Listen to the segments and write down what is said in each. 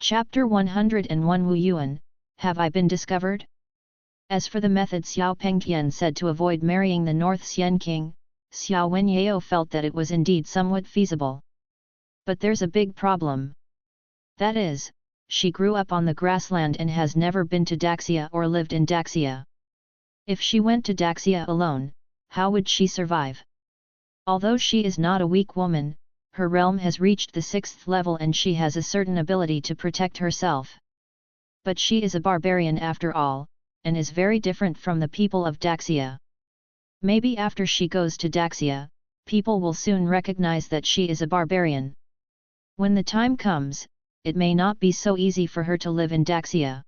Chapter 101 Wu Yuan, have I been discovered? As for the method Xiao Pengtian said to avoid marrying the North Xian king, Xiao Wenyao felt that it was indeed somewhat feasible. But there's a big problem. That is, she grew up on the grassland and has never been to Daxia or lived in Daxia. If she went to Daxia alone, how would she survive? Although she is not a weak woman, her realm has reached the 6th level and she has a certain ability to protect herself. But she is a barbarian after all, and is very different from the people of Daxia. Maybe after she goes to Daxia, people will soon recognize that she is a barbarian. When the time comes, it may not be so easy for her to live in Daxia.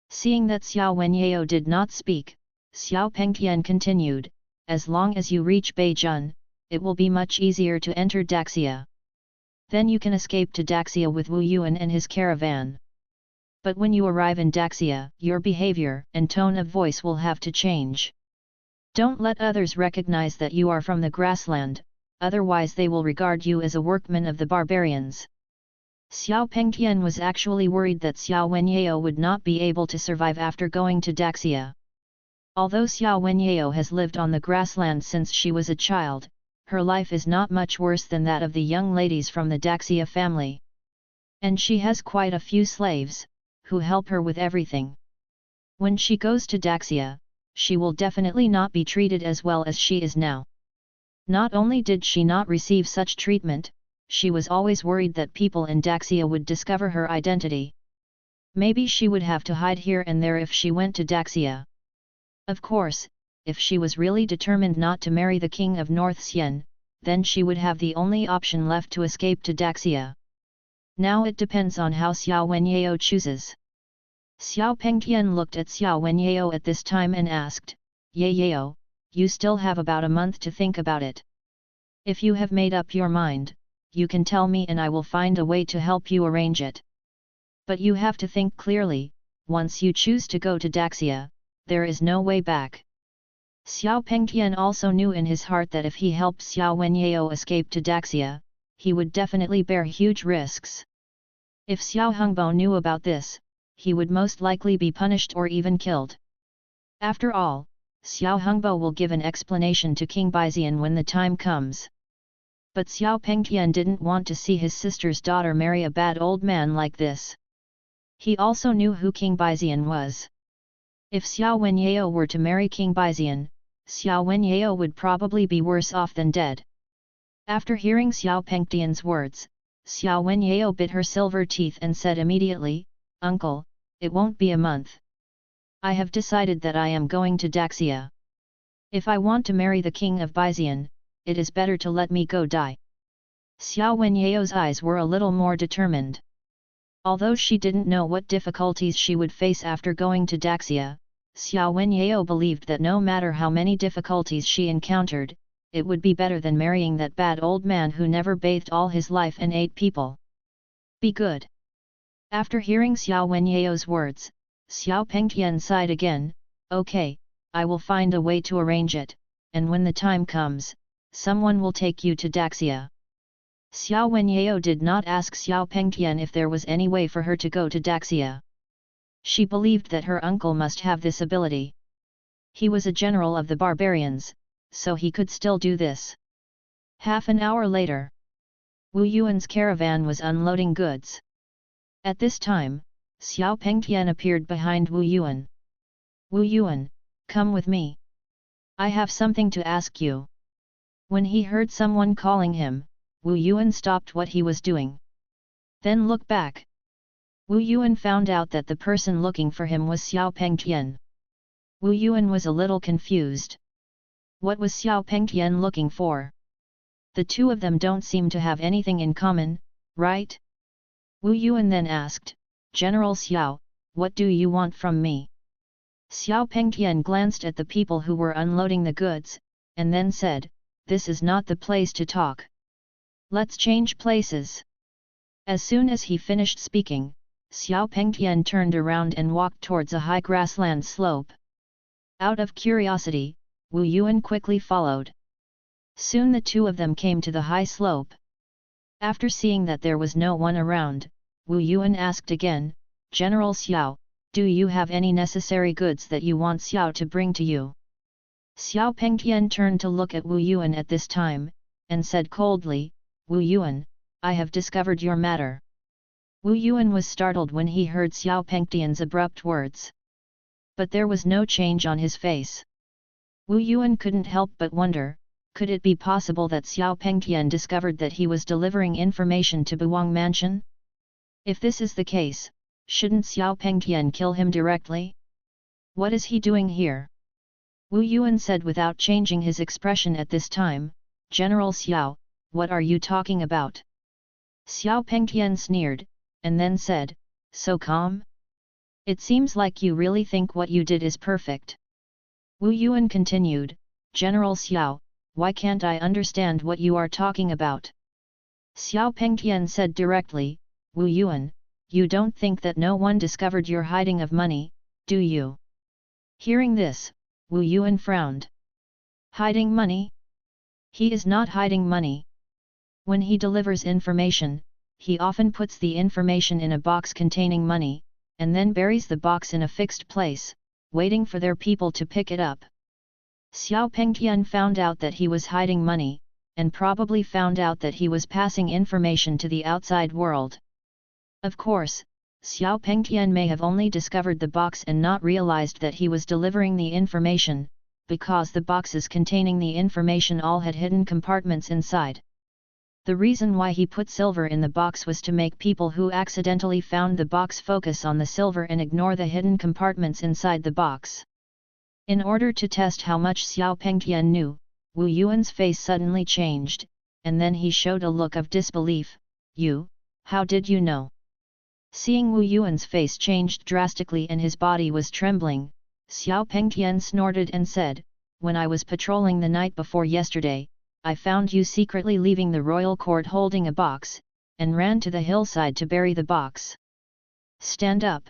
Seeing that Xiao Wenyao did not speak, Xiao Pengtian continued, as long as you reach Beijun, it will be much easier to enter Daxia. Then you can escape to Daxia with Wu Yuan and his caravan. But when you arrive in Daxia, your behavior and tone of voice will have to change. Don't let others recognize that you are from the grassland, otherwise they will regard you as a workman of the barbarians. Xiao Pengtian was actually worried that Xiao Wenyao would not be able to survive after going to Daxia. Although Xiao Wenyao has lived on the grassland since she was a child, her life is not much worse than that of the young ladies from the Daxia family. And she has quite a few slaves, who help her with everything. When she goes to Daxia, she will definitely not be treated as well as she is now. Not only did she not receive such treatment, she was always worried that people in Daxia would discover her identity. Maybe she would have to hide here and there if she went to Daxia. Of course, if she was really determined not to marry the king of North Xian, then she would have the only option left to escape to Daxia. Now it depends on how Xiao Wenyao chooses. Xiao Pengtian looked at Xiao Wenyao at this time and asked, Yao, you still have about a month to think about it. If you have made up your mind, you can tell me and I will find a way to help you arrange it. But you have to think clearly, once you choose to go to Daxia, there is no way back. Xiao Pengtian also knew in his heart that if he helped Xiao Wenyao escape to Daxia, he would definitely bear huge risks. If Xiao Hongbo knew about this, he would most likely be punished or even killed. After all, Xiao Hongbo will give an explanation to King Baixian when the time comes. But Xiao Pengtian didn't want to see his sister's daughter marry a bad old man like this. He also knew who King Baixian was. If Xiao Wenyao were to marry King Baixian, Xiao Wenyao would probably be worse off than dead. After hearing Xiao Pengtian's words, Xiao Wenyao bit her silver teeth and said immediately, Uncle, it won't be a month. I have decided that I am going to Daxia. If I want to marry the king of Baixian, it is better to let me go die. Xiao Wenyao's eyes were a little more determined. Although she didn't know what difficulties she would face after going to Daxia, Xiao Wenyao believed that no matter how many difficulties she encountered, it would be better than marrying that bad old man who never bathed all his life and ate people. Be good. After hearing Xiao Wenyao's words, Xiao Pengtian sighed again, okay, I will find a way to arrange it, and when the time comes, someone will take you to Daxia. Xiao Wenyao did not ask Xiao Pengtian if there was any way for her to go to Daxia. She believed that her uncle must have this ability. He was a general of the barbarians, so he could still do this. Half an hour later, Wu Yuan's caravan was unloading goods. At this time, Xiao Pengtian appeared behind Wu Yuan. Wu Yuan, come with me. I have something to ask you. When he heard someone calling him, Wu Yuan stopped what he was doing. Then looked back. Wu Yuan found out that the person looking for him was Xiao Pengtian. Wu Yuan was a little confused. What was Xiao Pengtian looking for? The two of them don't seem to have anything in common, right? Wu Yuan then asked, General Xiao, what do you want from me? Xiao Pengtian glanced at the people who were unloading the goods, and then said, this is not the place to talk. Let's change places. As soon as he finished speaking, Xiao Pengtian turned around and walked towards a high grassland slope. Out of curiosity, Wu Yuan quickly followed. Soon the two of them came to the high slope. After seeing that there was no one around, Wu Yuan asked again, "General Xiao, do you have any necessary goods that you want Xiao to bring to you?" Xiao Pengtian turned to look at Wu Yuan at this time, and said coldly, "Wu Yuan, I have discovered your matter." Wu Yuan was startled when he heard Xiao Pengtian's abrupt words. But there was no change on his face. Wu Yuan couldn't help but wonder, could it be possible that Xiao Pengtian discovered that he was delivering information to Buwang Mansion? If this is the case, shouldn't Xiao Pengtian kill him directly? What is he doing here? Wu Yuan said without changing his expression at this time, "General Xiao, what are you talking about?" Xiao Pengtian sneered, and then said, "So calm? It seems like you really think what you did is perfect." Wu Yuan continued, "General Xiao, why can't I understand what you are talking about?" Xiao Pengtian said directly, "Wu Yuan, you don't think that no one discovered your hiding of money, do you?" Hearing this, Wu Yuan frowned. Hiding money? He is not hiding money. When he delivers information, he often puts the information in a box containing money, and then buries the box in a fixed place, waiting for their people to pick it up. Xiao Pengtian found out that he was hiding money, and probably found out that he was passing information to the outside world. Of course, Xiao Pengtian may have only discovered the box and not realized that he was delivering the information, because the boxes containing the information all had hidden compartments inside. The reason why he put silver in the box was to make people who accidentally found the box focus on the silver and ignore the hidden compartments inside the box. In order to test how much Xiao Pengtian knew, Wu Yuan's face suddenly changed, and then he showed a look of disbelief. How did you know?" Seeing Wu Yuan's face changed drastically and his body was trembling, Xiao Pengtian snorted and said, "When I was patrolling the night before yesterday, I found you secretly leaving the royal court holding a box, and ran to the hillside to bury the box. Stand up."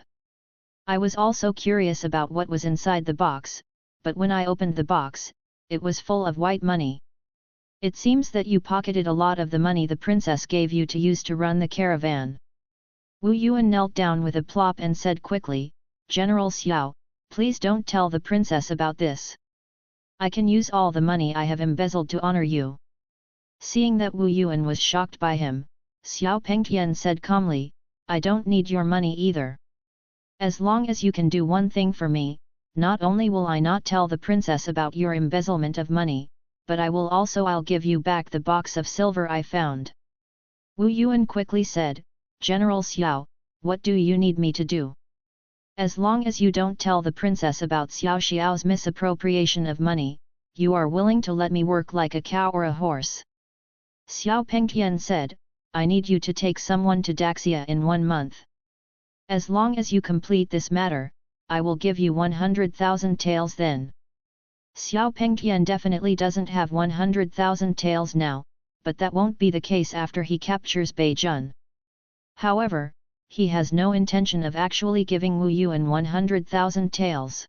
I was also curious about what was inside the box, but when I opened the box, it was full of white money. It seems that you pocketed a lot of the money the princess gave you to use to run the caravan. Wu Yuan knelt down with a plop and said quickly, "General Xiao, please don't tell the princess about this. I can use all the money I have embezzled to honor you." Seeing that Wu Yuan was shocked by him, Xiao Pengtian said calmly, "I don't need your money either. As long as you can do one thing for me, not only will I not tell the princess about your embezzlement of money, but I'll give you back the box of silver I found." Wu Yuan quickly said, "General Xiao, what do you need me to do? As long as you don't tell the princess about Xiao Xiao's misappropriation of money, you are willing to let me work like a cow or a horse." Xiao Pengtian said, "I need you to take someone to Daxia in 1 month. As long as you complete this matter, I will give you 100,000 taels then." Xiao Pengtian definitely doesn't have 100,000 taels now, but that won't be the case after he captures Beijun. However, he has no intention of actually giving Wu Yuan 100,000 taels.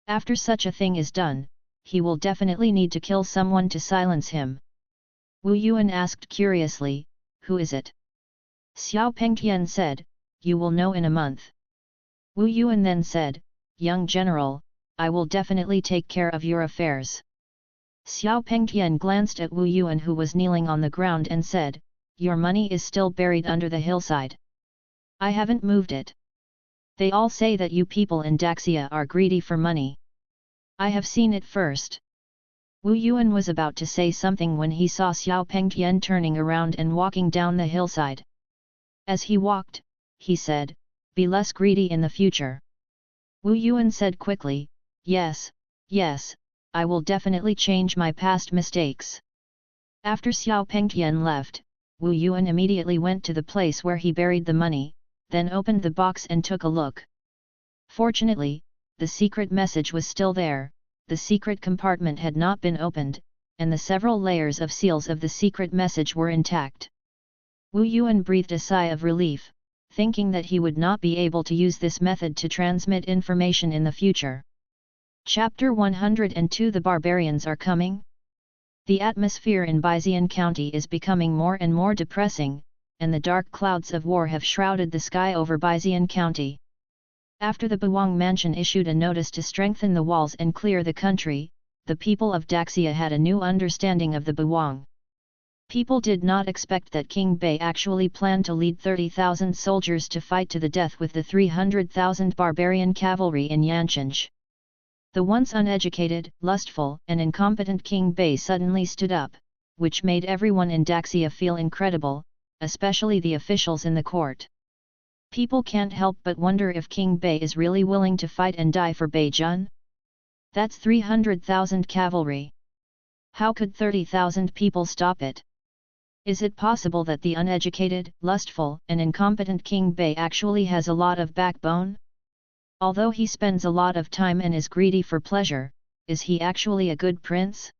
After such a thing is done, he will definitely need to kill someone to silence him. Wu Yuan asked curiously, "Who is it?" Xiao Pengtian said, "You will know in a month." Wu Yuan then said, "Young general, I will definitely take care of your affairs." Xiao Pengtian glanced at Wu Yuan who was kneeling on the ground and said, "Your money is still buried under the hillside. I haven't moved it. They all say that you people in Daxia are greedy for money. I have seen it first." Wu Yuan was about to say something when he saw Xiao Pengtian turning around and walking down the hillside. As he walked, he said, "Be less greedy in the future." Wu Yuan said quickly, Yes, I will definitely change my past mistakes." After Xiao Pengtian left, Wu Yuan immediately went to the place where he buried the money, then opened the box and took a look. Fortunately, the secret message was still there, the secret compartment had not been opened, and the several layers of seals of the secret message were intact. Wu Yuan breathed a sigh of relief, thinking that he would not be able to use this method to transmit information in the future. Chapter 102 The Barbarians Are Coming? The atmosphere in Baixian County is becoming more and more depressing, and the dark clouds of war have shrouded the sky over Baixian County. After the Bawang mansion issued a notice to strengthen the walls and clear the country, the people of Daxia had a new understanding of the Bawang. People did not expect that King Bai actually planned to lead 30,000 soldiers to fight to the death with the 300,000 barbarian cavalry in Yancheng. The once uneducated, lustful, and incompetent King Bai suddenly stood up, which made everyone in Daxia feel incredible, especially the officials in the court. People can't help but wonder if King Bai is really willing to fight and die for Beijun. That's 300,000 cavalry. How could 30,000 people stop it? Is it possible that the uneducated, lustful, and incompetent King Bai actually has a lot of backbone? Although he spends a lot of time and is greedy for pleasure, is he actually a good prince?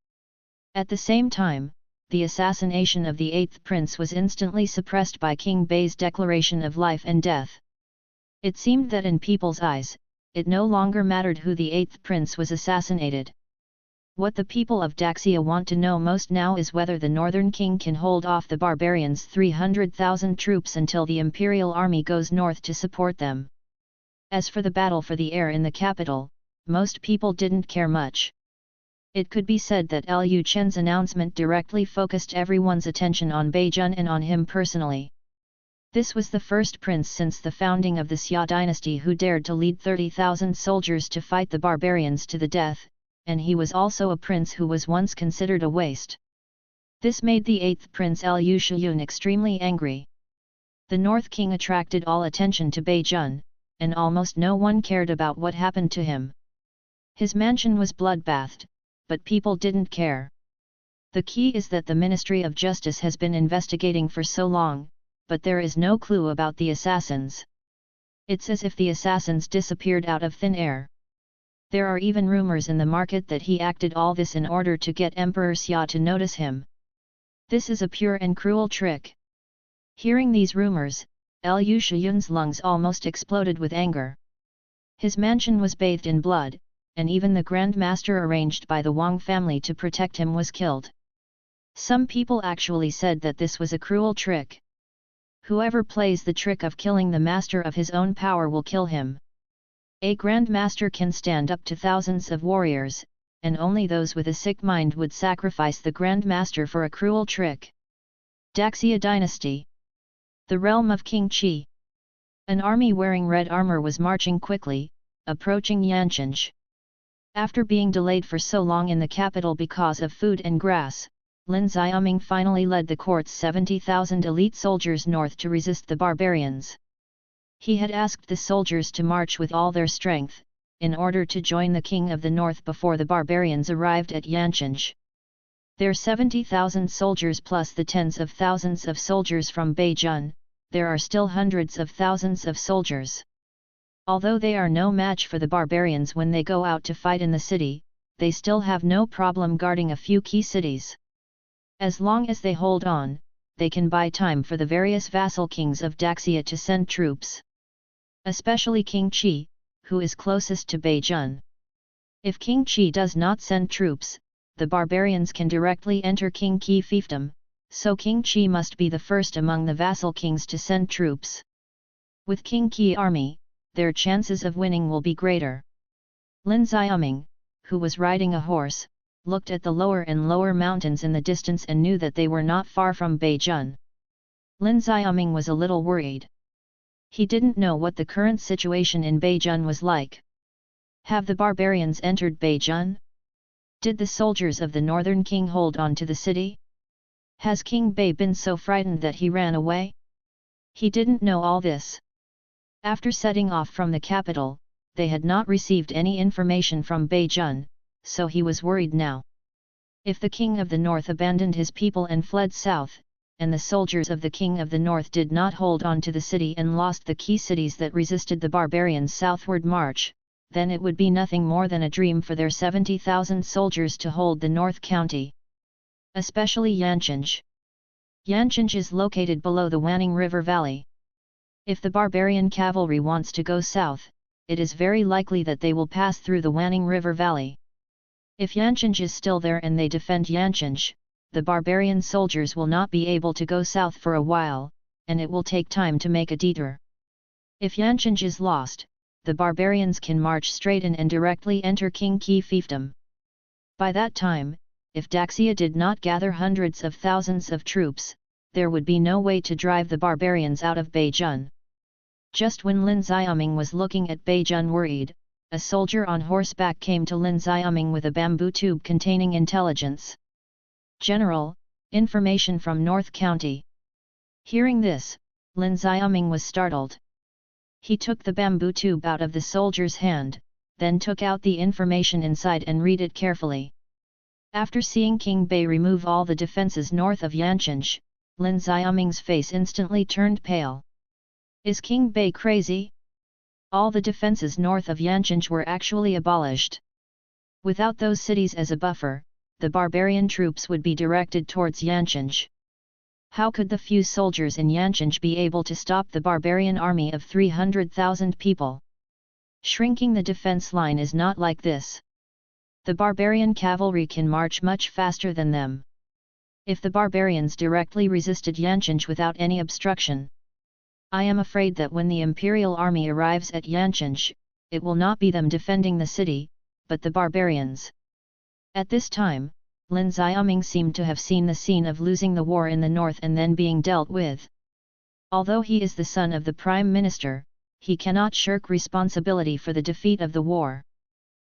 At the same time, the assassination of the 8th prince was instantly suppressed by King Bai's declaration of life and death. It seemed that in people's eyes, it no longer mattered who the 8th prince was assassinated. What the people of Daxia want to know most now is whether the northern king can hold off the barbarians' 300,000 troops until the imperial army goes north to support them. As for the battle for the air in the capital, most people didn't care much. It could be said that Lu Chen's announcement directly focused everyone's attention on Beijun and on him personally. This was the first prince since the founding of the Xia Dynasty who dared to lead 30,000 soldiers to fight the barbarians to the death, and he was also a prince who was once considered a waste. This made the 8th prince Lu Shiyun extremely angry. The North King attracted all attention to Beijun, and almost no one cared about what happened to him. His mansion was bloodbathed, but people didn't care. The key is that the Ministry of Justice has been investigating for so long, but there is no clue about the assassins. It's as if the assassins disappeared out of thin air. There are even rumors in the market that he acted all this in order to get Emperor Xia to notice him. This is a pure and cruel trick. Hearing these rumors, Lu Shiyun's lungs almost exploded with anger. His mansion was bathed in blood, and even the Grand Master arranged by the Wang family to protect him was killed. Some people actually said that this was a cruel trick. Whoever plays the trick of killing the master of his own power will kill him. A Grand Master can stand up to thousands of warriors, and only those with a sick mind would sacrifice the Grand Master for a cruel trick. Daxia Dynasty. The realm of King Qi. An army wearing red armor was marching quickly, approaching Yancheng. After being delayed for so long in the capital because of food and grass, Lin Xiaoming finally led the court's 70,000 elite soldiers north to resist the barbarians. He had asked the soldiers to march with all their strength, in order to join the king of the north before the barbarians arrived at Yancheng. Their 70,000 soldiers plus the tens of thousands of soldiers from Beijun, there are still hundreds of thousands of soldiers. Although they are no match for the barbarians when they go out to fight in the city, they still have no problem guarding a few key cities. As long as they hold on, they can buy time for the various vassal kings of Daxia to send troops. Especially King Qi, who is closest to Beijun. If King Qi does not send troops, the barbarians can directly enter King Qi fiefdom, so King Qi must be the first among the vassal kings to send troops. With King Qi army, their chances of winning will be greater. Lin Xiaoming, who was riding a horse, looked at the lower and lower mountains in the distance and knew that they were not far from Beijun. Lin Xiaoming was a little worried. He didn't know what the current situation in Beijun was like. Have the barbarians entered Beijun? Did the soldiers of the northern king hold on to the city? Has King Bai been so frightened that he ran away? He didn't know all this. After setting off from the capital, they had not received any information from Beijun, so he was worried now. If the king of the north abandoned his people and fled south, and the soldiers of the king of the north did not hold on to the city and lost the key cities that resisted the barbarians' southward march, then it would be nothing more than a dream for their 70,000 soldiers to hold the north county. Especially Yancheng. Yancheng is located below the Wanning River Valley. If the barbarian cavalry wants to go south, it is very likely that they will pass through the Wanning River Valley. If Yancheng is still there and they defend Yancheng, the barbarian soldiers will not be able to go south for a while, and it will take time to make a detour. If Yancheng is lost, the barbarians can march straight in and directly enter King Qi fiefdom. By that time, if Daxia did not gather hundreds of thousands of troops, there would be no way to drive the barbarians out of Beijun. Just when Lin Xiaoming was looking at Beijun worried, a soldier on horseback came to Lin Xiaoming with a bamboo tube containing intelligence. "General, information from North County." Hearing this, Lin Xiaoming was startled. He took the bamboo tube out of the soldier's hand, then took out the information inside and read it carefully. After seeing King Bei remove all the defenses north of Yancheng, Lin Xiaoming's face instantly turned pale. Is King Bei crazy? All the defenses north of Yancheng were actually abolished. Without those cities as a buffer, the barbarian troops would be directed towards Yancheng. How could the few soldiers in Yancheng be able to stop the barbarian army of 300,000 people? Shrinking the defense line is not like this. The barbarian cavalry can march much faster than them. If the barbarians directly resisted Yancheng without any obstruction, I am afraid that when the imperial army arrives at Yancheng, it will not be them defending the city, but the barbarians. At this time, Lin Xiaoming seemed to have seen the scene of losing the war in the north and then being dealt with. Although he is the son of the Prime Minister, he cannot shirk responsibility for the defeat of the war.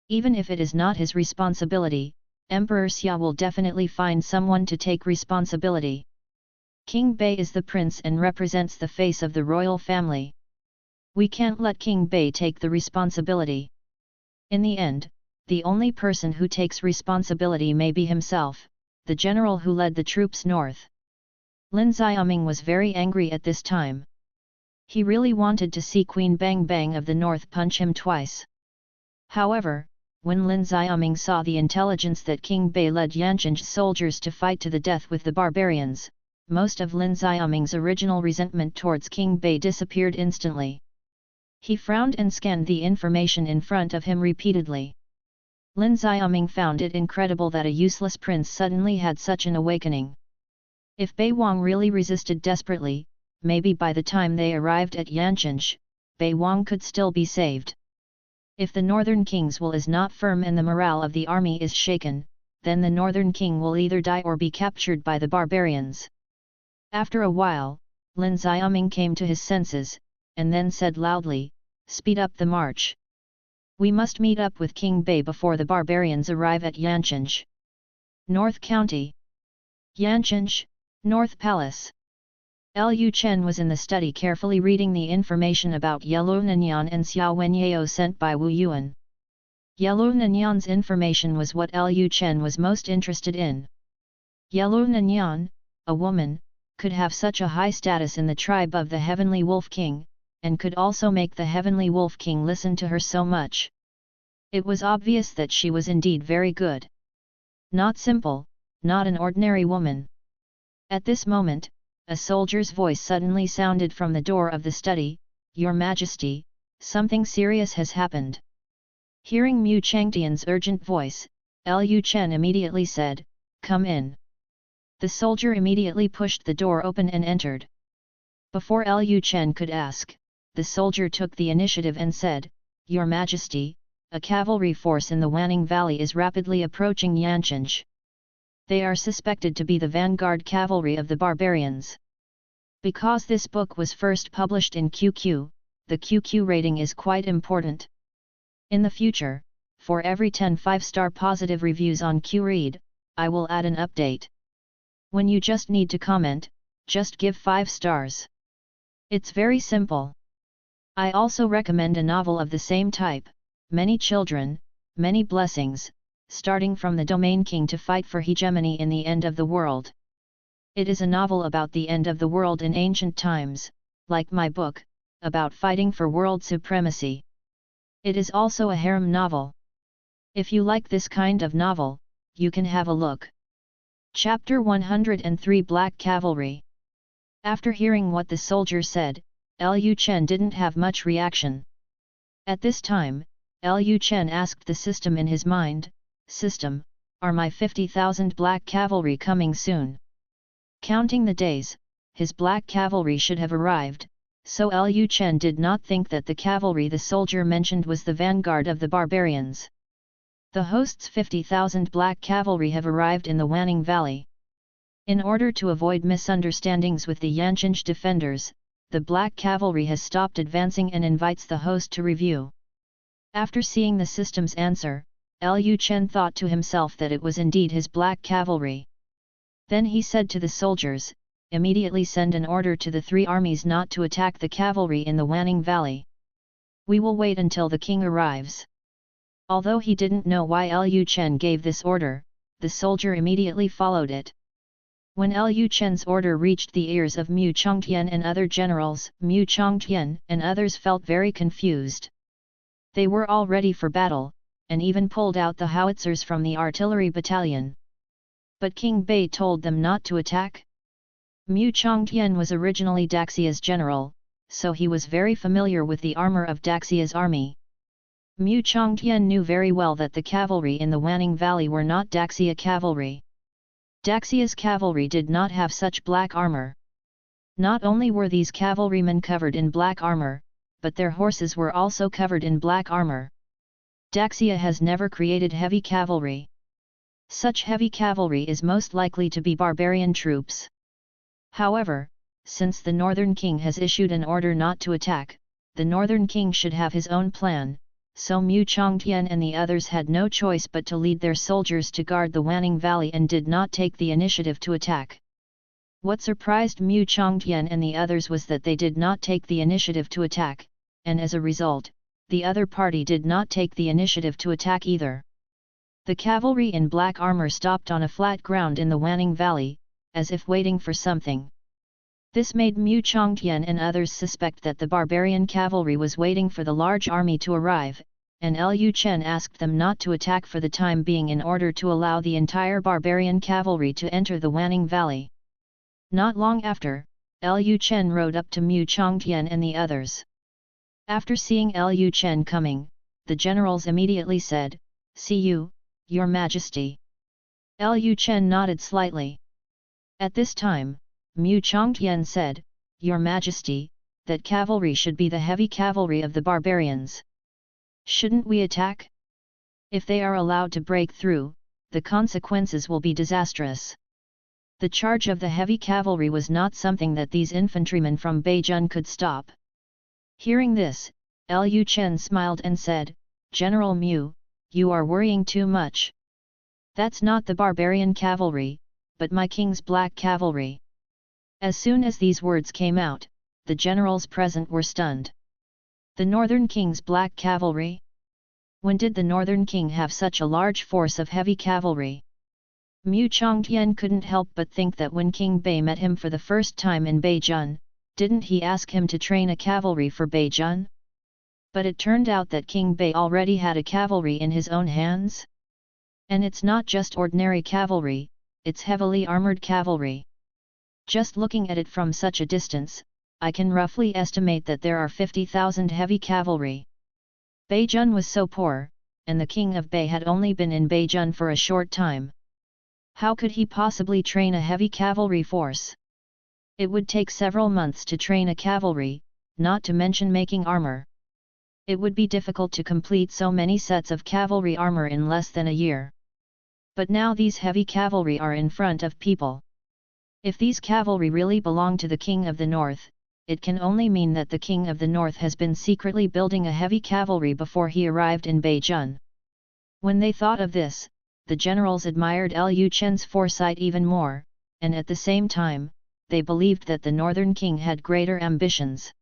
Even if it is not his responsibility, Emperor Xia will definitely find someone to take responsibility. King Bei is the prince and represents the face of the royal family. We can't let King Bei take the responsibility. In the end, the only person who takes responsibility may be himself, the general who led the troops north. Lin Xiaoming was very angry at this time. He really wanted to see Queen Bang Bang of the north punch him twice. However, when Lin Xiaoming saw the intelligence that King Bei led Yancheng's soldiers to fight to the death with the barbarians, most of Lin Xiaoming's original resentment towards King Bei disappeared instantly. He frowned and scanned the information in front of him repeatedly. Lin Xiaoming found it incredible that a useless prince suddenly had such an awakening. If Bei Wang really resisted desperately, maybe by the time they arrived at Yancheng, Bei Wang could still be saved. If the northern king's will is not firm and the morale of the army is shaken, then the northern king will either die or be captured by the barbarians. After a while, Lin Xiaoming came to his senses, and then said loudly, "Speed up the march. We must meet up with King Bei before the barbarians arrive at Yancheng." North County. Yancheng, North Palace. Lu Chen was in the study carefully reading the information about Yellow Nanyang and Xiao Wenyao sent by Wu Yuan. Yellow Nanyang's information was what Lu Chen was most interested in. Yellow Nanyang, a woman, could have such a high status in the tribe of the Heavenly Wolf King, and could also make the Heavenly Wolf King listen to her so much. It was obvious that she was indeed very good. Not simple, not an ordinary woman. At this moment, a soldier's voice suddenly sounded from the door of the study, "Your Majesty, something serious has happened." Hearing Mu Changtian's urgent voice, Lu Chen immediately said, "Come in." The soldier immediately pushed the door open and entered. Before Lu Chen could ask, the soldier took the initiative and said, "Your Majesty, a cavalry force in the Wanning Valley is rapidly approaching Yancheng. They are suspected to be the vanguard cavalry of the barbarians. Because this book was first published in QQ, the QQ rating is quite important. In the future, for every 10 5-star positive reviews on QRead, I will add an update. When you just need to comment, just give 5 stars. It's very simple. I also recommend a novel of the same type, Many Children, Many Blessings, starting from the Domain King to fight for hegemony in the end of the world. It is a novel about the end of the world in ancient times, like my book, about fighting for world supremacy. It is also a harem novel. If you like this kind of novel, you can have a look. Chapter 103 Black Cavalry. After hearing what the soldier said, Lu Chen didn't have much reaction. At this time, Lu Chen asked the system in his mind, "System, are my 50,000 black cavalry coming soon?" Counting the days, his black cavalry should have arrived, so Lu Chen did not think that the cavalry the soldier mentioned was the vanguard of the barbarians. The host's 50,000 black cavalry have arrived in the Wanning Valley. In order to avoid misunderstandings with the Yanchinj defenders, the black cavalry has stopped advancing and invites the host to review. After seeing the system's answer, Lu Chen thought to himself that it was indeed his black cavalry. Then he said to the soldiers, "Immediately send an order to the three armies not to attack the cavalry in the Wanning Valley. We will wait until the king arrives." Although he didn't know why Lu Chen gave this order, the soldier immediately followed it. When Lu Chen's order reached the ears of Mu Chongtian and other generals, Mu Chongtian and others felt very confused. They were all ready for battle, and even pulled out the howitzers from the artillery battalion. But King Bei told them not to attack. Mu Chongtian was originally Daxia's general, so he was very familiar with the armor of Daxia's army. Mu Chongtian knew very well that the cavalry in the Wanning Valley were not Daxia cavalry. Daxia's cavalry did not have such black armor. Not only were these cavalrymen covered in black armor, but their horses were also covered in black armor. Daxia has never created heavy cavalry. Such heavy cavalry is most likely to be barbarian troops. However, since the Northern King has issued an order not to attack, the Northern King should have his own plan, so Mu Chongtian and the others had no choice but to lead their soldiers to guard the Wanning Valley and did not take the initiative to attack. What surprised Mu Chongtian and the others was that they did not take the initiative to attack, and as a result, the other party did not take the initiative to attack either. The cavalry in black armor stopped on a flat ground in the Wanning Valley, as if waiting for something. This made Mu Chongtian and others suspect that the barbarian cavalry was waiting for the large army to arrive, and Lu Chen asked them not to attack for the time being in order to allow the entire barbarian cavalry to enter the Wanning Valley. Not long after, Lu Chen rode up to Mu Chongtian and the others. After seeing Lu Chen coming, the generals immediately said, "See you, Your Majesty." Lu Chen nodded slightly. At this time, Mu Chongtian said, "Your Majesty, that cavalry should be the heavy cavalry of the barbarians. Shouldn't we attack? If they are allowed to break through, the consequences will be disastrous." The charge of the heavy cavalry was not something that these infantrymen from Beijing could stop. Hearing this, Lu Chen smiled and said, "General Mu, you are worrying too much. That's not the barbarian cavalry, but my king's black cavalry." As soon as these words came out, the generals present were stunned. The Northern King's black cavalry? When did the Northern King have such a large force of heavy cavalry? Mu Chongtian couldn't help but think that when King Bei met him for the first time in Beijing, didn't he ask him to train a cavalry for Beijing? But it turned out that King Bei already had a cavalry in his own hands. And it's not just ordinary cavalry, it's heavily armored cavalry. Just looking at it from such a distance, I can roughly estimate that there are 50,000 heavy cavalry. Beijing was so poor, and the king of Bei had only been in Beijing for a short time. How could he possibly train a heavy cavalry force? It would take several months to train a cavalry, not to mention making armor. It would be difficult to complete so many sets of cavalry armor in less than a year. But now these heavy cavalry are in front of people. If these cavalry really belong to the King of the North, it can only mean that the King of the North has been secretly building a heavy cavalry before he arrived in Beijing. When they thought of this, the generals admired Lu Chen's foresight even more, and at the same time, they believed that the Northern King had greater ambitions.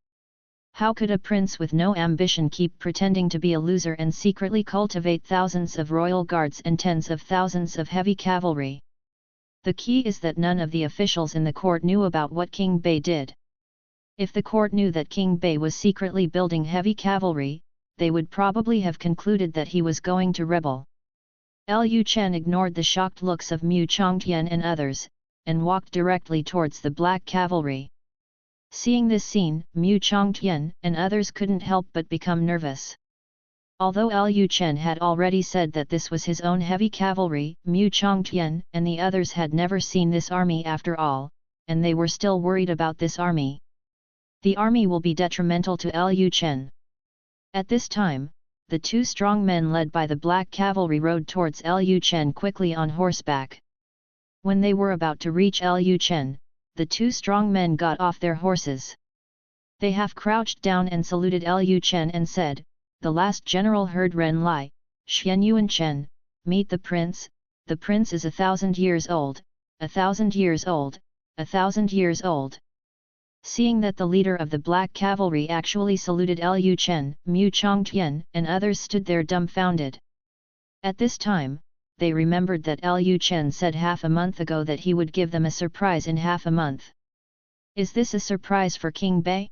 How could a prince with no ambition keep pretending to be a loser and secretly cultivate thousands of royal guards and tens of thousands of heavy cavalry? The key is that none of the officials in the court knew about what King Bei did. If the court knew that King Bei was secretly building heavy cavalry, they would probably have concluded that he was going to rebel. Lu Chen ignored the shocked looks of Mu Chongtian and others, and walked directly towards the black cavalry. Seeing this scene, Mu Chongtian and others couldn't help but become nervous. Although Lu Chen had already said that this was his own heavy cavalry, Mu Chongtian and the others had never seen this army after all, and they were still worried about this army. The army will be detrimental to Lu Chen. At this time, the two strong men led by the black cavalry rode towards Lu Chen quickly on horseback. When they were about to reach Lu Chen, the two strong men got off their horses. They half crouched down and saluted Lu Chen and said, "The last general heard Ren Lai, Xian Yuan Chen, meet the prince is 1,000 years old, 1,000 years old, 1,000 years old." Seeing that the leader of the black cavalry actually saluted Lu Chen, Mu Chongtian and others stood there dumbfounded. At this time, they remembered that Lu Chen said half a month ago that he would give them a surprise in half a month. Is this a surprise for King Bei?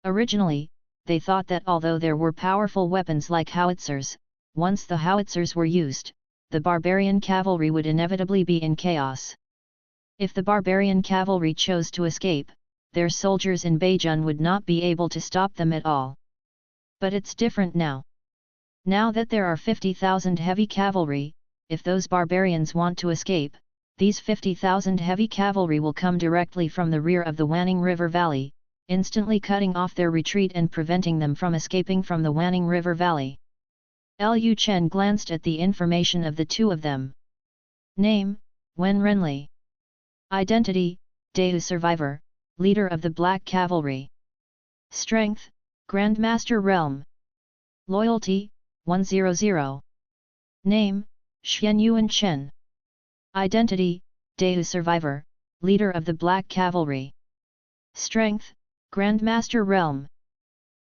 Originally, they thought that although there were powerful weapons like howitzers, once the howitzers were used, the barbarian cavalry would inevitably be in chaos. If the barbarian cavalry chose to escape, their soldiers in Beijun would not be able to stop them at all. But it's different now. Now that there are 50,000 heavy cavalry, if those barbarians want to escape, these 50,000 heavy cavalry will come directly from the rear of the Wanning River Valley, instantly cutting off their retreat and preventing them from escaping from the Wanning River Valley. Lu Chen glanced at the information of the two of them. Name, Wen Renli. Identity, Dayu survivor, leader of the Black Cavalry. Strength, Grandmaster Realm. Loyalty, 100. Name, Xian Yuan Chen. Identity, Dayu survivor, leader of the Black Cavalry. Strength, Grandmaster Realm.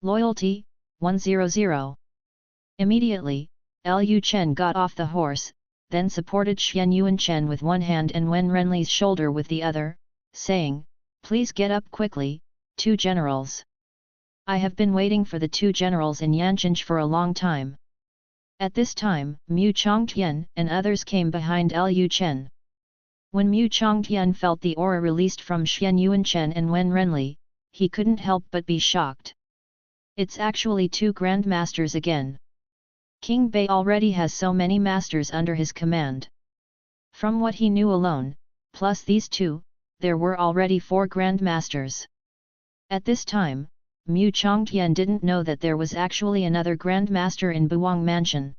Loyalty, 100. Immediately, Lu Chen got off the horse, then supported Xian Yuan Chen with one hand and Wen Renli's shoulder with the other, saying, "Please get up quickly, two generals. I have been waiting for the two generals in Yanqing for a long time." At this time, Mu Chongtian and others came behind Lu Chen. When Mu Chongtian felt the aura released from Xian Yuan Chen and Wen Renli, he couldn't help but be shocked. It's actually two grandmasters again. King Bei already has so many masters under his command. From what he knew alone, plus these two, there were already 4 grandmasters. At this time, Mu Chongtian didn't know that there was actually another grandmaster in Buwang Mansion.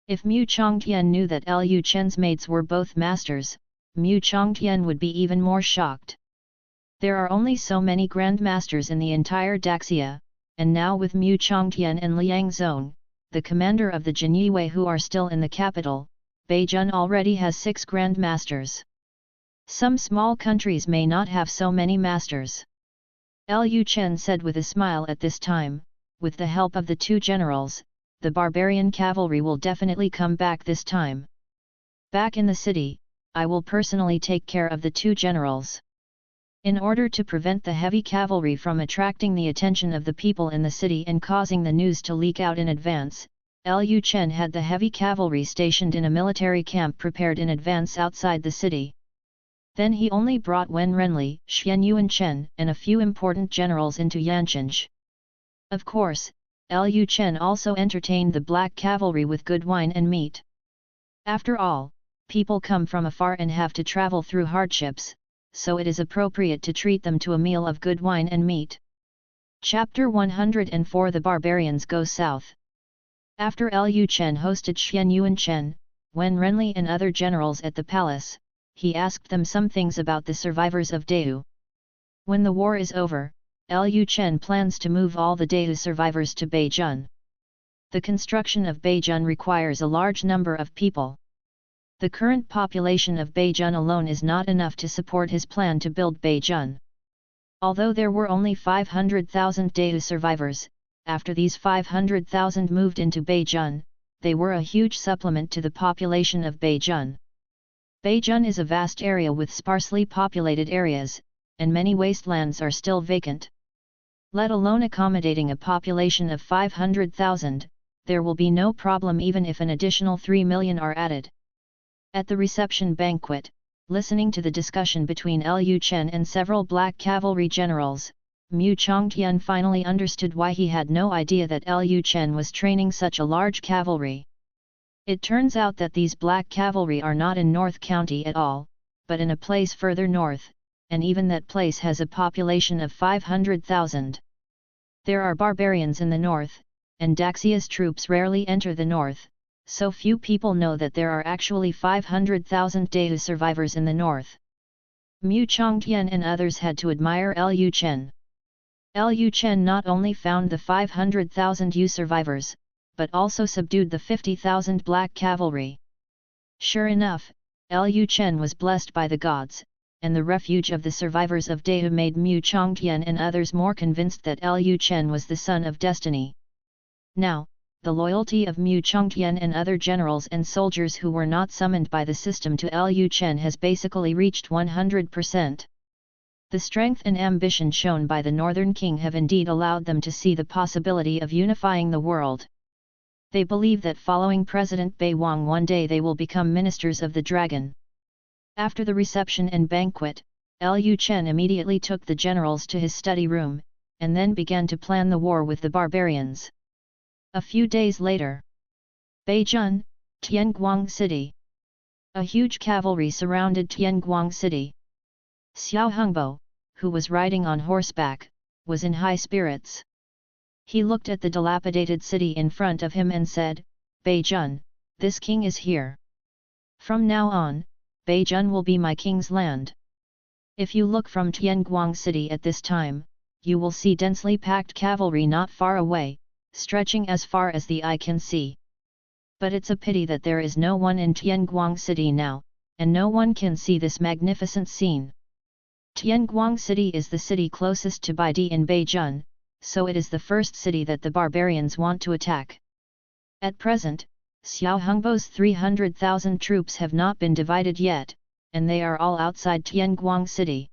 If Mu Chongtian knew that Lu Chen's mates were both masters, Mu Chongtian would be even more shocked. There are only so many grandmasters in the entire Daxia, and now with Mu Chongtian and Liang Zong, the commander of the Jinyue who are still in the capital, Beijun already has 6 grandmasters. Some small countries may not have so many masters. Lu Chen said with a smile at this time, with the help of the two generals, the barbarian cavalry will definitely come back this time. Back in the city, I will personally take care of the two generals. In order to prevent the heavy cavalry from attracting the attention of the people in the city and causing the news to leak out in advance, Lu Chen had the heavy cavalry stationed in a military camp prepared in advance outside the city. Then he only brought Wen Renli, Xian Yuan Chen and a few important generals into Yanqing. Of course, Lu Chen also entertained the black cavalry with good wine and meat. After all, people come from afar and have to travel through hardships, so it is appropriate to treat them to a meal of good wine and meat. Chapter 104 The Barbarians Go South. After Lu Chen hosted Xian Yuan Chen, Wen Renli and other generals at the palace, he asked them some things about the survivors of Dayu. When the war is over, Lu Chen plans to move all the Dayu survivors to Beijun. The construction of Beijun requires a large number of people. The current population of Beijun alone is not enough to support his plan to build Beijun. Although there were only 500,000 Dayu survivors, after these 500,000 moved into Beijun, they were a huge supplement to the population of Beijun. Beijun is a vast area with sparsely populated areas, and many wastelands are still vacant. Let alone accommodating a population of 500,000, there will be no problem even if an additional 3 million are added. At the reception banquet, listening to the discussion between Lu Chen and several black cavalry generals, Mu Chongtian finally understood why he had no idea that Lu Chen was training such a large cavalry. It turns out that these black cavalry are not in North County at all, but in a place further north, and even that place has a population of 500,000. There are barbarians in the north, and Daxia's troops rarely enter the north, so few people know that there are actually 500,000 Dahu survivors in the north. Mu Chongtian and others had to admire Lu Chen. Lu Chen not only found the 500,000 Yu survivors, but also subdued the 50,000 black cavalry. Sure enough, Lu Chen was blessed by the gods, and the refuge of the survivors of Dahu made Mu Chongtian and others more convinced that Lu Chen was the son of destiny. Now, the loyalty of Mu Chongtian and other generals and soldiers who were not summoned by the system to Lu Chen has basically reached 100%. The strength and ambition shown by the Northern King have indeed allowed them to see the possibility of unifying the world. They believe that following President Bai Wang one day they will become ministers of the dragon. After the reception and banquet, Lu Chen immediately took the generals to his study room, and then began to plan the war with the barbarians. A few days later, Beijun, Tianguang City. A huge cavalry surrounded Tianguang City. Xiao Hongbo, who was riding on horseback, was in high spirits. He looked at the dilapidated city in front of him and said, "Beijun, this king is here. From now on, Beijun will be my king's land. If you look from Tianguang City at this time, you will see densely packed cavalry not far away, stretching as far as the eye can see. But it's a pity that there is no one in Tianguang City now, and no one can see this magnificent scene. Tianguang City is the city closest to Baidi in Beijun, so it is the first city that the barbarians want to attack. At present, Xiao Hongbo's 300,000 troops have not been divided yet, and they are all outside Tianguang City."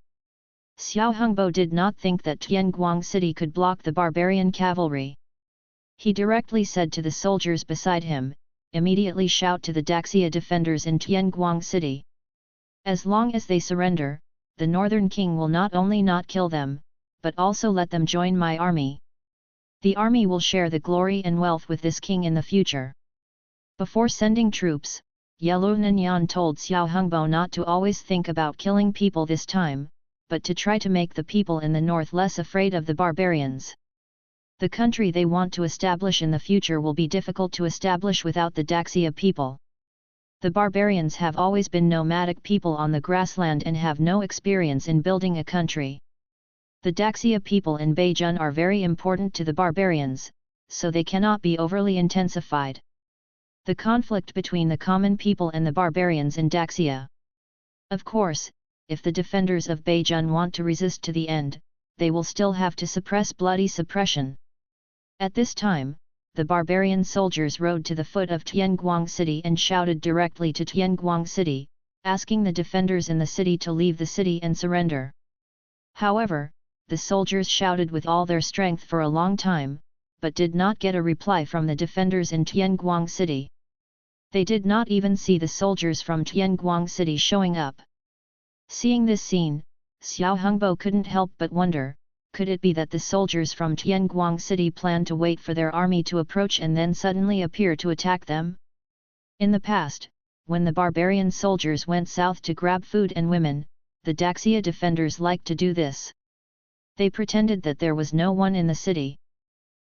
Xiao Hongbo did not think that Tianguang City could block the barbarian cavalry. He directly said to the soldiers beside him, "Immediately shout to the Daxia defenders in Tianguang City. As long as they surrender, the Northern King will not only not kill them, but also let them join my army. The army will share the glory and wealth with this king in the future." Before sending troops, Yellow Nanyang told Xiao Hongbo not to always think about killing people this time, but to try to make the people in the north less afraid of the barbarians. The country they want to establish in the future will be difficult to establish without the Daxia people. The barbarians have always been nomadic people on the grassland and have no experience in building a country. The Daxia people in Beijun are very important to the barbarians, so they cannot be overly intensified. The conflict between the common people and the barbarians in Daxia. Of course, if the defenders of Beijun want to resist to the end, they will still have to suppress bloody suppression. At this time, the barbarian soldiers rode to the foot of Tianguang City and shouted directly to Tianguang City, asking the defenders in the city to leave the city and surrender. However, the soldiers shouted with all their strength for a long time, but did not get a reply from the defenders in Tianguang City. They did not even see the soldiers from Tianguang City showing up. Seeing this scene, Xiao Hongbo couldn't help but wonder, could it be that the soldiers from Tianguang City planned to wait for their army to approach and then suddenly appear to attack them? In the past, when the barbarian soldiers went south to grab food and women, the Daxia defenders liked to do this. They pretended that there was no one in the city.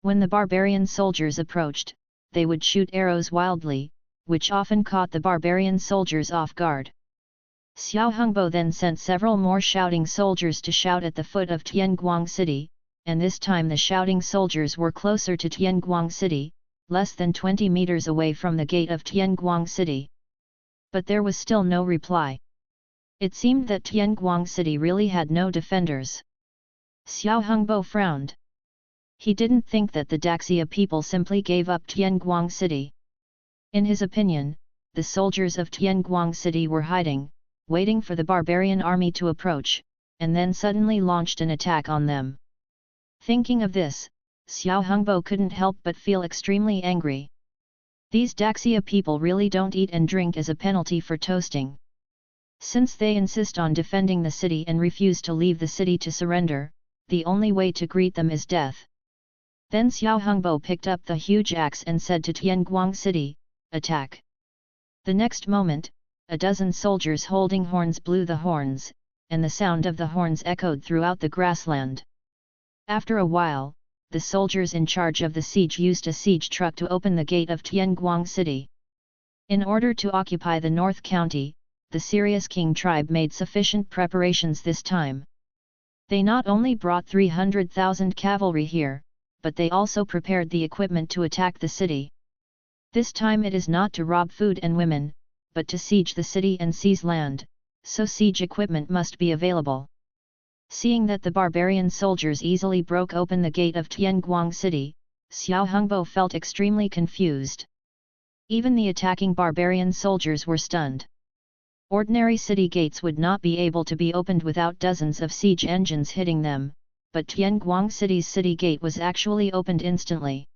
When the barbarian soldiers approached, they would shoot arrows wildly, which often caught the barbarian soldiers off guard. Xiao Hongbo then sent several more shouting soldiers to shout at the foot of Tianguang City, and this time the shouting soldiers were closer to Tianguang City, less than 20 meters away from the gate of Tianguang City. But there was still no reply. It seemed that Tianguang City really had no defenders. Xiao Hongbo frowned. He didn't think that the Daxia people simply gave up Tianguang City. In his opinion, the soldiers of Tianguang City were hiding, waiting for the barbarian army to approach, and then suddenly launched an attack on them. Thinking of this, Xiao Hongbo couldn't help but feel extremely angry. These Daxia people really don't eat and drink as a penalty for toasting. Since they insist on defending the city and refuse to leave the city to surrender, the only way to greet them is death. Then Xiao Hongbo picked up the huge axe and said to Tianguang City, "Attack!" The next moment, a dozen soldiers holding horns blew the horns, and the sound of the horns echoed throughout the grassland. After a while, the soldiers in charge of the siege used a siege truck to open the gate of Tianguang City. In order to occupy the North County, the serious King tribe made sufficient preparations this time. They not only brought 300,000 cavalry here, but they also prepared the equipment to attack the city. This time it is not to rob food and women, but to siege the city and seize land, so siege equipment must be available. Seeing that the barbarian soldiers easily broke open the gate of Tianguang City, Xiao Hongbo felt extremely confused. Even the attacking barbarian soldiers were stunned. Ordinary city gates would not be able to be opened without dozens of siege engines hitting them, but Tianguang City's city gate was actually opened instantly.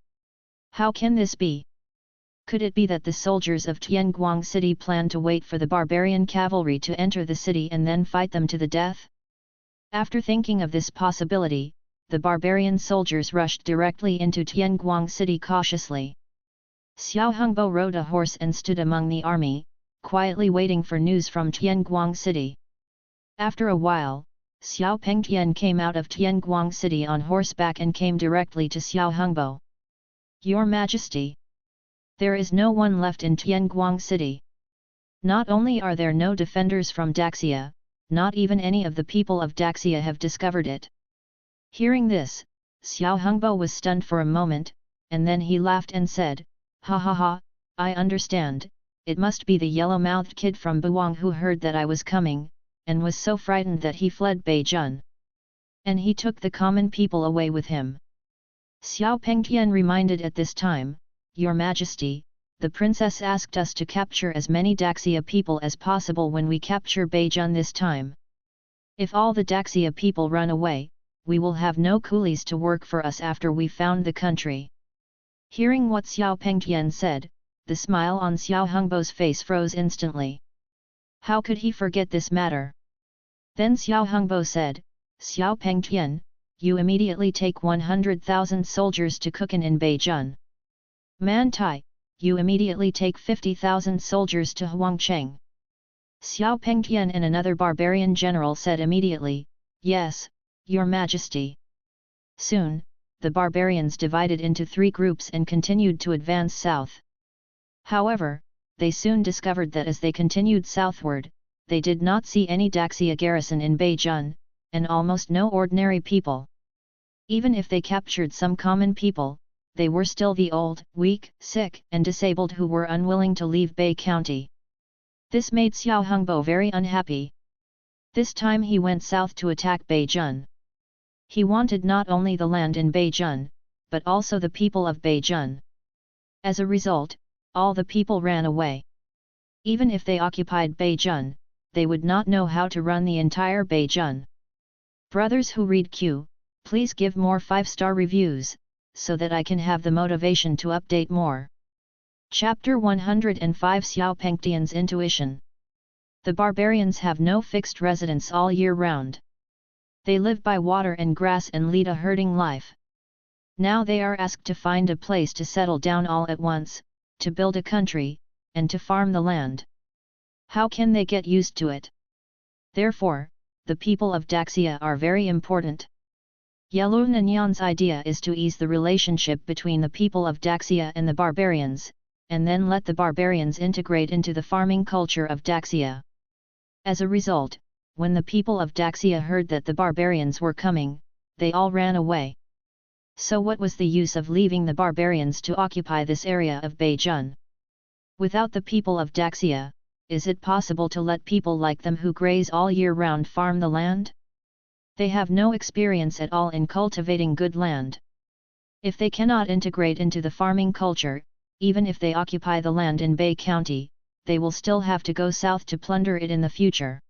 How can this be? Could it be that the soldiers of Tianguang City planned to wait for the barbarian cavalry to enter the city and then fight them to the death? After thinking of this possibility, the barbarian soldiers rushed directly into Tianguang City cautiously. Xiao Hongbo rode a horse and stood among the army, quietly waiting for news from Tianguang City. After a while, Xiao Pengtian came out of Tianguang City on horseback and came directly to Xiao Hongbo. "Your Majesty! There is no one left in Tianguang City. Not only are there no defenders from Daxia, not even any of the people of Daxia have discovered it." Hearing this, Xiao Hongbo was stunned for a moment, and then he laughed and said, "Ha ha ha, I understand, it must be the yellow-mouthed kid from Buwang who heard that I was coming, and was so frightened that he fled Beijun. And he took the common people away with him." Xiao Pengtian reminded at this time, "Your Majesty, the princess asked us to capture as many Daxia people as possible when we capture Beijun this time. If all the Daxia people run away, we will have no coolies to work for us after we found the country." Hearing what Xiao Pengtian said, the smile on Xiao Hongbo's face froze instantly. How could he forget this matter? Then Xiao Hongbo said, "Xiao Pengtian, you immediately take 100,000 soldiers to Kukan in Beijun. Man Tai, you immediately take 50,000 soldiers to Huangcheng." Xiao Pengtian and another barbarian general said immediately, "Yes, Your Majesty." Soon, the barbarians divided into 3 groups and continued to advance south. However, they soon discovered that as they continued southward, they did not see any Daxia garrison in Beijun, and almost no ordinary people. Even if they captured some common people, they were still the old, weak, sick, and disabled who were unwilling to leave Bei County. This made Xiao Hongbo very unhappy. This time he went south to attack Beijun. He wanted not only the land in Beijun, but also the people of Beijun. As a result, all the people ran away. Even if they occupied Beijun, they would not know how to run the entire Beijun. Brothers who read Q, please give more 5-star reviews, so that I can have the motivation to update more. Chapter 105 Xiao Pengtian's Intuition. The barbarians have no fixed residence all year round. They live by water and grass and lead a herding life. Now they are asked to find a place to settle down all at once, to build a country, and to farm the land. How can they get used to it? Therefore, the people of Daxia are very important. Yelu Nanyan's idea is to ease the relationship between the people of Daxia and the barbarians, and then let the barbarians integrate into the farming culture of Daxia. As a result, when the people of Daxia heard that the barbarians were coming, they all ran away. So what was the use of leaving the barbarians to occupy this area of Beijun? Without the people of Daxia, is it possible to let people like them who graze all year round farm the land? They have no experience at all in cultivating good land. If they cannot integrate into the farming culture, even if they occupy the land in Bei County, they will still have to go south to plunder it in the future.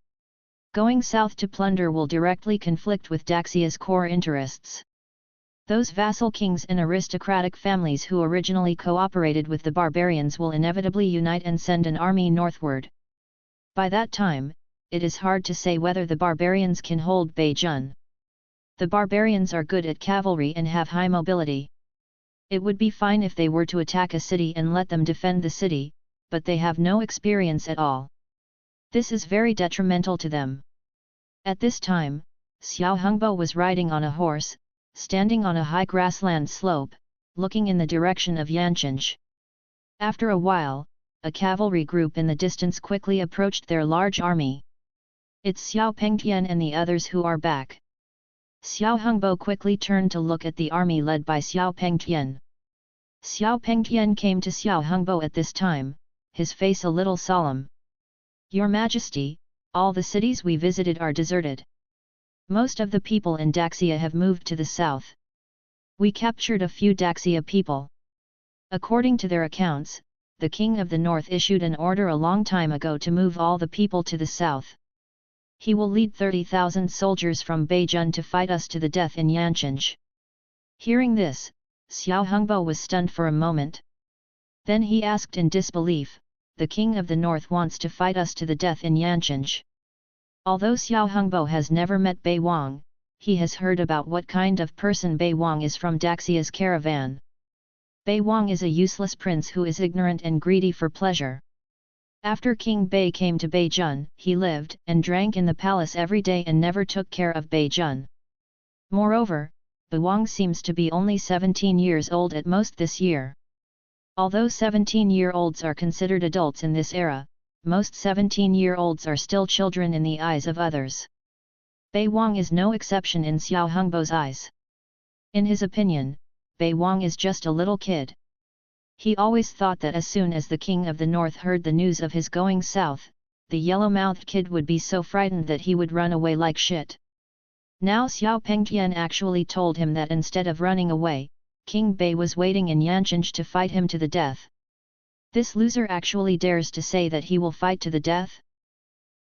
Going south to plunder will directly conflict with Daxia's core interests. Those vassal kings and aristocratic families who originally cooperated with the barbarians will inevitably unite and send an army northward. By that time, it is hard to say whether the barbarians can hold Beijun. The barbarians are good at cavalry and have high mobility. It would be fine if they were to attack a city and let them defend the city, but they have no experience at all. This is very detrimental to them. At this time, Xiao Hengbo was riding on a horse, standing on a high grassland slope, looking in the direction of Yanchenge. After a while, a cavalry group in the distance quickly approached their large army. "It's Xiao Pengtian and the others who are back." Xiao Hengbo quickly turned to look at the army led by Xiao Pengtian. Xiao Pengtian came to Xiao Hengbo at this time, his face a little solemn. "Your Majesty, all the cities we visited are deserted. Most of the people in Daxia have moved to the south. We captured a few Daxia people. According to their accounts, the king of the north issued an order a long time ago to move all the people to the south. He will lead 30,000 soldiers from Beijun to fight us to the death in Yanchenge." Hearing this, Xiao Hengbo was stunned for a moment. Then he asked in disbelief, "The king of the north wants to fight us to the death in Yanchenge?" Although Xiao Hengbo has never met Bei Wang, he has heard about what kind of person Bei Wang is from Daxia's caravan. Bei Wang is a useless prince who is ignorant and greedy for pleasure. After King Bei came to Beijun, he lived and drank in the palace every day and never took care of Beijun. Moreover, Bei Wang seems to be only 17 years old at most this year. Although 17-year-olds are considered adults in this era, most 17-year-olds are still children in the eyes of others. Bei Wang is no exception in Xiao Hengbo's eyes. In his opinion, Bei Wang is just a little kid. He always thought that as soon as the king of the north heard the news of his going south, the yellow-mouthed kid would be so frightened that he would run away like shit. Now Xiao Pengtian actually told him that instead of running away, King Bei was waiting in Yanchenge to fight him to the death. This loser actually dares to say that he will fight to the death?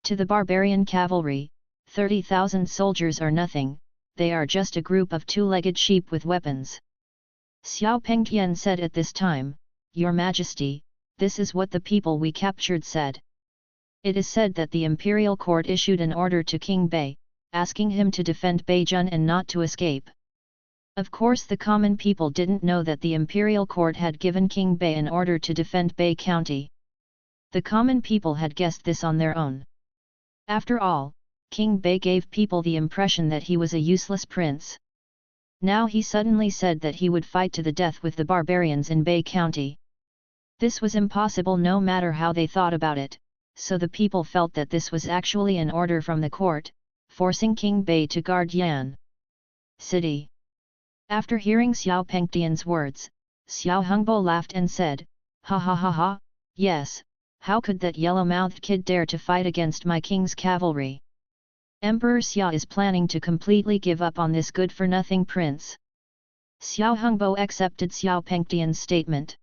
To the barbarian cavalry, 30,000 soldiers are nothing, they are just a group of two-legged sheep with weapons. Xiao Pengtian said at this time, "Your Majesty, this is what the people we captured said. It is said that the imperial court issued an order to King Bei, asking him to defend Beijun and not to escape." Of course the common people didn't know that the imperial court had given King Bei an order to defend Bei County. The common people had guessed this on their own. After all, King Bei gave people the impression that he was a useless prince. Now he suddenly said that he would fight to the death with the barbarians in Bei County. This was impossible no matter how they thought about it, so the people felt that this was actually an order from the court, forcing King Bei to guard Yan City. After hearing Xiao Pengtian's words, Xiao Hengbo laughed and said, "Ha ha ha ha, yes, how could that yellow-mouthed kid dare to fight against my king's cavalry? Emperor Xia is planning to completely give up on this good-for-nothing prince." Xiao Hengbo accepted Xiao Pengtian's statement.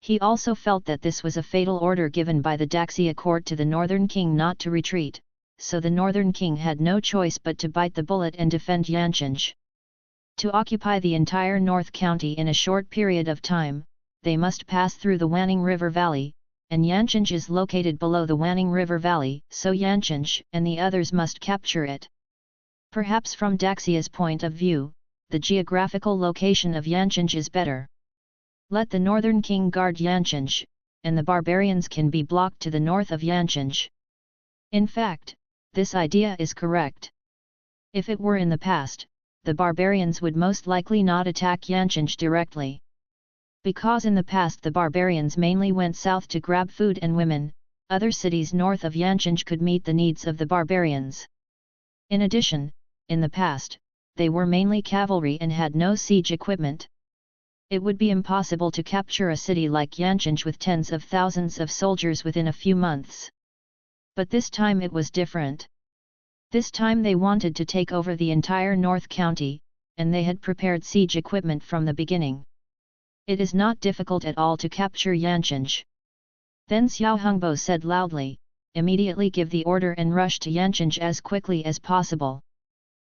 He also felt that this was a fatal order given by the Daxia court to the northern king not to retreat, so the northern king had no choice but to bite the bullet and defend Yanchenge. To occupy the entire North County in a short period of time, they must pass through the Wanning River Valley, and Yanchenge is located below the Wanning River Valley, so Yanchenge and the others must capture it. Perhaps from Daxia's point of view, the geographical location of Yanchenge is better. Let the northern king guard Yanchenge, and the barbarians can be blocked to the north of Yanchenge. In fact, this idea is correct. If it were in the past, the barbarians would most likely not attack Yanchenge directly. Because in the past the barbarians mainly went south to grab food and women, other cities north of Yanchenge could meet the needs of the barbarians. In addition, in the past, they were mainly cavalry and had no siege equipment. It would be impossible to capture a city like Yanchenge with tens of thousands of soldiers within a few months. But this time it was different. This time they wanted to take over the entire North County, and they had prepared siege equipment from the beginning. It is not difficult at all to capture Yanchenge. Then Xiao Hengbo said loudly, "Immediately give the order and rush to Yanchenge as quickly as possible.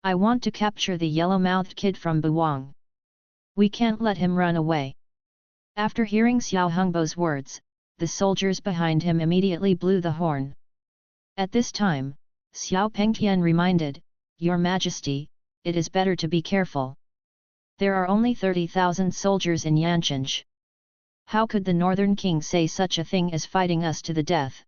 I want to capture the yellow-mouthed kid from Buwang. We can't let him run away." After hearing Xiao Hengbo's words, the soldiers behind him immediately blew the horn. At this time, Xiao Pengtian reminded, "Your Majesty, it is better to be careful. There are only 30,000 soldiers in Yanchenge. How could the northern king say such a thing as fighting us to the death?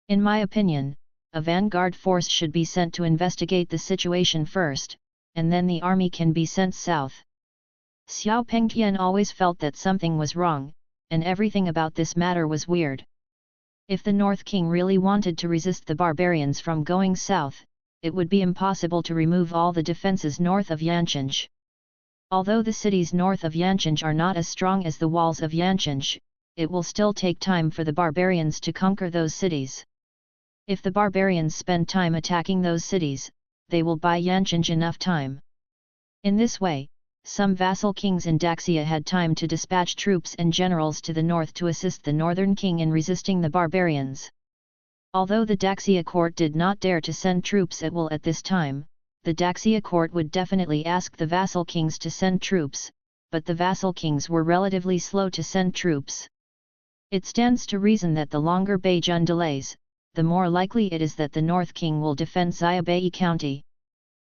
In my opinion, a vanguard force should be sent to investigate the situation first, and then the army can be sent south. Xiao Pengtian always felt that something was wrong, and everything about this matter was weird. If the North King really wanted to resist the barbarians from going south, it would be impossible to remove all the defenses north of Yancheng. Although the cities north of Yancheng are not as strong as the walls of Yancheng, it will still take time for the barbarians to conquer those cities. If the barbarians spend time attacking those cities, they will buy Yancheng enough time. In this way, some vassal kings in Daxia had time to dispatch troops and generals to the north to assist the northern king in resisting the barbarians. Although the Daxia court did not dare to send troops at will at this time, the Daxia court would definitely ask the vassal kings to send troops, but the vassal kings were relatively slow to send troops. It stands to reason that the longer Beijun delays, the more likely it is that the North King will defend Xiaobei County.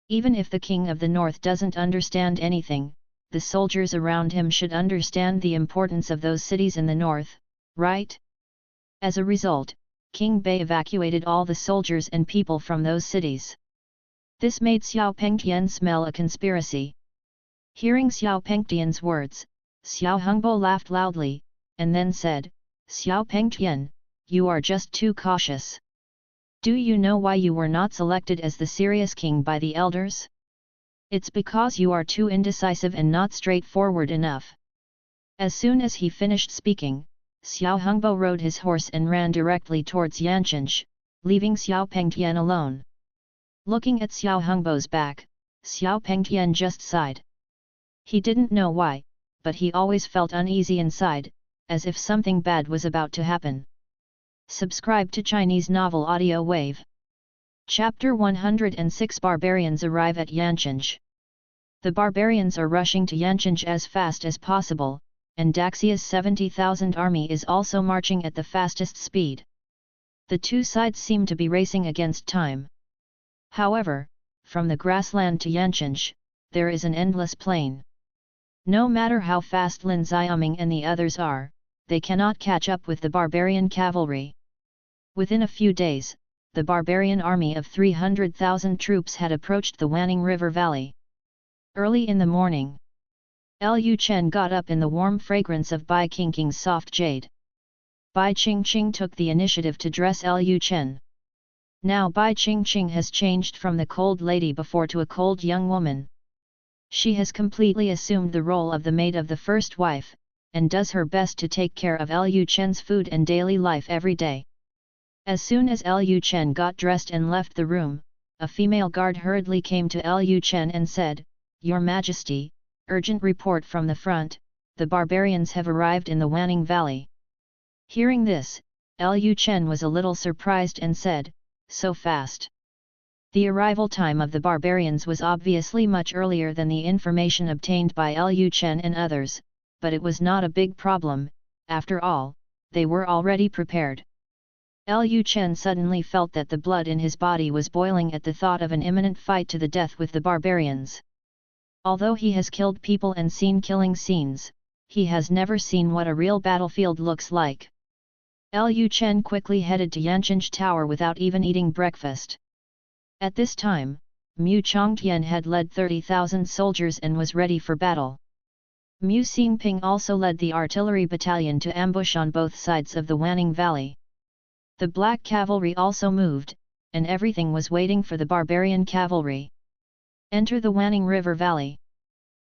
Even if the King of the North doesn't understand anything, the soldiers around him should understand the importance of those cities in the north, right? As a result, King Bei evacuated all the soldiers and people from those cities. This made Xiao Pengtian smell a conspiracy. Hearing Xiao Pengtian's words, Xiao Hongbo laughed loudly, and then said, "Xiao Pengtian, you are just too cautious. Do you know why you were not selected as the serious king by the elders? It's because you are too indecisive and not straightforward enough." As soon as he finished speaking, Xiao Hongbo rode his horse and ran directly towards Yancheng, leaving Xiao Pengtian alone. Looking at Xiao Hongbo's back, Xiao Pengtian just sighed. He didn't know why, but he always felt uneasy inside, as if something bad was about to happen. Subscribe to Chinese Novel Audio Wave. Chapter 106 Barbarians arrive at Yancheng. The barbarians are rushing to Yancheng as fast as possible, and Daxia's 70,000 army is also marching at the fastest speed. The two sides seem to be racing against time. However, from the grassland to Yancheng, there is an endless plain. No matter how fast Lin Xiaoming and the others are, they cannot catch up with the barbarian cavalry. Within a few days, the barbarian army of 300,000 troops had approached the Wanning River Valley. Early in the morning, Lu Chen got up in the warm fragrance of Bai Qingqing's soft jade. Bai Qingqing took the initiative to dress Lu Chen. Now Bai Qingqing has changed from the cold lady before to a cold young woman. She has completely assumed the role of the maid of the first wife, and does her best to take care of Lu Chen's food and daily life every day. As soon as Lu Chen got dressed and left the room, a female guard hurriedly came to Lu Chen and said, "Your Majesty, urgent report from the front, the barbarians have arrived in the Wanning Valley." Hearing this, Lu Chen was a little surprised and said, "So fast?" The arrival time of the barbarians was obviously much earlier than the information obtained by Lu Chen and others, but it was not a big problem. After all, they were already prepared. Lu Chen suddenly felt that the blood in his body was boiling at the thought of an imminent fight to the death with the barbarians. Although he has killed people and seen killing scenes, he has never seen what a real battlefield looks like. Lu Chen quickly headed to Yancheng Tower without even eating breakfast. At this time, Mu Chongtian had led 30,000 soldiers and was ready for battle. Mu Xingping also led the artillery battalion to ambush on both sides of the Wanning Valley. The black cavalry also moved, and everything was waiting for the barbarian cavalry. Enter the Wanning River Valley.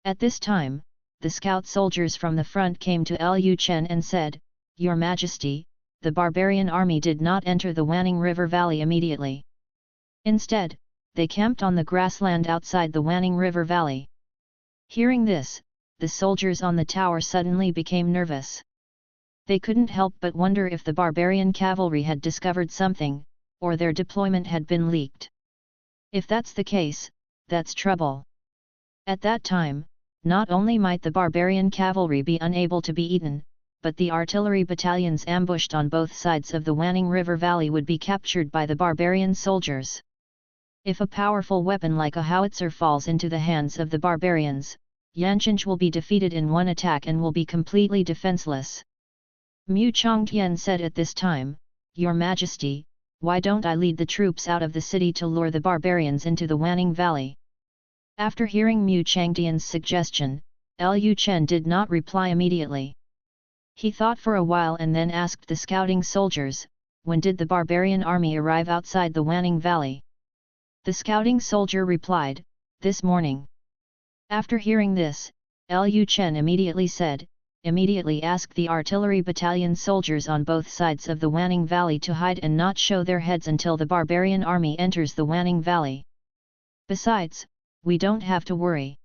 At this time, the scout soldiers from the front came to Lu Chen and said, "Your Majesty, the barbarian army did not enter the Wanning River Valley immediately. Instead, they camped on the grassland outside the Wanning River Valley." Hearing this, the soldiers on the tower suddenly became nervous. They couldn't help but wonder if the barbarian cavalry had discovered something, or their deployment had been leaked. If that's the case, that's trouble. At that time, not only might the barbarian cavalry be unable to be eaten, but the artillery battalions ambushed on both sides of the Wanning River Valley would be captured by the barbarian soldiers. If a powerful weapon like a howitzer falls into the hands of the barbarians, Yancheng will be defeated in one attack and will be completely defenseless. Mu Chongtian said at this time, "Your Majesty, why don't I lead the troops out of the city to lure the barbarians into the Wanning Valley? After hearing Mu Changtian's suggestion, Lu Chen did not reply immediately. He thought for a while and then asked the scouting soldiers, when did the barbarian army arrive outside the Wanning Valley? The scouting soldier replied, this morning. After hearing this, Lu Chen immediately said, immediately ask the artillery battalion soldiers on both sides of the Wanning Valley to hide and not show their heads until the barbarian army enters the Wanning Valley. Besides, we don't have to worry.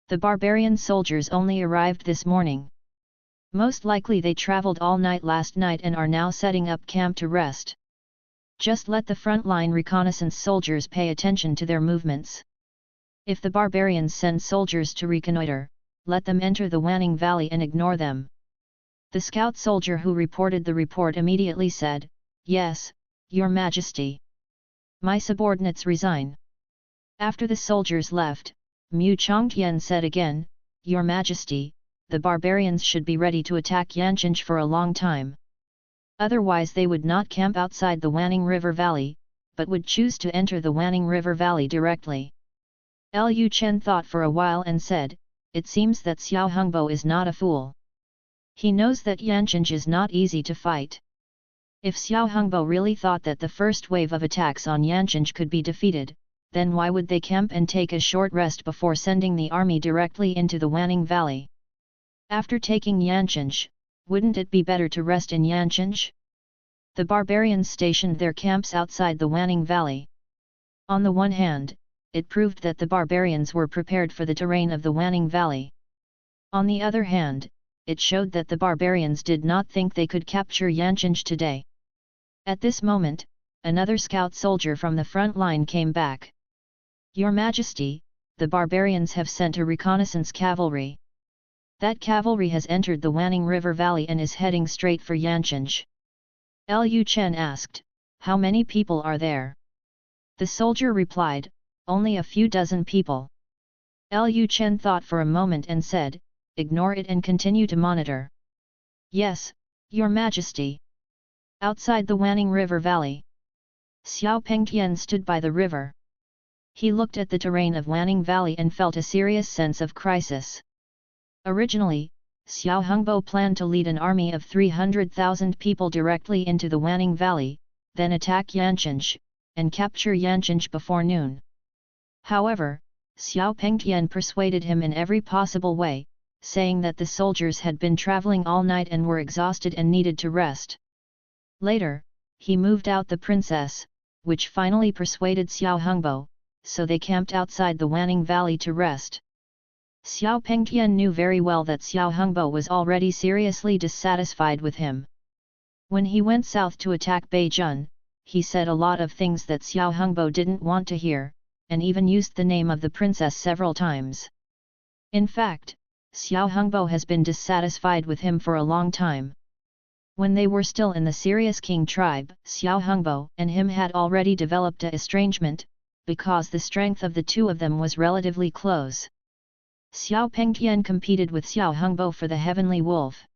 The barbarian soldiers only arrived this morning. Most likely they traveled all night last night and are now setting up camp to rest. Just let the frontline reconnaissance soldiers pay attention to their movements. If the barbarians send soldiers to reconnoiter, let them enter the Wanning Valley and ignore them. The scout soldier who reported the report immediately said, yes, Your Majesty. My subordinates resign. After the soldiers left, Mu Changtian said again, Your Majesty, the barbarians should be ready to attack Yancheng for a long time. Otherwise they would not camp outside the Wanning River Valley, but would choose to enter the Wanning River Valley directly. Lu Chen thought for a while and said, it seems that Xiao Hongbo is not a fool. He knows that Yancheng is not easy to fight. If Xiao Hongbo really thought that the first wave of attacks on Yancheng could be defeated, then why would they camp and take a short rest before sending the army directly into the Wanning Valley? After taking Yancheng, wouldn't it be better to rest in Yancheng? The barbarians stationed their camps outside the Wanning Valley. On the one hand, it proved that the barbarians were prepared for the terrain of the Wanning Valley. On the other hand, it showed that the barbarians did not think they could capture Yancheng today. At this moment, another scout soldier from the front line came back. Your Majesty, the barbarians have sent a reconnaissance cavalry. That cavalry has entered the Wanning River Valley and is heading straight for Yancheng. Lu Chen asked, how many people are there? The soldier replied, only a few dozen people. Lu Chen thought for a moment and said, ignore it and continue to monitor. Yes, Your Majesty. Outside the Wanning River Valley, Xiao Pengtian stood by the river. He looked at the terrain of Wanning Valley and felt a serious sense of crisis. Originally, Xiao Hongbo planned to lead an army of 300,000 people directly into the Wanning Valley, then attack Yancheng, and capture Yancheng before noon. However, Xiao Pengtian persuaded him in every possible way, saying that the soldiers had been traveling all night and were exhausted and needed to rest. Later, he moved out the princess, which finally persuaded Xiao Hongbo, so they camped outside the Wanning Valley to rest. Xiao Pengtian knew very well that Xiao Hongbo was already seriously dissatisfied with him. When he went south to attack Beijun, he said a lot of things that Xiao Hongbo didn't want to hear, and even used the name of the princess several times. In fact, Xiao Hongbo has been dissatisfied with him for a long time. When they were still in the Serious King tribe, Xiao Hongbo and him had already developed a estrangement, because the strength of the two of them was relatively close. Xiao Pengtian competed with Xiao Hongbo for the Heavenly Wolf,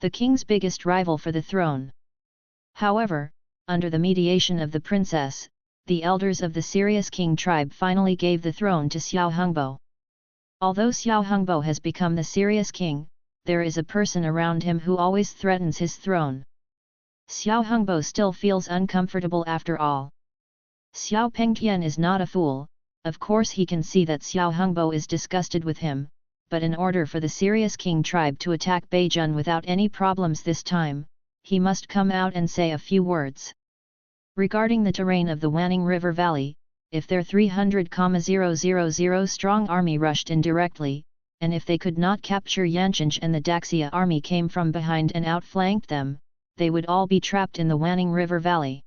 the king's biggest rival for the throne. However, under the mediation of the princess, the elders of the Serious King tribe finally gave the throne to Xiao Hongbo. Although Xiao Hongbo has become the Serious King, there is a person around him who always threatens his throne. Xiao Hongbo still feels uncomfortable after all. Xiao Pengtian is not a fool. Of course he can see that Xiao Hongbo is disgusted with him, but in order for the Serious King tribe to attack Beijun without any problems this time, he must come out and say a few words. Regarding the terrain of the Wanning River Valley, if their 300,000 strong army rushed in directly, and if they could not capture Yancheng and the Daxia army came from behind and outflanked them, they would all be trapped in the Wanning River Valley.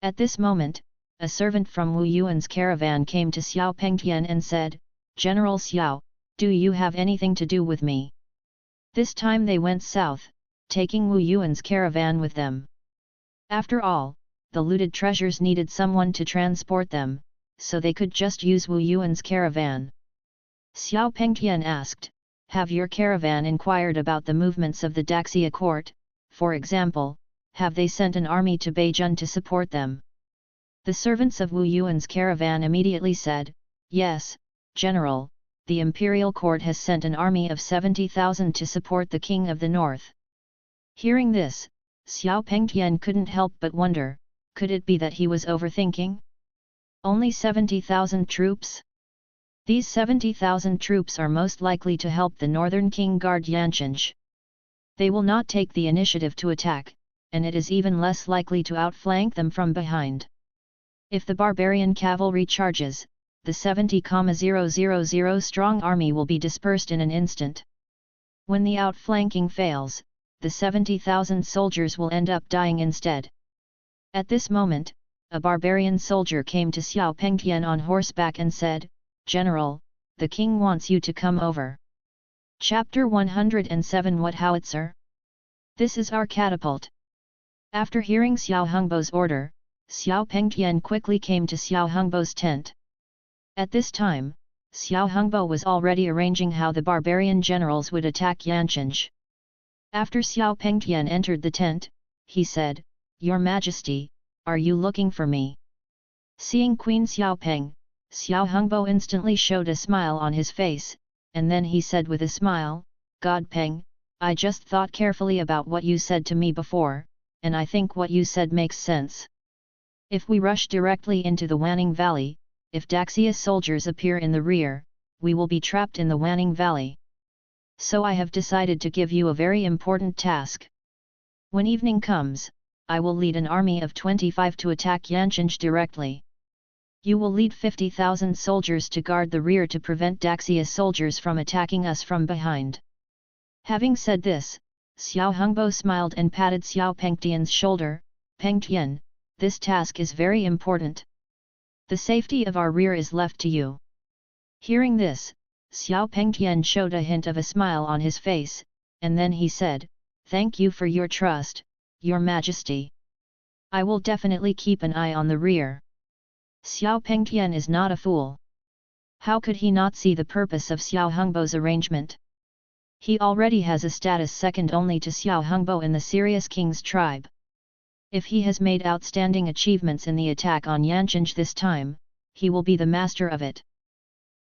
At this moment, a servant from Wu Yuan's caravan came to Xiao Pengtian and said, General Xiao, do you have anything to do with me? This time they went south, taking Wu Yuan's caravan with them. After all, the looted treasures needed someone to transport them, so they could just use Wu Yuan's caravan. Xiao Pengtian asked, have your caravan inquired about the movements of the Daxia court, for example, have they sent an army to Beijun to support them? The servants of Wu Yuan's caravan immediately said, yes, General, the imperial court has sent an army of 70,000 to support the king of the north. Hearing this, Xiao Pengtian couldn't help but wonder, could it be that he was overthinking? Only 70,000 troops? These 70,000 troops are most likely to help the northern king guard Yancheng. They will not take the initiative to attack, and it is even less likely to outflank them from behind. If the barbarian cavalry charges, the 70,000 strong army will be dispersed in an instant. When the outflanking fails, the 70,000 soldiers will end up dying instead. At this moment, a barbarian soldier came to Xiao Pengtian on horseback and said, General, the king wants you to come over. Chapter 107 What howitzer? This is our catapult. After hearing Xiao Hongbo's order, Xiao Pengtian quickly came to Xiao Hongbo's tent. At this time, Xiao Hongbo was already arranging how the barbarian generals would attack Yancheng. After Xiao Pengtian entered the tent, he said, Your Majesty, are you looking for me? Seeing Queen Xiao Peng, Xiao Hongbo instantly showed a smile on his face, and then he said with a smile, God Peng, I just thought carefully about what you said to me before, and I think what you said makes sense. If we rush directly into the Wanning Valley, if Daxia's soldiers appear in the rear, we will be trapped in the Wanning Valley. So I have decided to give you a very important task. When evening comes, I will lead an army of 25 to attack Yancheng directly. You will lead 50,000 soldiers to guard the rear to prevent Daxia's soldiers from attacking us from behind. Having said this, Xiao Hongbo smiled and patted Xiao Pengtian's shoulder. Pengtian, this task is very important. The safety of our rear is left to you. Hearing this, Xiao Pengtian showed a hint of a smile on his face, and then he said, Thank you for your trust, Your Majesty. I will definitely keep an eye on the rear. Xiao Pengtian is not a fool. How could he not see the purpose of Xiao Hongbo's arrangement? He already has a status second only to Xiao Hongbo in the Serious King's tribe. If he has made outstanding achievements in the attack on Yancheng this time, he will be the master of it.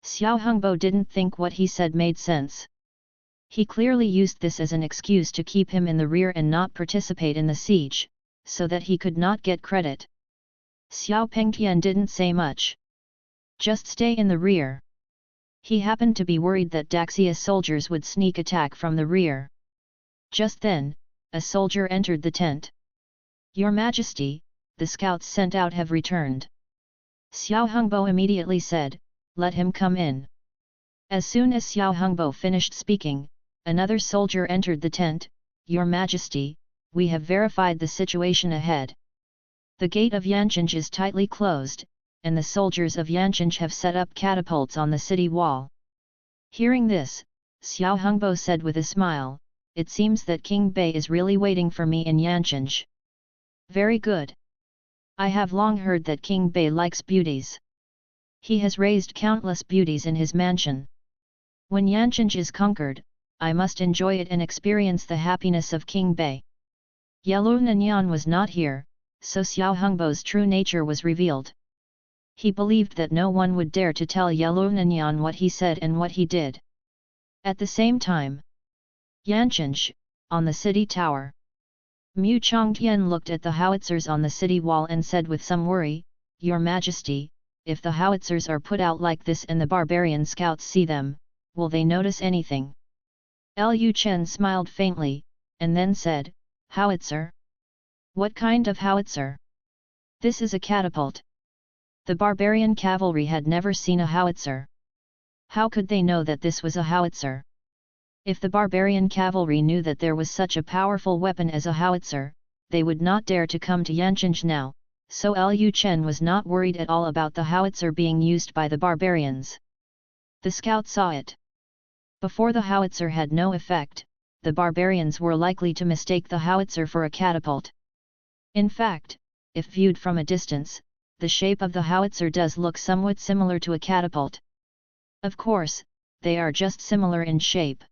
Xiao Hongbo didn't think what he said made sense. He clearly used this as an excuse to keep him in the rear and not participate in the siege, so that he could not get credit. Xiao Pengtian didn't say much. Just stay in the rear. He happened to be worried that Daxia's soldiers would sneak attack from the rear. Just then, a soldier entered the tent. Your Majesty, the scouts sent out have returned. Xiao Hongbo immediately said, Let him come in. As soon as Xiao Hongbo finished speaking, another soldier entered the tent. Your Majesty, we have verified the situation ahead. The gate of Yancheng is tightly closed, and the soldiers of Yancheng have set up catapults on the city wall. Hearing this, Xiao Hongbo said with a smile, It seems that King Bei is really waiting for me in Yancheng. Very good. I have long heard that King Bei likes beauties. He has raised countless beauties in his mansion. When Yancheng is conquered, I must enjoy it and experience the happiness of King Bei. Yellow Nanyang was not here, so Xiao Hongbo's true nature was revealed. He believed that no one would dare to tell Yellow Nanyang what he said and what he did. At the same time, Yancheng, on the city tower. Mu Chongtian looked at the howitzers on the city wall and said with some worry, Your Majesty, if the howitzers are put out like this and the barbarian scouts see them, will they notice anything? Lu Chen smiled faintly, and then said, Howitzer? What kind of howitzer? This is a catapult. The barbarian cavalry had never seen a howitzer. How could they know that this was a howitzer? If the barbarian cavalry knew that there was such a powerful weapon as a howitzer, they would not dare to come to Yancheng now, so Lu Chen was not worried at all about the howitzer being used by the barbarians. The scout saw it. Before the howitzer had no effect, the barbarians were likely to mistake the howitzer for a catapult. In fact, if viewed from a distance, the shape of the howitzer does look somewhat similar to a catapult. Of course, they are just similar in shape.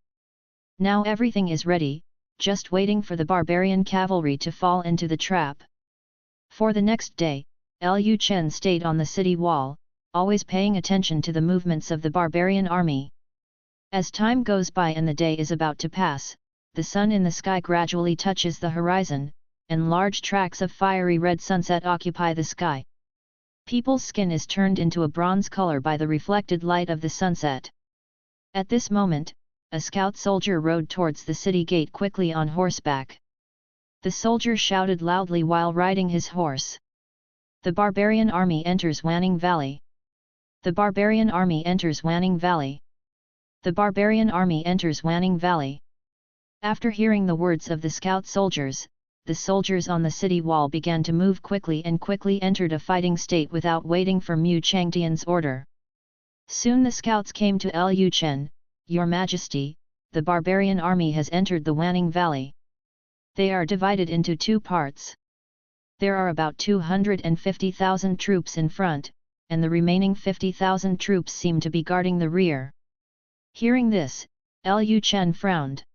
Now everything is ready, just waiting for the barbarian cavalry to fall into the trap. For the next day, Lu Chen stayed on the city wall, always paying attention to the movements of the barbarian army. As time goes by and the day is about to pass, the sun in the sky gradually touches the horizon, and large tracts of fiery red sunset occupy the sky. People's skin is turned into a bronze color by the reflected light of the sunset. At this moment, a scout soldier rode towards the city gate quickly on horseback. The soldier shouted loudly while riding his horse. The barbarian army enters Wanning Valley. The barbarian army enters Wanning Valley. The barbarian army enters Wanning Valley. After hearing the words of the scout soldiers, the soldiers on the city wall began to move quickly and quickly entered a fighting state without waiting for Mu Changtian's order. Soon the scouts came to Lu Chen. "Your Majesty, the barbarian army has entered the Wanning Valley. They are divided into two parts. There are about 250,000 troops in front, and the remaining 50,000 troops seem to be guarding the rear." Hearing this, Lu Chen frowned.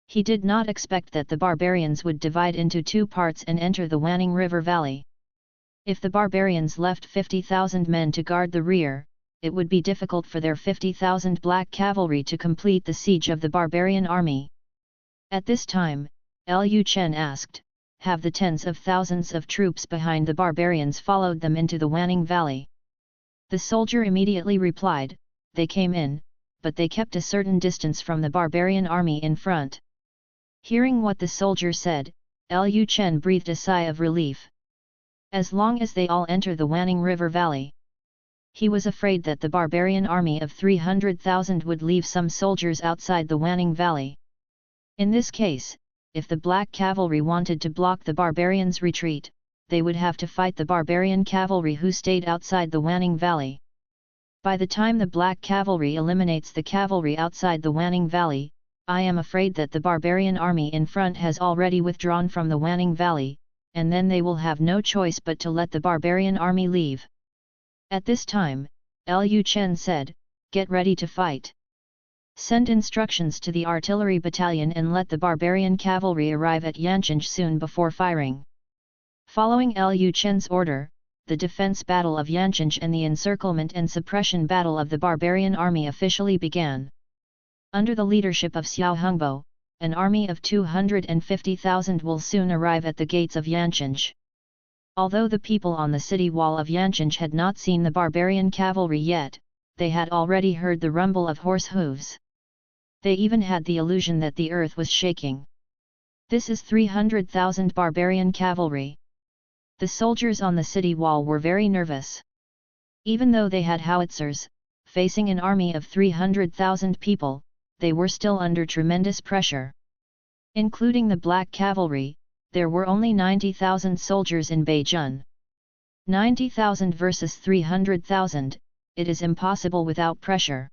He did not expect that the barbarians would divide into two parts and enter the Wanning River Valley. If the barbarians left 50,000 men to guard the rear, it would be difficult for their 50,000 black cavalry to complete the siege of the barbarian army. At this time, Lu Chen asked, "Have the tens of thousands of troops behind the barbarians followed them into the Wanning Valley?" The soldier immediately replied, "They came in, but they kept a certain distance from the barbarian army in front." Hearing what the soldier said, Lu Chen breathed a sigh of relief. As long as they all enter the Wanning River Valley. He was afraid that the barbarian army of 300,000 would leave some soldiers outside the Wanning Valley. In this case, if the black cavalry wanted to block the barbarians' retreat, they would have to fight the barbarian cavalry who stayed outside the Wanning Valley. By the time the black cavalry eliminates the cavalry outside the Wanning Valley, I am afraid that the barbarian army in front has already withdrawn from the Wanning Valley, and then they will have no choice but to let the barbarian army leave. At this time, Lu Chen said, "Get ready to fight. Send instructions to the artillery battalion and let the barbarian cavalry arrive at Yancheng soon before firing." Following Lu Chen's order, the defense battle of Yancheng and the encirclement and suppression battle of the barbarian army officially began. Under the leadership of Xiao Hongbo, an army of 250,000 will soon arrive at the gates of Yancheng. Although the people on the city wall of Yancheng had not seen the barbarian cavalry yet, they had already heard the rumble of horse hooves. They even had the illusion that the earth was shaking. "This is 300,000 barbarian cavalry." The soldiers on the city wall were very nervous. Even though they had howitzers, facing an army of 300,000 people, they were still under tremendous pressure. Including the black cavalry, there were only 90,000 soldiers in Beijing. 90,000 versus 300,000, it is impossible without pressure.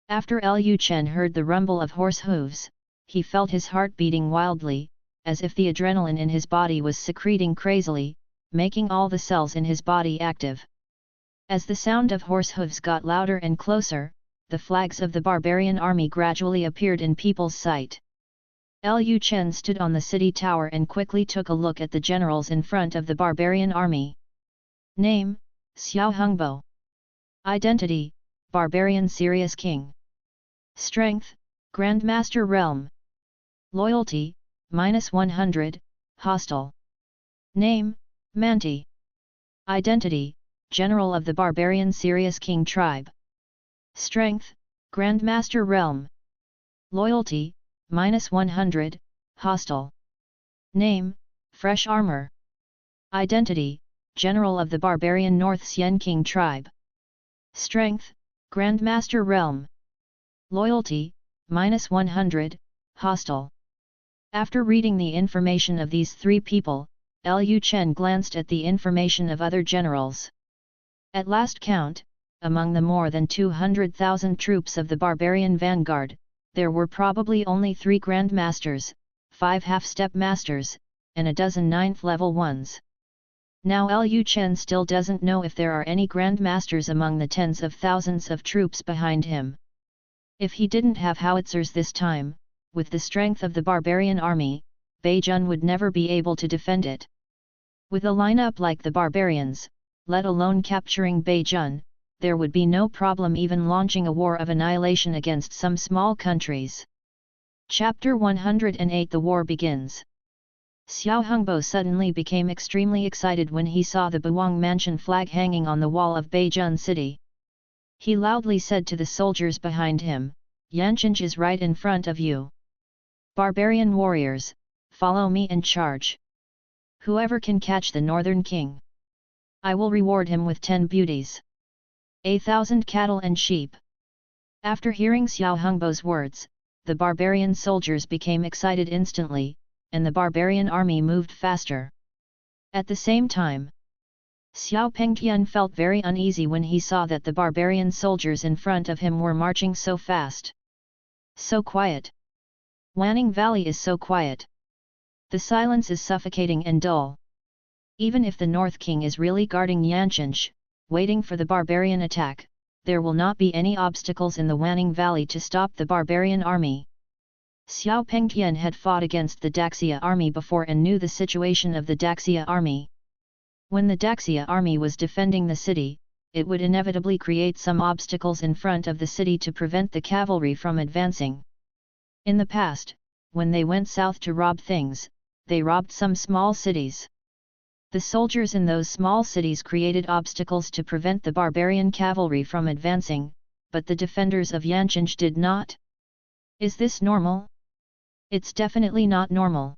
After Lu Chen heard the rumble of horse hooves, he felt his heart beating wildly, as if the adrenaline in his body was secreting crazily, making all the cells in his body active. As the sound of horse hooves got louder and closer, the flags of the barbarian army gradually appeared in people's sight. Lu Chen stood on the city tower and quickly took a look at the generals in front of the barbarian army. Name, Xiao Hongbo. Identity, Barbarian Serious King. Strength, Grandmaster Realm. Loyalty, -100, Hostile. Name, Manti. Identity, General of the Barbarian Serious King Tribe. Strength, Grandmaster Realm. Loyalty, -100, Hostile. Name, Fresh Armor. Identity, General of the Barbarian North Xian King Tribe. Strength, Grandmaster Realm. Loyalty, -100, Hostile. After reading the information of these three people, Lu Chen glanced at the information of other generals. At last count, among the more than 200,000 troops of the barbarian vanguard, there were probably only 3 Grandmasters, 5 half-step masters, and a dozen 9th-level ones. Now Lu Chen still doesn't know if there are any Grandmasters among the tens of thousands of troops behind him. If he didn't have howitzers this time, with the strength of the barbarian army, Beijun would never be able to defend it. With a lineup like the barbarians, let alone capturing Beijun, there would be no problem even launching a war of annihilation against some small countries. Chapter 108 The War Begins. Xiao Hongbo suddenly became extremely excited when he saw the Buwang mansion flag hanging on the wall of Beijun city. He loudly said to the soldiers behind him, "Yancheng is right in front of you. Barbarian warriors, follow me and charge. Whoever can catch the northern king, I will reward him with 10 beauties. 1,000 cattle and sheep." After hearing Xiao Hongbo's words, the barbarian soldiers became excited instantly, and the barbarian army moved faster. At the same time, Xiao Pengtian felt very uneasy when he saw that the barbarian soldiers in front of him were marching so fast. So quiet. Wanning Valley is so quiet. The silence is suffocating and dull. Even if the North King is really guarding Yancheng, waiting for the barbarian attack, there will not be any obstacles in the Wanning Valley to stop the barbarian army. Xiao Pengtian had fought against the Daxia army before and knew the situation of the Daxia army. When the Daxia army was defending the city, it would inevitably create some obstacles in front of the city to prevent the cavalry from advancing. In the past, when they went south to rob things, they robbed some small cities. The soldiers in those small cities created obstacles to prevent the barbarian cavalry from advancing, but the defenders of Yancheng did not. Is this normal? It's definitely not normal.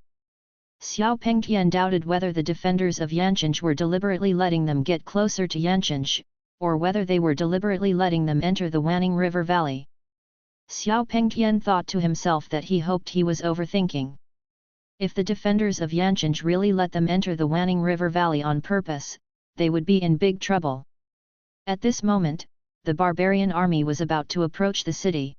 Xiao Pengtian doubted whether the defenders of Yancheng were deliberately letting them get closer to Yancheng, or whether they were deliberately letting them enter the Wanning River Valley. Xiao Pengtian thought to himself that he hoped he was overthinking. If the defenders of Yancheng really let them enter the Wanning River Valley on purpose, they would be in big trouble. At this moment, the barbarian army was about to approach the city.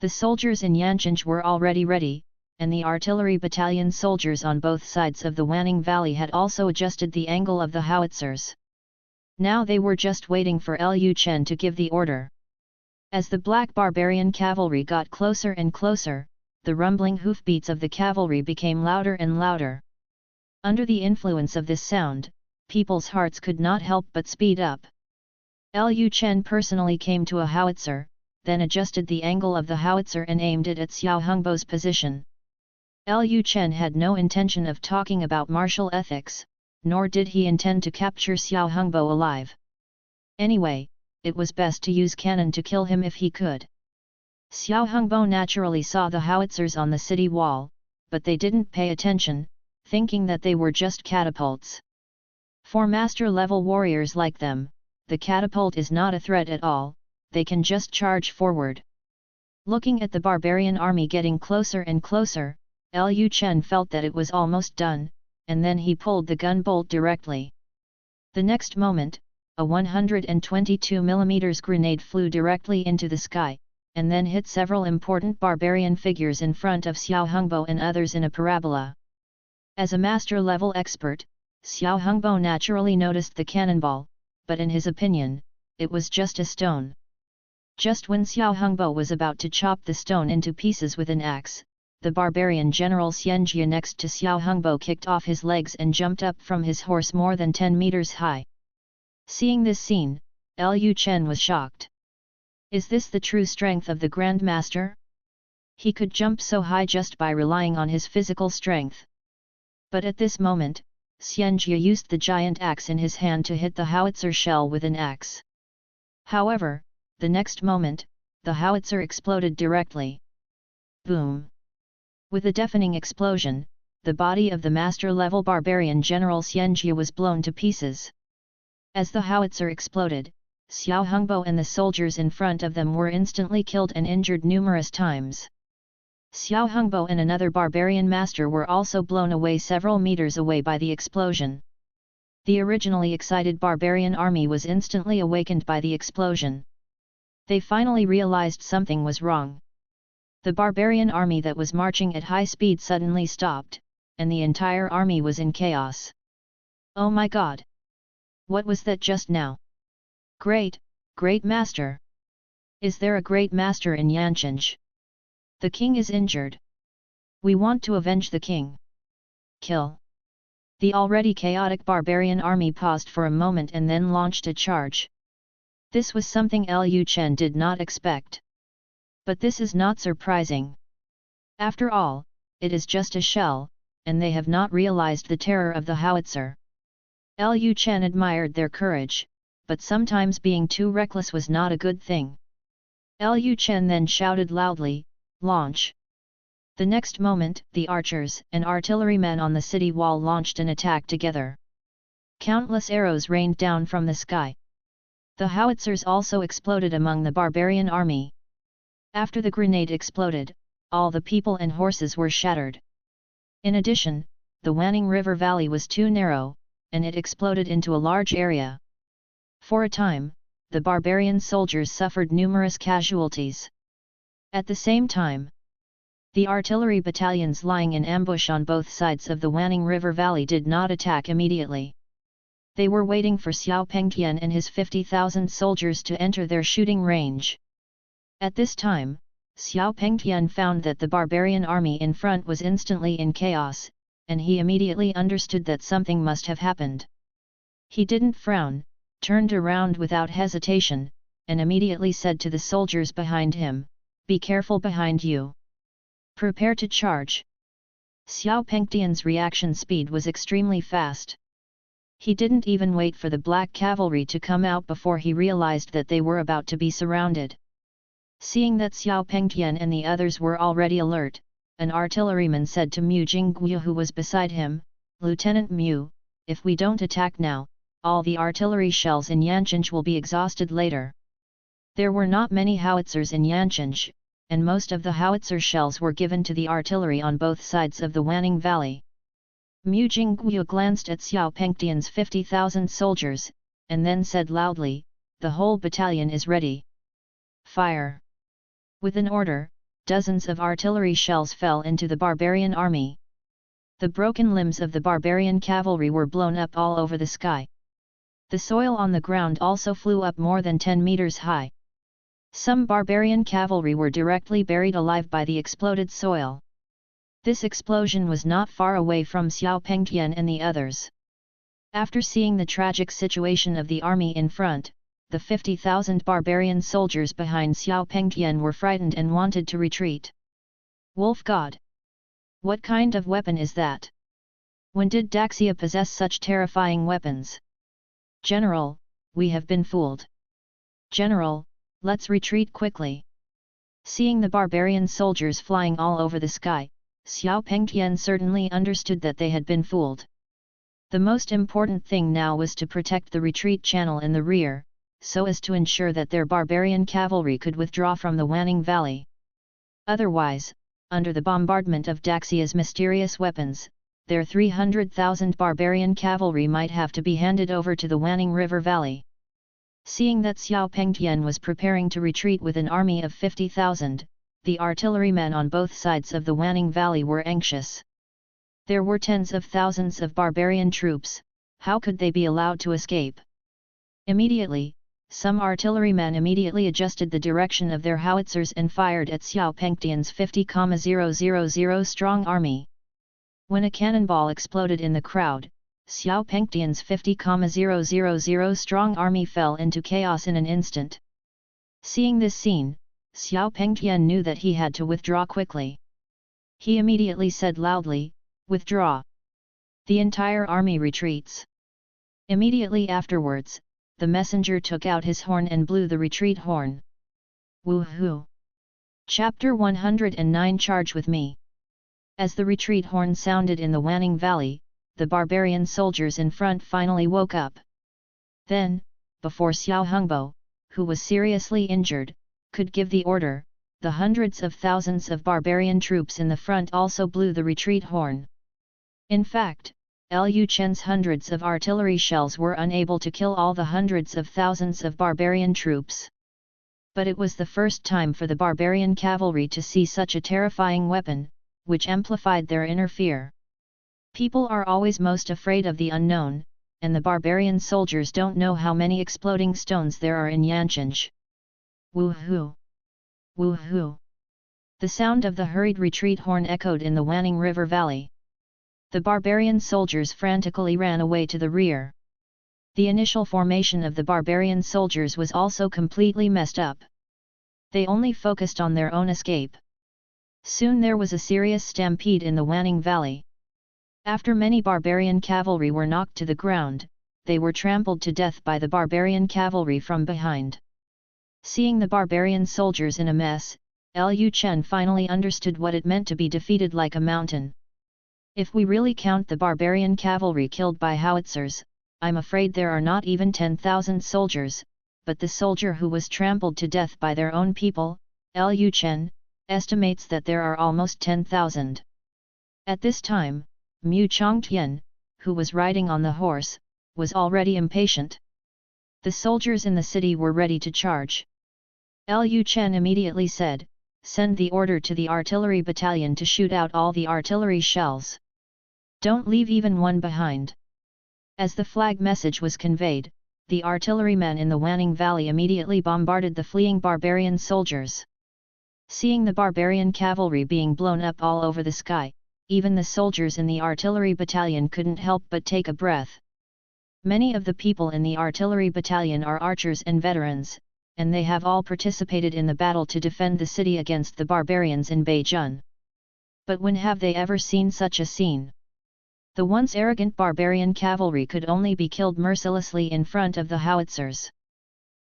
The soldiers in Yancheng were already ready, and the artillery battalion soldiers on both sides of the Wanning Valley had also adjusted the angle of the howitzers. Now they were just waiting for Lu Chen to give the order. As the black barbarian cavalry got closer and closer, the rumbling hoofbeats of the cavalry became louder and louder. Under the influence of this sound, people's hearts could not help but speed up. Lu Chen personally came to a howitzer, then adjusted the angle of the howitzer and aimed it at Xiao Hongbo's position. Lu Chen had no intention of talking about martial ethics, nor did he intend to capture Xiao Hongbo alive. Anyway, it was best to use cannon to kill him if he could. Xiao Hongbo naturally saw the howitzers on the city wall, but they didn't pay attention, thinking that they were just catapults. For master-level warriors like them, the catapult is not a threat at all, they can just charge forward. Looking at the barbarian army getting closer and closer, Lu Chen felt that it was almost done, and then he pulled the gun bolt directly. The next moment, a 122 mm grenade flew directly into the sky, and then hit several important barbarian figures in front of Xiao Hongbo and others in a parabola. As a master-level expert, Xiao Hongbo naturally noticed the cannonball, but in his opinion, it was just a stone. Just when Xiao Hongbo was about to chop the stone into pieces with an axe, the barbarian general Xianjia next to Xiao Hongbo kicked off his legs and jumped up from his horse more than 10 meters high. Seeing this scene, Lu Chen was shocked. Is this the true strength of the Grand Master? He could jump so high just by relying on his physical strength. But at this moment, Xianjia used the giant axe in his hand to hit the howitzer shell with an axe. However, the next moment, the howitzer exploded directly. Boom! With a deafening explosion, the body of the master-level barbarian general Xianjia was blown to pieces. As the howitzer exploded, Xiao Hongbo and the soldiers in front of them were instantly killed and injured numerous times. Xiao Hongbo and another barbarian master were also blown away several meters away by the explosion. The originally excited barbarian army was instantly awakened by the explosion. They finally realized something was wrong. The barbarian army that was marching at high speed suddenly stopped, and the entire army was in chaos. Oh my God! What was that just now? Great Master! Is there a Great Master in Yancheng? The king is injured. We want to avenge the king. Kill. The already chaotic barbarian army paused for a moment and then launched a charge. This was something Lu Chen did not expect. But this is not surprising. After all, it is just a shell, and they have not realized the terror of the howitzer. Lu Chen admired their courage, but sometimes being too reckless was not a good thing. Lu Chen then shouted loudly, "Launch!" The next moment, the archers and artillerymen on the city wall launched an attack together. Countless arrows rained down from the sky. The howitzers also exploded among the barbarian army. After the grenade exploded, all the people and horses were shattered. In addition, the Wanning River Valley was too narrow, and it exploded into a large area. For a time, the barbarian soldiers suffered numerous casualties. At the same time, the artillery battalions lying in ambush on both sides of the Wanning River Valley did not attack immediately. They were waiting for Xiao Pengtian and his 50,000 soldiers to enter their shooting range. At this time, Xiao Pengtian found that the barbarian army in front was instantly in chaos, and he immediately understood that something must have happened. He didn't frown, turned around without hesitation, and immediately said to the soldiers behind him, "Be careful behind you. Prepare to charge." Xiao Pengtian's reaction speed was extremely fast. He didn't even wait for the black cavalry to come out before he realized that they were about to be surrounded. Seeing that Xiao Pengtian and the others were already alert, an artilleryman said to Mu Jingguo who was beside him, "Lieutenant Mu, if we don't attack now, all the artillery shells in Yancheng will be exhausted later." There were not many howitzers in Yancheng, and most of the howitzer shells were given to the artillery on both sides of the Wanning Valley. Mu Jingguo glanced at Xiao Pengtian's 50,000 soldiers, and then said loudly, "The whole battalion is ready. Fire!" With an order, dozens of artillery shells fell into the barbarian army. The broken limbs of the barbarian cavalry were blown up all over the sky. The soil on the ground also flew up more than 10 meters high. Some barbarian cavalry were directly buried alive by the exploded soil. This explosion was not far away from Xiao Pengtian and the others. After seeing the tragic situation of the army in front, the 50,000 barbarian soldiers behind Xiao Pengtian were frightened and wanted to retreat. Wolf God! What kind of weapon is that? When did Daxia possess such terrifying weapons? General, we have been fooled. General, let's retreat quickly. Seeing the barbarian soldiers flying all over the sky, Xiao Pengtian certainly understood that they had been fooled. The most important thing now was to protect the retreat channel in the rear, so as to ensure that their barbarian cavalry could withdraw from the Wanning Valley. Otherwise, under the bombardment of Daxia's mysterious weapons, their 300,000 barbarian cavalry might have to be handed over to the Wanning River Valley. Seeing that Xiao Pengtian was preparing to retreat with an army of 50,000, the artillerymen on both sides of the Wanning Valley were anxious. There were tens of thousands of barbarian troops, how could they be allowed to escape? Immediately, some artillerymen immediately adjusted the direction of their howitzers and fired at Xiao Pengtian's 50,000 strong army. When a cannonball exploded in the crowd, Xiao Pengtian's 50,000 strong army fell into chaos in an instant. Seeing this scene, Xiao Pengtian knew that he had to withdraw quickly. He immediately said loudly, "Withdraw! The entire army retreats." Immediately afterwards, the messenger took out his horn and blew the retreat horn. Woohoo! Chapter 109 Charge with me! As the retreat horn sounded in the Wanning Valley, the barbarian soldiers in front finally woke up. Then, before Xiao Hongbo, who was seriously injured, could give the order, the hundreds of thousands of barbarian troops in the front also blew the retreat horn. In fact, Lu Chen's hundreds of artillery shells were unable to kill all the hundreds of thousands of barbarian troops. But it was the first time for the barbarian cavalry to see such a terrifying weapon, which amplified their inner fear. People are always most afraid of the unknown, and the barbarian soldiers don't know how many exploding stones there are in Yancheng. Woohoo! Woohoo! The sound of the hurried retreat horn echoed in the Wanning River Valley. The barbarian soldiers frantically ran away to the rear. The initial formation of the barbarian soldiers was also completely messed up. They only focused on their own escape. Soon there was a serious stampede in the Wanning Valley. After many barbarian cavalry were knocked to the ground, they were trampled to death by the barbarian cavalry from behind. Seeing the barbarian soldiers in a mess, Lu Chen finally understood what it meant to be defeated like a mountain. If we really count the barbarian cavalry killed by howitzers, I'm afraid there are not even 10,000 soldiers, but the soldier who was trampled to death by their own people, Lu Chen, estimates that there are almost 10,000. At this time, Mu Chongtian, who was riding on the horse, was already impatient. The soldiers in the city were ready to charge. Lu Chen immediately said, "Send the order to the artillery battalion to shoot out all the artillery shells. Don't leave even one behind." As the flag message was conveyed, the artillerymen in the Wanning Valley immediately bombarded the fleeing barbarian soldiers. Seeing the barbarian cavalry being blown up all over the sky, even the soldiers in the artillery battalion couldn't help but take a breath. Many of the people in the artillery battalion are archers and veterans, and they have all participated in the battle to defend the city against the barbarians in Beijing. But when have they ever seen such a scene? The once arrogant barbarian cavalry could only be killed mercilessly in front of the howitzers.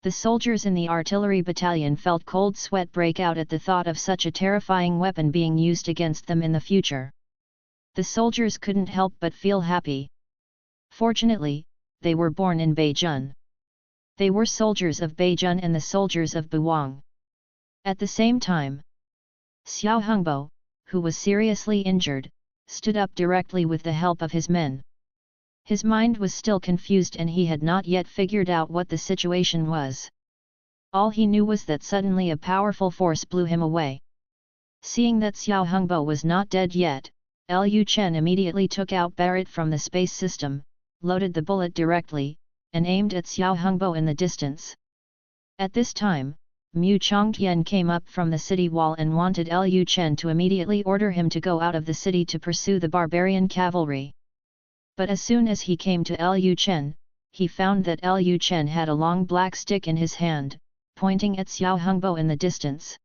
The soldiers in the artillery battalion felt cold sweat break out at the thought of such a terrifying weapon being used against them in the future. The soldiers couldn't help but feel happy. Fortunately, they were born in Beijing. They were soldiers of Beijing and the soldiers of Buwang. At the same time, Xiao Hongbo, who was seriously injured, stood up directly with the help of his men. His mind was still confused and he had not yet figured out what the situation was. All he knew was that suddenly a powerful force blew him away. Seeing that Xiao Hongbo was not dead yet, Lu Chen immediately took out Barrett from the space system, loaded the bullet directly, and aimed at Xiao Hongbo in the distance. At this time, Mu Chongtian came up from the city wall and wanted Lu Chen to immediately order him to go out of the city to pursue the barbarian cavalry. But as soon as he came to Lu Chen, he found that Lu Chen had a long black stick in his hand, pointing at Xiao Hongbo in the distance.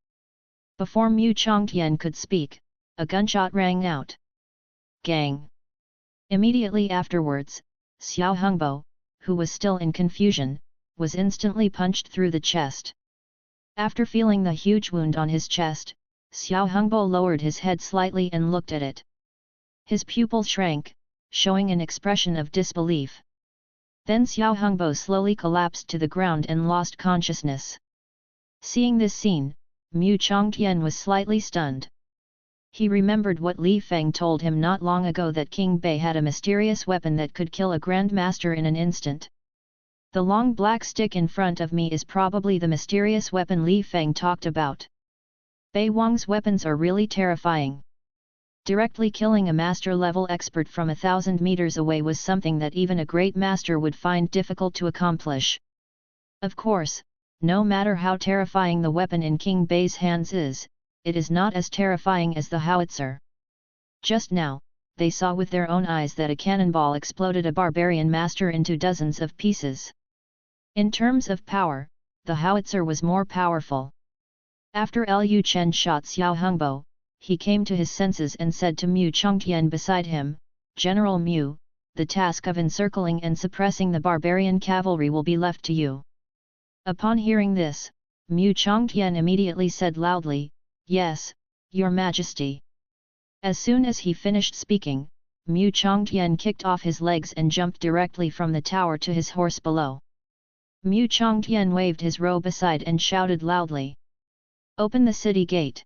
Before Mu Chongtian could speak, a gunshot rang out. Gang! Immediately afterwards, Xiao Hongbo, who was still in confusion, was instantly punched through the chest. After feeling the huge wound on his chest, Xiao Hongbo lowered his head slightly and looked at it. His pupils shrank, showing an expression of disbelief. Then Xiao Hongbo slowly collapsed to the ground and lost consciousness. Seeing this scene, Mu Chongtian was slightly stunned. He remembered what Li Feng told him not long ago, that King Bei had a mysterious weapon that could kill a Grand Master in an instant. The long black stick in front of me is probably the mysterious weapon Li Feng talked about. Bei Wang's weapons are really terrifying. Directly killing a master-level expert from 1,000 meters away was something that even a great master would find difficult to accomplish. Of course, no matter how terrifying the weapon in King Bei's hands is, it is not as terrifying as the howitzer. Just now, they saw with their own eyes that a cannonball exploded a barbarian master into dozens of pieces. In terms of power, the howitzer was more powerful. After Lu Chen shot Xiao Hongbo, he came to his senses and said to Mu Chongtian beside him, "General Mu, the task of encircling and suppressing the barbarian cavalry will be left to you." Upon hearing this, Mu Chongtian immediately said loudly, "Yes, Your Majesty." As soon as he finished speaking, Mu Chongtian kicked off his legs and jumped directly from the tower to his horse below. Mu Chongtian waved his robe aside and shouted loudly, "Open the city gate."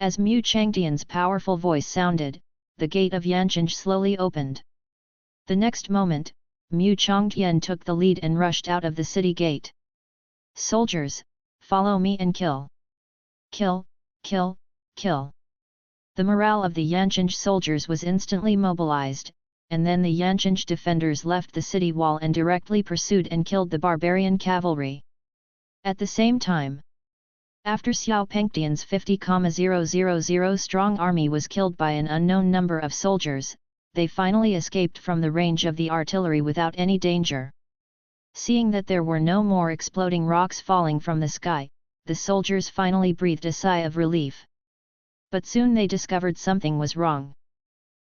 As Mu Chongtian's powerful voice sounded, the gate of Yancheng slowly opened. The next moment, Mu Chongtian took the lead and rushed out of the city gate. "Soldiers, follow me and kill! Kill, kill, kill!" The morale of the Yancheng soldiers was instantly mobilized, and then the Yancheng defenders left the city wall and directly pursued and killed the barbarian cavalry. At the same time, After Xiao Pengtian's 50,000 strong army was killed by an unknown number of soldiers, they finally escaped from the range of the artillery without any danger. Seeing that there were no more exploding rocks falling from the sky, the soldiers finally breathed a sigh of relief. But soon they discovered something was wrong.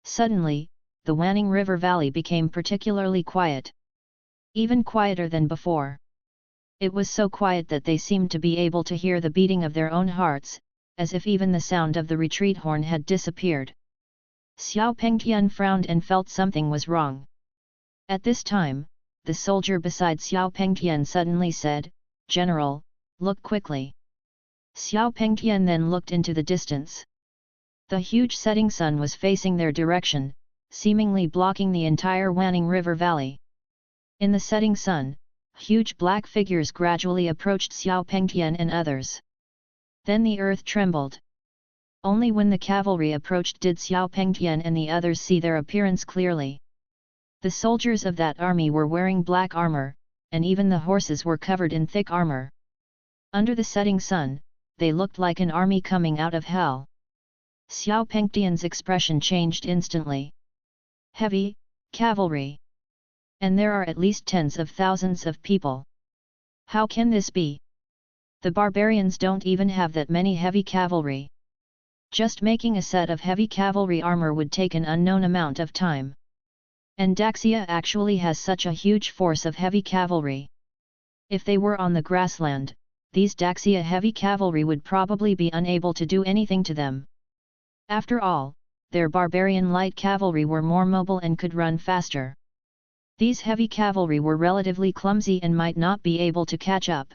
Suddenly, the Wanning River Valley became particularly quiet. Even quieter than before. It was so quiet that they seemed to be able to hear the beating of their own hearts, as if even the sound of the retreat horn had disappeared. Xiao Pengtian frowned and felt something was wrong. At this time, the soldier beside Xiao Pengtian suddenly said, "General, look quickly." Xiao Pengtian then looked into the distance. The huge setting sun was facing their direction, seemingly blocking the entire Wanning River Valley. In the setting sun, huge black figures gradually approached Xiao Pengtian and others. Then the earth trembled. Only when the cavalry approached did Xiao Pengtian and the others see their appearance clearly. The soldiers of that army were wearing black armor, and even the horses were covered in thick armor. Under the setting sun, they looked like an army coming out of hell. Xiao Pengtian's expression changed instantly. Heavy cavalry. And there are at least tens of thousands of people. How can this be? The barbarians don't even have that many heavy cavalry. Just making a set of heavy cavalry armor would take an unknown amount of time. And Daxia actually has such a huge force of heavy cavalry. If they were on the grassland, these Daxia heavy cavalry would probably be unable to do anything to them. After all, their barbarian light cavalry were more mobile and could run faster. These heavy cavalry were relatively clumsy and might not be able to catch up.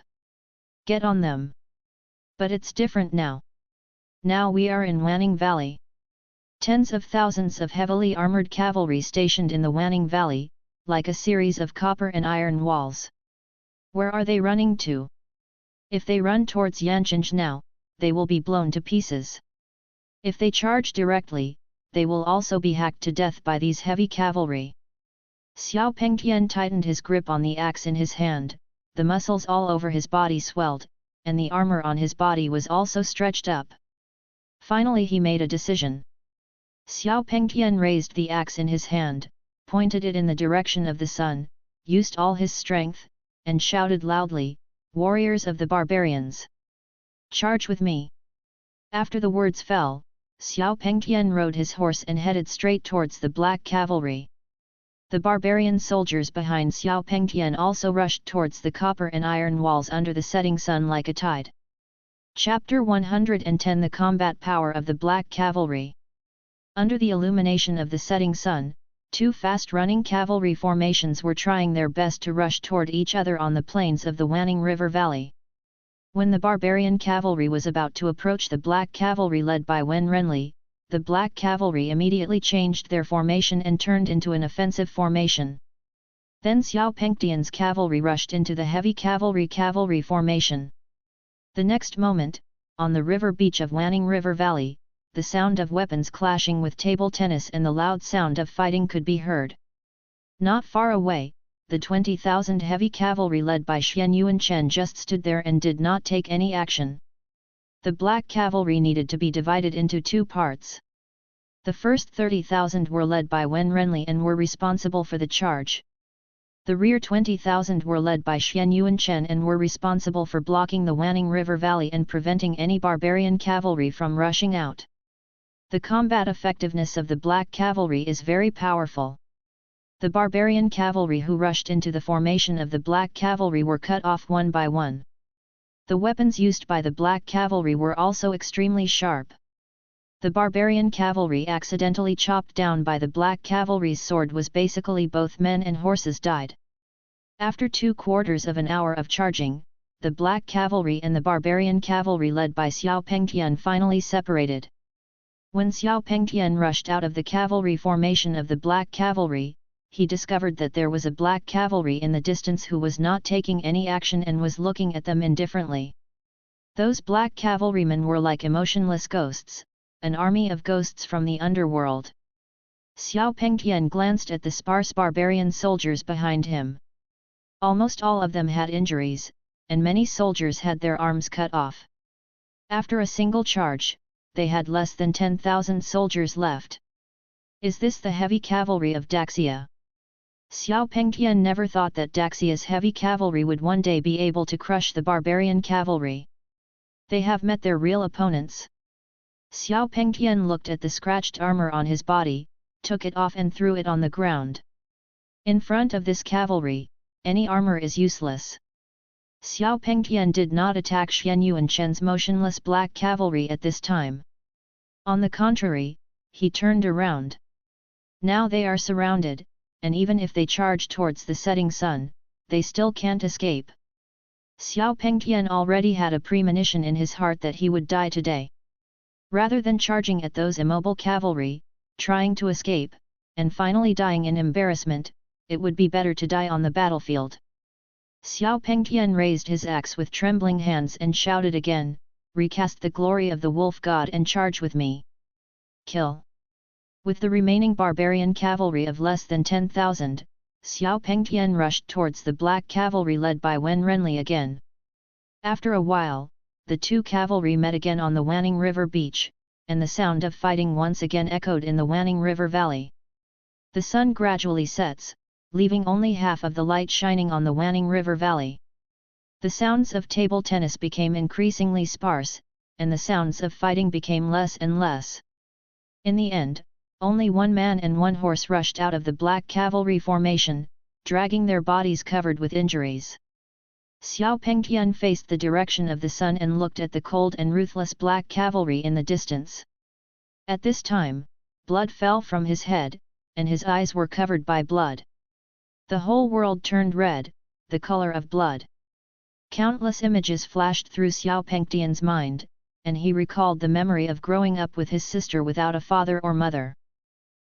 Get on them. But it's different now. Now we are in Wanning Valley. Tens of thousands of heavily armored cavalry stationed in the Wanning Valley, like a series of copper and iron walls. Where are they running to? If they run towards Yancheng now, they will be blown to pieces. If they charge directly, they will also be hacked to death by these heavy cavalry. Xiao Pengtian tightened his grip on the axe in his hand, the muscles all over his body swelled, and the armor on his body was also stretched up. Finally he made a decision. Xiao Pengtian raised the axe in his hand, pointed it in the direction of the sun, used all his strength, and shouted loudly, "Warriors of the barbarians! Charge with me!" After the words fell, Xiao Pengtian rode his horse and headed straight towards the black cavalry. The barbarian soldiers behind Xiao Pengtian also rushed towards the copper and iron walls under the setting sun like a tide. Chapter 110 The Combat Power of the Black Cavalry. Under the illumination of the setting sun, two fast-running cavalry formations were trying their best to rush toward each other on the plains of the Wanning River Valley. When the barbarian cavalry was about to approach the black cavalry led by Wen Renli, the black cavalry immediately changed their formation and turned into an offensive formation. Then Xiao Pengtian's cavalry rushed into the heavy cavalry formation. The next moment, on the river beach of Wanning River Valley, the sound of weapons clashing with table tennis and the loud sound of fighting could be heard. Not far away, the 20,000 heavy cavalry led by Lu Chen just stood there and did not take any action. The black cavalry needed to be divided into two parts. The first 30,000 were led by Wen Renli and were responsible for the charge. The rear 20,000 were led by Lu Chen and were responsible for blocking the Wanning River Valley and preventing any barbarian cavalry from rushing out. The combat effectiveness of the black cavalry is very powerful. The barbarian cavalry who rushed into the formation of the black cavalry were cut off one by one. The weapons used by the black cavalry were also extremely sharp. The barbarian cavalry accidentally chopped down by the black cavalry's sword was basically both men and horses died. After 3/4 of an hour of charging, the black cavalry and the barbarian cavalry led by Xiao Pengtian finally separated. When Xiao Pengtian rushed out of the cavalry formation of the black cavalry, he discovered that there was a black cavalry in the distance who was not taking any action and was looking at them indifferently. Those black cavalrymen were like emotionless ghosts, an army of ghosts from the underworld. Xiao Pengtian glanced at the sparse barbarian soldiers behind him. Almost all of them had injuries, and many soldiers had their arms cut off. After a single charge, they had less than 10,000 soldiers left. Is this the heavy cavalry of Daxia? Xiao Pengtian never thought that Daxia's heavy cavalry would one day be able to crush the barbarian cavalry. They have met their real opponents. Xiao Pengtian looked at the scratched armor on his body, took it off and threw it on the ground. In front of this cavalry, any armor is useless. Xiao Pengtian did not attack Xuan Yuanchen's motionless black cavalry at this time. On the contrary, he turned around. Now they are surrounded, and even if they charge towards the setting sun, they still can't escape. Xiao Pengtian already had a premonition in his heart that he would die today. Rather than charging at those immobile cavalry, trying to escape, and finally dying in embarrassment, it would be better to die on the battlefield. Xiao Pengtian raised his axe with trembling hands and shouted again, "Recast the glory of the wolf god and charge with me! Kill!" With the remaining barbarian cavalry of less than 10,000, Xiao Pengtian rushed towards the black cavalry led by Wen Renli again. After a while, the two cavalry met again on the Wanning River beach, and the sound of fighting once again echoed in the Wanning River valley. The sun gradually sets, leaving only half of the light shining on the Wanning River valley. The sounds of table tennis became increasingly sparse, and the sounds of fighting became less and less. In the end, only one man and one horse rushed out of the black cavalry formation, dragging their bodies covered with injuries. Xiao Pengtian faced the direction of the sun and looked at the cold and ruthless black cavalry in the distance. At this time, blood fell from his head, and his eyes were covered by blood. The whole world turned red, the color of blood. Countless images flashed through Xiao Pengtian's mind, and he recalled the memory of growing up with his sister without a father or mother.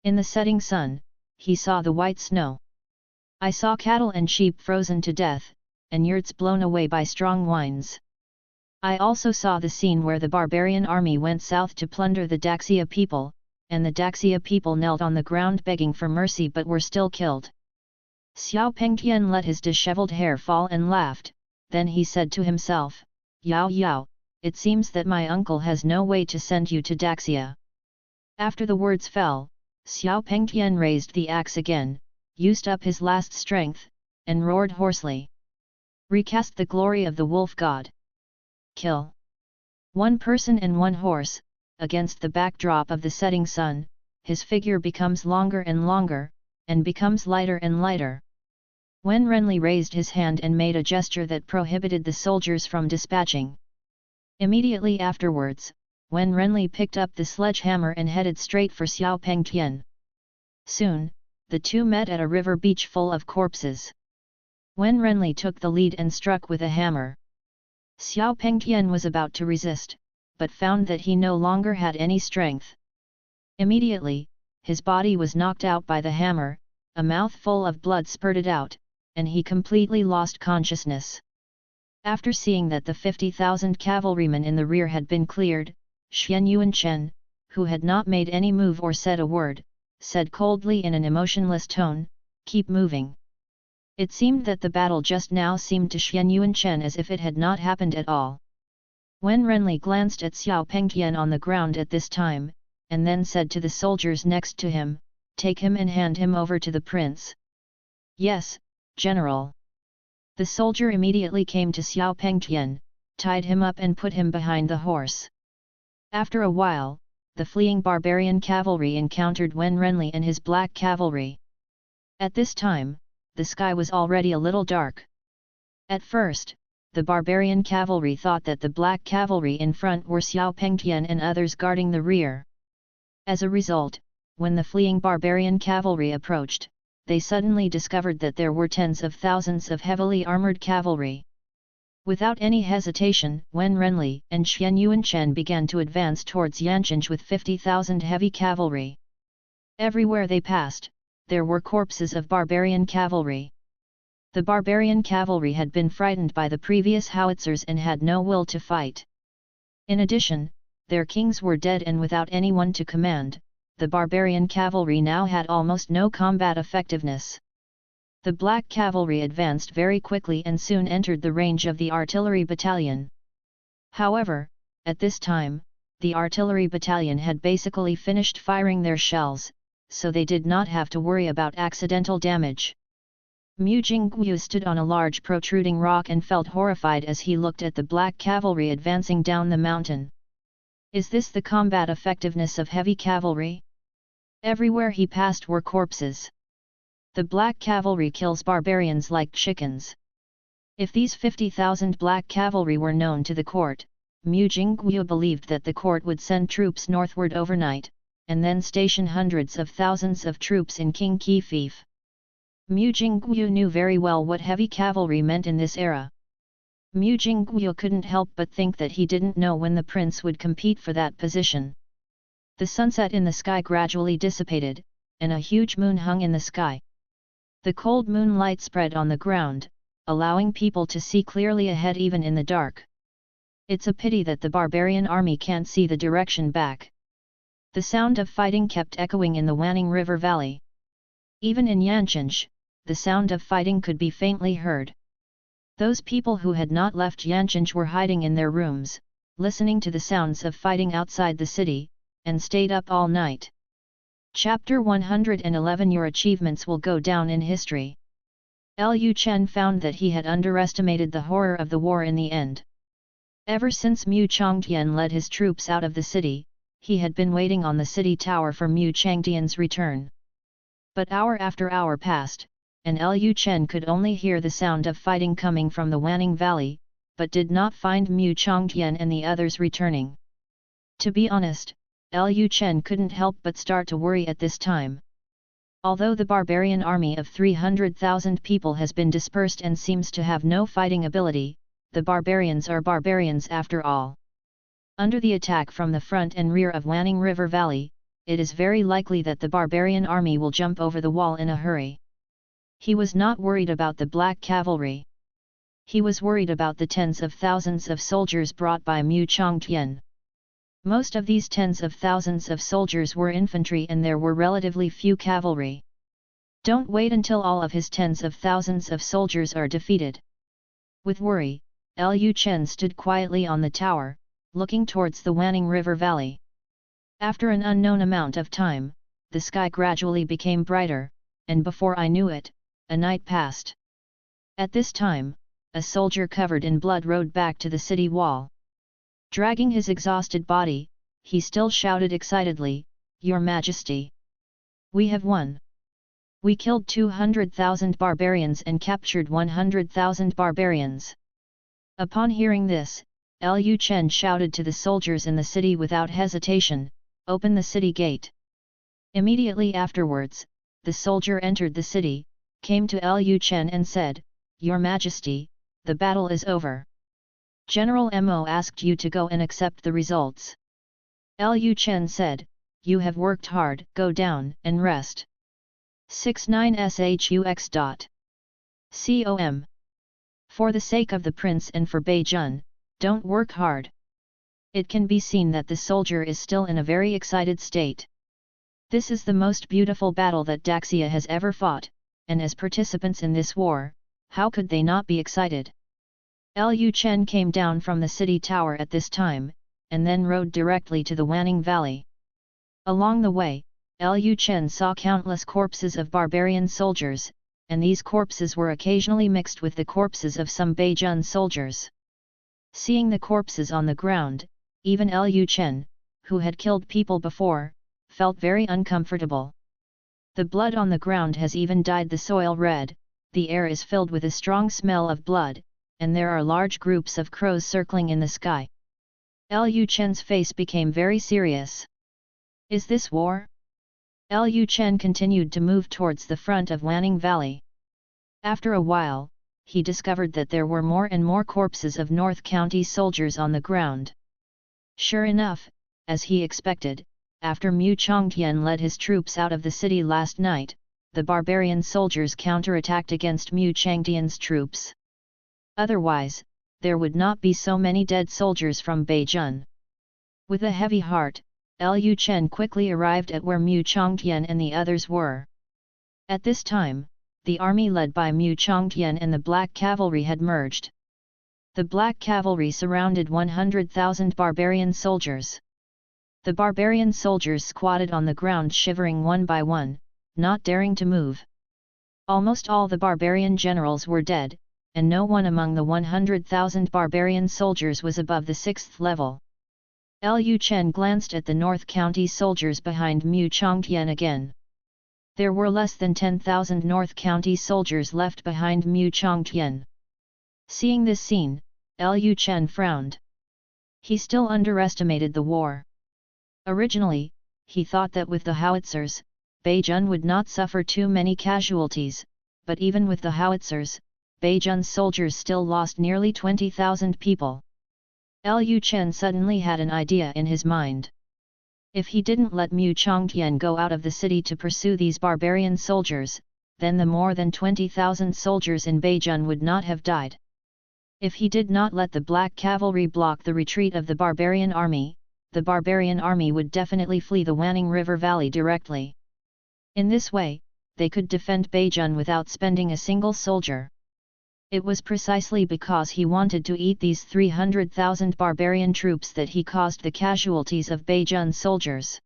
In the setting sun, he saw the white snow. I saw cattle and sheep frozen to death, and yurts blown away by strong winds. I also saw the scene where the barbarian army went south to plunder the Daxia people, and the Daxia people knelt on the ground begging for mercy but were still killed. Xiao Pengtian let his disheveled hair fall and laughed, then he said to himself, "Yao Yao, it seems that my uncle has no way to send you to Daxia." After the words fell, Xiao Pengtian raised the axe again, used up his last strength, and roared hoarsely. "Recast the glory of the wolf god! Kill!" One person and one horse, against the backdrop of the setting sun, his figure becomes longer and longer, and becomes lighter and lighter. Wen Renli raised his hand and made a gesture that prohibited the soldiers from dispatching. Immediately afterwards, Wen Renli picked up the sledgehammer and headed straight for Xiao Pengtian. Soon, the two met at a river beach full of corpses. Wen Renli took the lead and struck with a hammer. Xiao Pengtian was about to resist, but found that he no longer had any strength. Immediately, his body was knocked out by the hammer, a mouthful of blood spurted out, and he completely lost consciousness. After seeing that the 50,000 cavalrymen in the rear had been cleared, Xuan Yuanchen, who had not made any move or said a word, said coldly in an emotionless tone, "Keep moving." It seemed that the battle just now seemed to Xuan Yuanchen as if it had not happened at all. Wen Renli glanced at Xiao Pengtian on the ground at this time, and then said to the soldiers next to him, "Take him and hand him over to the prince." "Yes, General." The soldier immediately came to Xiao Pengtian, tied him up and put him behind the horse. After a while, the fleeing barbarian cavalry encountered Wen Renli and his black cavalry. At this time, the sky was already a little dark. At first, the barbarian cavalry thought that the black cavalry in front were Xiao Pengtian and others guarding the rear. As a result, when the fleeing barbarian cavalry approached, they suddenly discovered that there were tens of thousands of heavily armored cavalry. Without any hesitation, Wen Renli and Xuan Yuanchen began to advance towards Yanchinj with 50,000 heavy cavalry. Everywhere they passed, there were corpses of barbarian cavalry. The barbarian cavalry had been frightened by the previous howitzers and had no will to fight. In addition, their kings were dead and without anyone to command, the barbarian cavalry now had almost no combat effectiveness. The black cavalry advanced very quickly and soon entered the range of the artillery battalion. However, at this time, the artillery battalion had basically finished firing their shells, so they did not have to worry about accidental damage. Mu Jingyu stood on a large protruding rock and felt horrified as he looked at the black cavalry advancing down the mountain. Is this the combat effectiveness of heavy cavalry? Everywhere he passed were corpses. The black cavalry kills barbarians like chickens. If these 50,000 black cavalry were known to the court, Mu Jingyu believed that the court would send troops northward overnight, and then station hundreds of thousands of troops in King Kefif. Mu Jingyu knew very well what heavy cavalry meant in this era. Mu Jingyu couldn't help but think that he didn't know when the prince would compete for that position. The sunset in the sky gradually dissipated, and a huge moon hung in the sky. The cold moonlight spread on the ground, allowing people to see clearly ahead even in the dark. It's a pity that the barbarian army can't see the direction back. The sound of fighting kept echoing in the Wanning River Valley. Even in Yancheng, the sound of fighting could be faintly heard. Those people who had not left Yancheng were hiding in their rooms, listening to the sounds of fighting outside the city, and stayed up all night. Chapter 111 Your achievements will go down in history. Lu Chen found that he had underestimated the horror of the war in the end. Ever since Mu Changtian led his troops out of the city, he had been waiting on the city tower for Mu Changtian's return. But hour after hour passed, and Lu Chen could only hear the sound of fighting coming from the Wanning Valley, but did not find Mu Changtian and the others returning. To be honest, Lu Chen couldn't help but start to worry at this time. Although the barbarian army of 300,000 people has been dispersed and seems to have no fighting ability, the barbarians are barbarians after all. Under the attack from the front and rear of Wanning River Valley, it is very likely that the barbarian army will jump over the wall in a hurry. He was not worried about the black cavalry. He was worried about the tens of thousands of soldiers brought by Mu Changtian. Most of these tens of thousands of soldiers were infantry and there were relatively few cavalry. Don't wait until all of his tens of thousands of soldiers are defeated. With worry, Lu Chen stood quietly on the tower, looking towards the Wanning River Valley. After an unknown amount of time, the sky gradually became brighter, and before I knew it, a night passed. At this time, a soldier covered in blood rode back to the city wall. Dragging his exhausted body, he still shouted excitedly, "Your Majesty! We have won! We killed 200,000 barbarians and captured 100,000 barbarians!" Upon hearing this, Lu Chen shouted to the soldiers in the city without hesitation, "Open the city gate!" Immediately afterwards, the soldier entered the city, came to Lu Chen and said, "Your Majesty, the battle is over. General Mo asked you to go and accept the results." Lu Chen said, "You have worked hard, go down and rest." 69shux.com. For the sake of the prince and for Beijun, don't work hard. It can be seen that the soldier is still in a very excited state. This is the most beautiful battle that Daxia has ever fought, and as participants in this war, how could they not be excited? Lu Chen came down from the city tower at this time, and then rode directly to the Wanning Valley. Along the way, Lu Chen saw countless corpses of barbarian soldiers, and these corpses were occasionally mixed with the corpses of some Beijun soldiers. Seeing the corpses on the ground, even Lu Chen, who had killed people before, felt very uncomfortable. The blood on the ground has even dyed the soil red, the air is filled with a strong smell of blood, and there are large groups of crows circling in the sky. Lu Chen's face became very serious. Is this war? Lu Chen continued to move towards the front of Wanning Valley. After a while, he discovered that there were more and more corpses of North County soldiers on the ground. Sure enough, as he expected, after Mu Changtian led his troops out of the city last night, the barbarian soldiers counterattacked against Mu Changtian's troops. Otherwise, there would not be so many dead soldiers from Beijun. With a heavy heart, Lu Chen quickly arrived at where Mu Changtian and the others were. At this time, the army led by Mu Changtian and the Black Cavalry had merged. The black cavalry surrounded 100,000 barbarian soldiers. The barbarian soldiers squatted on the ground shivering one by one, not daring to move. Almost all the barbarian generals were dead, and no one among the 100,000 barbarian soldiers was above the 6th level. Lu Chen glanced at the North County soldiers behind Mu Chongtian again. There were less than 10,000 North County soldiers left behind Mu Chongtian. Seeing this scene, Lu Chen frowned. He still underestimated the war. Originally, he thought that with the howitzers, Beijun would not suffer too many casualties, but even with the howitzers, Beijun's soldiers still lost nearly 20,000 people. Lu Chen suddenly had an idea in his mind. If he didn't let Mu Chongtian go out of the city to pursue these barbarian soldiers, then the more than 20,000 soldiers in Beijun would not have died. If he did not let the black cavalry block the retreat of the barbarian army would definitely flee the Wanning River Valley directly. In this way, they could defend Beijun without spending a single soldier. It was precisely because he wanted to eat these 300,000 barbarian troops that he caused the casualties of Beijun soldiers.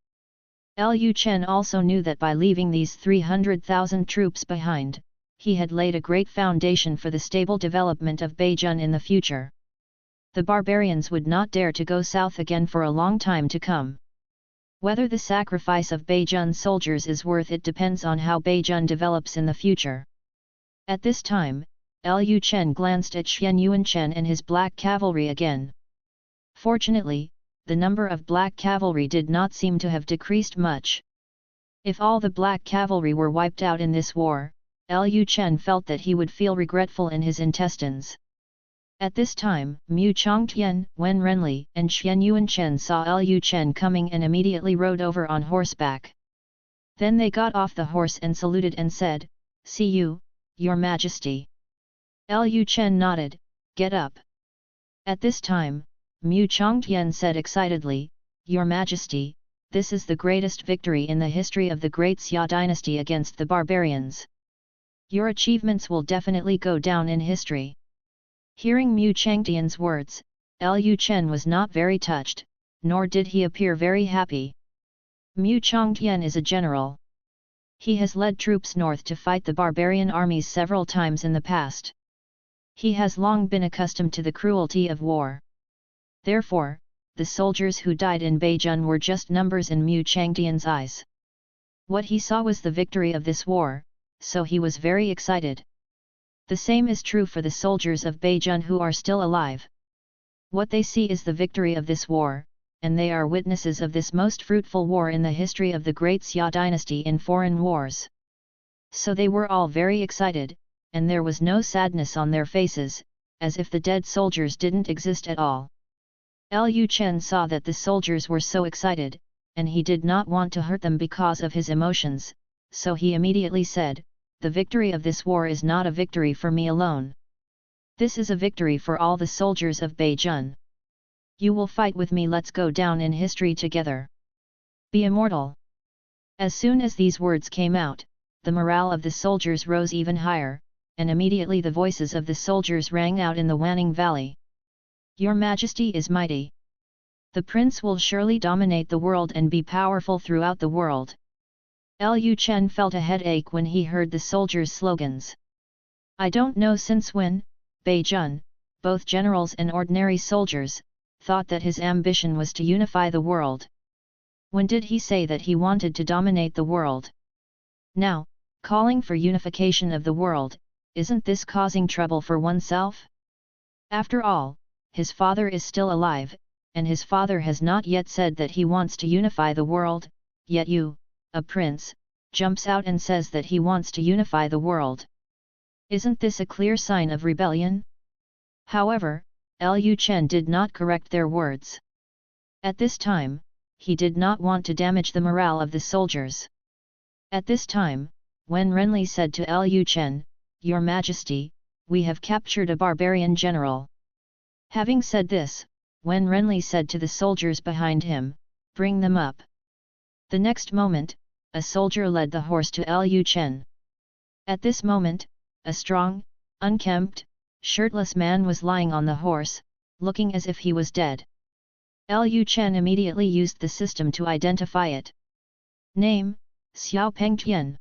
Lu Chen also knew that by leaving these 300,000 troops behind, he had laid a great foundation for the stable development of Beijun in the future. The barbarians would not dare to go south again for a long time to come. Whether the sacrifice of Beijun soldiers is worth it depends on how Beijun develops in the future. At this time, Lu Chen glanced at Xian Yuanchen and his black cavalry again. Fortunately, the number of black cavalry did not seem to have decreased much. If all the black cavalry were wiped out in this war, Lu Chen felt that he would feel regretful in his intestines. At this time, Mu Chongtian, Wen Renli, and Xian Yuanchen saw Lu Chen coming and immediately rode over on horseback. Then they got off the horse and saluted and said, "See you, Your Majesty." Lu Chen nodded, "Get up." At this time, Mu Chongtian said excitedly, "Your Majesty, this is the greatest victory in the history of the Great Xia Dynasty against the barbarians. Your achievements will definitely go down in history." Hearing Mu Chongtian's words, Lu Chen was not very touched, nor did he appear very happy. Mu Chongtian is a general. He has led troops north to fight the barbarian armies several times in the past. He has long been accustomed to the cruelty of war. Therefore, the soldiers who died in Beijun were just numbers in Mu Chongtian's eyes. What he saw was the victory of this war, so he was very excited. The same is true for the soldiers of Beijun who are still alive. What they see is the victory of this war, and they are witnesses of this most fruitful war in the history of the Great Xia Dynasty in foreign wars. So they were all very excited, and there was no sadness on their faces, as if the dead soldiers didn't exist at all. Lu Chen saw that the soldiers were so excited, and he did not want to hurt them because of his emotions, so he immediately said, "The victory of this war is not a victory for me alone. This is a victory for all the soldiers of Beijun. You will fight with me, let's go down in history together. Be immortal." As soon as these words came out, the morale of the soldiers rose even higher, and immediately the voices of the soldiers rang out in the Wanning Valley. "Your Majesty is mighty. The prince will surely dominate the world and be powerful throughout the world." Lu Chen felt a headache when he heard the soldiers' slogans. I don't know since when, Beijun, both generals and ordinary soldiers, thought that his ambition was to unify the world. When did he say that he wanted to dominate the world? Now, calling for unification of the world, isn't this causing trouble for oneself? After all, his father is still alive, and his father has not yet said that he wants to unify the world, yet you, a prince, jumps out and says that he wants to unify the world. Isn't this a clear sign of rebellion? However, Lu Chen did not correct their words. At this time, he did not want to damage the morale of the soldiers. At this time, Wen Renli said to Lu Chen, "Your Majesty, we have captured a barbarian general." Having said this, Wen Renli said to the soldiers behind him, "Bring them up." The next moment, a soldier led the horse to Lu Chen. At this moment, a strong, unkempt, shirtless man was lying on the horse, looking as if he was dead. Lu Chen immediately used the system to identify it. Name, Xiao Pengtian.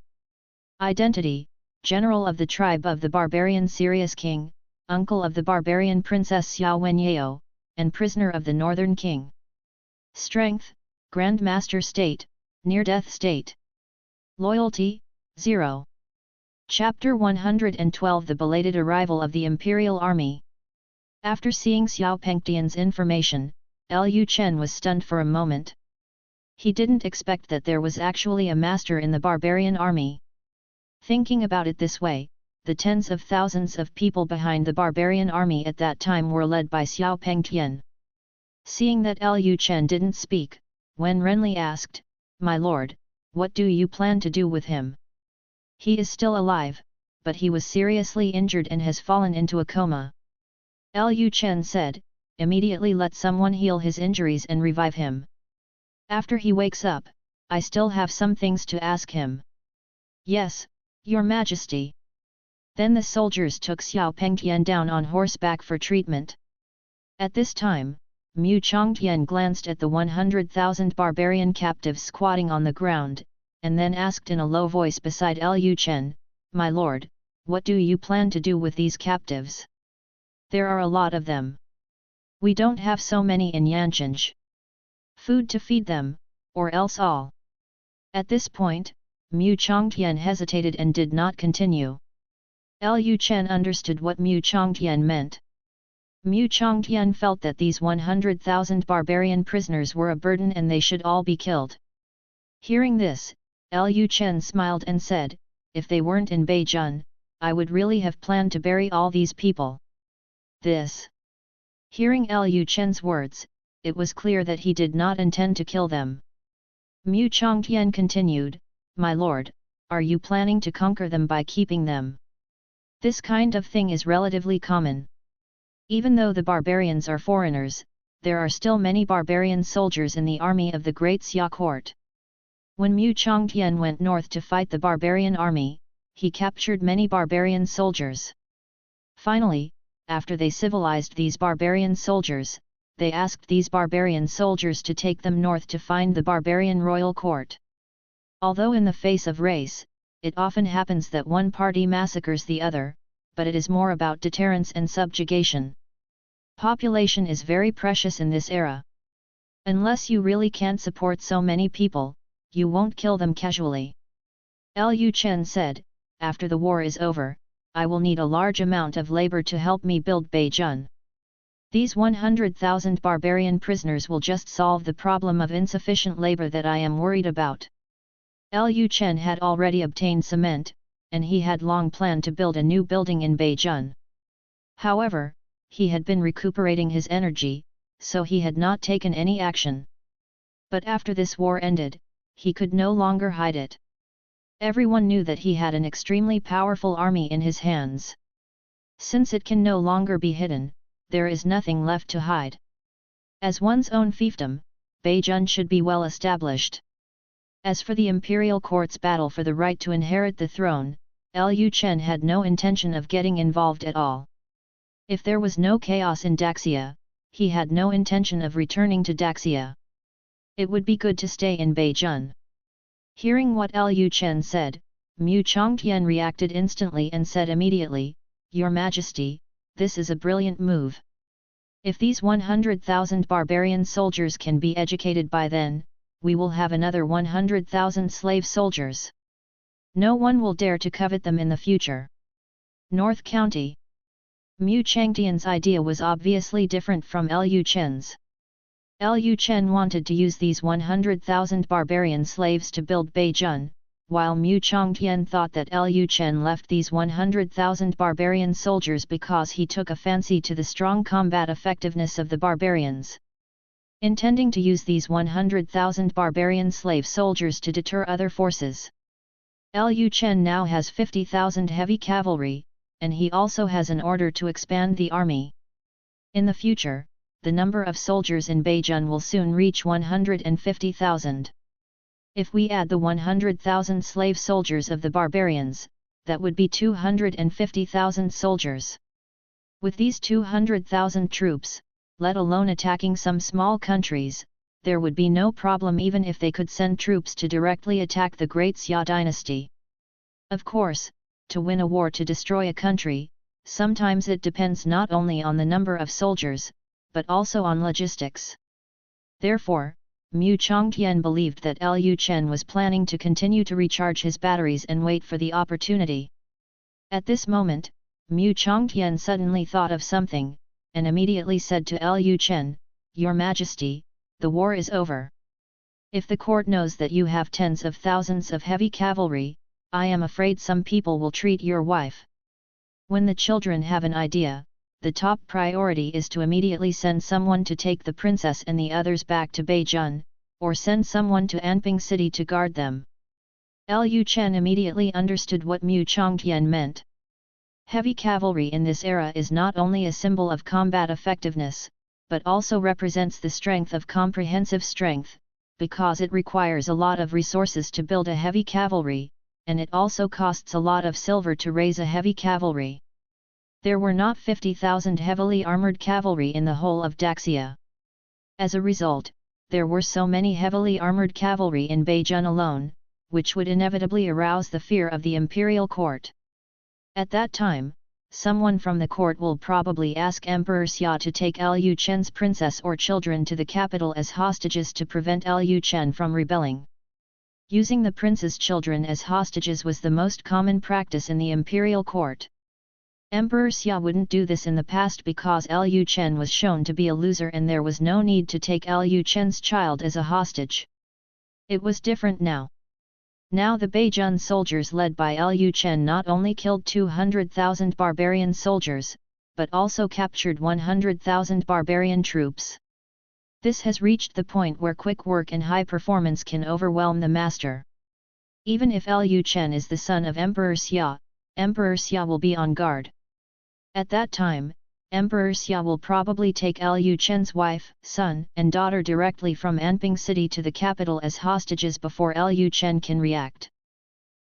Identity, General of the tribe of the barbarian Sirius King, uncle of the barbarian Princess Xiao Wenyao, and prisoner of the Northern King. Strength, Grand Master State, Near-Death State. Loyalty, 0. Chapter 112 The Belated Arrival of the Imperial Army. After seeing Xiao Pengtian's information, Lu Chen was stunned for a moment. He didn't expect that there was actually a master in the barbarian army. Thinking about it this way, the tens of thousands of people behind the barbarian army at that time were led by Xiao Pengtian. Seeing that Lu Chen didn't speak, Wen Renli asked, "My lord, what do you plan to do with him? He is still alive, but he was seriously injured and has fallen into a coma." Lu Chen said, "Immediately let someone heal his injuries and revive him. After he wakes up, I still have some things to ask him." "Yes, Your Majesty." Then the soldiers took Xiao Pengtian down on horseback for treatment. At this time, Mu Chongtian glanced at the 100,000 barbarian captives squatting on the ground, and then asked in a low voice beside Lu Chen, "My lord, what do you plan to do with these captives? There are a lot of them. We don't have so many in Yanchanj. Food to feed them, or else all." At this point, Mu Chongtian hesitated and did not continue. Lu Chen understood what Mu Chongtian meant. Mu Chongtian felt that these 100,000 barbarian prisoners were a burden and they should all be killed. Hearing this, Lu Chen smiled and said, "If they weren't in Beijun, I would really have planned to bury all these people." Hearing Lu Chen's words, it was clear that he did not intend to kill them. Mu Chongtian continued, "My lord, are you planning to conquer them by keeping them? This kind of thing is relatively common. Even though the barbarians are foreigners, there are still many barbarian soldiers in the army of the Great Xia court." When Mu Chongtian went north to fight the barbarian army, he captured many barbarian soldiers. Finally, after they civilized these barbarian soldiers, they asked these barbarian soldiers to take them north to find the barbarian royal court. Although in the face of race, it often happens that one party massacres the other, but it is more about deterrence and subjugation. Population is very precious in this era. Unless you really can't support so many people, you won't kill them casually. Lu Chen said, "After the war is over, I will need a large amount of labor to help me build Beijun. These 100,000 barbarian prisoners will just solve the problem of insufficient labor that I am worried about." Lu Chen had already obtained cement, and he had long planned to build a new building in Beijun. However, he had been recuperating his energy, so he had not taken any action. But after this war ended, he could no longer hide it. Everyone knew that he had an extremely powerful army in his hands. Since it can no longer be hidden, there is nothing left to hide. As one's own fiefdom, Beijun should be well established. As for the imperial court's battle for the right to inherit the throne, Lu Chen had no intention of getting involved at all. If there was no chaos in Daxia, he had no intention of returning to Daxia. It would be good to stay in Beijun. Hearing what Lu Chen said, Mu Chongtian reacted instantly and said immediately, "Your Majesty, this is a brilliant move. If these 100,000 barbarian soldiers can be educated by then, we will have another 100,000 slave soldiers. No one will dare to covet them in the future." North County. Mu Chongtian's idea was obviously different from Lu Chen's. Lu Chen wanted to use these 100,000 barbarian slaves to build Beijun, while Mu Chongtian thought that Lu Chen left these 100,000 barbarian soldiers because he took a fancy to the strong combat effectiveness of the barbarians. Intending to use these 100,000 barbarian slave soldiers to deter other forces. Lu Chen now has 50,000 heavy cavalry, and he also has an order to expand the army. In the future, the number of soldiers in Beijun will soon reach 150,000. If we add the 100,000 slave soldiers of the barbarians, that would be 250,000 soldiers. With these 200,000 troops, let alone attacking some small countries, there would be no problem even if they could send troops to directly attack the Great Xia Dynasty. Of course, to win a war to destroy a country, sometimes it depends not only on the number of soldiers, but also on logistics. Therefore, Mu Chongtian believed that Lu Chen was planning to continue to recharge his batteries and wait for the opportunity. At this moment, Mu Chongtian suddenly thought of something, and immediately said to Lu Chen, "Your Majesty, the war is over. If the court knows that you have tens of thousands of heavy cavalry, I am afraid some people will treat your wife." When the children have an idea, the top priority is to immediately send someone to take the princess and the others back to Beijing, or send someone to Anping City to guard them. Lu Chen immediately understood what Mu Chongtian meant. Heavy cavalry in this era is not only a symbol of combat effectiveness, but also represents the strength of comprehensive strength, because it requires a lot of resources to build a heavy cavalry, and it also costs a lot of silver to raise a heavy cavalry. There were not 50,000 heavily armored cavalry in the whole of Daxia. As a result, there were so many heavily armored cavalry in Beijing alone, which would inevitably arouse the fear of the imperial court. At that time, someone from the court will probably ask Emperor Xia to take Lu Chen's princess or children to the capital as hostages to prevent Lu Chen from rebelling. Using the prince's children as hostages was the most common practice in the imperial court. Emperor Xia wouldn't do this in the past because Lu Chen was shown to be a loser and there was no need to take Lu Chen's child as a hostage. It was different now. Now the Beijing soldiers led by Lu Chen not only killed 200,000 barbarian soldiers, but also captured 100,000 barbarian troops. This has reached the point where quick work and high performance can overwhelm the master. Even if Lu Chen is the son of Emperor Xia will be on guard. At that time, Emperor Xia will probably take Lu Chen's wife, son, and daughter directly from Anping City to the capital as hostages before Lu Chen can react.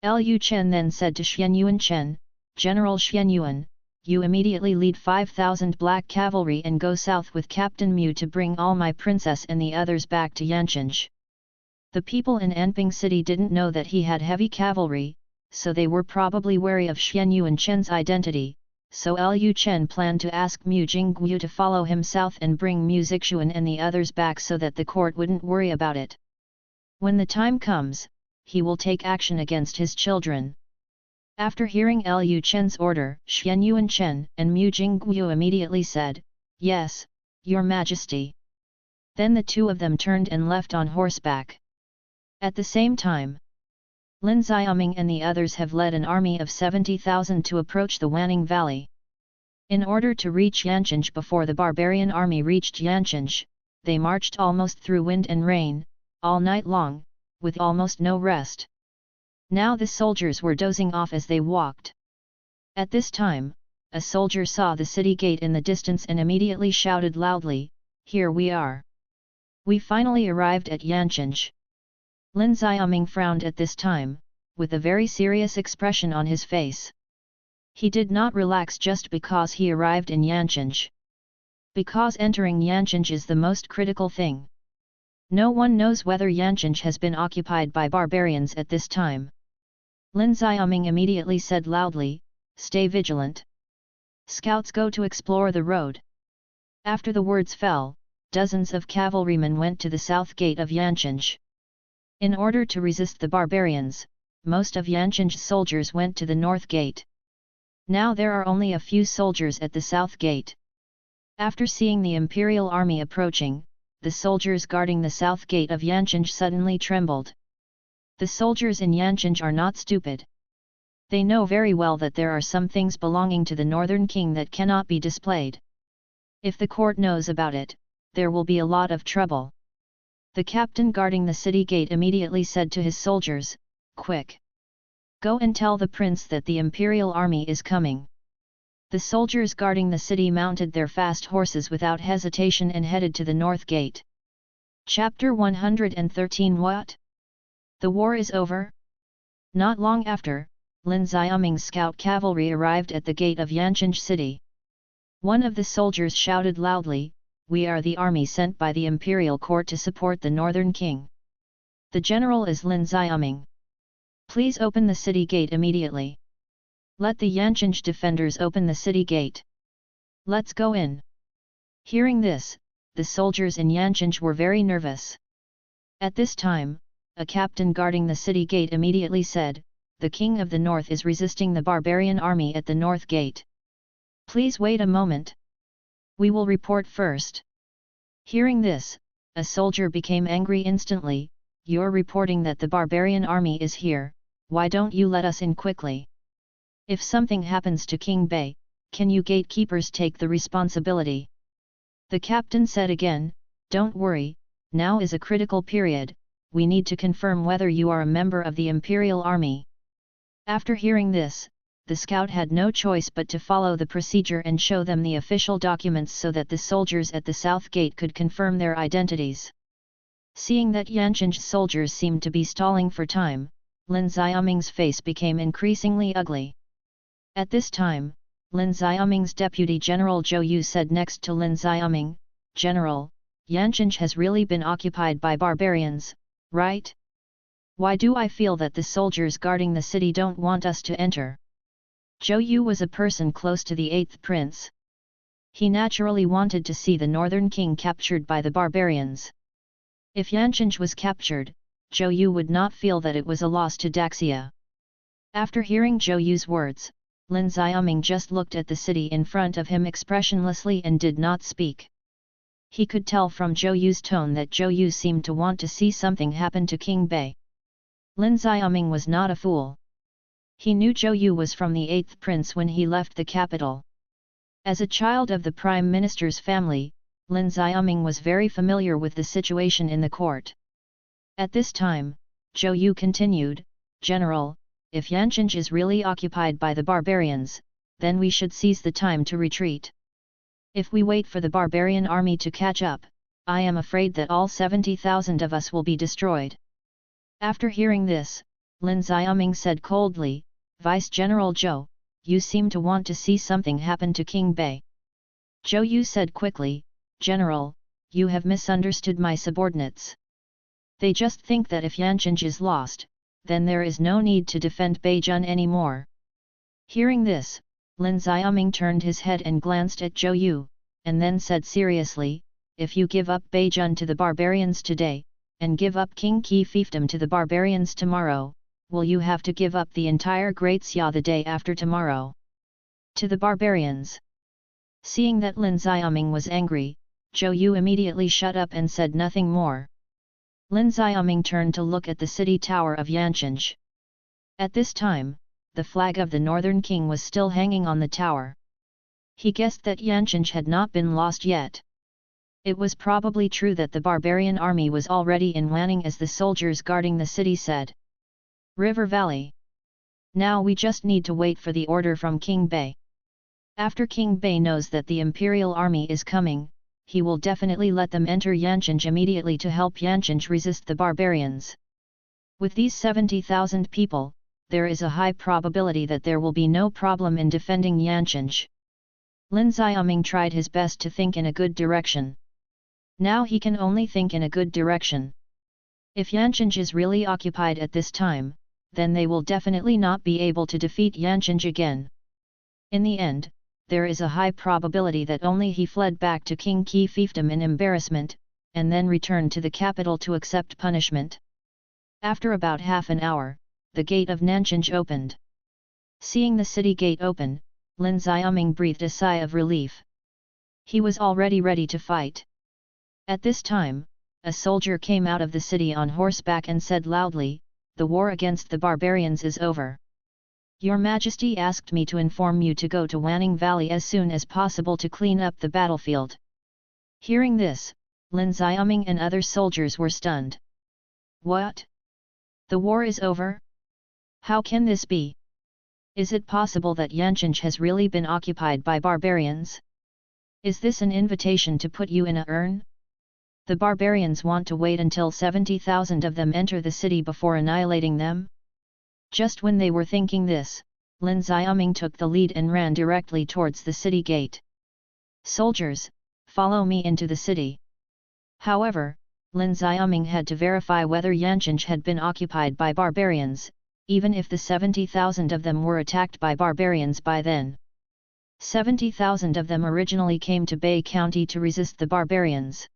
Lu Chen then said to Xianyuan Chen, "General Xianyuan, you immediately lead 5,000 black cavalry and go south with Captain Mu to bring all my princess and the others back to Yancheng." The people in Anping City didn't know that he had heavy cavalry, so they were probably wary of Xianyuan Chen's identity, so Lu Chen planned to ask Mu Jingguo to follow him south and bring Mu Zixuan and the others back so that the court wouldn't worry about it. When the time comes, he will take action against his children. After hearing Lu Chen's order, Xianyuan Chen and Mu Jingguo immediately said, "Yes, Your Majesty." Then the two of them turned and left on horseback. At the same time, Lin Xiaoming and the others have led an army of 70,000 to approach the Wanning Valley. In order to reach Yancheng before the barbarian army reached Yancheng, they marched almost through wind and rain, all night long, with almost no rest. Now the soldiers were dozing off as they walked. At this time, a soldier saw the city gate in the distance and immediately shouted loudly, "Here we are! We finally arrived at Yancheng." Lin Xiaoming frowned at this time, with a very serious expression on his face. He did not relax just because he arrived in Yancheng. Because entering Yancheng is the most critical thing. No one knows whether Yancheng has been occupied by barbarians at this time. Lin Xiaoming immediately said loudly, "Stay vigilant. Scouts go to explore the road." After the words fell, dozens of cavalrymen went to the south gate of Yancheng. In order to resist the barbarians, most of Yancheng's soldiers went to the north gate. Now there are only a few soldiers at the south gate. After seeing the imperial army approaching, the soldiers guarding the south gate of Yancheng suddenly trembled. The soldiers in Yancheng are not stupid. They know very well that there are some things belonging to the northern king that cannot be displayed. If the court knows about it, there will be a lot of trouble. The captain guarding the city gate immediately said to his soldiers, "Quick! Go and tell the prince that the imperial army is coming." The soldiers guarding the city mounted their fast horses without hesitation and headed to the north gate. Chapter 113 What? The war is over? Not long after, Lin Xiaoming's scout cavalry arrived at the gate of Yancheng city. One of the soldiers shouted loudly, "We are the army sent by the imperial court to support the northern king. The general is Lin Xiaoming. Please open the city gate immediately. Let the Yanqing defenders open the city gate. Let's go in." Hearing this, the soldiers in Yanqing were very nervous. At this time, a captain guarding the city gate immediately said, "The king of the north is resisting the barbarian army at the north gate. Please wait a moment. We will report first." Hearing this, a soldier became angry instantly, "You're reporting that the barbarian army is here, why don't you let us in quickly? If something happens to King Bei, can you gatekeepers take the responsibility?" The captain said again, "Don't worry, now is a critical period, we need to confirm whether you are a member of the Imperial Army." After hearing this, the scout had no choice but to follow the procedure and show them the official documents so that the soldiers at the south gate could confirm their identities. Seeing that Yanqing's soldiers seemed to be stalling for time, Lin Xiaoming's face became increasingly ugly. At this time, Lin Xiaoming's deputy general Zhou Yu said next to Lin Xiaoming, "General, Yanqing has really been occupied by barbarians, right? Why do I feel that the soldiers guarding the city don't want us to enter?" Zhou Yu was a person close to the 8th prince. He naturally wanted to see the northern king captured by the barbarians. If Yanqing was captured, Zhou Yu would not feel that it was a loss to Daxia. After hearing Zhou Yu's words, Lin Xiaoming just looked at the city in front of him expressionlessly and did not speak. He could tell from Zhou Yu's tone that Zhou Yu seemed to want to see something happen to King Bei. Lin Xiaoming was not a fool. He knew Zhou Yu was from the 8th prince when he left the capital. As a child of the prime minister's family, Lin Xiaoming was very familiar with the situation in the court. At this time, Zhou Yu continued, "General, if Yanqing is really occupied by the barbarians, then we should seize the time to retreat. If we wait for the barbarian army to catch up, I am afraid that all 70,000 of us will be destroyed." After hearing this, Lin Xiaoming said coldly, "Vice-General Zhou, you seem to want to see something happen to King Bei." Zhou Yu said quickly, "General, you have misunderstood my subordinates. They just think that if Yanqing is lost, then there is no need to defend Beijun anymore." Hearing this, Lin Xiaoming turned his head and glanced at Zhou Yu, and then said seriously, "If you give up Beijun to the barbarians today, and give up King Qi fiefdom to the barbarians tomorrow, will you have to give up the entire Great Xia the day after tomorrow? To the barbarians?" Seeing that Lin Xiaoming was angry, Zhou Yu immediately shut up and said nothing more. Lin Xiaoming turned to look at the city tower of Yanqing. At this time, the flag of the northern king was still hanging on the tower. He guessed that Yanqing had not been lost yet. It was probably true that the barbarian army was already in Wanning, as the soldiers guarding the city said. River Valley. Now we just need to wait for the order from King Bei. After King Bei knows that the imperial army is coming, he will definitely let them enter Yanqing immediately to help Yanqing resist the barbarians. With these 70,000 people, there is a high probability that there will be no problem in defending Yanqing. Lin Xiaoming tried his best to think in a good direction. Now he can only think in a good direction. If Yanqing is really occupied at this time, then they will definitely not be able to defeat Yanqing again. In the end, there is a high probability that only he fled back to King Qi fiefdom in embarrassment, and then returned to the capital to accept punishment. After about half an hour, the gate of Nanjing opened. Seeing the city gate open, Lin Xiaoming breathed a sigh of relief. He was already ready to fight. At this time, a soldier came out of the city on horseback and said loudly, "The war against the barbarians is over. Your Majesty asked me to inform you to go to Wanning Valley as soon as possible to clean up the battlefield." Hearing this, Lin Xiaoming and other soldiers were stunned. What? The war is over? How can this be? Is it possible that Yanqing has really been occupied by barbarians? Is this an invitation to put you in a urn? The barbarians want to wait until 70,000 of them enter the city before annihilating them? Just when they were thinking this, Lin Xiaoming took the lead and ran directly towards the city gate. "Soldiers, follow me into the city." However, Lin Xiaoming had to verify whether Yancheng had been occupied by barbarians, even if the 70,000 of them were attacked by barbarians by then. 70,000 of them originally came to Bei County to resist the barbarians.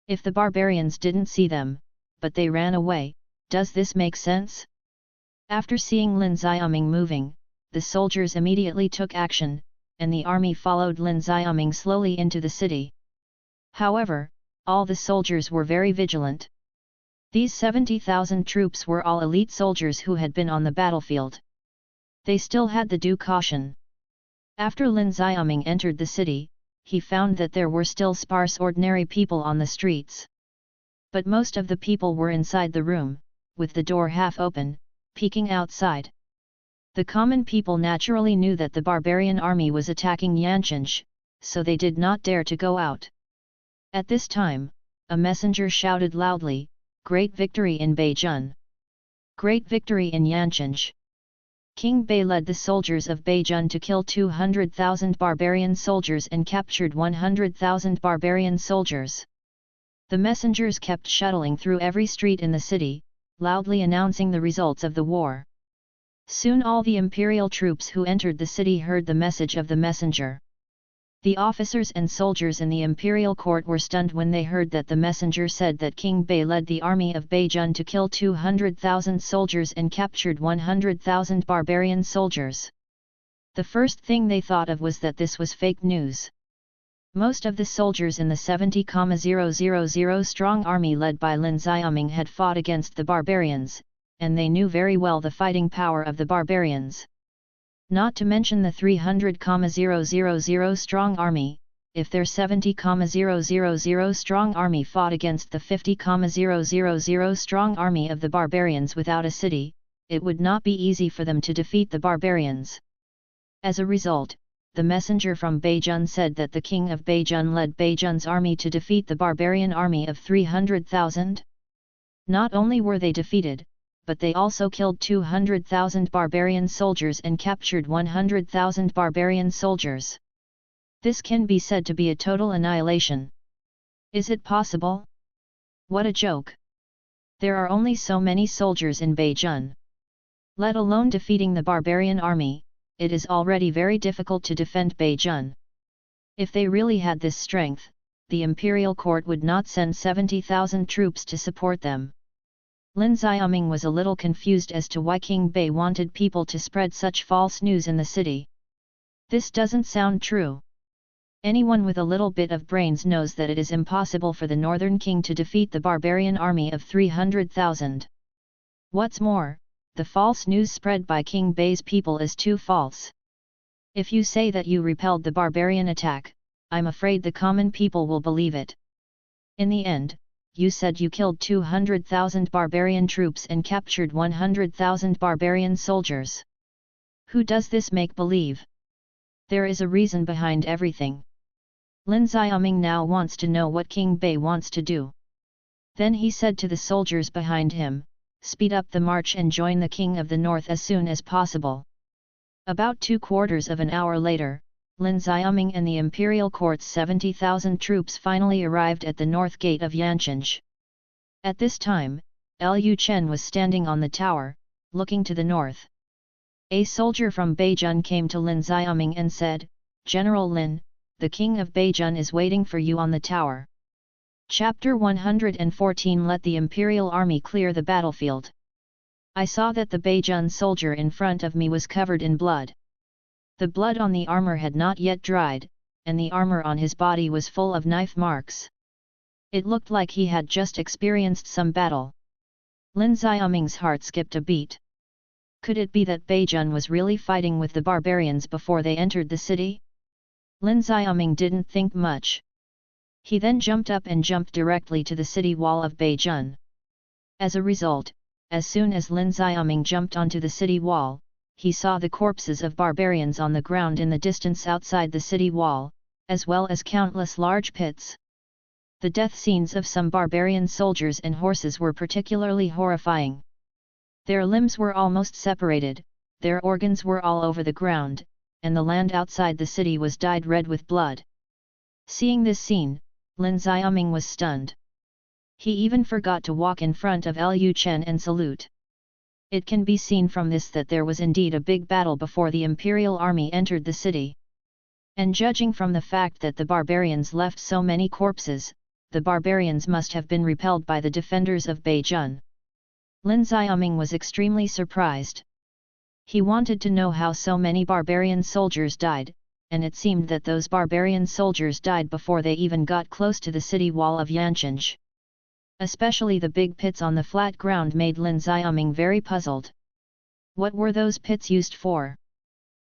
If the barbarians didn't see them, but they ran away, does this make sense? After seeing Lin Xiaoming moving, the soldiers immediately took action, and the army followed Lin Xiaoming slowly into the city. However, all the soldiers were very vigilant. These 70,000 troops were all elite soldiers who had been on the battlefield. They still had the due caution. After Lin Xiaoming entered the city, he found that there were still sparse ordinary people on the streets. But most of the people were inside the room, with the door half open, peeking outside. The common people naturally knew that the barbarian army was attacking Yancheng, so they did not dare to go out. At this time, a messenger shouted loudly, "Great victory in Beijun! Great victory in Yancheng!" King Bei led the soldiers of Beijun to kill 200,000 barbarian soldiers and captured 100,000 barbarian soldiers. The messengers kept shuttling through every street in the city, loudly announcing the results of the war. Soon all the imperial troops who entered the city heard the message of the messenger. The officers and soldiers in the imperial court were stunned when they heard that the messenger said that King Bei led the army of Beijun to kill 200,000 soldiers and captured 100,000 barbarian soldiers. The first thing they thought of was that this was fake news. Most of the soldiers in the 70,000 strong army led by Lin Xiaoming had fought against the barbarians, and they knew very well the fighting power of the barbarians. Not to mention the 300,000 strong army. If their 70,000 strong army fought against the 50,000 strong army of the barbarians without a city, it would not be easy for them to defeat the barbarians. As a result, the messenger from Beijun said that the king of Beijun led Beijun's army to defeat the barbarian army of 300,000. Not only were they defeated, but they also killed 200,000 barbarian soldiers and captured 100,000 barbarian soldiers. This can be said to be a total annihilation. Is it possible? What a joke! There are only so many soldiers in Beijun. Let alone defeating the barbarian army, it is already very difficult to defend Beijun. If they really had this strength, the imperial court would not send 70,000 troops to support them. Lin Xiaoming was a little confused as to why King Bei wanted people to spread such false news in the city. This doesn't sound true. Anyone with a little bit of brains knows that it is impossible for the northern king to defeat the barbarian army of 300,000. What's more, the false news spread by King Bei's people is too false. If you say that you repelled the barbarian attack, I'm afraid the common people will believe it. In the end, you said you killed 200,000 barbarian troops and captured 100,000 barbarian soldiers. Who does this make believe? There is a reason behind everything. Lin Xiaoming now wants to know what King Bei wants to do. Then he said to the soldiers behind him, "Speed up the march and join the king of the north as soon as possible." About 3/4 of an hour later, Lin Xiaoming and the imperial court's 70,000 troops finally arrived at the north gate of Yancheng. At this time, Lu Chen was standing on the tower, looking to the north. A soldier from Beijun came to Lin Xiaoming and said, "General Lin, the king of Beijun is waiting for you on the tower." Chapter 114 Let the imperial army clear the battlefield. I saw that the Beijun soldier in front of me was covered in blood. The blood on the armor had not yet dried, and the armor on his body was full of knife marks. It looked like he had just experienced some battle. Lin Xiaoming's heart skipped a beat. Could it be that Beijun was really fighting with the barbarians before they entered the city? Lin Xiaoming didn't think much. He then jumped up and jumped directly to the city wall of Beijun. As a result, as soon as Lin Xiaoming jumped onto the city wall, he saw the corpses of barbarians on the ground in the distance outside the city wall, as well as countless large pits. The death scenes of some barbarian soldiers and horses were particularly horrifying. Their limbs were almost separated, their organs were all over the ground, and the land outside the city was dyed red with blood. Seeing this scene, Lin Xiaoming was stunned. He even forgot to walk in front of Lu Chen and salute. It can be seen from this that there was indeed a big battle before the imperial army entered the city. And judging from the fact that the barbarians left so many corpses, the barbarians must have been repelled by the defenders of Beijun. Lin Xiaoming was extremely surprised. He wanted to know how so many barbarian soldiers died, and it seemed that those barbarian soldiers died before they even got close to the city wall of Yancheng. Especially the big pits on the flat ground made Lin Xiaoming very puzzled. What were those pits used for?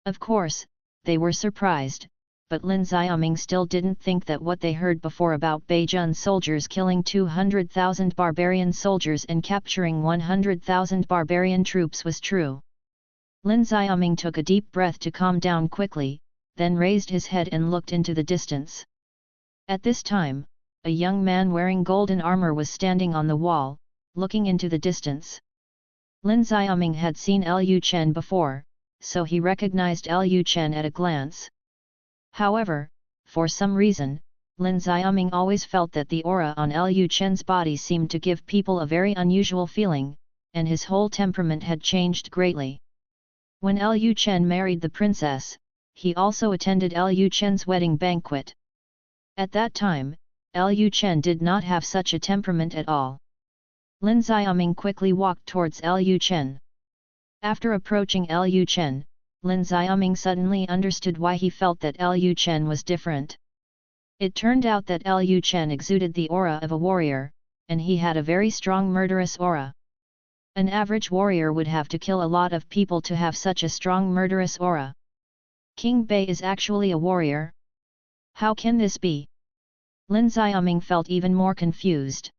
Of course, they were surprised, but Lin Xiaoming still didn't think that what they heard before about Beijun soldiers killing 200,000 barbarian soldiers and capturing 100,000 barbarian troops was true. Lin Xiaoming took a deep breath to calm down quickly, then raised his head and looked into the distance. At this time, a young man wearing golden armor was standing on the wall, looking into the distance. Lin Xiaoming had seen Lu Chen before, so he recognized Lu Chen at a glance. However, for some reason, Lin Xiaoming always felt that the aura on Lu Chen's body seemed to give people a very unusual feeling, and his whole temperament had changed greatly. When Lu Chen married the princess, he also attended Lu Chen's wedding banquet. At that time, Lu Chen did not have such a temperament at all. Lin Xiaoming quickly walked towards Lu Chen. After approaching Lu Chen, Lin Xiaoming suddenly understood why he felt that Lu Chen was different. It turned out that Lu Chen exuded the aura of a warrior, and he had a very strong murderous aura. An average warrior would have to kill a lot of people to have such a strong murderous aura. King Bei is actually a warrior? How can this be? Lin Xiaoming felt even more confused.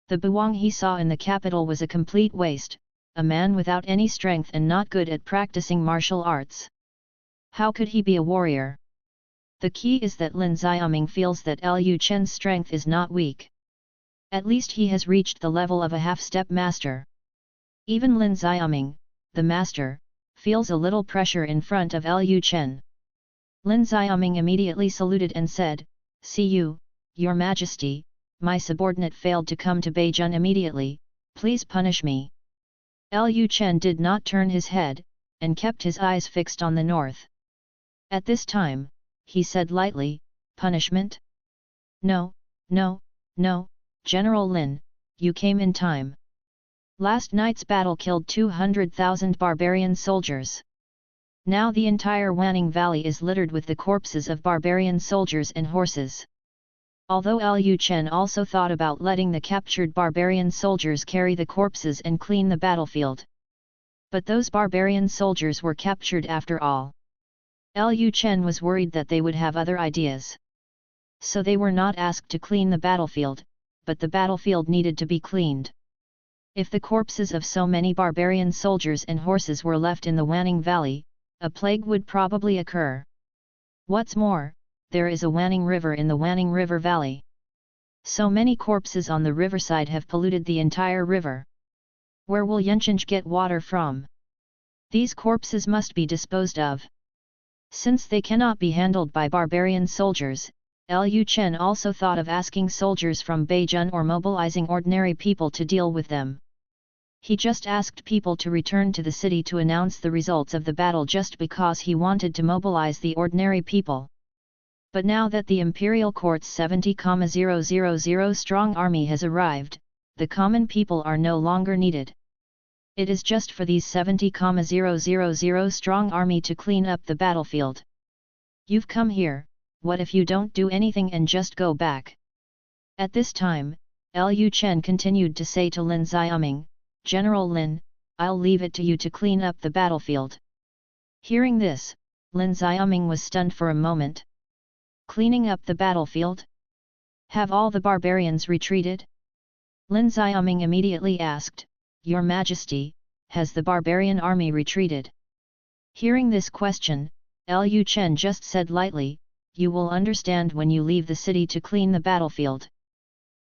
The Buwang he saw in the capital was a complete waste, a man without any strength and not good at practicing martial arts. How could he be a warrior? The key is that Lin Xiaoming feels that Lu Chen's strength is not weak. At least he has reached the level of a half-step master. Even Lin Xiaoming, the master, feels a little pressure in front of Lu Chen. Lin Xiaoming immediately saluted and said, "See you, Your Majesty, my subordinate failed to come to Beijun immediately, please punish me." Lu Chen did not turn his head, and kept his eyes fixed on the north. At this time, he said lightly, "Punishment? No, no, no, General Lin, you came in time. Last night's battle killed 200,000 barbarian soldiers. Now the entire Wanning Valley is littered with the corpses of barbarian soldiers and horses." Although Lu Chen also thought about letting the captured barbarian soldiers carry the corpses and clean the battlefield. But those barbarian soldiers were captured after all. Lu Chen was worried that they would have other ideas. So they were not asked to clean the battlefield, but the battlefield needed to be cleaned. If the corpses of so many barbarian soldiers and horses were left in the Wanning Valley, a plague would probably occur. What's more, there is a Wanning River in the Wanning River Valley. So many corpses on the riverside have polluted the entire river. Where will Yancheng get water from? These corpses must be disposed of. Since they cannot be handled by barbarian soldiers, Lu Chen also thought of asking soldiers from Beijun or mobilizing ordinary people to deal with them. He just asked people to return to the city to announce the results of the battle just because he wanted to mobilize the ordinary people. But now that the Imperial Court's 70,000 strong army has arrived, the common people are no longer needed. It is just for these 70,000 strong army to clean up the battlefield. You've come here, what if you don't do anything and just go back? At this time, Lu Chen continued to say to Lin Xiaoming, "General Lin, I'll leave it to you to clean up the battlefield." Hearing this, Lin Xiaoming was stunned for a moment. Cleaning up the battlefield? Have all the barbarians retreated? Lin Xiaoming immediately asked, "Your Majesty, has the barbarian army retreated?" Hearing this question, Lu Chen just said lightly, "You will understand when you leave the city to clean the battlefield."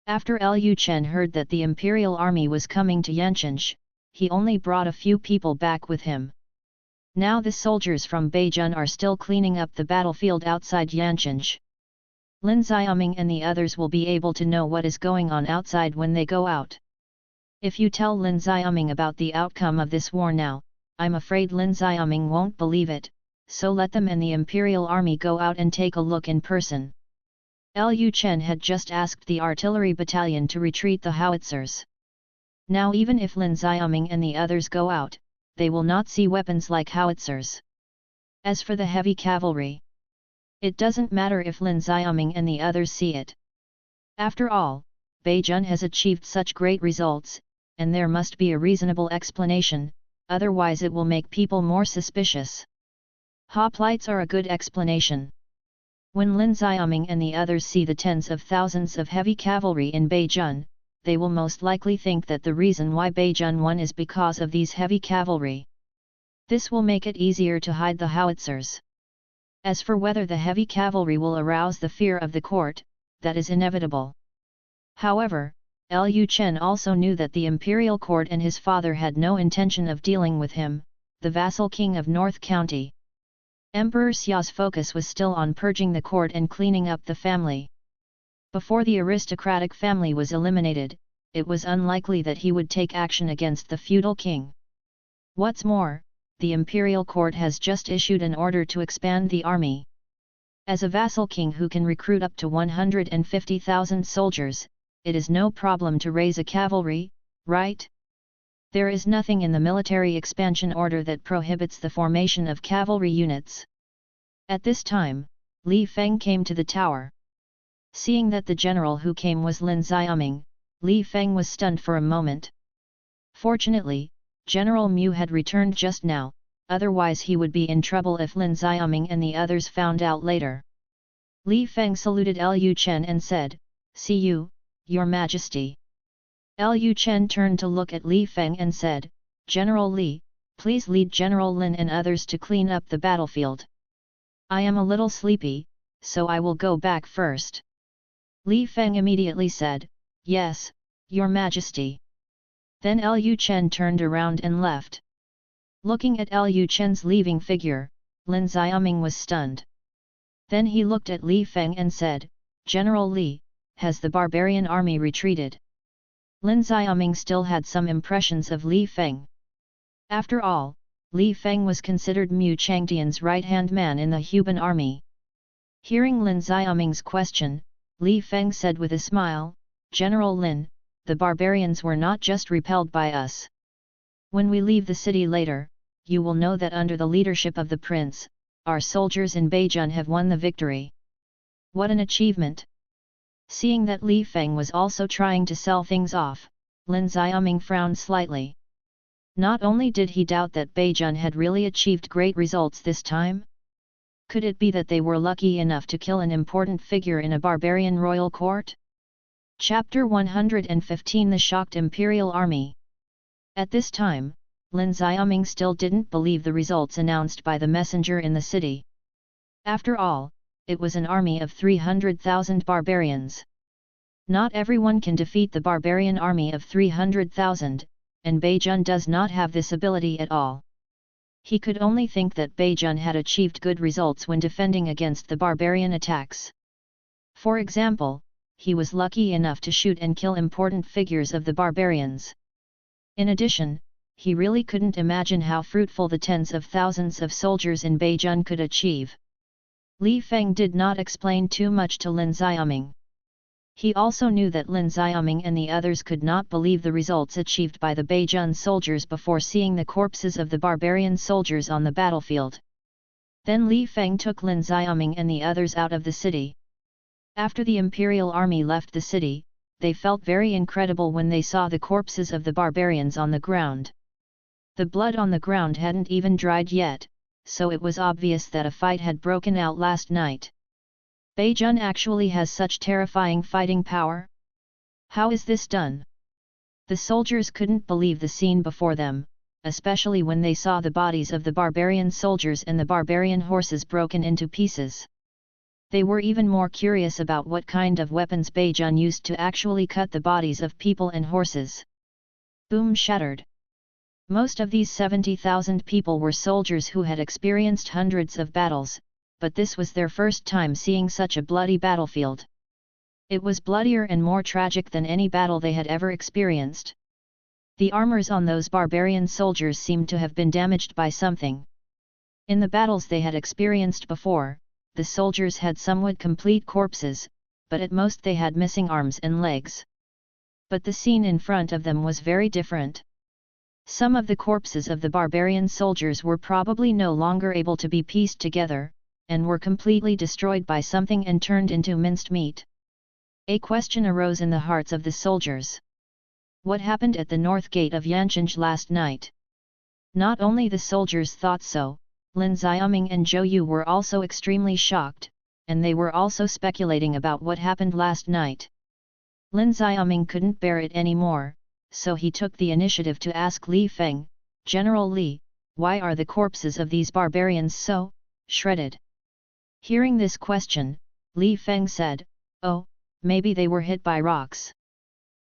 After Lu Chen heard that the imperial army was coming to Yancheng, he only brought a few people back with him. Now the soldiers from Beijun are still cleaning up the battlefield outside Yancheng. Lin Xiaoming and the others will be able to know what is going on outside when they go out. If you tell Lin Xiaoming about the outcome of this war now, I'm afraid Lin Xiaoming won't believe it, so let them and the Imperial Army go out and take a look in person. Lu Chen had just asked the artillery battalion to retreat the howitzers. Now even if Lin Xiaoming and the others go out, they will not see weapons like howitzers. As for the heavy cavalry, it doesn't matter if Lin Xiaoming and the others see it. After all, Beijun has achieved such great results, and there must be a reasonable explanation, otherwise it will make people more suspicious. Hoplites are a good explanation. When Lin Xiaoming and the others see the tens of thousands of heavy cavalry in Beijun, they will most likely think that the reason why Beijun won is because of these heavy cavalry. This will make it easier to hide the howitzers. As for whether the heavy cavalry will arouse the fear of the court, that is inevitable. However, Lu Chen also knew that the imperial court and his father had no intention of dealing with him, the vassal king of North County. Emperor Xia's focus was still on purging the court and cleaning up the family. Before the aristocratic family was eliminated, it was unlikely that he would take action against the feudal king. What's more, the imperial court has just issued an order to expand the army. As a vassal king who can recruit up to 150,000 soldiers, it is no problem to raise a cavalry, right? There is nothing in the military expansion order that prohibits the formation of cavalry units. At this time, Li Feng came to the tower. Seeing that the general who came was Lin Xiaoming, Li Feng was stunned for a moment. Fortunately, General Mu had returned just now, otherwise he would be in trouble if Lin Xiaoming and the others found out later. Li Feng saluted Lu Chen and said, "See you, Your Majesty." Lu Chen turned to look at Li Feng and said, "General Li, please lead General Lin and others to clean up the battlefield. I am a little sleepy, so I will go back first." Li Feng immediately said, "Yes, Your Majesty." Then Lu Chen turned around and left. Looking at Lu Chen's leaving figure, Lin Xiaoming was stunned. Then he looked at Li Feng and said, "General Li, has the barbarian army retreated?" Lin Xiaoming still had some impressions of Li Feng. After all, Li Feng was considered Mu Changtian's right-hand man in the Huban army. Hearing Lin Xiaoming's question, Li Feng said with a smile, "General Lin, the barbarians were not just repelled by us. When we leave the city later, you will know that under the leadership of the prince, our soldiers in Beijun have won the victory. What an achievement!" Seeing that Li Feng was also trying to sell things off, Lin Xiaoming frowned slightly. Not only did he doubt that Beijun had really achieved great results this time, could it be that they were lucky enough to kill an important figure in a barbarian royal court? Chapter 115 The Shocked Imperial Army. At this time, Lin Xiaoming still didn't believe the results announced by the messenger in the city. After all, it was an army of 300,000 barbarians. Not everyone can defeat the barbarian army of 300,000, and Beijun does not have this ability at all. He could only think that Beijun had achieved good results when defending against the barbarian attacks. For example, he was lucky enough to shoot and kill important figures of the barbarians. In addition, he really couldn't imagine how fruitful the tens of thousands of soldiers in Beijun could achieve. Li Feng did not explain too much to Lin Xiaoming. He also knew that Lin Xiaoming and the others could not believe the results achieved by the Beijun soldiers before seeing the corpses of the barbarian soldiers on the battlefield. Then Li Feng took Lin Xiaoming and the others out of the city. After the imperial army left the city, they felt very incredible when they saw the corpses of the barbarians on the ground. The blood on the ground hadn't even dried yet, so it was obvious that a fight had broken out last night. Beijun actually has such terrifying fighting power? How is this done? The soldiers couldn't believe the scene before them, especially when they saw the bodies of the barbarian soldiers and the barbarian horses broken into pieces. They were even more curious about what kind of weapons Beijun used to actually cut the bodies of people and horses. Boom shattered. Most of these 70,000 people were soldiers who had experienced hundreds of battles, but this was their first time seeing such a bloody battlefield. It was bloodier and more tragic than any battle they had ever experienced. The armors on those barbarian soldiers seemed to have been damaged by something. In the battles they had experienced before, the soldiers had somewhat complete corpses, but at most they had missing arms and legs. But the scene in front of them was very different. Some of the corpses of the barbarian soldiers were probably no longer able to be pieced together, and were completely destroyed by something and turned into minced meat. A question arose in the hearts of the soldiers. What happened at the north gate of Yancheng last night? Not only the soldiers thought so, Lin Xiaoming and Zhou Yu were also extremely shocked, and they were also speculating about what happened last night. Lin Xiaoming couldn't bear it anymore, so he took the initiative to ask Li Feng, "General Li, why are the corpses of these barbarians so shredded?" Hearing this question, Li Feng said, "Oh, maybe they were hit by rocks."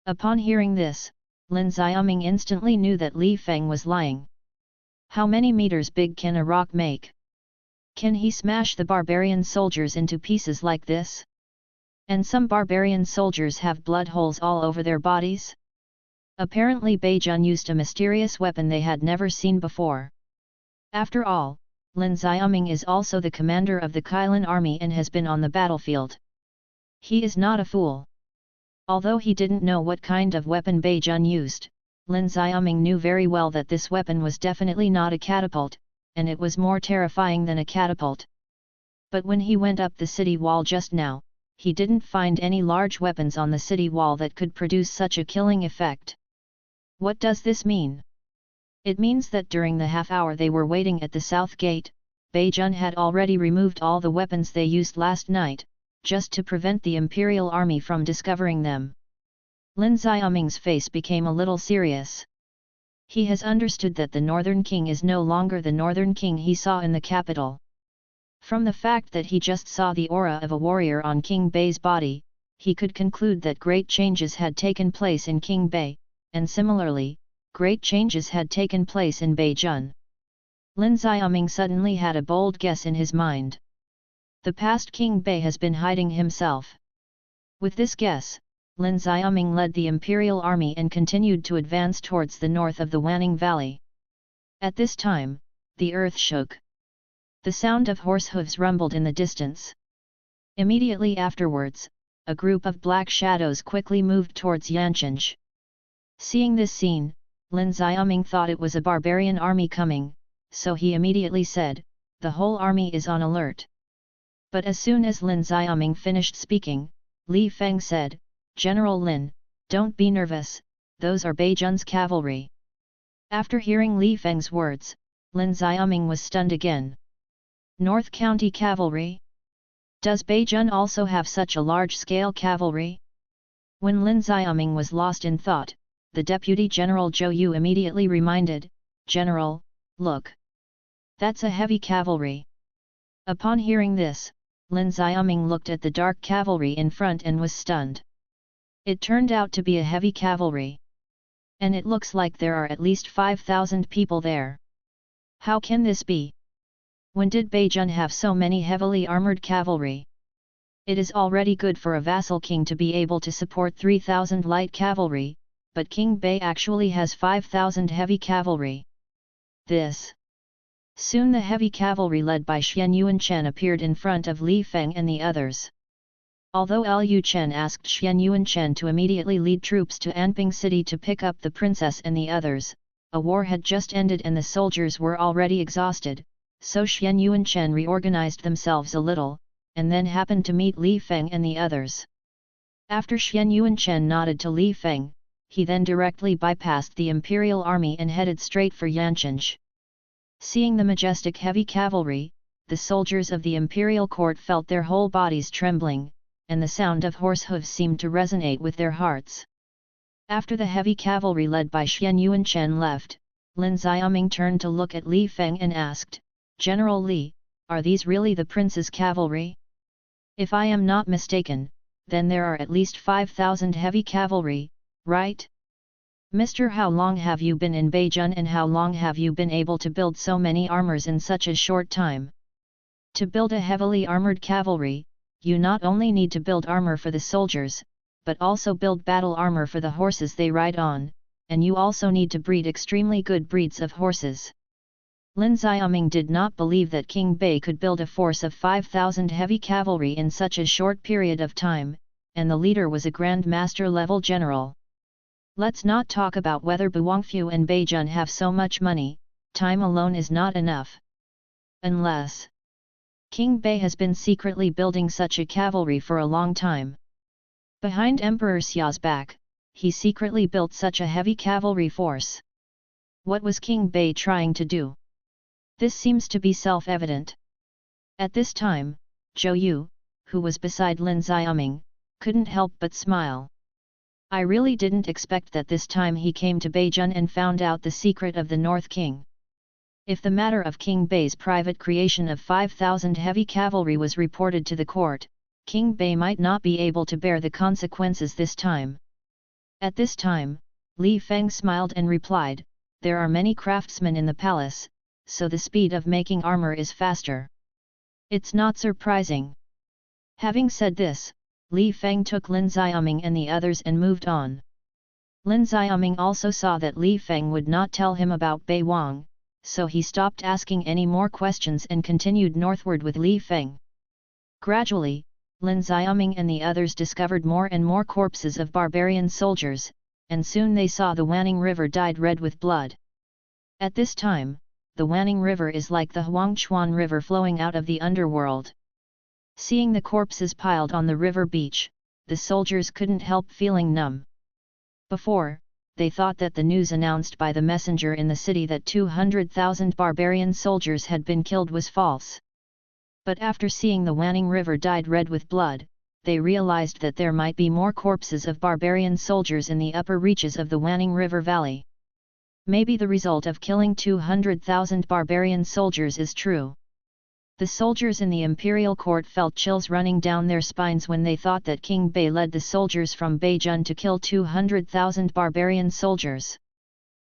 Upon hearing this, Lin Xiaoming instantly knew that Li Feng was lying. How many meters big can a rock make? Can he smash the barbarian soldiers into pieces like this? And some barbarian soldiers have blood holes all over their bodies? Apparently Beijun used a mysterious weapon they had never seen before. After all, Lin Xiaoming is also the commander of the Kailan army and has been on the battlefield. He is not a fool. Although he didn't know what kind of weapon Beijun used, Lin Xiaoming knew very well that this weapon was definitely not a catapult, and it was more terrifying than a catapult. But when he went up the city wall just now, he didn't find any large weapons on the city wall that could produce such a killing effect. What does this mean? It means that during the half-hour they were waiting at the south gate, Beijun had already removed all the weapons they used last night, just to prevent the imperial army from discovering them. Lin Xiaoming's face became a little serious. He has understood that the Northern King is no longer the Northern King he saw in the capital. From the fact that he just saw the aura of a warrior on King Bei's body, he could conclude that great changes had taken place in King Bei, and similarly, great changes had taken place in Beijun. Lin Xiaoming suddenly had a bold guess in his mind. The past King Bei has been hiding himself. With this guess, Lin Xiaoming led the imperial army and continued to advance towards the north of the Wanning Valley. At this time, the earth shook. The sound of horse hooves rumbled in the distance. Immediately afterwards, a group of black shadows quickly moved towards Yancheng. Seeing this scene, Lin Xiaoming thought it was a barbarian army coming, so he immediately said, "The whole army is on alert." But as soon as Lin Xiaoming finished speaking, Li Feng said, "General Lin, don't be nervous, those are Beijun's cavalry." After hearing Li Feng's words, Lin Xiaoming was stunned again. North County Cavalry? Does Beijun also have such a large-scale cavalry? When Lin Xiaoming was lost in thought, the Deputy General Zhou Yu immediately reminded, "General, look. That's a heavy cavalry." Upon hearing this, Lin Xiaoming looked at the dark cavalry in front and was stunned. It turned out to be a heavy cavalry. And it looks like there are at least 5,000 people there. How can this be? When did Beijun have so many heavily armored cavalry? It is already good for a vassal king to be able to support 3,000 light cavalry, but King Bei actually has 5,000 heavy cavalry. Soon the heavy cavalry led by Xian Yuanchen appeared in front of Li Feng and the others. Although Lu Chen asked Xian Yuanchen to immediately lead troops to Anping City to pick up the princess and the others, a war had just ended and the soldiers were already exhausted, so Xian Yuanchen reorganized themselves a little, and then happened to meet Li Feng and the others. After Xian Yuanchen nodded to Li Feng, he then directly bypassed the imperial army and headed straight for Yancheng. Seeing the majestic heavy cavalry, the soldiers of the imperial court felt their whole bodies trembling, and the sound of horse hooves seemed to resonate with their hearts. After the heavy cavalry led by Xian Yuanchen left, Lin Xiaoming turned to look at Li Feng and asked, "General Li, are these really the prince's cavalry? If I am not mistaken, then there are at least 5,000 heavy cavalry, right? Mr. How long have you been in Beijun and how long have you been able to build so many armors in such a short time?" To build a heavily armored cavalry, you not only need to build armor for the soldiers, but also build battle armor for the horses they ride on, and you also need to breed extremely good breeds of horses. Lin Xiaoming did not believe that King Bei could build a force of 5,000 heavy cavalry in such a short period of time, and the leader was a Grand Master level general. Let's not talk about whether Buangfu and Beijun have so much money, time alone is not enough. Unless King Bei has been secretly building such a cavalry for a long time. Behind Emperor Xia's back, he secretly built such a heavy cavalry force. What was King Bei trying to do? This seems to be self-evident. At this time, Zhou Yu, who was beside Lin Xiaoming, couldn't help but smile. I really didn't expect that this time he came to Beijun and found out the secret of the North King. If the matter of King Bei's private creation of 5,000 heavy cavalry was reported to the court, King Bei might not be able to bear the consequences this time. At this time, Li Feng smiled and replied, "There are many craftsmen in the palace, so the speed of making armor is faster. It's not surprising." Having said this, Li Feng took Lin Xiaoming and the others and moved on. Lin Xiaoming also saw that Li Feng would not tell him about Bei Wang, so he stopped asking any more questions and continued northward with Li Feng. Gradually, Lin Xiaoming and the others discovered more and more corpses of barbarian soldiers, and soon they saw the Wanning River dyed red with blood. At this time, the Wanning River is like the Huangchuan River flowing out of the underworld. Seeing the corpses piled on the river beach, the soldiers couldn't help feeling numb. Before, they thought that the news announced by the messenger in the city that 200,000 barbarian soldiers had been killed was false. But after seeing the Wanning River dyed red with blood, they realized that there might be more corpses of barbarian soldiers in the upper reaches of the Wanning River Valley. Maybe the result of killing 200,000 barbarian soldiers is true. The soldiers in the imperial court felt chills running down their spines when they thought that King Bei led the soldiers from Beijun to kill 200,000 barbarian soldiers.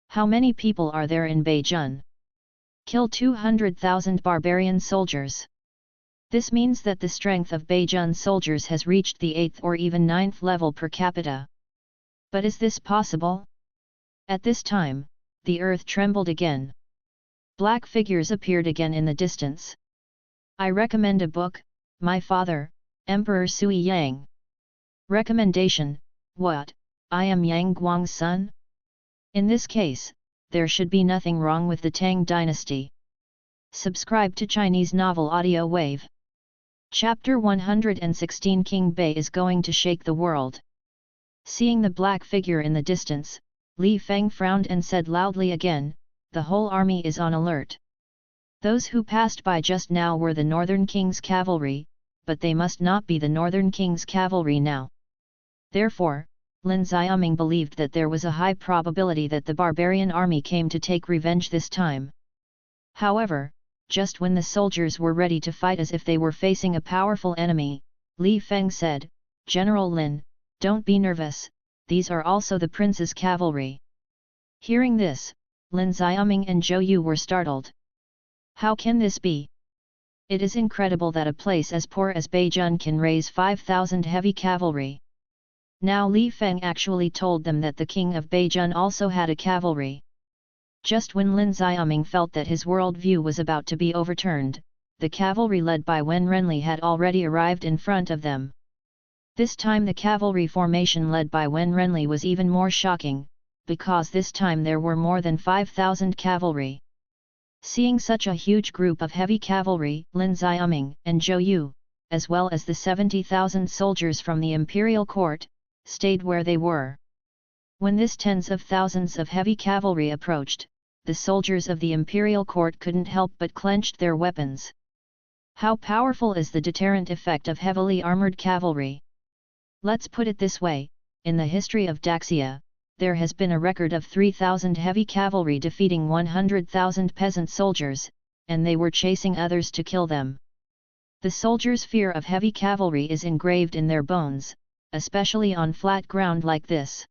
How many people are there in Beijun? Kill 200,000 barbarian soldiers. This means that the strength of Beijun soldiers has reached the 8th or even 9th level per capita. But is this possible? At this time, the earth trembled again. Black figures appeared again in the distance. I recommend a book, My Father, Emperor Sui Yang. Recommendation: what, I am Yang Guang's son? In this case, there should be nothing wrong with the Tang dynasty. Subscribe to Chinese Novel Audio Wave. Chapter 116 King Bei is going to shake the world. Seeing the black figure in the distance, Li Feng frowned and said loudly again, "The whole army is on alert." Those who passed by just now were the Northern King's cavalry, but they must not be the Northern King's cavalry now. Therefore, Lin Xiaoming believed that there was a high probability that the barbarian army came to take revenge this time. However, just when the soldiers were ready to fight as if they were facing a powerful enemy, Li Feng said, "General Lin, don't be nervous, these are also the prince's cavalry." Hearing this, Lin Xiaoming and Zhou Yu were startled. How can this be? It is incredible that a place as poor as Beijun can raise 5,000 heavy cavalry. Now Li Feng actually told them that the king of Beijun also had a cavalry. Just when Lin Xiaoming felt that his worldview was about to be overturned, the cavalry led by Wen Renli had already arrived in front of them. This time the cavalry formation led by Wen Renli was even more shocking, because this time there were more than 5,000 cavalry. Seeing such a huge group of heavy cavalry, Lin Xiaoming and Zhou Yu, as well as the 70,000 soldiers from the imperial court, stayed where they were. When this tens of thousands of heavy cavalry approached, the soldiers of the imperial court couldn't help but clenched their weapons. How powerful is the deterrent effect of heavily armored cavalry? Let's put it this way, in the history of Daxia, there has been a record of 3,000 heavy cavalry defeating 100,000 peasant soldiers, and they were chasing others to kill them. The soldiers' fear of heavy cavalry is engraved in their bones, especially on flat ground like this.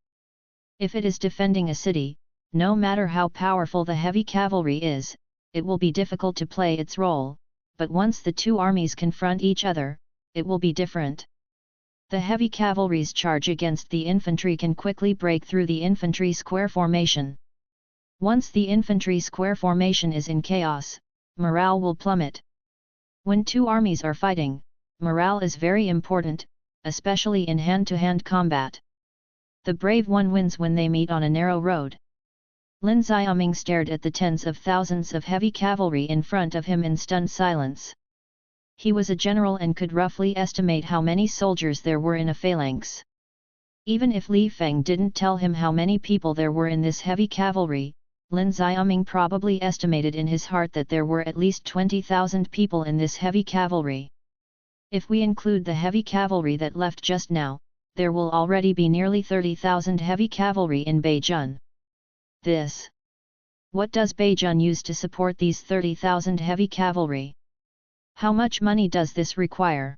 If it is defending a city, no matter how powerful the heavy cavalry is, it will be difficult to play its role, but once the two armies confront each other, it will be different. The heavy cavalry's charge against the infantry can quickly break through the infantry square formation. Once the infantry square formation is in chaos, morale will plummet. When two armies are fighting, morale is very important, especially in hand-to-hand combat. The brave one wins when they meet on a narrow road. Lin Xiaoming stared at the tens of thousands of heavy cavalry in front of him in stunned silence. He was a general and could roughly estimate how many soldiers there were in a phalanx. Even if Li Feng didn't tell him how many people there were in this heavy cavalry, Lin Xiaoming probably estimated in his heart that there were at least 20,000 people in this heavy cavalry. If we include the heavy cavalry that left just now, there will already be nearly 30,000 heavy cavalry in Beijun. What does Beijun use to support these 30,000 heavy cavalry? How much money does this require?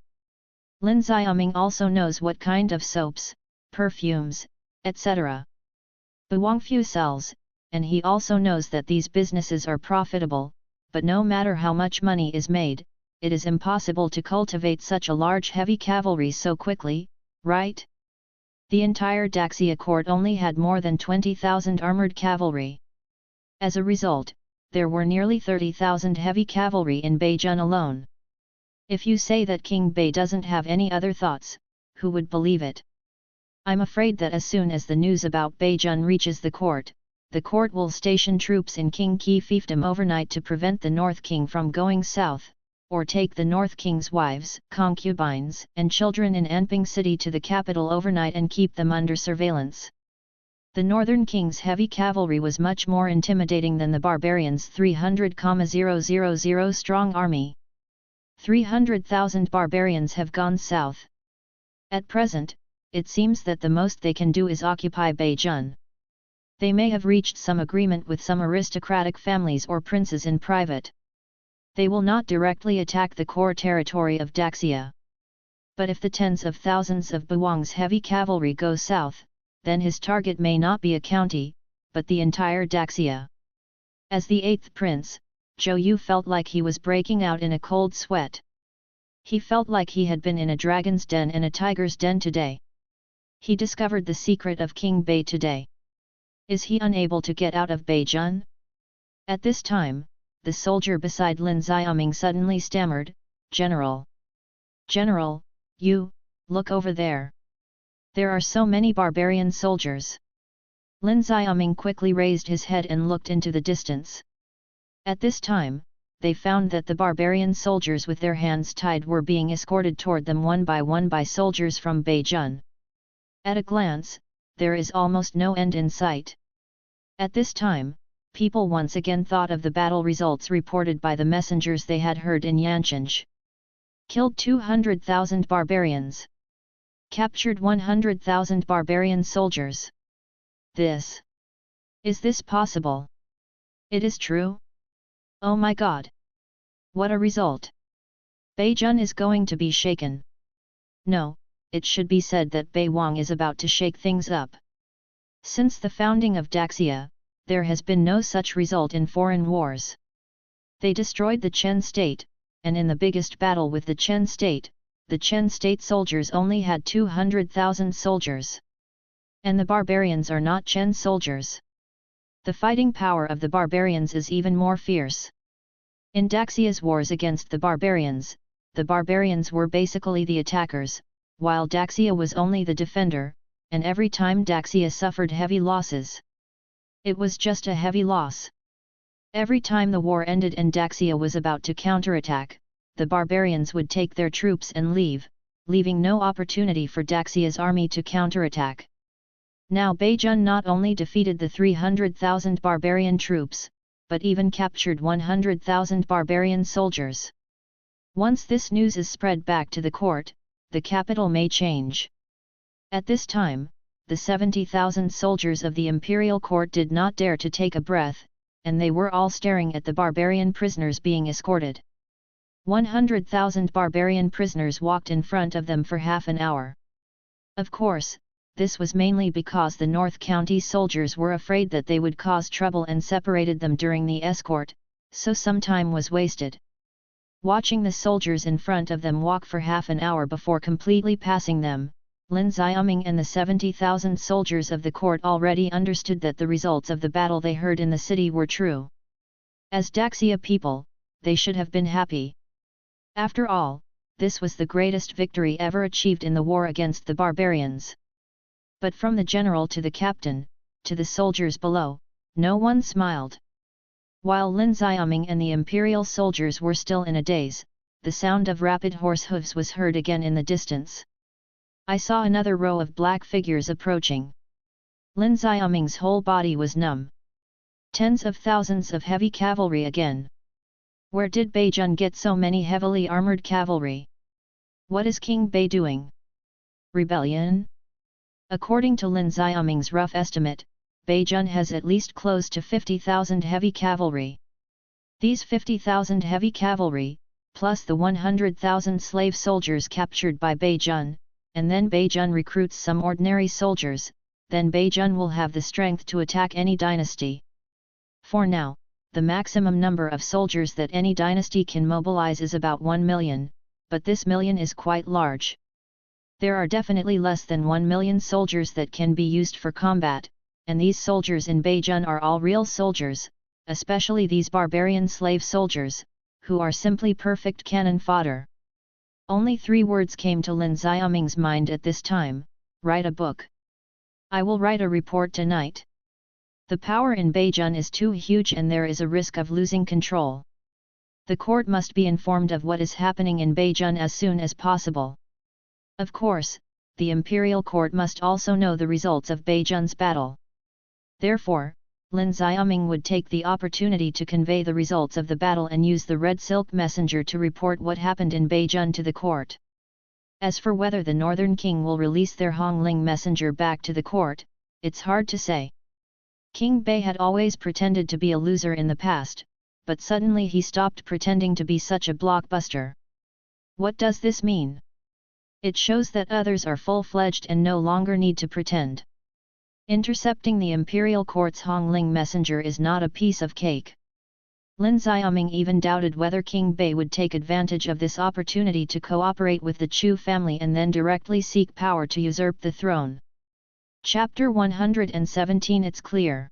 Lin Xiaoming also knows what kind of soaps, perfumes, etc. Buangfu sells, and he also knows that these businesses are profitable, but no matter how much money is made, it is impossible to cultivate such a large heavy cavalry so quickly, right? The entire Daxia court only had more than 20,000 armored cavalry. As a result, there were nearly 30,000 heavy cavalry in Beijun alone. If you say that King Bei doesn't have any other thoughts, who would believe it? I'm afraid that as soon as the news about Beijun reaches the court will station troops in King Qi fiefdom overnight to prevent the North King from going south, or take the North King's wives, concubines, and children in Anping city to the capital overnight and keep them under surveillance. The Northern King's heavy cavalry was much more intimidating than the barbarians' 300,000 strong army. 300,000 barbarians have gone south. At present, it seems that the most they can do is occupy Beijun. They may have reached some agreement with some aristocratic families or princes in private. They will not directly attack the core territory of Daxia. But if the tens of thousands of Buang's heavy cavalry go south, then his target may not be a county, but the entire Daxia. As the eighth prince, Zhou Yu felt like he was breaking out in a cold sweat. He felt like he had been in a dragon's den and a tiger's den today. He discovered the secret of King Bei today. Is he unable to get out of Beijun? At this time, the soldier beside Lin Xiaoming suddenly stammered, "General! General, you, look over there! There are so many barbarian soldiers!" Lin Xiaoming quickly raised his head and looked into the distance. At this time, they found that the barbarian soldiers with their hands tied were being escorted toward them one by soldiers from Beijun. At a glance, there is almost no end in sight. At this time, people once again thought of the battle results reported by the messengers they had heard in Yancheng. Killed 200,000 barbarians. Captured 100,000 barbarian soldiers. Is this possible? It is true? Oh my God! What a result! Beijun is going to be shaken. No, it should be said that Bei Wang is about to shake things up. Since the founding of Daxia, there has been no such result in foreign wars. They destroyed the Chen state, and in the biggest battle with the Chen state soldiers only had 200,000 soldiers. And the barbarians are not Chen soldiers. The fighting power of the barbarians is even more fierce. In Daxia's wars against the barbarians were basically the attackers, while Daxia was only the defender, and every time Daxia suffered heavy losses. It was just a heavy loss. Every time the war ended and Daxia was about to counterattack, the barbarians would take their troops and leave, leaving no opportunity for Daxia's army to counterattack. Now Beijun not only defeated the 300,000 barbarian troops, but even captured 100,000 barbarian soldiers. Once this news is spread back to the court, the capital may change. At this time, the 70,000 soldiers of the imperial court did not dare to take a breath, and they were all staring at the barbarian prisoners being escorted. 100,000 barbarian prisoners walked in front of them for half an hour. Of course, this was mainly because the North County soldiers were afraid that they would cause trouble and separated them during the escort, so some time was wasted. Watching the soldiers in front of them walk for half an hour before completely passing them, Lin Xiaoming and the 70,000 soldiers of the court already understood that the results of the battle they heard in the city were true. As Daxia people, they should have been happy. After all, this was the greatest victory ever achieved in the war against the barbarians. But from the general to the captain, to the soldiers below, no one smiled. While Lin Xiaoming and the imperial soldiers were still in a daze, the sound of rapid horse hooves was heard again in the distance. I saw another row of black figures approaching. Lin Xiaoming's whole body was numb. Tens of thousands of heavy cavalry again. Where did Beijun get so many heavily armored cavalry? What is King Bei doing? Rebellion? According to Lin Xiaoming's rough estimate, Beijun has at least close to 50,000 heavy cavalry. These 50,000 heavy cavalry, plus the 100,000 slave soldiers captured by Beijun, and then Beijun recruits some ordinary soldiers, then Beijun will have the strength to attack any dynasty. For now, the maximum number of soldiers that any dynasty can mobilize is about 1 million, but this million is quite large. There are definitely less than 1 million soldiers that can be used for combat, and these soldiers in Beijun are all real soldiers, especially these barbarian slave soldiers, who are simply perfect cannon fodder. Only 3 words came to Lin Xiaoming's mind at this time: write a book. I will write a report tonight. The power in Beijun is too huge and there is a risk of losing control. The court must be informed of what is happening in Beijun as soon as possible. Of course, the imperial court must also know the results of Beijun's battle. Therefore, Lin Xiaoming would take the opportunity to convey the results of the battle and use the red silk messenger to report what happened in Beijun to the court. As for whether the northern king will release their Hongling messenger back to the court, it's hard to say. King Bei had always pretended to be a loser in the past, but suddenly he stopped pretending to be such a blockbuster. What does this mean? It shows that others are full-fledged and no longer need to pretend. Intercepting the imperial court's Hongling messenger is not a piece of cake. Lin Xiaoming even doubted whether King Bei would take advantage of this opportunity to cooperate with the Chu family and then directly seek power to usurp the throne. Chapter 117. It's clear.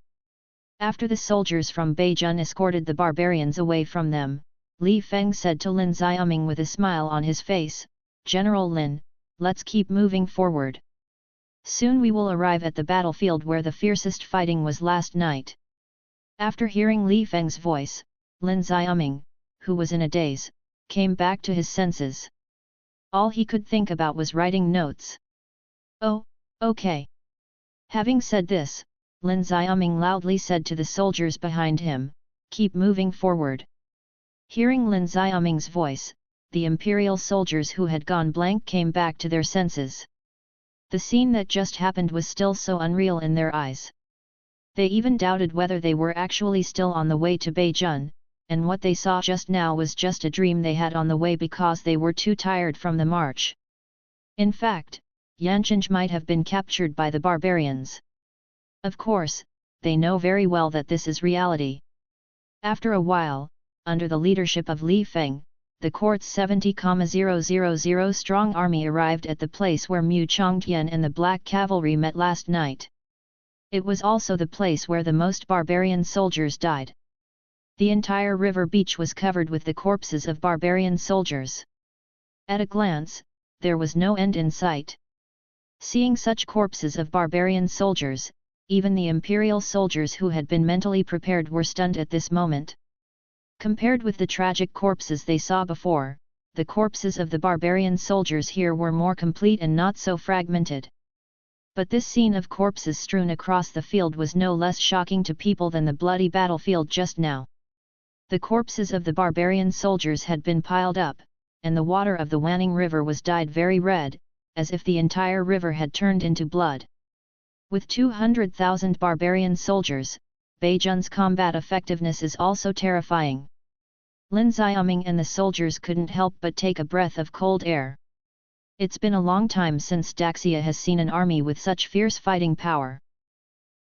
After the soldiers from Beijun escorted the barbarians away from them, Li Feng said to Lin Xiaoming with a smile on his face, "General Lin, let's keep moving forward. Soon we will arrive at the battlefield where the fiercest fighting was last night." After hearing Li Feng's voice, Lin Xiaoming, who was in a daze, came back to his senses. All he could think about was writing notes. "Oh, okay." Having said this, Lin Xiaoming loudly said to the soldiers behind him, "Keep moving forward." Hearing Lin Xiaoming's voice, the imperial soldiers who had gone blank came back to their senses. The scene that just happened was still so unreal in their eyes. They even doubted whether they were actually still on the way to Beijun, and what they saw just now was just a dream they had on the way because they were too tired from the march. In fact, Yanqing might have been captured by the barbarians. Of course, they know very well that this is reality. After a while, under the leadership of Li Feng, the court's 70,000 strong army arrived at the place where Mu Chongtian and the Black Cavalry met last night. It was also the place where the most barbarian soldiers died. The entire river beach was covered with the corpses of barbarian soldiers. At a glance, there was no end in sight. Seeing such corpses of barbarian soldiers, even the imperial soldiers who had been mentally prepared were stunned at this moment. Compared with the tragic corpses they saw before, the corpses of the barbarian soldiers here were more complete and not so fragmented. But this scene of corpses strewn across the field was no less shocking to people than the bloody battlefield just now. The corpses of the barbarian soldiers had been piled up, and the water of the Wanning River was dyed very red, as if the entire river had turned into blood. With 200,000 barbarian soldiers, Beijun's combat effectiveness is also terrifying. Lin Xiaoming and the soldiers couldn't help but take a breath of cold air. It's been a long time since Daxia has seen an army with such fierce fighting power.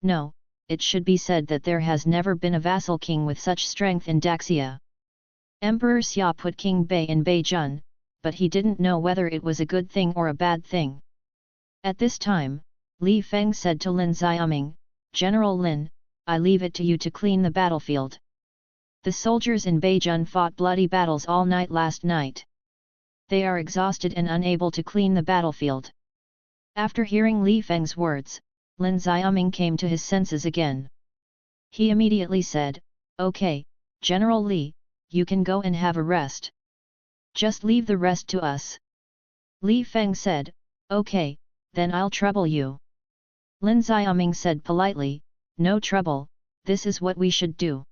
No, it should be said that there has never been a vassal king with such strength in Daxia. Emperor Xia put King Bei in Beijun, but he didn't know whether it was a good thing or a bad thing. At this time, Li Feng said to Lin Xiaoming, "General Lin, I leave it to you to clean the battlefield. The soldiers in Beijun fought bloody battles all night last night. They are exhausted and unable to clean the battlefield." After hearing Li Feng's words, Lin Xiaoming came to his senses again. He immediately said, "Okay, General Li, you can go and have a rest. Just leave the rest to us." Li Feng said, "Okay, then I'll trouble you." Lin Xiaoming said politely, "No trouble, this is what we should do."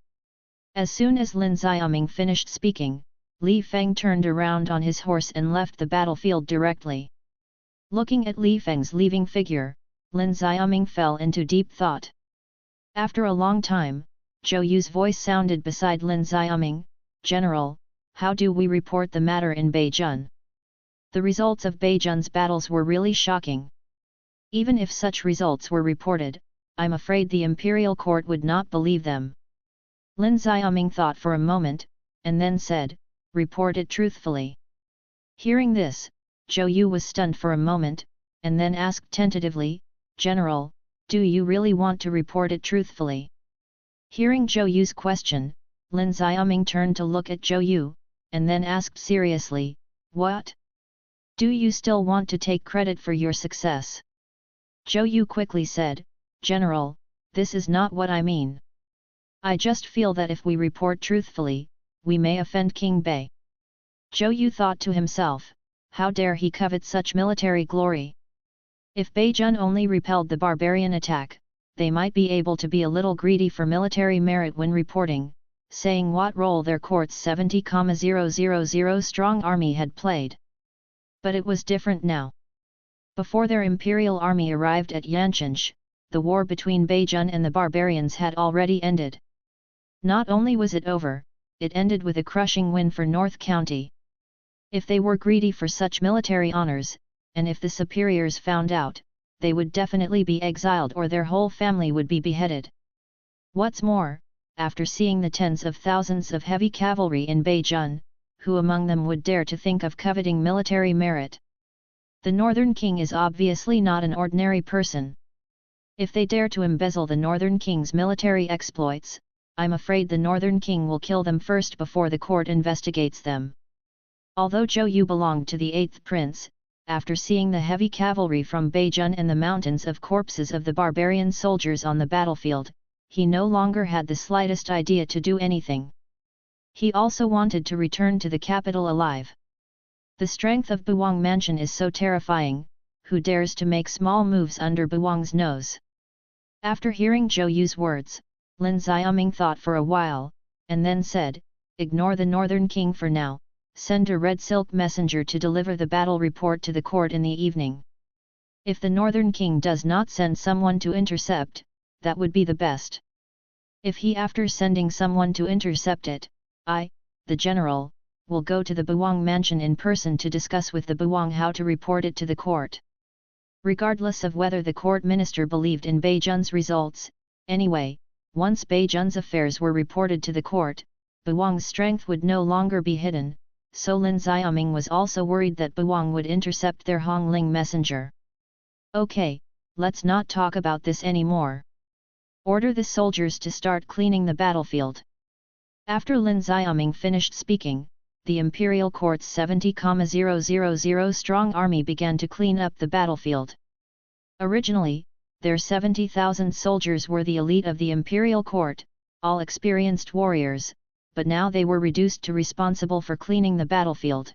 As soon as Lin Xiaoming finished speaking, Li Feng turned around on his horse and left the battlefield directly. Looking at Li Feng's leaving figure, Lin Xiaoming fell into deep thought. After a long time, Zhou Yu's voice sounded beside Lin Xiaoming, "General, how do we report the matter in Beijun?" The results of Beijun's battles were really shocking. Even if such results were reported, I'm afraid the imperial court would not believe them. Lin Xiaoming thought for a moment, and then said, "Report it truthfully." Hearing this, Zhou Yu was stunned for a moment, and then asked tentatively, "General, do you really want to report it truthfully?" Hearing Zhou Yu's question, Lin Xiaoming turned to look at Zhou Yu, and then asked seriously, "What? Do you still want to take credit for your success?" Zhou Yu quickly said, "General, this is not what I mean. I just feel that if we report truthfully, we may offend King Bei." Zhou Yu thought to himself, how dare he covet such military glory? If Beijun only repelled the barbarian attack, they might be able to be a little greedy for military merit when reporting, saying what role their court's 70,000 strong army had played. But it was different now. Before their imperial army arrived at Yanshanj, the war between Beijun and the barbarians had already ended. Not only was it over, it ended with a crushing win for North County. If they were greedy for such military honors, and if the superiors found out, they would definitely be exiled or their whole family would be beheaded. What's more, after seeing the tens of thousands of heavy cavalry in Beijun, who among them would dare to think of coveting military merit? The Northern King is obviously not an ordinary person. If they dare to embezzle the Northern King's military exploits, I'm afraid the Northern King will kill them first before the court investigates them. Although Zhou Yu belonged to the 8th Prince, after seeing the heavy cavalry from Beijun and the mountains of corpses of the barbarian soldiers on the battlefield, he no longer had the slightest idea to do anything. He also wanted to return to the capital alive. The strength of Buwang Mansion is so terrifying, who dares to make small moves under Buwang's nose? After hearing Zhou Yu's words, Lin Xiaoming thought for a while, and then said, "Ignore the Northern King for now, send a red silk messenger to deliver the battle report to the court in the evening. If the Northern King does not send someone to intercept, that would be the best. If he after sending someone to intercept it, I, the general, will go to the Buwang Mansion in person to discuss with the Buwang how to report it to the court." Regardless of whether the court minister believed in Beijun's results, anyway, once Beijun's affairs were reported to the court, Buwang's strength would no longer be hidden, so Lin Xiaoming was also worried that Buwang would intercept their Hongling messenger. "Okay, let's not talk about this anymore. Order the soldiers to start cleaning the battlefield." After Lin Xiaoming finished speaking, the imperial court's 70,000 strong army began to clean up the battlefield. Originally, their 70,000 soldiers were the elite of the imperial court, all experienced warriors, but now they were reduced to responsible for cleaning the battlefield.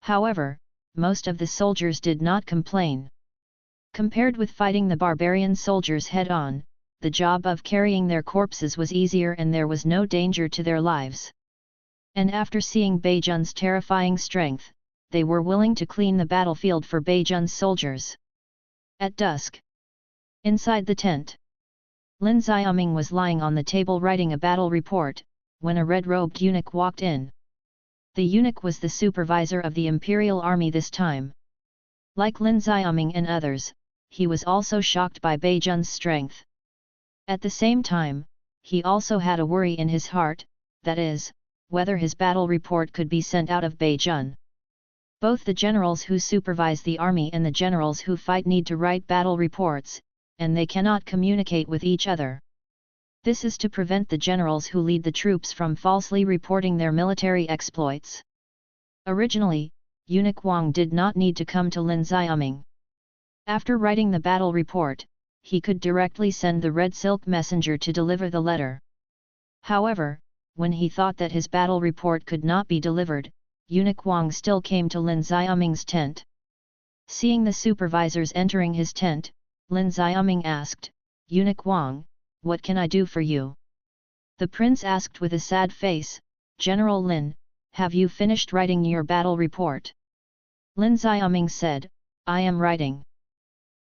However, most of the soldiers did not complain. Compared with fighting the barbarian soldiers head-on, the job of carrying their corpses was easier and there was no danger to their lives. And after seeing Beijun's terrifying strength, they were willing to clean the battlefield for Beijun's soldiers. At dusk, inside the tent, Lin Xiaoming was lying on the table writing a battle report, when a red-robed eunuch walked in. The eunuch was the supervisor of the imperial army this time. Like Lin Xiaoming and others, he was also shocked by Beijun's strength. At the same time, he also had a worry in his heart, that is, whether his battle report could be sent out of Beijun. Both the generals who supervise the army and the generals who fight need to write battle reports, and they cannot communicate with each other. This is to prevent the generals who lead the troops from falsely reporting their military exploits. Originally, eunuch Wang did not need to come to Lin Xiaoming. After writing the battle report, he could directly send the red silk messenger to deliver the letter. However, when he thought that his battle report could not be delivered, eunuch Wang still came to Lin Xiaoming's tent. Seeing the supervisors entering his tent, Lin Xiaoming asked, "Eunuch Wang, what can I do for you?" The prince asked with a sad face, "General Lin, have you finished writing your battle report?" Lin Xiaoming said, "I am writing."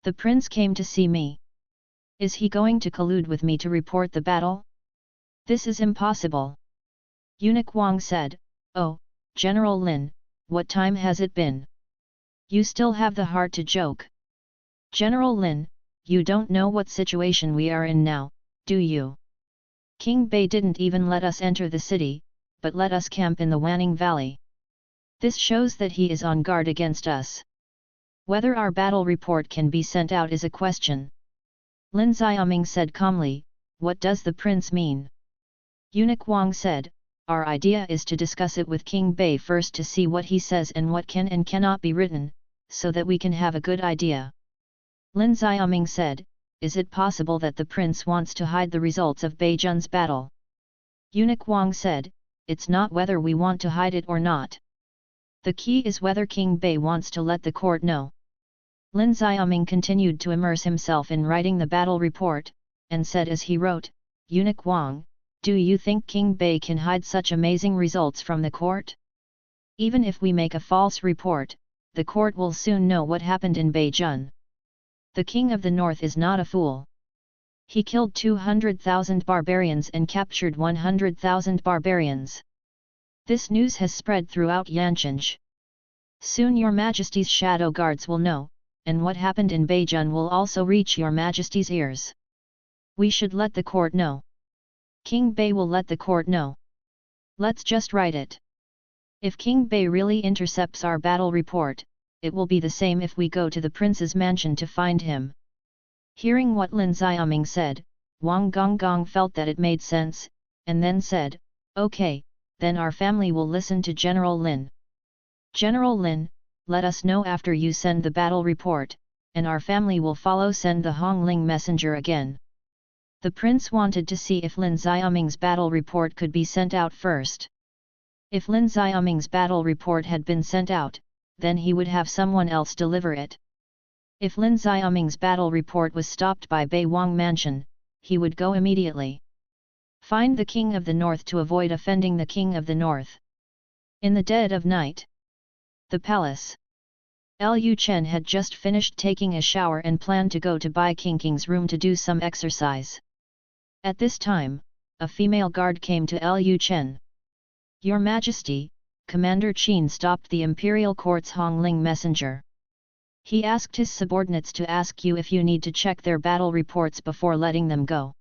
The prince came to see me. Is he going to collude with me to report the battle? This is impossible. Eunuch Wang said, "Oh, General Lin, what time has it been? You still have the heart to joke. General Lin, you don't know what situation we are in now, do you? King Bei didn't even let us enter the city, but let us camp in the Wanning Valley. This shows that he is on guard against us. Whether our battle report can be sent out is a question." Lin Xiaoming said calmly, "What does the prince mean?" Eunuch Wang said, "Our idea is to discuss it with King Bei first to see what he says and what can and cannot be written, so that we can have a good idea." Lin Xiaoming said, "Is it possible that the prince wants to hide the results of Beijun's battle?" Eunuch Wang said, "It's not whether we want to hide it or not. The key is whether King Bei wants to let the court know." Lin Xiaoming continued to immerse himself in writing the battle report, and said as he wrote, "Eunuch Wang, do you think King Bei can hide such amazing results from the court? Even if we make a false report, the court will soon know what happened in Beijun. The king of the north is not a fool. He killed 200,000 barbarians and captured 100,000 barbarians. This news has spread throughout Yanchanj. Soon your Majesty's shadow guards will know, and what happened in Beijun will also reach your Majesty's ears. We should let the court know. King Bei will let the court know. Let's just write it. If King Bei really intercepts our battle report, it will be the same if we go to the prince's mansion to find him." Hearing what Lin Xiaoming said, Wang Gonggong felt that it made sense, and then said, "Okay, then our family will listen to General Lin. General Lin, let us know after you send the battle report, and our family will follow send the Hongling messenger again." The prince wanted to see if Lin Xiaoming's battle report could be sent out first. If Lin Xiaoming's battle report had been sent out, then he would have someone else deliver it. If Lin Xiaoming's battle report was stopped by Bei Wang Mansion, he would go immediately. Find the king of the north to avoid offending the king of the north. In the dead of night. The palace. Lu Chen had just finished taking a shower and planned to go to Bai Qingqing's room to do some exercise. At this time, a female guard came to Lu Chen. "Your Majesty, Commander Qin stopped the imperial court's Hongling messenger. He asked his subordinates to ask you if you need to check their battle reports before letting them go."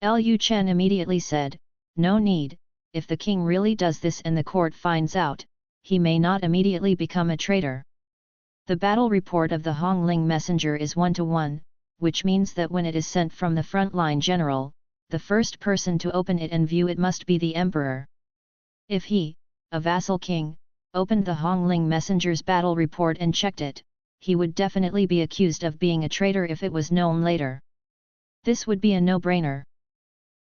Lu Chen immediately said, "No need, if the king really does this and the court finds out, he may not immediately become a traitor. The battle report of the Hongling messenger is 1-to-1, which means that when it is sent from the frontline general, the first person to open it and view it must be the emperor. If he, a vassal king, opened the Hongling messenger's battle report and checked it, he would definitely be accused of being a traitor if it was known later. This would be a no-brainer.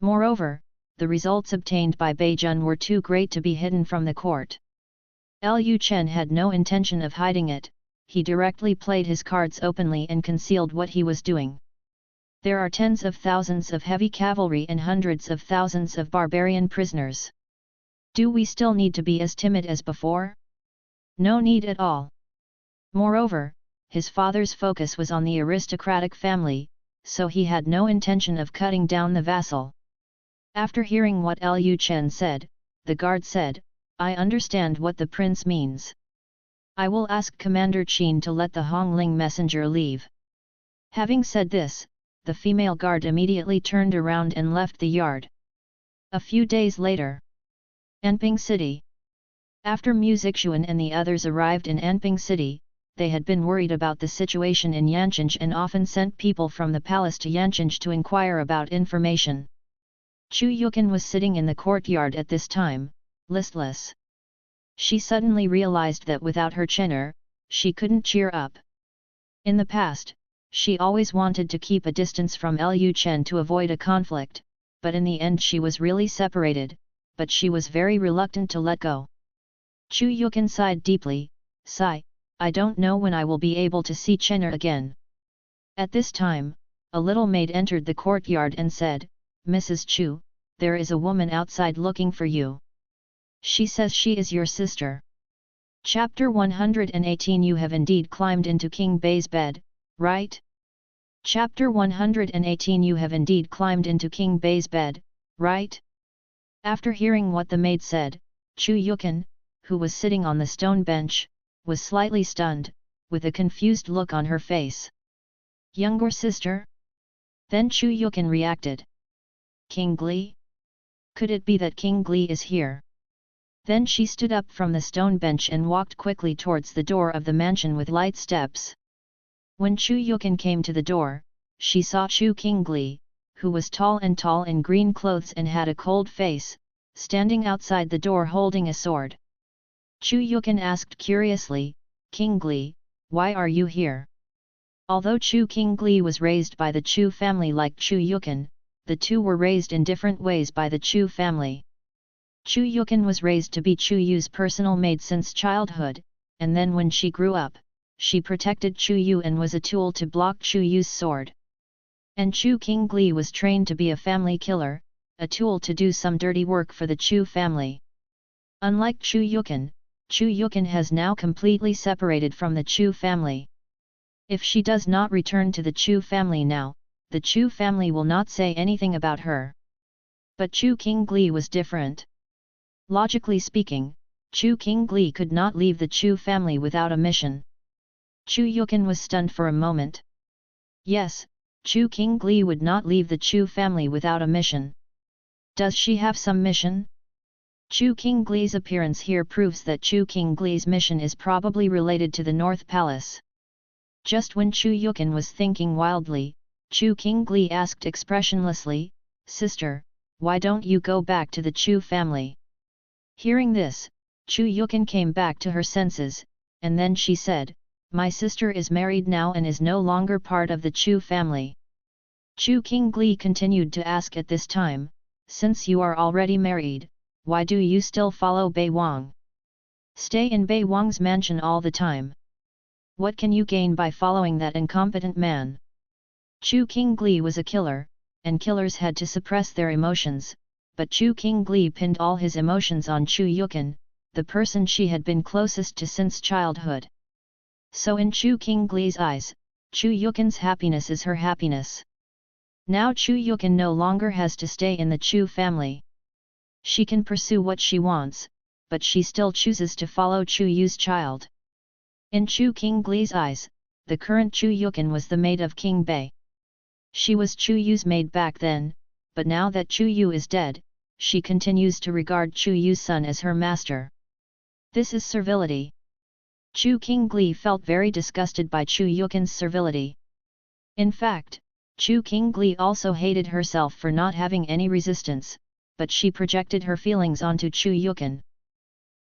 Moreover, the results obtained by Beijun were too great to be hidden from the court." Lu Chen had no intention of hiding it, he directly played his cards openly and concealed what he was doing. "There are tens of thousands of heavy cavalry and hundreds of thousands of barbarian prisoners. Do we still need to be as timid as before? No need at all." Moreover, his father's focus was on the aristocratic family, so he had no intention of cutting down the vassal. After hearing what Lu Chen said, the guard said, "I understand what the prince means. I will ask Commander Qin to let the Hongling messenger leave." Having said this, the female guard immediately turned around and left the yard. A few days later, Anping City. After Mu Zixuan and the others arrived in Anping City, they had been worried about the situation in Yancheng and often sent people from the palace to Yancheng to inquire about information. Chu Yukin was sitting in the courtyard at this time, listless. She suddenly realized that without her Chener, she couldn't cheer up. In the past, she always wanted to keep a distance from Lu Chen to avoid a conflict, but in the end she was really separated, but she was very reluctant to let go. Chu Yukin sighed deeply, "Sigh, I don't know when I will be able to see Chener again." At this time, a little maid entered the courtyard and said, "Mrs. Chu, there is a woman outside looking for you. She says she is your sister." Chapter 118. You have indeed climbed into King Bei's bed, right? Chapter 118. You have indeed climbed into King Bei's bed, right? After hearing what the maid said, Chu Yukin, who was sitting on the stone bench, was slightly stunned, with a confused look on her face. "Younger sister?" Then Chu Yukin reacted. "King Gli? Could it be that King Gli is here?" Then she stood up from the stone bench and walked quickly towards the door of the mansion with light steps. When Chu Yukin came to the door, she saw Chu King Gli, who was tall in green clothes and had a cold face, standing outside the door holding a sword. Chu Yukin asked curiously, "King Gli, why are you here?" Although Chu King Gli was raised by the Chu family like Chu Yukin, the two were raised in different ways by the Chu family. Chu Yukin was raised to be Chu Yu's personal maid since childhood, and then when she grew up, she protected Chu Yu and was a tool to block Chu Yu's sword. And Chu King Gli was trained to be a family killer, a tool to do some dirty work for the Chu family. Unlike Chu Yukin has now completely separated from the Chu family. If she does not return to the Chu family now, the Chu family will not say anything about her. But Chu King Gli was different. Logically speaking, Chu King Gli could not leave the Chu family without a mission. Chu Yukin was stunned for a moment. Yes, Chu King Gli would not leave the Chu family without a mission. Does she have some mission? Chu King Gli's appearance here proves that Chu King Gli's mission is probably related to the North Palace. Just when Chu Yukin was thinking wildly, Chu King Gli asked expressionlessly, "Sister, why don't you go back to the Chu family?" Hearing this, Chu Yukin came back to her senses, and then she said, "My sister is married now and is no longer part of the Chu family." Chu King Gli continued to ask at this time, "Since you are already married, why do you still follow Bei Wang? Stay in Bei Wang's mansion all the time. What can you gain by following that incompetent man?" Chu King Gli was a killer, and killers had to suppress their emotions, but Chu King Gli pinned all his emotions on Chu Yukin, the person she had been closest to since childhood. So in Chu King Gli's eyes, Chu Yukin's happiness is her happiness. Now Chu Yukin no longer has to stay in the Chu family. She can pursue what she wants, but she still chooses to follow Chu Yu's child. In Chu King Gli's eyes, the current Chu Yukin was the maid of King Bei. She was Chu Yu's maid back then, but now that Chu Yu is dead, she continues to regard Chu Yu's son as her master. This is servility. Chu King Gli felt very disgusted by Chu Yukin's servility. In fact, Chu King Gli also hated herself for not having any resistance, but she projected her feelings onto Chu Yukin.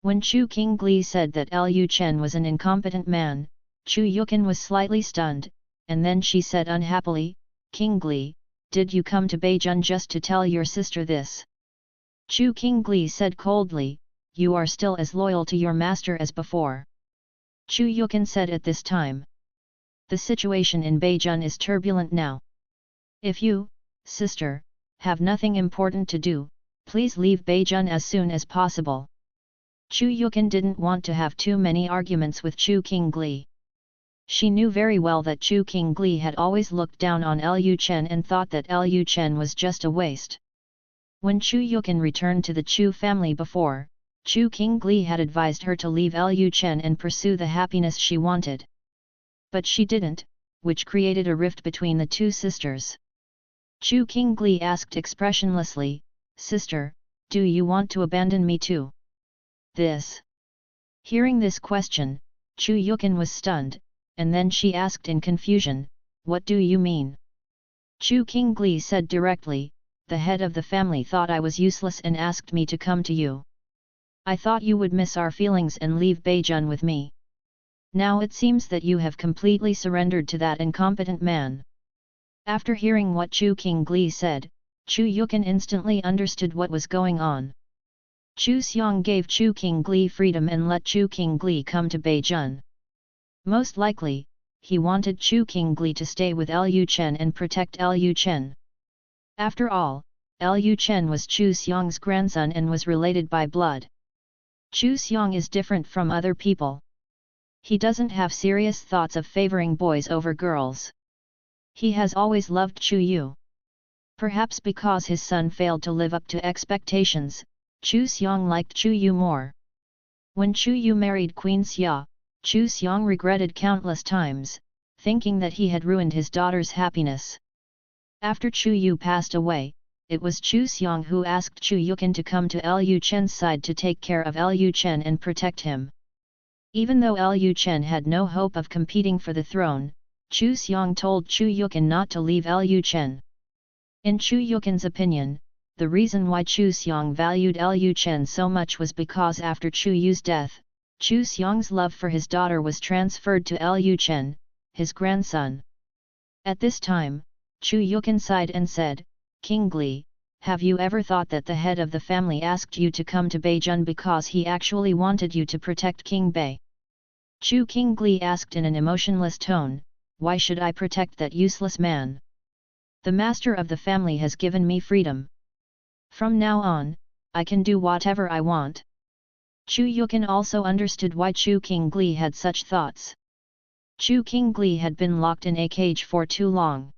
When Chu King Gli said that Lu Chen was an incompetent man, Chu Yukin was slightly stunned, and then she said unhappily, "King Gli, did you come to Beijing just to tell your sister this?" Chu King Gli said coldly, "You are still as loyal to your master as before." Chu Yukin said at this time, "The situation in Beijing is turbulent now. If you, sister, have nothing important to do, please leave Beijing as soon as possible." Chu Yukin didn't want to have too many arguments with Chu King Gli. She knew very well that Chu King Gli had always looked down on Lu Chen and thought that Lu Chen was just a waste. When Chu Yukin returned to the Chu family before, Chu King Gli had advised her to leave Lu Chen and pursue the happiness she wanted. But she didn't, which created a rift between the two sisters. Chu King Gli asked expressionlessly, "Sister, Do you want to abandon me too? This. Hearing this question, Chu Yukin was stunned, and then she asked in confusion, what do you mean? Chu Qingli said directly, the head of the family thought I was useless and asked me to come to you. I thought you would miss our feelings and leave Beijun with me. Now it seems that you have completely surrendered to that incompetent man. After hearing what Chu Qingli said, Chu Yukin instantly understood what was going on. Chu Xiong gave Chu Qingli freedom and let Chu Qingli come to Beijun. Most likely, he wanted Chu Qingli to stay with Lu Chen and protect Lu Chen. After all, Lu Chen was Chu Xiong's grandson and was related by blood. Chu Xiong is different from other people. He doesn't have serious thoughts of favoring boys over girls. He has always loved Chu Yu. Perhaps because his son failed to live up to expectations, Chu Xiong liked Chu Yu more. When Chu Yu married Queen Xia, Chu Xiong regretted countless times, thinking that he had ruined his daughter's happiness. After Chu Yu passed away, it was Chu Xiong who asked Chu Yukin to come to Lu Chen's side to take care of Lu Chen and protect him. Even though Lu Chen had no hope of competing for the throne, Chu Xiong told Chu Yukin not to leave Lu Chen. In Chu Yukin's opinion, the reason why Chu Xiong valued Lu Chen so much was because after Chu Yu's death, Chu Xiong's love for his daughter was transferred to Lu Chen, his grandson. At this time, Chu Yukin sighed and said, Qingli, have you ever thought that the head of the family asked you to come to Beijun because he actually wanted you to protect King Bei? Chu Qingli asked in an emotionless tone, why should I protect that useless man? The master of the family has given me freedom. From now on, I can do whatever I want. Chu Yukin also understood why Chu Qingli had such thoughts. Chu Qingli had been locked in a cage for too long.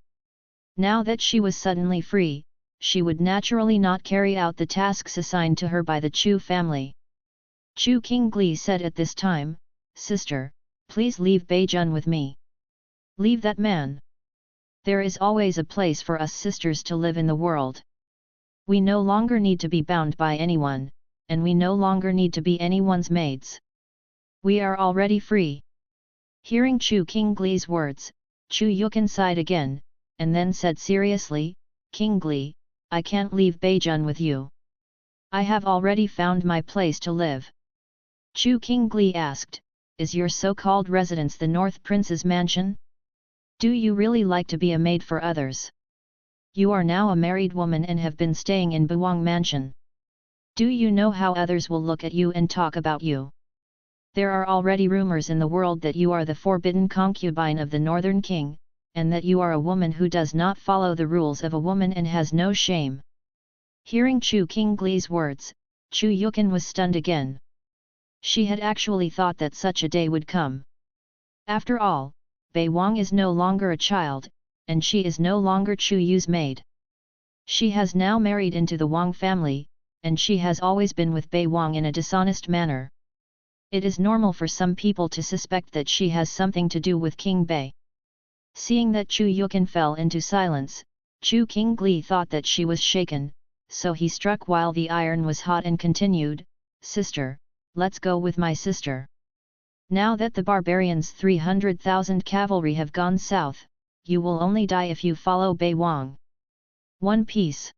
Now that she was suddenly free, she would naturally not carry out the tasks assigned to her by the Chu family. Chu Qingli said at this time, Sister, please leave Beijun with me. Leave that man. There is always a place for us sisters to live in the world. We no longer need to be bound by anyone, and we no longer need to be anyone's maids. We are already free. Hearing Chu Qingli's words, Chu Yukin sighed again, and then said seriously, Qingli, I can't leave Beijun with you. I have already found my place to live. Chu Qingli asked, is your so-called residence the North Prince's mansion? Do you really like to be a maid for others? You are now a married woman and have been staying in Buwang Mansion. Do you know how others will look at you and talk about you? There are already rumors in the world that you are the forbidden concubine of the Northern King, and that you are a woman who does not follow the rules of a woman and has no shame. Hearing Chu Qingli's words, Chu Yukin was stunned again. She had actually thought that such a day would come. After all, Bei Wang is no longer a child, and she is no longer Chu Yu's maid. She has now married into the Wang family, and she has always been with Bei Wang in a dishonest manner. It is normal for some people to suspect that she has something to do with King Bei. Seeing that Chu Yukin fell into silence, Chu Qingli thought that she was shaken, so he struck while the iron was hot and continued, Sister, let's go with my sister. Now that the barbarians' 300,000 cavalry have gone south, you will only die if you follow Bei Wang. One Piece.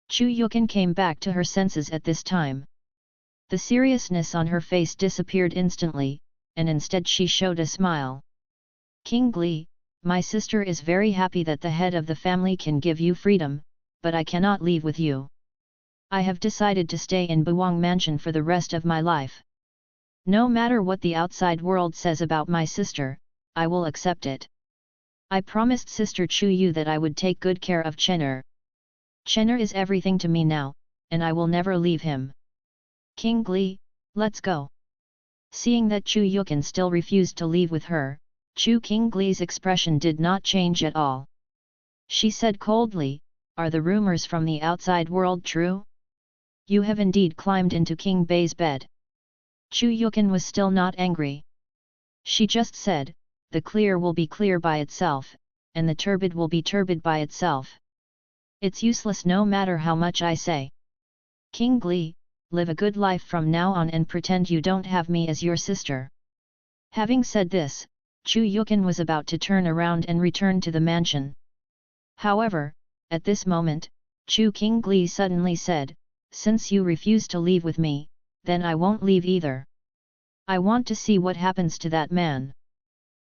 Chu Yukin came back to her senses at this time. The seriousness on her face disappeared instantly, and instead she showed a smile. Qingli, my sister is very happy that the head of the family can give you freedom, but I cannot leave with you. I have decided to stay in Buwang Mansion for the rest of my life. No matter what the outside world says about my sister, I will accept it. I promised Sister Chu Yu that I would take good care of Chen'er. Chen'er is everything to me now, and I will never leave him. Qingli, let's go. Seeing that Chu Yukin still refused to leave with her, Chu Qingli's expression did not change at all. She said coldly, are the rumors from the outside world true? You have indeed climbed into King Bei's bed. Chu Yukin was still not angry. She just said, the clear will be clear by itself, and the turbid will be turbid by itself. It's useless no matter how much I say. King Gli, live a good life from now on and pretend you don't have me as your sister." Having said this, Chu Yukin was about to turn around and return to the mansion. However, at this moment, Chu King Gli suddenly said, "Since you refuse to leave with me, then I won't leave either. I want to see what happens to that man.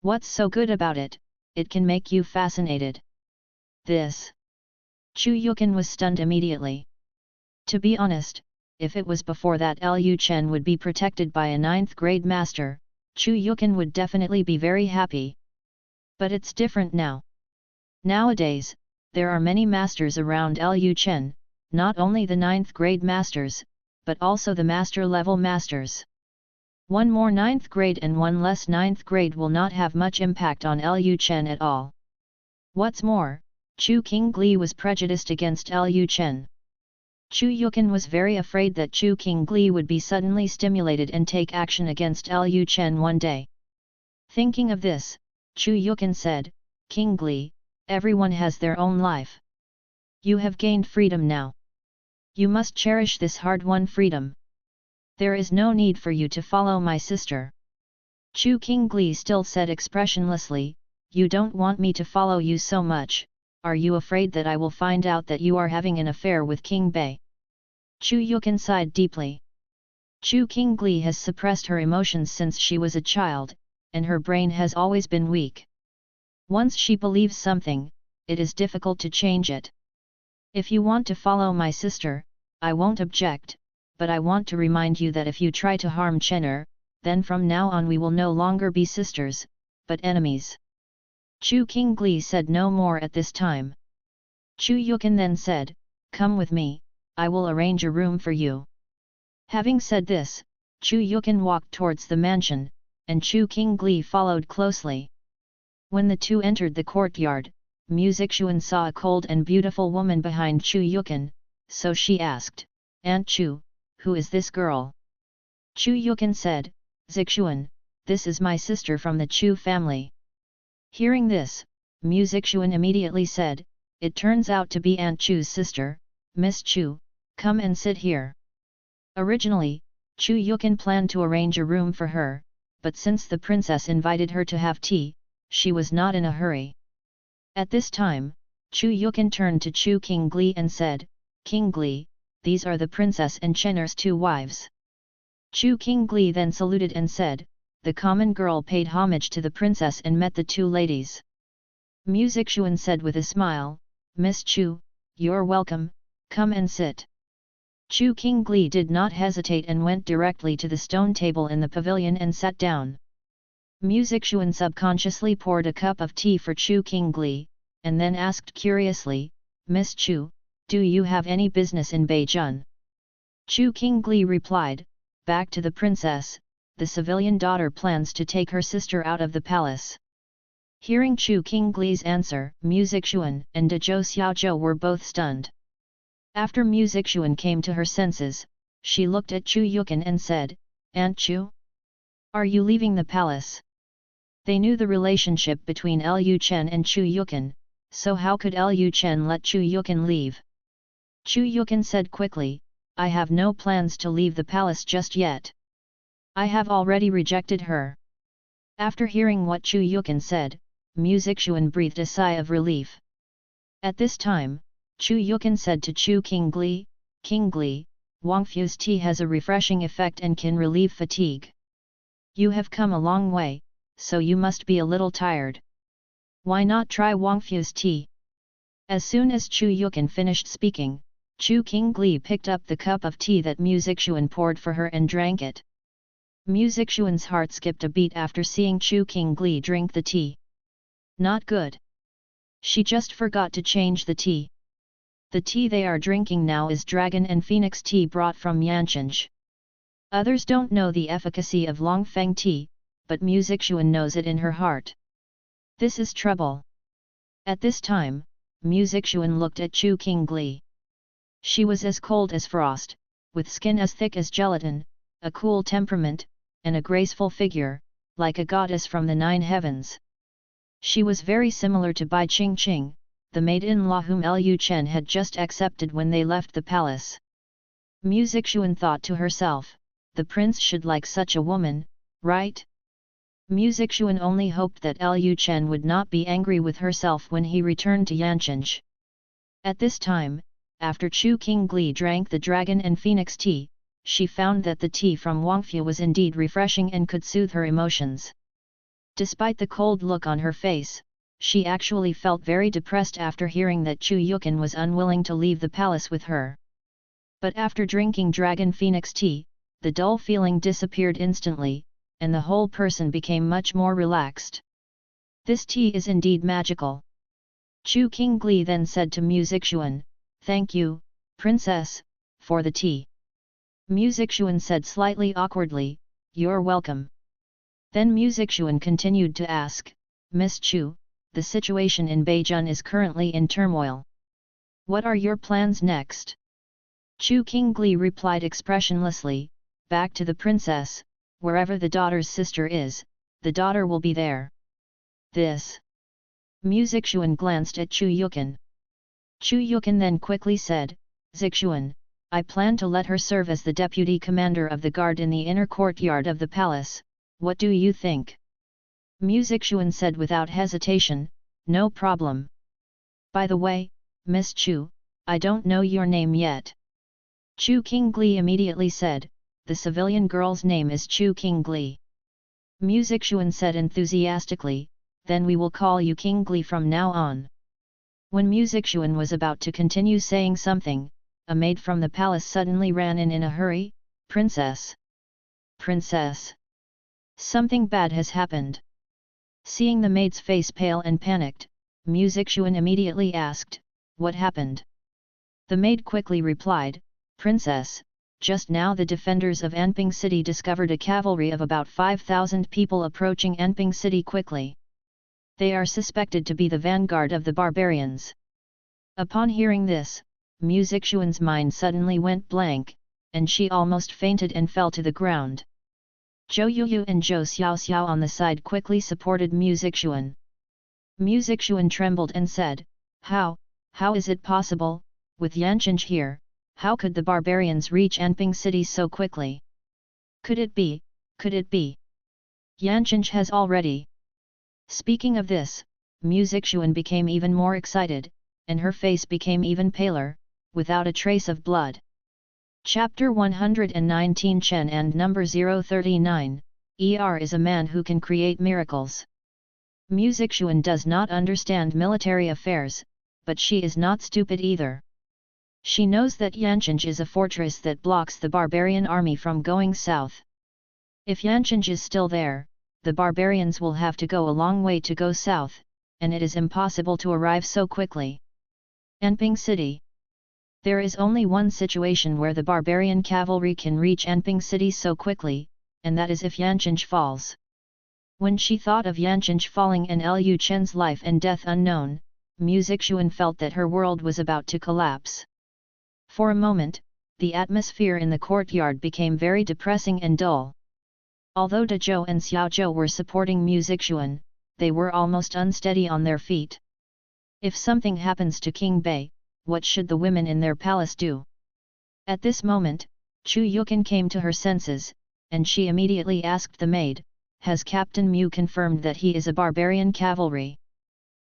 What's so good about it, it can make you fascinated." This. Chu Yukin was stunned immediately. To be honest, if it was before that Lu Chen would be protected by a 9th grade master, Chu Yukin would definitely be very happy. But it's different now. Nowadays, there are many masters around Lu Chen, not only the 9th grade masters, but also the master level masters. One more 9th grade and one less 9th grade will not have much impact on Lu Chen at all. What's more, Chu King Gli was prejudiced against Lu Chen. Chu Yukin was very afraid that Chu King Gli would be suddenly stimulated and take action against Lu Chen one day. Thinking of this, Chu Yukin said, "King Gli, everyone has their own life. You have gained freedom now. You must cherish this hard-won freedom. There is no need for you to follow my sister." Chu King Gli still said expressionlessly, "You don't want me to follow you so much, are you afraid that I will find out that you are having an affair with King Bei?" Chu Yukin sighed deeply. Chu King Gli has suppressed her emotions since she was a child, and her brain has always been weak. Once she believes something, it is difficult to change it. "If you want to follow my sister, I won't object, but I want to remind you that if you try to harm Chener, then from now on we will no longer be sisters, but enemies." Chu King Gli said no more at this time. Chu Yukin then said, "Come with me, I will arrange a room for you." Having said this, Chu Yukin walked towards the mansion, and Chu King Gli followed closely. When the two entered the courtyard, Music Xuan saw a cold and beautiful woman behind Chu Yukin, so she asked, "Aunt Chu, who is this girl?" Chu Yukin said, "Zixuan, this is my sister from the Chu family." Hearing this, Music Xuan immediately said, "It turns out to be Aunt Chu's sister, Miss Chu, come and sit here." Originally, Chu Yukin planned to arrange a room for her, but since the princess invited her to have tea, she was not in a hurry. At this time, Chu Yukin turned to Chu King Gli and said, "King Gli, these are the princess and Chener's 2 wives." Chu King Gli then saluted and said, "The common girl paid homage to the princess and met the 2 ladies." Music Xuan said with a smile, "Miss Chu, you're welcome, come and sit." Chu King Gli did not hesitate and went directly to the stone table in the pavilion and sat down. Music Xuan subconsciously poured a cup of tea for Chu King Gli, and then asked curiously, "Miss Chu, do you have any business in Beijun?" Chu King Gli replied, "Back to the princess, the civilian daughter plans to take her sister out of the palace." Hearing Chu King Gli's answer, Music Xuan and Dezhou Xiaozhou were both stunned. After Music Xuan came to her senses, she looked at Chu Yukin and said, "Aunt Chu? Are you leaving the palace?" They knew the relationship between Lu Chen and Chu Yukin, so how could Lu Chen let Chu Yukin leave? Chu Yukin said quickly, "I have no plans to leave the palace just yet. I have already rejected her." After hearing what Chu Yukin said, Music Xuan breathed a sigh of relief. At this time, Chu Yukin said to Chu King Gli, "King Gli, Wangfu's tea has a refreshing effect and can relieve fatigue. You have come a long way, so you must be a little tired. Why not try Wangfu's tea?" As soon as Chu Yukin finished speaking, Chu King Gli picked up the cup of tea that Music Xuan poured for her and drank it. Music Xuan's heart skipped a beat after seeing Chu King Gli drink the tea. Not good. She just forgot to change the tea. The tea they are drinking now is Dragon and Phoenix tea brought from Yancheng. Others don't know the efficacy of Longfeng tea, but Music Xuan knows it in her heart. This is trouble. At this time, Music Xuan looked at Chu King Gli. She was as cold as frost, with skin as thick as gelatin, a cool temperament, and a graceful figure, like a goddess from the 9 heavens. She was very similar to Bai Qingqing, the maid-in-law whom Lu Chen had just accepted when they left the palace. Mu Zixuan thought to herself, the prince should like such a woman, right? Mu Zixuan only hoped that Lu Chen would not be angry with herself when he returned to Yanchenge. At this time, after Chu Qingli drank the dragon and phoenix tea, she found that the tea from Wangfu was indeed refreshing and could soothe her emotions. Despite the cold look on her face, she actually felt very depressed after hearing that Chu Yukin was unwilling to leave the palace with her. But after drinking dragon phoenix tea, the dull feeling disappeared instantly, and the whole person became much more relaxed. This tea is indeed magical. Chu Qingli then said to Mu Zixuan, "Thank you, princess, for the tea." Mu Zixuan said slightly awkwardly, "You're welcome." Then Mu Zixuan continued to ask, "Miss Chu, the situation in Beijing is currently in turmoil. What are your plans next?" Chu Qingli replied expressionlessly, "Back to the princess, wherever the daughter's sister is, the daughter will be there." This. Mu Zixuan glanced at Chu Yukin. Chu Yukin then quickly said, "Zixuan, I plan to let her serve as the deputy commander of the guard in the inner courtyard of the palace, what do you think?" Mu Zixuan said without hesitation, "No problem. By the way, Miss Chu, I don't know your name yet." Chu Qingli immediately said, "The civilian girl's name is Chu Qingli." Mu Zixuan said enthusiastically, "Then we will call you Qingli from now on." When Mu Zixuan was about to continue saying something, a maid from the palace suddenly ran in a hurry, "Princess! Princess! Something bad has happened." Seeing the maid's face pale and panicked, Mu Zixuan immediately asked, "What happened?" The maid quickly replied, "Princess, just now the defenders of Anping City discovered a cavalry of about 5,000 people approaching Anping City quickly. They are suspected to be the vanguard of the barbarians." Upon hearing this, Mu Zixuan's mind suddenly went blank, and she almost fainted and fell to the ground. Zhou Yuyu and Zhou Xiaoxiao on the side quickly supported Mu Zixuan. Mu Zixuan trembled and said, How is it possible, with Yanchenge here, how could the barbarians reach Anping City so quickly? Could it be? Yanchenge has already..." Speaking of this, Mu Zixuan became even more excited, and her face became even paler, without a trace of blood. Chapter 119 Chen and number 039, Er is a man who can create miracles. Mu Zixuan does not understand military affairs, but she is not stupid either. She knows that Yanchenge is a fortress that blocks the barbarian army from going south. If Yanchenge is still there, the barbarians will have to go a long way to go south, and it is impossible to arrive so quickly. Anping City. There is only one situation where the barbarian cavalry can reach Anping City so quickly, and that is if Yanchenge falls. When she thought of Yanchenge falling and Lu Chen's life and death unknown, Mu Zixuan felt that her world was about to collapse. For a moment, the atmosphere in the courtyard became very depressing and dull. Although De Zhou and Xiao Zhou were supporting Mu Zixuan, they were almost unsteady on their feet. If something happens to King Bei, what should the women in their palace do? At this moment, Chu Yukin came to her senses, and she immediately asked the maid, "Has Captain Mu confirmed that he is a barbarian cavalry?"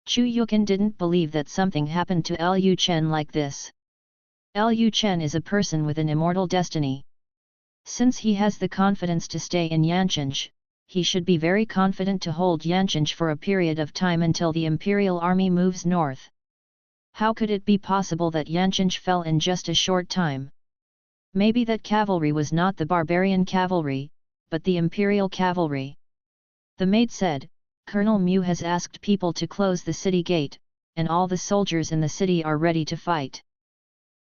Chu Yukin didn't believe that something happened to Lu Chen like this. Lu Chen is a person with an immortal destiny. Since he has the confidence to stay in Yanchenge, he should be very confident to hold Yanchenge for a period of time until the imperial army moves north. How could it be possible that Yanchenge fell in just a short time? Maybe that cavalry was not the barbarian cavalry, but the imperial cavalry. The maid said, "Colonel Mu has asked people to close the city gate, and all the soldiers in the city are ready to fight."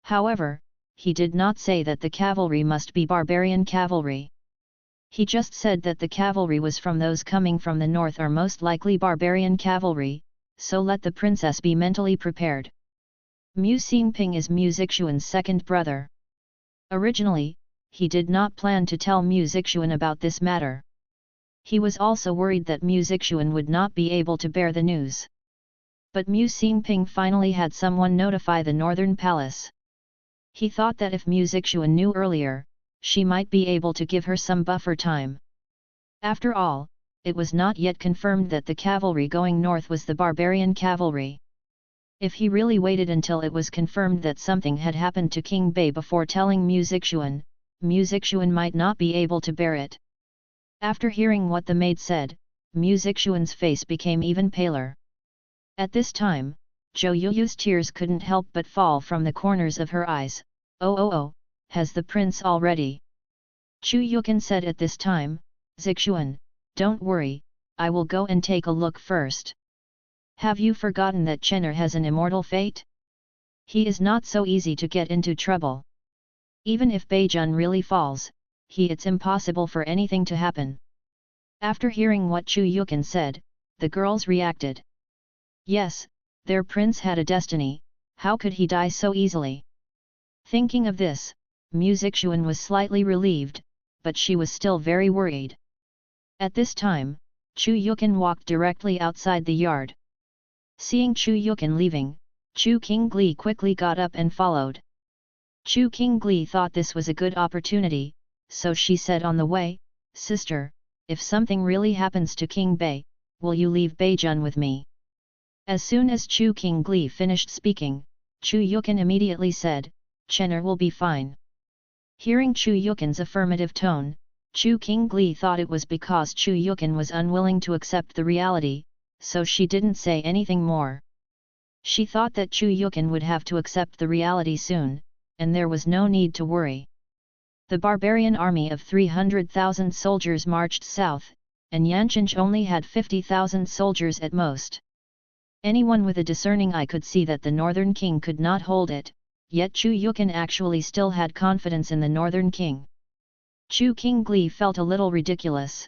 However, he did not say that the cavalry must be barbarian cavalry. He just said that the cavalry was from those coming from the north are most likely barbarian cavalry, so let the princess be mentally prepared. Mu Xingping is Mu Zixuan's second brother. Originally, he did not plan to tell Mu Zixuan about this matter. He was also worried that Mu Zixuan would not be able to bear the news. But Mu Xingping finally had someone notify the Northern Palace. He thought that if Mu Zixuan knew earlier, she might be able to give her some buffer time. After all, it was not yet confirmed that the cavalry going north was the barbarian cavalry. If he really waited until it was confirmed that something had happened to King Bei before telling Mu Zixuan might not be able to bear it. After hearing what the maid said, Mu Zixuan's face became even paler. At this time, Zhou Yuyu's tears couldn't help but fall from the corners of her eyes. Oh, has the prince already? Chu Yukin said at this time, Zixuan, don't worry, I will go and take a look first. Have you forgotten that Chen'er has an immortal fate? He is not so easy to get into trouble. Even if Beijun really falls, it's impossible for anything to happen. After hearing what Chu Yukin said, the girls reacted. Yes, their prince had a destiny, how could he die so easily? Thinking of this, Mu Zixuan was slightly relieved, but she was still very worried. At this time, Chu Yukin walked directly outside the yard. Seeing Chu Yukin leaving, Chu Qingli quickly got up and followed. Chu Qingli thought this was a good opportunity, so she said on the way, Sister, if something really happens to King Bei, will you leave Beijun with me? As soon as Chu Qingli finished speaking, Chu Yukin immediately said, Chen'er will be fine. Hearing Chu Yukin's affirmative tone, Chu Qingli thought it was because Chu Yukin was unwilling to accept the reality, so she didn't say anything more. She thought that Chu Yukin would have to accept the reality soon, and there was no need to worry. The barbarian army of 300,000 soldiers marched south, and Yanqing only had 50,000 soldiers at most. Anyone with a discerning eye could see that the northern king could not hold it, yet Chu Yukin actually still had confidence in the northern king. Chu Qingli felt a little ridiculous.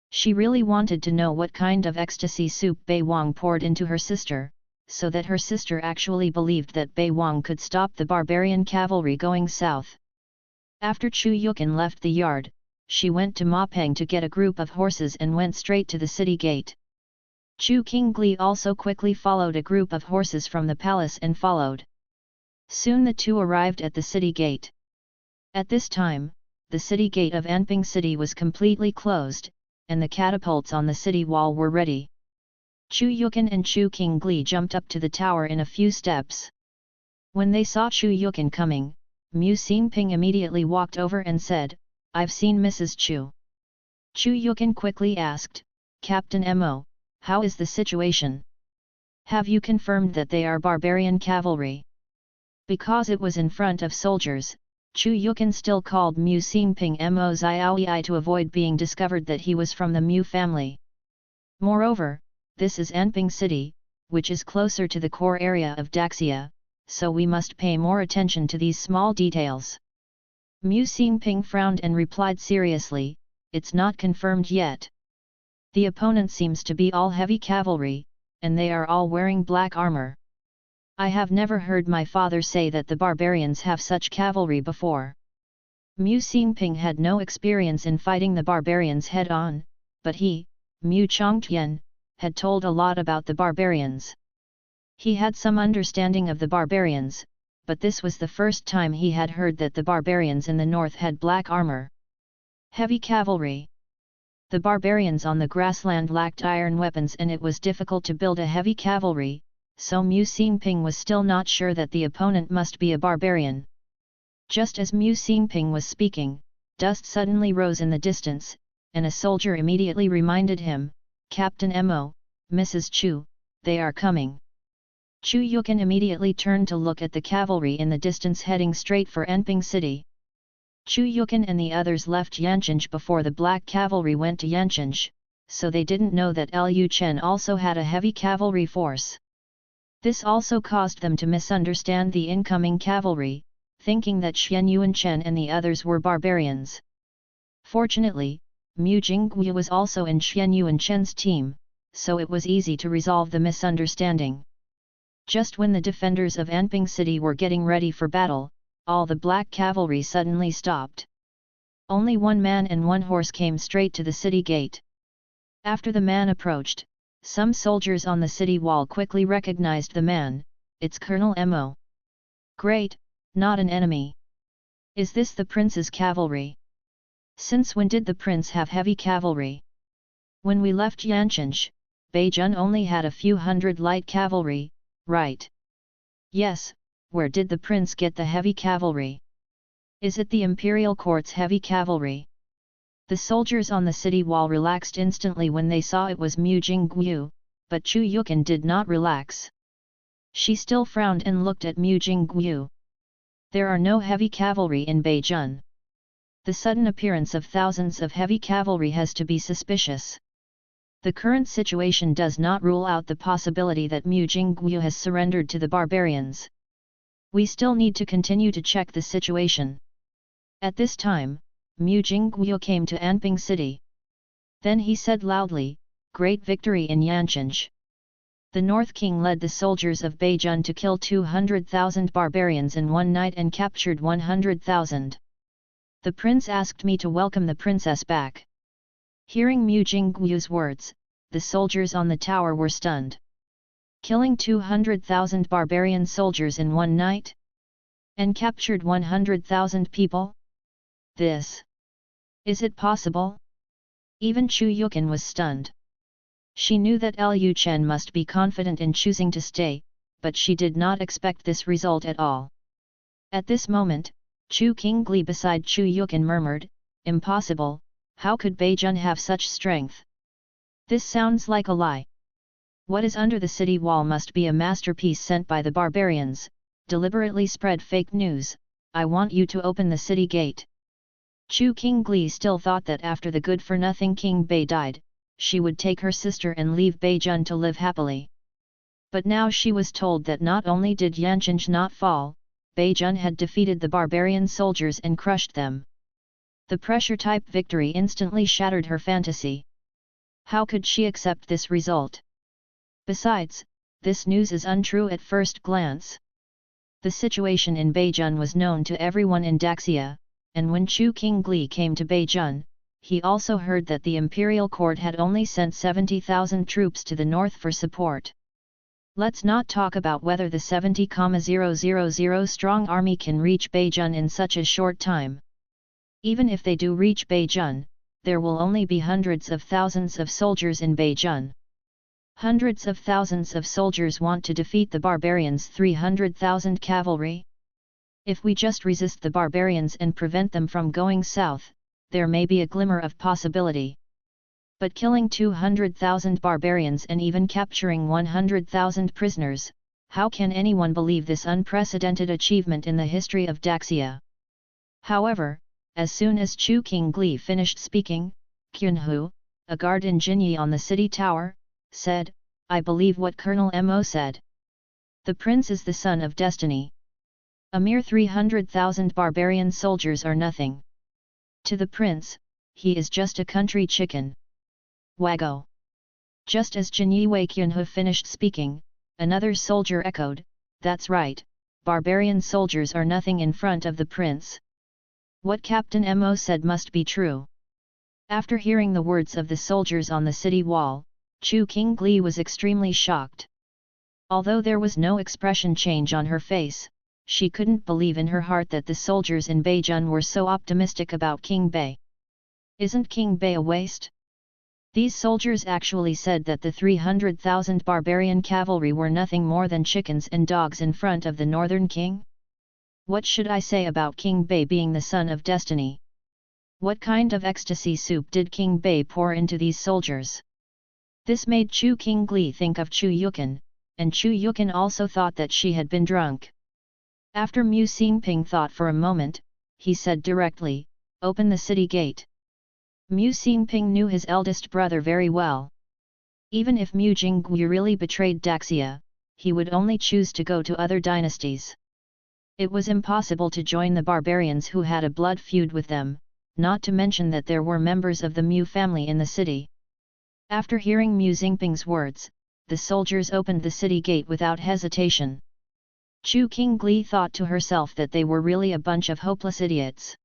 She really wanted to know what kind of ecstasy soup Bei Wang poured into her sister, so that her sister actually believed that Bei Wang could stop the barbarian cavalry going south. After Chu Yukin left the yard, she went to Mapeng to get a group of horses and went straight to the city gate. Chu Qingli also quickly followed a group of horses from the palace and followed. Soon the two arrived at the city gate. At this time, the city gate of Anping City was completely closed, and the catapults on the city wall were ready. Chu Yukin and Chu Qingli jumped up to the tower in a few steps. When they saw Chu Yukin coming, Mu Xinping immediately walked over and said, I've seen Mrs. Chu. Chu Yukin quickly asked, Captain Mo, how is the situation? Have you confirmed that they are barbarian cavalry? Because it was in front of soldiers, Chu Yukin still called Mu Xinping Mo Xiaoyi to avoid being discovered that he was from the Mu family. Moreover, this is Anping City, which is closer to the core area of Daxia, so we must pay more attention to these small details. Mu Xinping frowned and replied seriously, it's not confirmed yet. The opponent seems to be all heavy cavalry, and they are all wearing black armor. I have never heard my father say that the barbarians have such cavalry before. Mu Xinping had no experience in fighting the barbarians head-on, but he, Mu Chongtian, had told a lot about the barbarians. He had some understanding of the barbarians, but this was the first time he had heard that the barbarians in the north had black armor. Heavy cavalry. The barbarians on the grassland lacked iron weapons and it was difficult to build a heavy cavalry, so Mu Xinping was still not sure that the opponent must be a barbarian. Just as Mu Xinping was speaking, dust suddenly rose in the distance, and a soldier immediately reminded him, Captain Mo, Mrs. Chu, they are coming. Chu Yukin immediately turned to look at the cavalry in the distance heading straight for Anping City. Chu Yukin and the others left Yanqing before the black cavalry went to Yanqing, so they didn't know that Lu Chen also had a heavy cavalry force. This also caused them to misunderstand the incoming cavalry, thinking that Xian Yuanchen and the others were barbarians. Fortunately, Mu Jingguo was also in Xian Yuanchen's team, so it was easy to resolve the misunderstanding. Just when the defenders of Anping City were getting ready for battle, all the black cavalry suddenly stopped. Only one man and one horse came straight to the city gate. After the man approached, some soldiers on the city wall quickly recognized the man, it's Colonel Mo. Great, Not an enemy. Is this the prince's cavalry? Since when did the prince have heavy cavalry? When we left Yancheng, Beijun only had a few hundred light cavalry, right? Yes, where did the prince get the heavy cavalry? Is it the imperial court's heavy cavalry? The soldiers on the city wall relaxed instantly when they saw it was Mu Jingguo, but Chu Yukan did not relax. She still frowned and looked at Mu Jingguo. There are no heavy cavalry in Beijun. The sudden appearance of thousands of heavy cavalry has to be suspicious. The current situation does not rule out the possibility that Mu Jingguo has surrendered to the barbarians. We still need to continue to check the situation. At this time, Mu Jingguo came to Anping city. Then he said loudly, "Great victory in Yancheng." The North King led the soldiers of Beijun to kill 200,000 barbarians in one night and captured 100,000. The prince asked me to welcome the princess back. Hearing Mu Jingguo's words, the soldiers on the tower were stunned. Killing 200,000 barbarian soldiers in one night? And captured 100,000 people? This. Is it possible? Even Chu Yukan was stunned. She knew that Lu Chen must be confident in choosing to stay, but she did not expect this result at all. At this moment, Chu Qingli beside Chu Yukan murmured, "Impossible, how could Beijun have such strength? This sounds like a lie. What is under the city wall must be a masterpiece sent by the barbarians, deliberately spread fake news. I want you to open the city gate." Chu Qingli still thought that after the good-for-nothing King Bei died, she would take her sister and leave Beijun to live happily. But now she was told that not only did Yancheng not fall, Beijun had defeated the barbarian soldiers and crushed them. The pressure-type victory instantly shattered her fantasy. How could she accept this result? Besides, this news is untrue at first glance. The situation in Beijun was known to everyone in Daxia, and when Chu Qingli came to Beijun, he also heard that the imperial court had only sent 70,000 troops to the north for support. Let's not talk about whether the 70,000 strong army can reach Beijun in such a short time. Even if they do reach Beijun, there will only be hundreds of thousands of soldiers in Beijun. Hundreds of thousands of soldiers want to defeat the barbarians' 300,000 cavalry. If we just resist the barbarians and prevent them from going south, there may be a glimmer of possibility. But killing 200,000 barbarians and even capturing 100,000 prisoners, how can anyone believe this unprecedented achievement in the history of Daxia? However, as soon as Chu Qingli finished speaking, Qunhu, a guard in Jinyi on the city tower, said, "I believe what Colonel Mo said. The prince is the son of destiny. A mere 300,000 barbarian soldiers are nothing. To the prince, he is just a country chicken." Wago. Just as Jinyi Wei Qunhu finished speaking, another soldier echoed, "That's right, barbarian soldiers are nothing in front of the prince." What Captain Mo said must be true. After hearing the words of the soldiers on the city wall, Chu Qingli was extremely shocked. Although there was no expression change on her face, she couldn't believe in her heart that the soldiers in Beijun were so optimistic about King Bei. Isn't King Bei a waste? These soldiers actually said that the 300,000 barbarian cavalry were nothing more than chickens and dogs in front of the northern king? What should I say about King Bei being the son of destiny? What kind of ecstasy soup did King Bei pour into these soldiers? This made Chu Qingli think of Chu Yukan, and Chu Yukan also thought that she had been drunk. After Mu Xingping thought for a moment, he said directly, "Open the city gate." Mu Xingping knew his eldest brother very well. Even if Mu Jingguo really betrayed Daxia, he would only choose to go to other dynasties. It was impossible to join the barbarians who had a blood feud with them, not to mention that there were members of the Mu family in the city. After hearing Mu Xingping's words, the soldiers opened the city gate without hesitation. Chu Qingli thought to herself that they were really a bunch of hopeless idiots.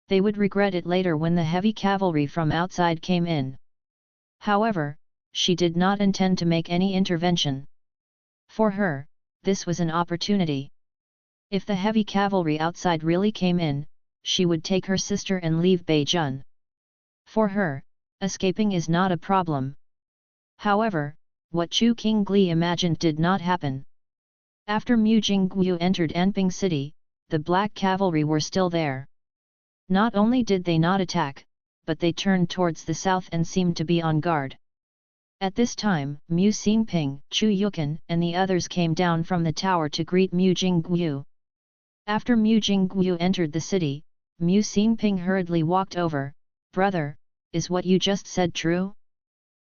They would regret it later when the heavy cavalry from outside came in. However, she did not intend to make any intervention. For her, this was an opportunity. If the heavy cavalry outside really came in, she would take her sister and leave Beijun. For her, escaping is not a problem. However, what Chu Qingli imagined did not happen. After Mu Jingguo entered Anping city, the black cavalry were still there. Not only did they not attack, but they turned towards the south and seemed to be on guard. At this time, Mu Xinping, Chu Yukan and the others came down from the tower to greet Mu Jingguo. After Mu Jingguo entered the city, Mu Xinping hurriedly walked over. "Brother, is what you just said true?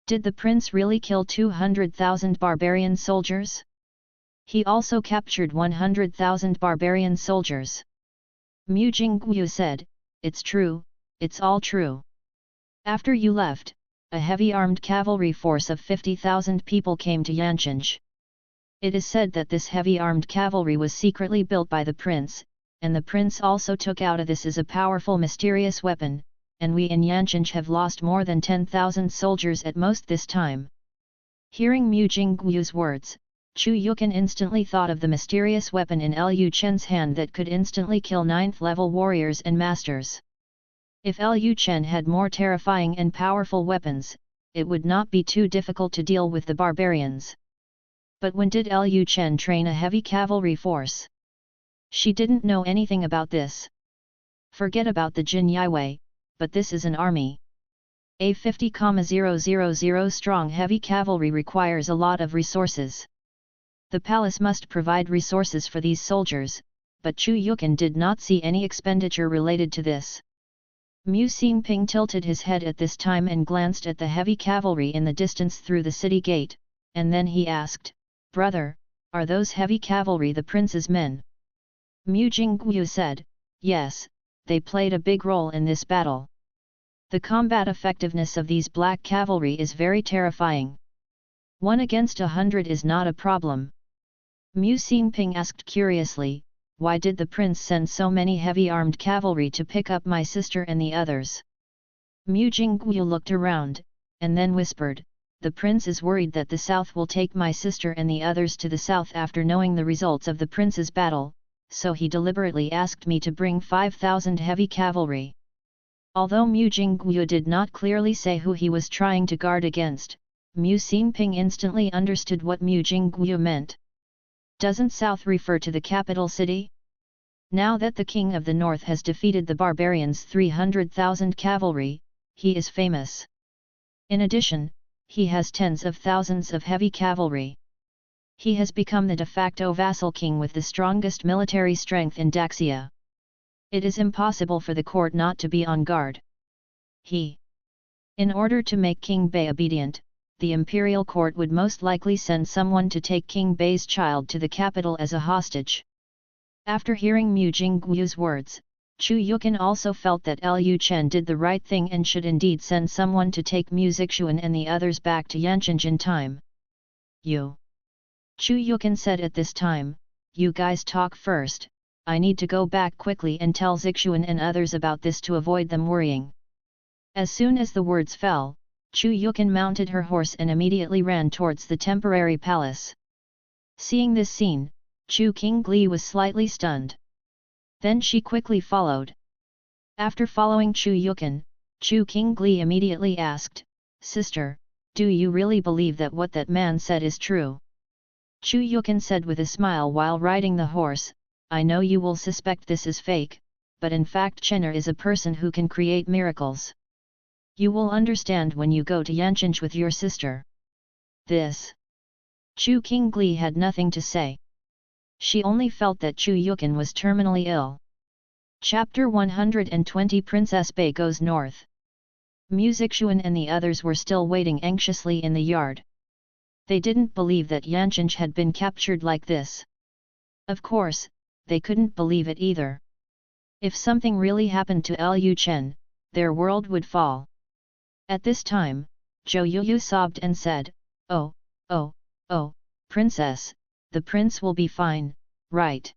Did the prince really kill 200,000 barbarian soldiers? He also captured 100,000 barbarian soldiers." Mu Jingguo said, "It's true, it's all true. After you left, a heavy armed cavalry force of 50,000 people came to Yancheng. It is said that this heavy armed cavalry was secretly built by the prince, and the prince also took out of this as a powerful mysterious weapon, and we in Yancheng have lost more than 10,000 soldiers at most this time." Hearing Mu Jingguo's words, Chu Yukan instantly thought of the mysterious weapon in Lu Chen's hand that could instantly kill 9th level warriors and masters. If Lu Chen had more terrifying and powerful weapons, it would not be too difficult to deal with the barbarians. But when did Lu Chen train a heavy cavalry force? She didn't know anything about this. Forget about the Jin Yiwei, but this is an army. A 50,000 strong heavy cavalry requires a lot of resources. The palace must provide resources for these soldiers, but Chu Yukan did not see any expenditure related to this. Mu Xinping tilted his head at this time and glanced at the heavy cavalry in the distance through the city gate, and then he asked, "Brother, are those heavy cavalry the prince's men?" Mu Jingguo said, "Yes, they played a big role in this battle. The combat effectiveness of these black cavalry is very terrifying. 1 against 100 is not a problem." Mu Xinping asked curiously, "Why did the prince send so many heavy armed cavalry to pick up my sister and the others?" Mu Jingguo looked around, and then whispered, "The prince is worried that the south will take my sister and the others to the south after knowing the results of the prince's battle, so he deliberately asked me to bring 5,000 heavy cavalry." Although Mu Jingguo did not clearly say who he was trying to guard against, Mu Xinping instantly understood what Mu Jingguo meant. Doesn't south refer to the capital city? Now that the king of the north has defeated the barbarians' 300,000 cavalry, he is famous. In addition, he has tens of thousands of heavy cavalry. He has become the de facto vassal king with the strongest military strength in Daxia. It is impossible for the court not to be on guard. In order to make King Bei obedient, the imperial court would most likely send someone to take King Bei's child to the capital as a hostage. After hearing Mu Jingguo's words, Chu Yukan also felt that Lu Chen did the right thing and should indeed send someone to take Mu Zixuan and the others back to Yancheng in time. Chu Yukan said at this time, "You guys talk first, I need to go back quickly and tell Zixuan and others about this to avoid them worrying." As soon as the words fell, Chu Yukan mounted her horse and immediately ran towards the temporary palace. Seeing this scene, Chu Qingli was slightly stunned. Then she quickly followed. After following Chu Yukan, Chu Qingli immediately asked, "Sister, do you really believe that what that man said is true?" Chu Yukan said with a smile while riding the horse, "I know you will suspect this is fake, but in fact Chener is a person who can create miracles. You will understand when you go to Yancheng with your sister." This. Chu Qingli had nothing to say. She only felt that Chu Yukan was terminally ill. Chapter 120 Princess Bei Goes North. Mu Zixuan and the others were still waiting anxiously in the yard. They didn't believe that Yancheng had been captured like this. Of course, they couldn't believe it either. If something really happened to Lu Chen, their world would fall. At this time, Zhou Yuyu sobbed and said, "Oh, Princess, the prince will be fine, right?"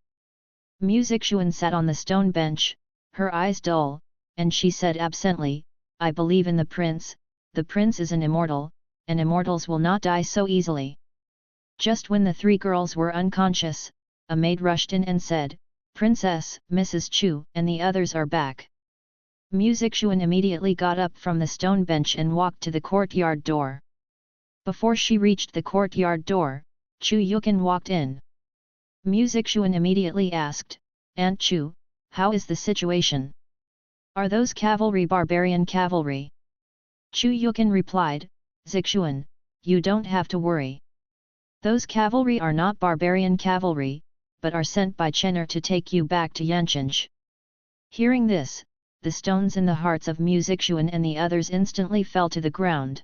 Mu Zixuan sat on the stone bench, her eyes dull, and she said absently, "I believe in the prince is an immortal, and immortals will not die so easily." Just when the three girls were unconscious, a maid rushed in and said, Princess, Mrs. Chu and the others are back. Mu Zixuan immediately got up from the stone bench and walked to the courtyard door. Before she reached the courtyard door, Chu Yukan walked in. Mu Zixuan immediately asked, Aunt Chu, how is the situation? Are those cavalry barbarian cavalry? Chu Yukan replied, Zixuan, you don't have to worry. Those cavalry are not barbarian cavalry, but are sent by Chen'er to take you back to Yancheng. Hearing this, the stones in the hearts of Mu Zixuan and the others instantly fell to the ground.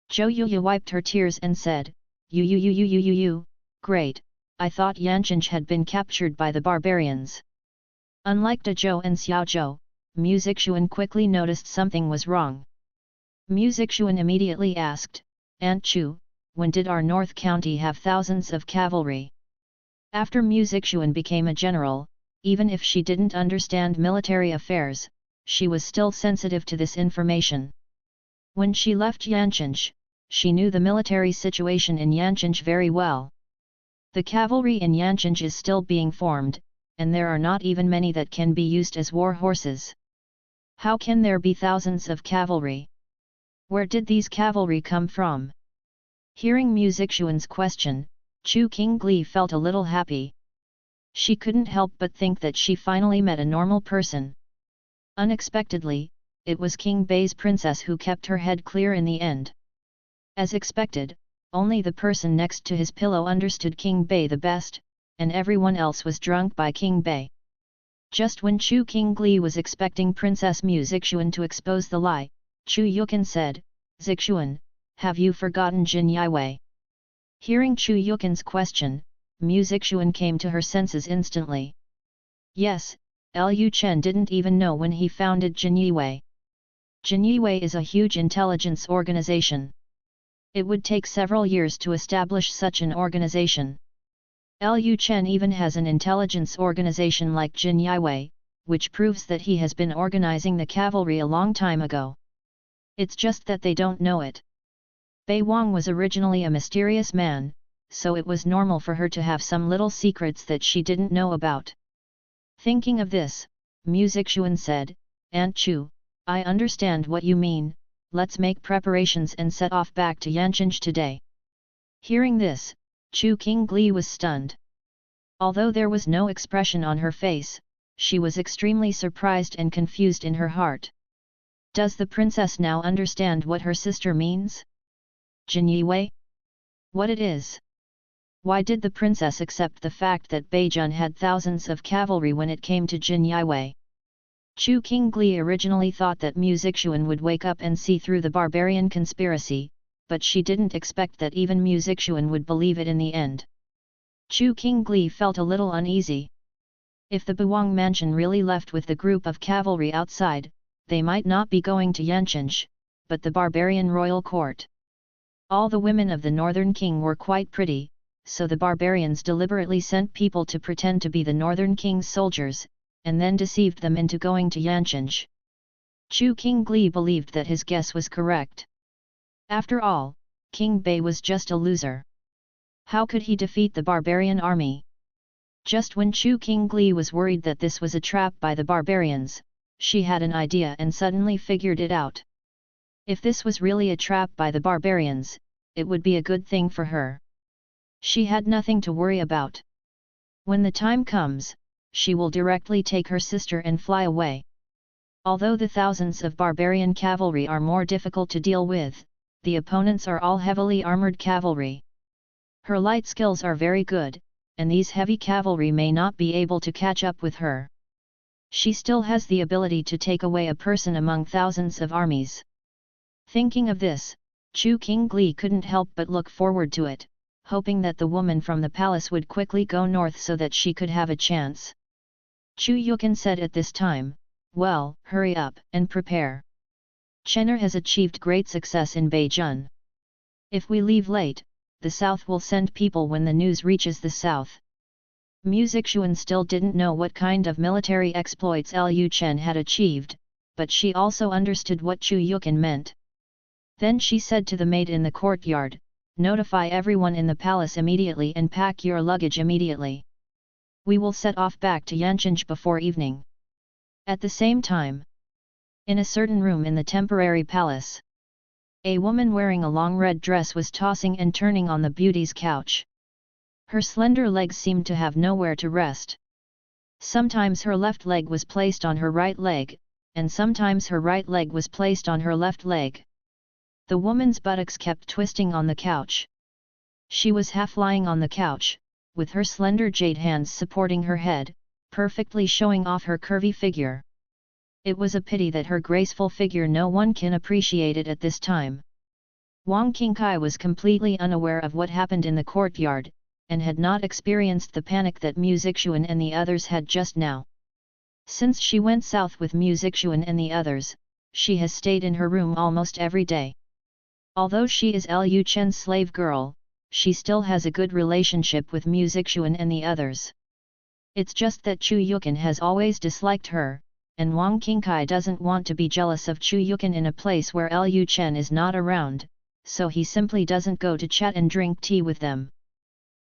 Zhou Yuya wiped her tears and said, You, great, I thought Yancheng had been captured by the barbarians. Unlike Da Zhou and Xiao Zhou, Mu Zixuan quickly noticed something was wrong. Mu Zixuan immediately asked, Aunt Chu, when did our North County have thousands of cavalry? After Mu Zixuan became a general, even if she didn't understand military affairs, she was still sensitive to this information. When she left Yancheng, she knew the military situation in Yancheng very well. The cavalry in Yancheng is still being formed, and there are not even many that can be used as war horses. How can there be thousands of cavalry? Where did these cavalry come from? Hearing Mu Zixuan's question, Chu Qingli felt a little happy. She couldn't help but think that she finally met a normal person. Unexpectedly, it was King Bei's princess who kept her head clear in the end. As expected, only the person next to his pillow understood King Bei the best, and everyone else was drunk by King Bei. Just when Chu Qingli was expecting Princess Mu Zixuan to expose the lie, Chu Yukan said, Zixuan, have you forgotten Jin Yiwei? Hearing Chu Yukan's question, Mu Zixuan came to her senses instantly. Yes, Lu Chen didn't even know when he founded Jin Yiwei. Jin Yiwei is a huge intelligence organization. It would take several years to establish such an organization. Lu Chen even has an intelligence organization like Jin Yiwei, which proves that he has been organizing the cavalry a long time ago. It's just that they don't know it. Bei Wang was originally a mysterious man, so it was normal for her to have some little secrets that she didn't know about. Thinking of this, Mu Zixuan said, Aunt Chu, I understand what you mean, let's make preparations and set off back to Yancheng today. Hearing this, Chu Qingli was stunned. Although there was no expression on her face, she was extremely surprised and confused in her heart. Does the princess now understand what her sister means? Jin Yiwei? What it is? Why did the princess accept the fact that Beijun had thousands of cavalry when it came to Jin Yiwei? Chu Qingli originally thought that Mu Zixuan would wake up and see through the barbarian conspiracy, but she didn't expect that even Mu Zixuan would believe it in the end. Chu Qingli felt a little uneasy. If the Buwang mansion really left with the group of cavalry outside, they might not be going to Yancheng, but the barbarian royal court. All the women of the Northern King were quite pretty, so the barbarians deliberately sent people to pretend to be the Northern King's soldiers, and then deceived them into going to Yancheng. Chu Qingli believed that his guess was correct. After all, King Bei was just a loser. How could he defeat the barbarian army? Just when Chu Qingli was worried that this was a trap by the barbarians, she had an idea and suddenly figured it out. If this was really a trap by the barbarians, it would be a good thing for her. She had nothing to worry about. When the time comes, she will directly take her sister and fly away. Although the thousands of barbarian cavalry are more difficult to deal with, the opponents are all heavily armored cavalry. Her light skills are very good, and these heavy cavalry may not be able to catch up with her. She still has the ability to take away a person among thousands of armies. Thinking of this, Chu Qingli couldn't help but look forward to it, hoping that the woman from the palace would quickly go north so that she could have a chance. Chu Yukan said at this time, well, hurry up and prepare. Chen'er has achieved great success in Beijun. If we leave late, the south will send people when the news reaches the south. Mu Zixuan still didn't know what kind of military exploits Lu Chen had achieved, but she also understood what Chu Yukan meant. Then she said to the maid in the courtyard, notify everyone in the palace immediately and pack your luggage immediately. We will set off back to Yancheng before evening. At the same time, in a certain room in the temporary palace, a woman wearing a long red dress was tossing and turning on the beauty's couch. Her slender legs seemed to have nowhere to rest. Sometimes her left leg was placed on her right leg, and sometimes her right leg was placed on her left leg. The woman's buttocks kept twisting on the couch. She was half lying on the couch, with her slender jade hands supporting her head, perfectly showing off her curvy figure. It was a pity that her graceful figure no one can appreciate it at this time. Wang Qingkai was completely unaware of what happened in the courtyard, and had not experienced the panic that Mu Zixuan and the others had just now. Since she went south with Mu Zixuan and the others, she has stayed in her room almost every day. Although she is Lu Chen's slave girl, she still has a good relationship with Mu Zixuan and the others. It's just that Chu Yukan has always disliked her, and Wang Qingkai doesn't want to be jealous of Chu Yukan in a place where Lu Chen is not around, so he simply doesn't go to chat and drink tea with them.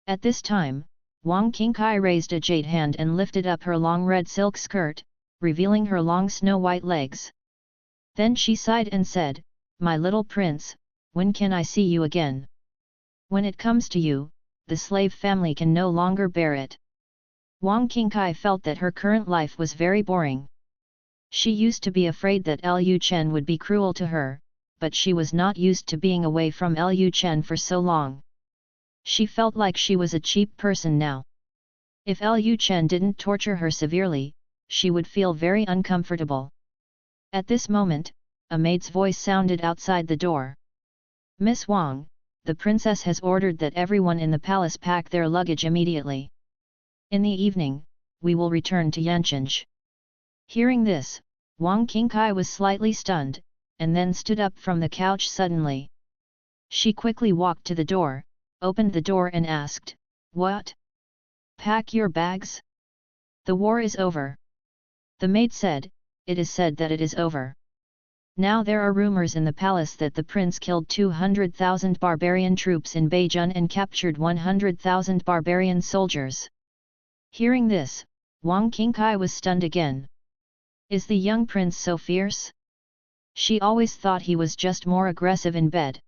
At this time, Wang Qingkai raised a jade hand and lifted up her long red silk skirt, revealing her long snow-white legs. Then she sighed and said, "My little prince, when can I see you again? When it comes to you, the slave family can no longer bear it." Wang Qingkai felt that her current life was very boring. She used to be afraid that Lu Chen would be cruel to her, but she was not used to being away from Lu Chen for so long. She felt like she was a cheap person now. If Lu Chen didn't torture her severely, she would feel very uncomfortable. At this moment, a maid's voice sounded outside the door. "Miss Wang, the princess has ordered that everyone in the palace pack their luggage immediately. In the evening, we will return to Yancheng." Hearing this, Wang Qingkai was slightly stunned, and then stood up from the couch suddenly. She quickly walked to the door, opened the door and asked, "What? Pack your bags? The war is over." The maid said, "It is said that it is over. Now there are rumors in the palace that the prince killed 200,000 barbarian troops in Beijing and captured 100,000 barbarian soldiers." Hearing this, Wang Qingkai was stunned again. Is the young prince so fierce? She always thought he was just more aggressive in bed.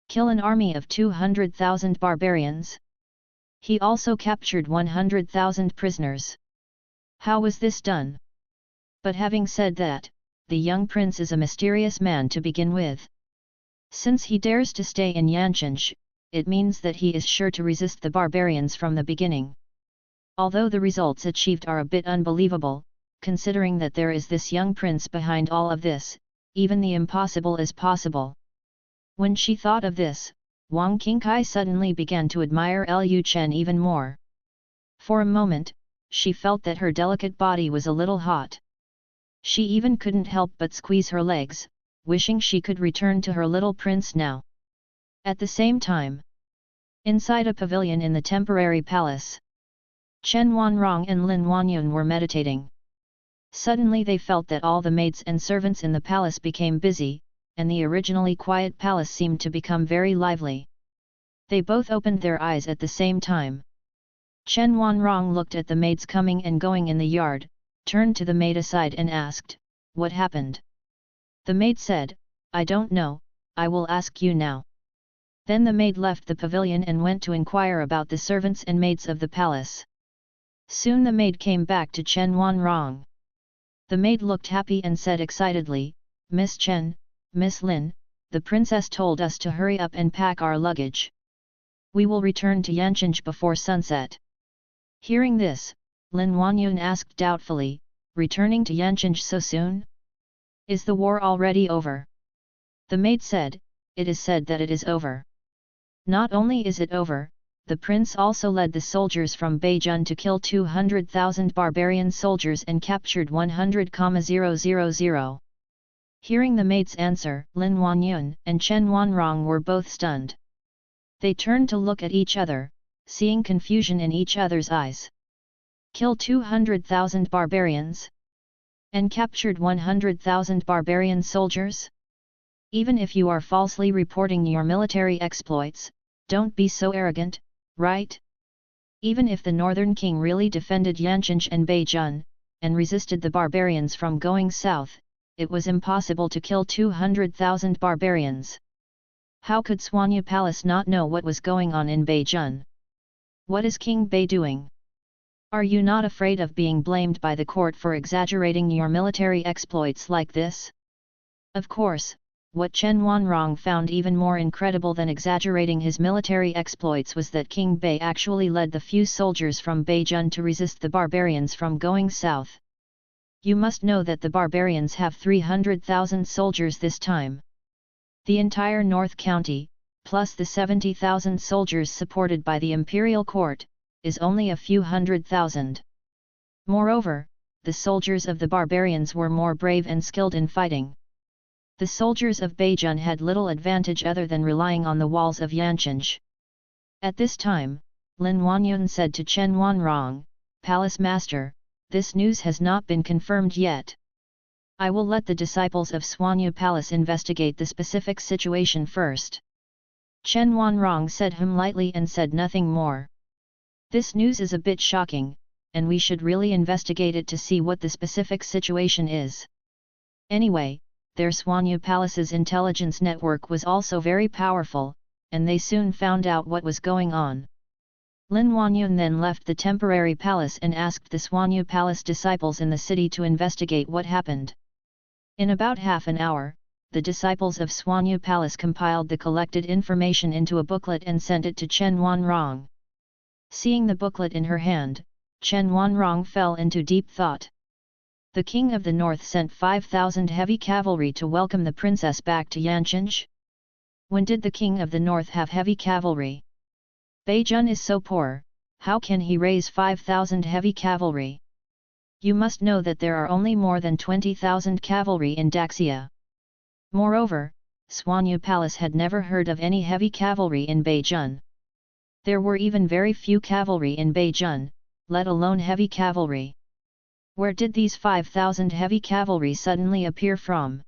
Kill an army of 200,000 barbarians? He also captured 100,000 prisoners. How was this done? But having said that, the young prince is a mysterious man to begin with. Since he dares to stay in Yancheng, it means that he is sure to resist the barbarians from the beginning. Although the results achieved are a bit unbelievable, considering that there is this young prince behind all of this, even the impossible is possible. When she thought of this, Wang Qingkai suddenly began to admire Lu Chen even more. For a moment, she felt that her delicate body was a little hot. She even couldn't help but squeeze her legs, wishing she could return to her little prince now. At the same time, inside a pavilion in the temporary palace, Chen Wanrong and Lin Wanyun were meditating. Suddenly they felt that all the maids and servants in the palace became busy, and the originally quiet palace seemed to become very lively. They both opened their eyes at the same time. Chen Wanrong looked at the maids coming and going in the yard, turned to the maid aside and asked, "What happened?" The maid said, "I don't know, I will ask you now." Then the maid left the pavilion and went to inquire about the servants and maids of the palace. Soon the maid came back to Chen Wanrong. The maid looked happy and said excitedly, "Miss Chen, Miss Lin, the princess told us to hurry up and pack our luggage. We will return to Yancheng before sunset." Hearing this, Lin Wanyun asked doubtfully, "Returning to Yancheng so soon? Is the war already over?" The maid said, "It is said that it is over. Not only is it over, the prince also led the soldiers from Beijing to kill 200,000 barbarian soldiers and captured 100,000. Hearing the maid's answer, Lin Wanyun and Chen Wanrong were both stunned. They turned to look at each other, seeing confusion in each other's eyes. Kill 200,000 barbarians? And captured 100,000 barbarian soldiers? Even if you are falsely reporting your military exploits, don't be so arrogant, right? Even if the northern king really defended Yancheng and Beijun, and resisted the barbarians from going south, it was impossible to kill 200,000 barbarians. How could Suanya Palace not know what was going on in Beijun? What is King Bei doing? Are you not afraid of being blamed by the court for exaggerating your military exploits like this? Of course, what Chen Wanrong found even more incredible than exaggerating his military exploits was that King Bei actually led the few soldiers from Beijun to resist the barbarians from going south. You must know that the barbarians have 300,000 soldiers this time. The entire North County, plus the 70,000 soldiers supported by the imperial court, is only a few 100,000. Moreover, the soldiers of the barbarians were more brave and skilled in fighting. The soldiers of Beijun had little advantage other than relying on the walls of Yancheng. At this time, Lin Wanyun said to Chen Wanrong, "Palace Master, this news has not been confirmed yet. I will let the disciples of Suanya Palace investigate the specific situation first." Chen Wanrong said him lightly and said nothing more. This news is a bit shocking, and we should really investigate it to see what the specific situation is. Anyway, their Suanya Palace's intelligence network was also very powerful, and they soon found out what was going on. Lin Wanyun then left the temporary palace and asked the Suanya Palace disciples in the city to investigate what happened. In about half an hour, the disciples of Suanya Palace compiled the collected information into a booklet and sent it to Chen Wanrong. Seeing the booklet in her hand, Chen Wanrong fell into deep thought. The king of the north sent 5,000 heavy cavalry to welcome the princess back to Yancheng? When did the king of the north have heavy cavalry? Beijun is so poor, how can he raise 5,000 heavy cavalry? You must know that there are only more than 20,000 cavalry in Daxia. Moreover, Suanya Palace had never heard of any heavy cavalry in Beijun. There were even very few cavalry in Beijun, let alone heavy cavalry. Where did these 5,000 heavy cavalry suddenly appear from?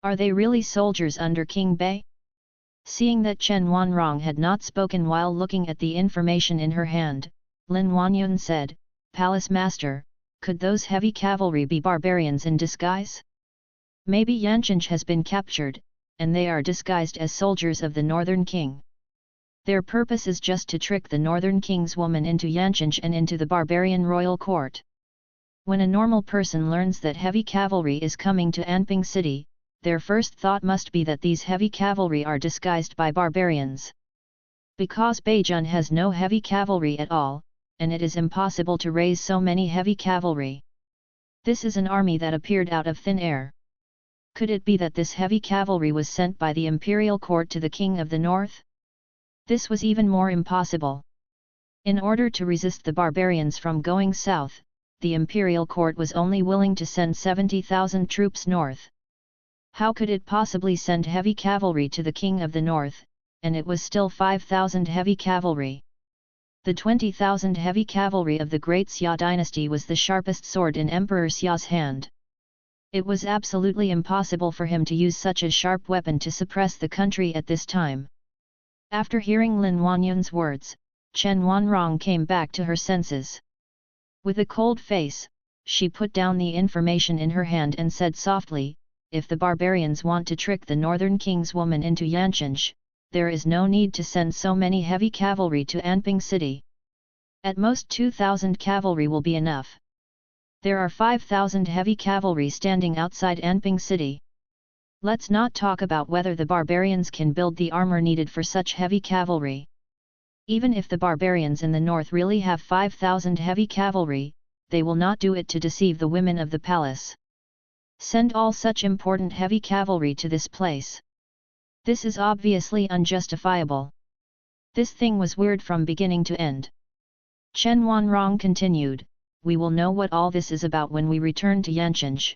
Are they really soldiers under King Bei? Seeing that Chen Wanrong had not spoken while looking at the information in her hand, Lin Wanyun said, "Palace Master, could those heavy cavalry be barbarians in disguise? Maybe Yancheng has been captured, and they are disguised as soldiers of the Northern King. Their purpose is just to trick the Northern King's woman into Yancheng and into the barbarian royal court." When a normal person learns that heavy cavalry is coming to Anping city, their first thought must be that these heavy cavalry are disguised by barbarians. Because Beijun has no heavy cavalry at all, and it is impossible to raise so many heavy cavalry. This is an army that appeared out of thin air. Could it be that this heavy cavalry was sent by the imperial court to the king of the north? This was even more impossible. In order to resist the barbarians from going south, the imperial court was only willing to send 70,000 troops north. How could it possibly send heavy cavalry to the king of the north, and it was still 5,000 heavy cavalry? The 20,000 heavy cavalry of the Great Xia Dynasty was the sharpest sword in Emperor Xia's hand. It was absolutely impossible for him to use such a sharp weapon to suppress the country at this time. After hearing Lin Wanyun's words, Chen Wanrong came back to her senses. With a cold face, she put down the information in her hand and said softly, "If the barbarians want to trick the Northern King's woman into Yancheng, there is no need to send so many heavy cavalry to Anping city. At most 2,000 cavalry will be enough. There are 5,000 heavy cavalry standing outside Anping city. Let's not talk about whether the barbarians can build the armor needed for such heavy cavalry. Even if the barbarians in the north really have 5,000 heavy cavalry, they will not do it to deceive the women of the palace. Send all such important heavy cavalry to this place. This is obviously unjustifiable. This thing was weird from beginning to end." Chen Wanrong continued, "We will know what all this is about when we return to Yancheng."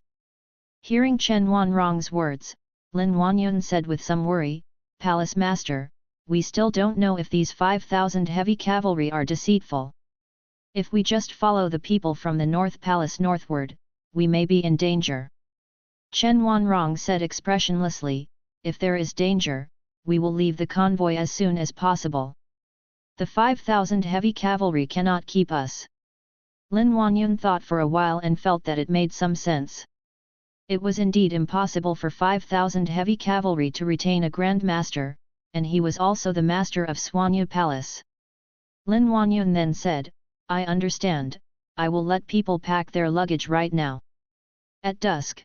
Hearing Chen Wanrong's words, Lin Wanyun said with some worry, "Palace Master, we still don't know if these 5,000 heavy cavalry are deceitful. If we just follow the people from the North Palace northward, we may be in danger." Chen Wanrong said expressionlessly, "If there is danger, we will leave the convoy as soon as possible." The 5,000 heavy cavalry cannot keep us. Lin Huanyun thought for a while and felt that it made some sense. It was indeed impossible for 5,000 heavy cavalry to retain a Grand Master, and he was also the master of Suanya Palace. Lin Huanyun then said, I understand, I will let people pack their luggage right now. At dusk,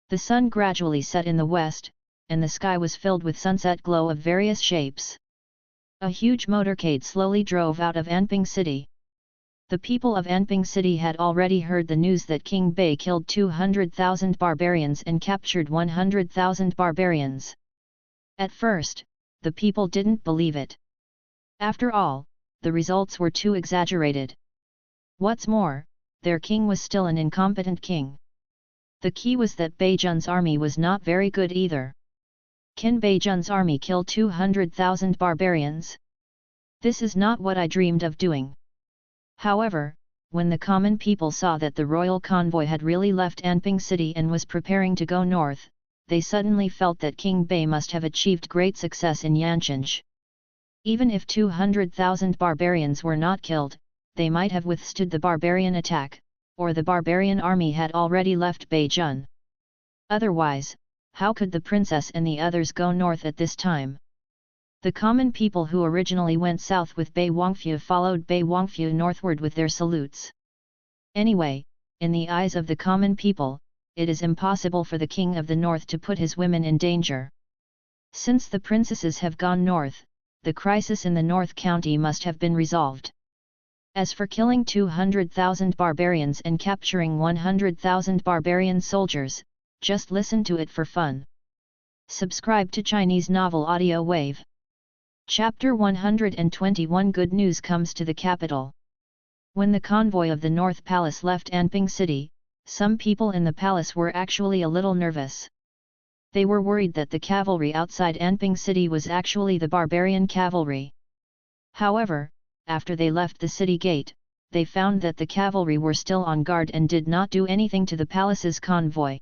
the sun gradually set in the west, and the sky was filled with sunset glow of various shapes. A huge motorcade slowly drove out of Anping City. The people of Anping City had already heard the news that King Bei killed 200,000 barbarians and captured 100,000 barbarians. At first, the people didn't believe it. After all, the results were too exaggerated. What's more, their king was still an incompetent king. The key was that Beijun's army was not very good either. Can Beijun's army kill 200,000 barbarians? This is not what I dreamed of doing. However, when the common people saw that the royal convoy had really left Anping City and was preparing to go north, they suddenly felt that King Bei must have achieved great success in Yanchange. Even if 200,000 barbarians were not killed, they might have withstood the barbarian attack, or the barbarian army had already left Beijun. Otherwise, how could the princess and the others go north at this time? The common people who originally went south with Bei Wangfu followed Bei Wangfu northward with their salutes. Anyway, in the eyes of the common people, it is impossible for the king of the north to put his women in danger. Since the princesses have gone north, the crisis in the North County must have been resolved. As for killing 200,000 barbarians and capturing 100,000 barbarian soldiers, just listen to it for fun. Subscribe to Chinese Novel Audio Wave. Chapter 121 Good news comes to the capital. When the convoy of the North Palace left Anping City, some people in the palace were actually a little nervous. They were worried that the cavalry outside Anping City was actually the barbarian cavalry. However, after they left the city gate, they found that the cavalry were still on guard and did not do anything to the palace's convoy.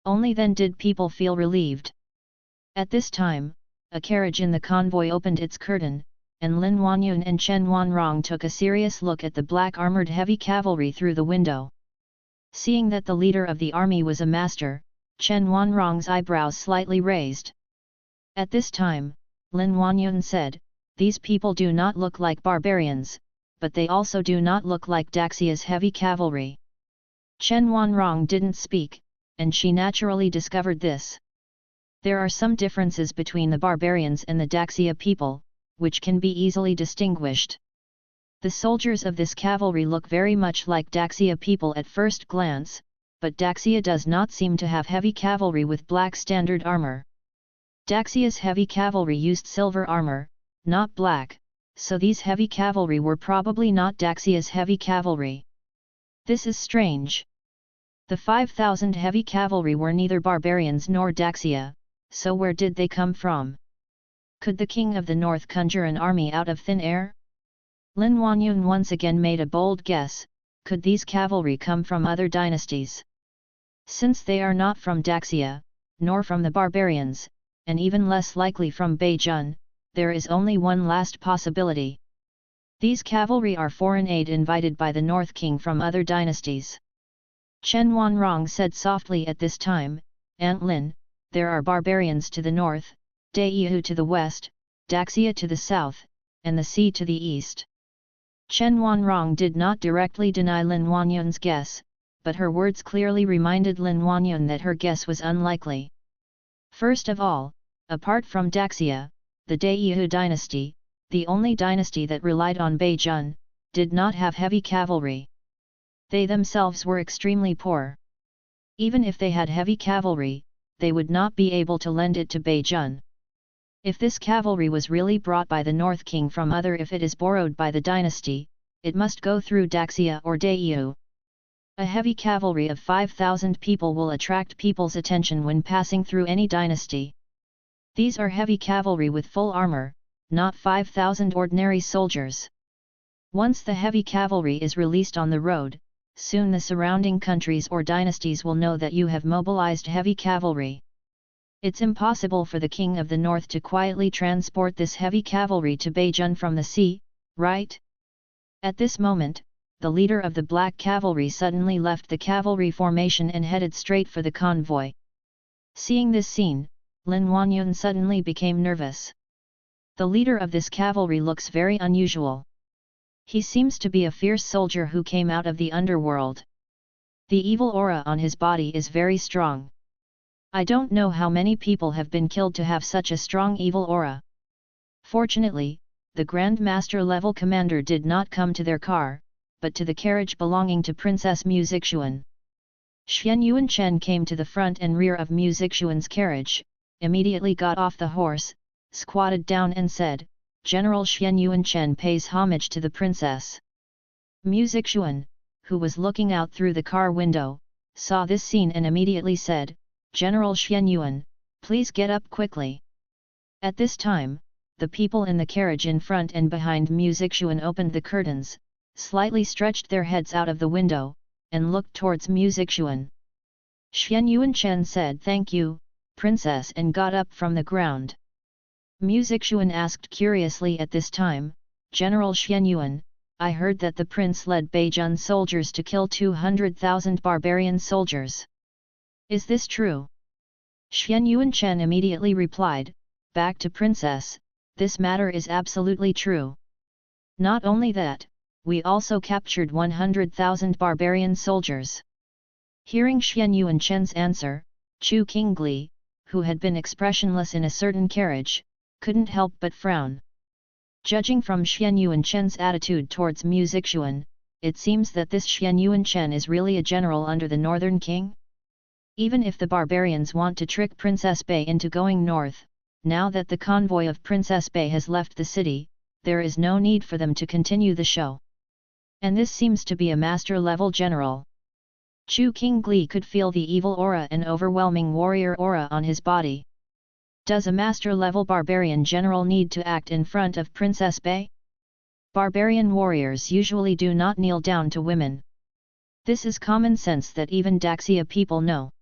Only then did people feel relieved. At this time, a carriage in the convoy opened its curtain, and Lin Huanyun and Chen Wanrong took a serious look at the black-armored heavy cavalry through the window. Seeing that the leader of the army was a master, Chen Wanrong's eyebrows slightly raised. At this time, Lin Huanyun said, these people do not look like barbarians, but they also do not look like Daxia's heavy cavalry. Chen Wanrong didn't speak, and she naturally discovered this. There are some differences between the barbarians and the Daxia people, which can be easily distinguished. The soldiers of this cavalry look very much like Daxia people at first glance, but Daxia does not seem to have heavy cavalry with black standard armor. Daxia's heavy cavalry used silver armor, not black, so these heavy cavalry were probably not Daxia's heavy cavalry. This is strange. The 5,000 heavy cavalry were neither barbarians nor Daxia, so where did they come from? Could the king of the north conjure an army out of thin air? Lin Huanyun once again made a bold guess, could these cavalry come from other dynasties? Since they are not from Daxia, nor from the barbarians, and even less likely from Beijun, there is only one last possibility. These cavalry are foreign aid invited by the North King from other dynasties. Chen Wanrong said softly at this time, Aunt Lin, there are barbarians to the north, Daiyu to the west, Daxia to the south, and the sea to the east. Chen Wanrong did not directly deny Lin Huanyun's guess, but her words clearly reminded Lin Huanyun that her guess was unlikely. First of all, apart from Daxia, the Daiyu dynasty, the only dynasty that relied on Beijun, did not have heavy cavalry. They themselves were extremely poor. Even if they had heavy cavalry, they would not be able to lend it to Beijun. If this cavalry was really brought by the North King from other, if it is borrowed by the dynasty, it must go through Daxia or Daiyu. A heavy cavalry of 5,000 people will attract people's attention when passing through any dynasty. These are heavy cavalry with full armor, not 5,000 ordinary soldiers. Once the heavy cavalry is released on the road, soon the surrounding countries or dynasties will know that you have mobilized heavy cavalry. It's impossible for the king of the north to quietly transport this heavy cavalry to Beijing from the sea, right? At this moment, the leader of the black cavalry suddenly left the cavalry formation and headed straight for the convoy. Seeing this scene, Lin Huanyun suddenly became nervous. The leader of this cavalry looks very unusual. He seems to be a fierce soldier who came out of the underworld. The evil aura on his body is very strong. I don't know how many people have been killed to have such a strong evil aura. Fortunately, the Grand Master level commander did not come to their car, but to the carriage belonging to Princess Mu Zixuan. Xian Yuanchen came to the front and rear of Mu Zixuan's carriage, immediately got off the horse, squatted down and said, "General Xian Yuanchen pays homage to the princess." Mu Zixuan, who was looking out through the car window, saw this scene and immediately said, "General Xian Yuan, please get up quickly." At this time, the people in the carriage in front and behind Mu Zixuan opened the curtains, slightly stretched their heads out of the window, and looked towards Mu Zixuan. Xian Yuanchen said "Thank you, princess," and got up from the ground. Mu Zixuan asked curiously at this time, "General Xian Yuan, I heard that the prince led Beijing soldiers to kill 200,000 barbarian soldiers. Is this true?" Xian Yuanchen immediately replied, "Back to princess, this matter is absolutely true. Not only that, we also captured 100,000 barbarian soldiers." Hearing Xian Yuanchen's answer, Chu Qingli, who had been expressionless in a certain carriage, couldn't help but frown. Judging from Xian Yuanchen's attitude towards Mu Zixuan, it seems that this Xian Yuanchen is really a general under the northern king? Even if the barbarians want to trick Princess Bei into going north, now that the convoy of Princess Bei has left the city, there is no need for them to continue the show. And this seems to be a master-level general. Chu Qingli could feel the evil aura and overwhelming warrior aura on his body. Does a master-level barbarian general need to act in front of Princess Bei? Barbarian warriors usually do not kneel down to women. This is common sense that even Daxia people know.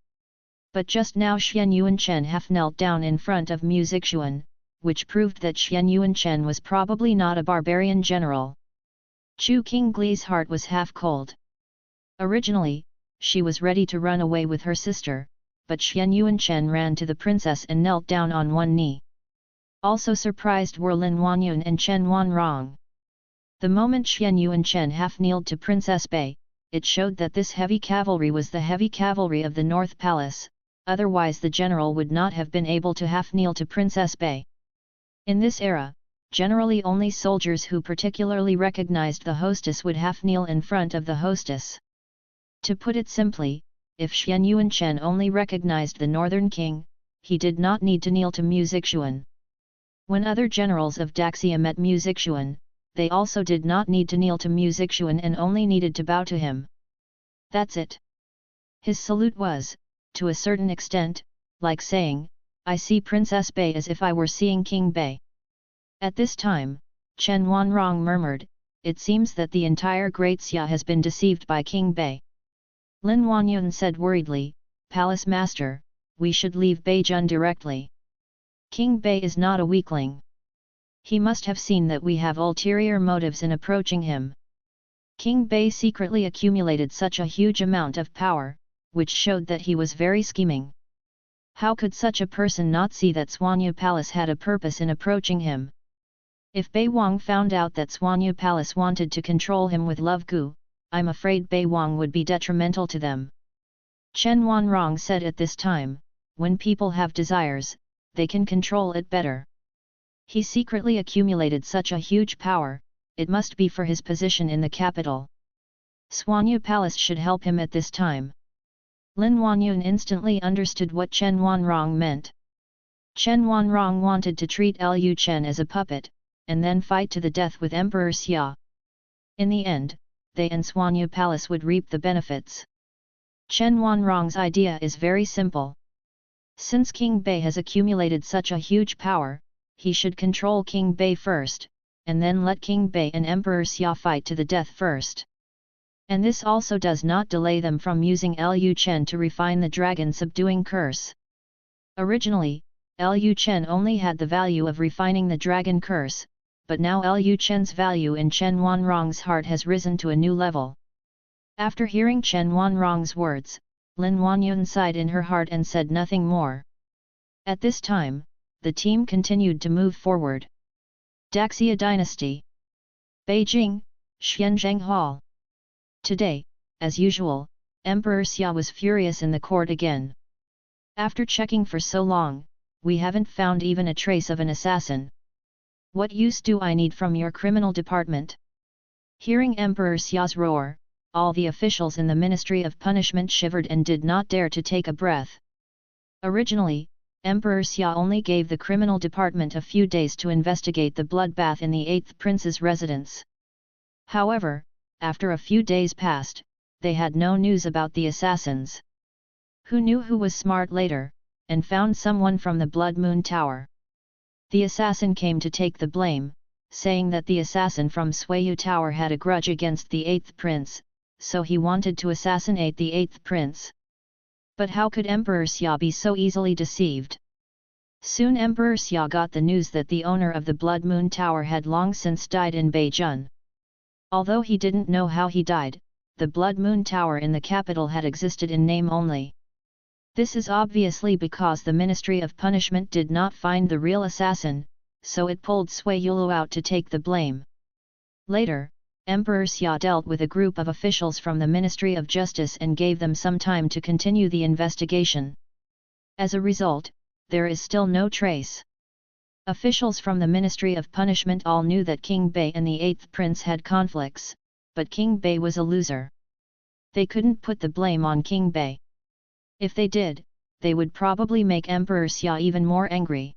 But just now Xian Yuanchen half knelt down in front of Mu Zixuan, which proved that Xian Yuanchen was probably not a barbarian general. Chu Qingli's heart was half cold. Originally, she was ready to run away with her sister, but Xian Yuanchen ran to the princess and knelt down on one knee. Also surprised were Lin Huanyun and Chen Wanrong. The moment Xian Yuanchen half kneeled to Princess Bei, it showed that this heavy cavalry was the heavy cavalry of the North Palace, otherwise the general would not have been able to half kneel to Princess Bei. In this era, generally only soldiers who particularly recognized the hostess would half kneel in front of the hostess. To put it simply, if Xian Yuanchen only recognized the northern king, he did not need to kneel to Mu Zixuan. When other generals of Daxia met Mu Zixuan, they also did not need to kneel to Mu Zixuan and only needed to bow to him. That's it. His salute was, to a certain extent, like saying, "I see Princess Bei as if I were seeing King Bei." At this time, Chen Wanrong murmured, "It seems that the entire Great Xia has been deceived by King Bei." Lin Huanyun said worriedly, "Palace Master, we should leave Beijing directly. King Bei is not a weakling. He must have seen that we have ulterior motives in approaching him." King Bei secretly accumulated such a huge amount of power, which showed that he was very scheming. How could such a person not see that Suanya Palace had a purpose in approaching him? If Bei Wang found out that Suanya Palace wanted to control him with love gu, I'm afraid Bei Wang would be detrimental to them. Chen Wanrong said at this time, when people have desires, they can control it better. He secretly accumulated such a huge power, it must be for his position in the capital. Suanya Palace should help him at this time. Lin Huanyun instantly understood what Chen Wanrong meant. Chen Wanrong wanted to treat Lu Chen as a puppet, and then fight to the death with Emperor Xia. In the end, they and Suanya Palace would reap the benefits. Chen Wanrong's idea is very simple. Since King Bei has accumulated such a huge power, he should control King Bei first, and then let King Bei and Emperor Xia fight to the death first. And this also does not delay them from using Lu Chen to refine the dragon subduing curse. Originally, Lu Chen only had the value of refining the dragon curse, but now Lu Chen's value in Chen Wanrong's heart has risen to a new level. After hearing Chen Wanrong's words, Lin Wanyun sighed in her heart and said nothing more. At this time, the team continued to move forward. Great Xia Dynasty. Beijing, Xianzheng Hall. Today, as usual, Emperor Xia was furious in the court again. After checking for so long, we haven't found even a trace of an assassin. What use do I need from your criminal department? Hearing Emperor Xia's roar, all the officials in the Ministry of Punishment shivered and did not dare to take a breath. Originally, Emperor Xia only gave the criminal department a few days to investigate the bloodbath in the 8th prince's residence. However, after a few days passed, they had no news about the assassins. Who knew who was smart later, and found someone from the Blood Moon Tower. The assassin came to take the blame, saying that the assassin from Suiyu Tower had a grudge against the 8th prince, so he wanted to assassinate the 8th prince. But how could Emperor Xia be so easily deceived? Soon Emperor Xia got the news that the owner of the Blood Moon Tower had long since died in Beijing. Although he didn't know how he died, the Blood Moon Tower in the capital had existed in name only. This is obviously because the Ministry of Punishment did not find the real assassin, so it pulled Sui Yulu out to take the blame. Later, Emperor Xia dealt with a group of officials from the Ministry of Justice and gave them some time to continue the investigation. As a result, there is still no trace. Officials from the Ministry of Punishment all knew that King Bei and the 8th prince had conflicts, but King Bei was a loser. They couldn't put the blame on King Bei. If they did, they would probably make Emperor Xia even more angry.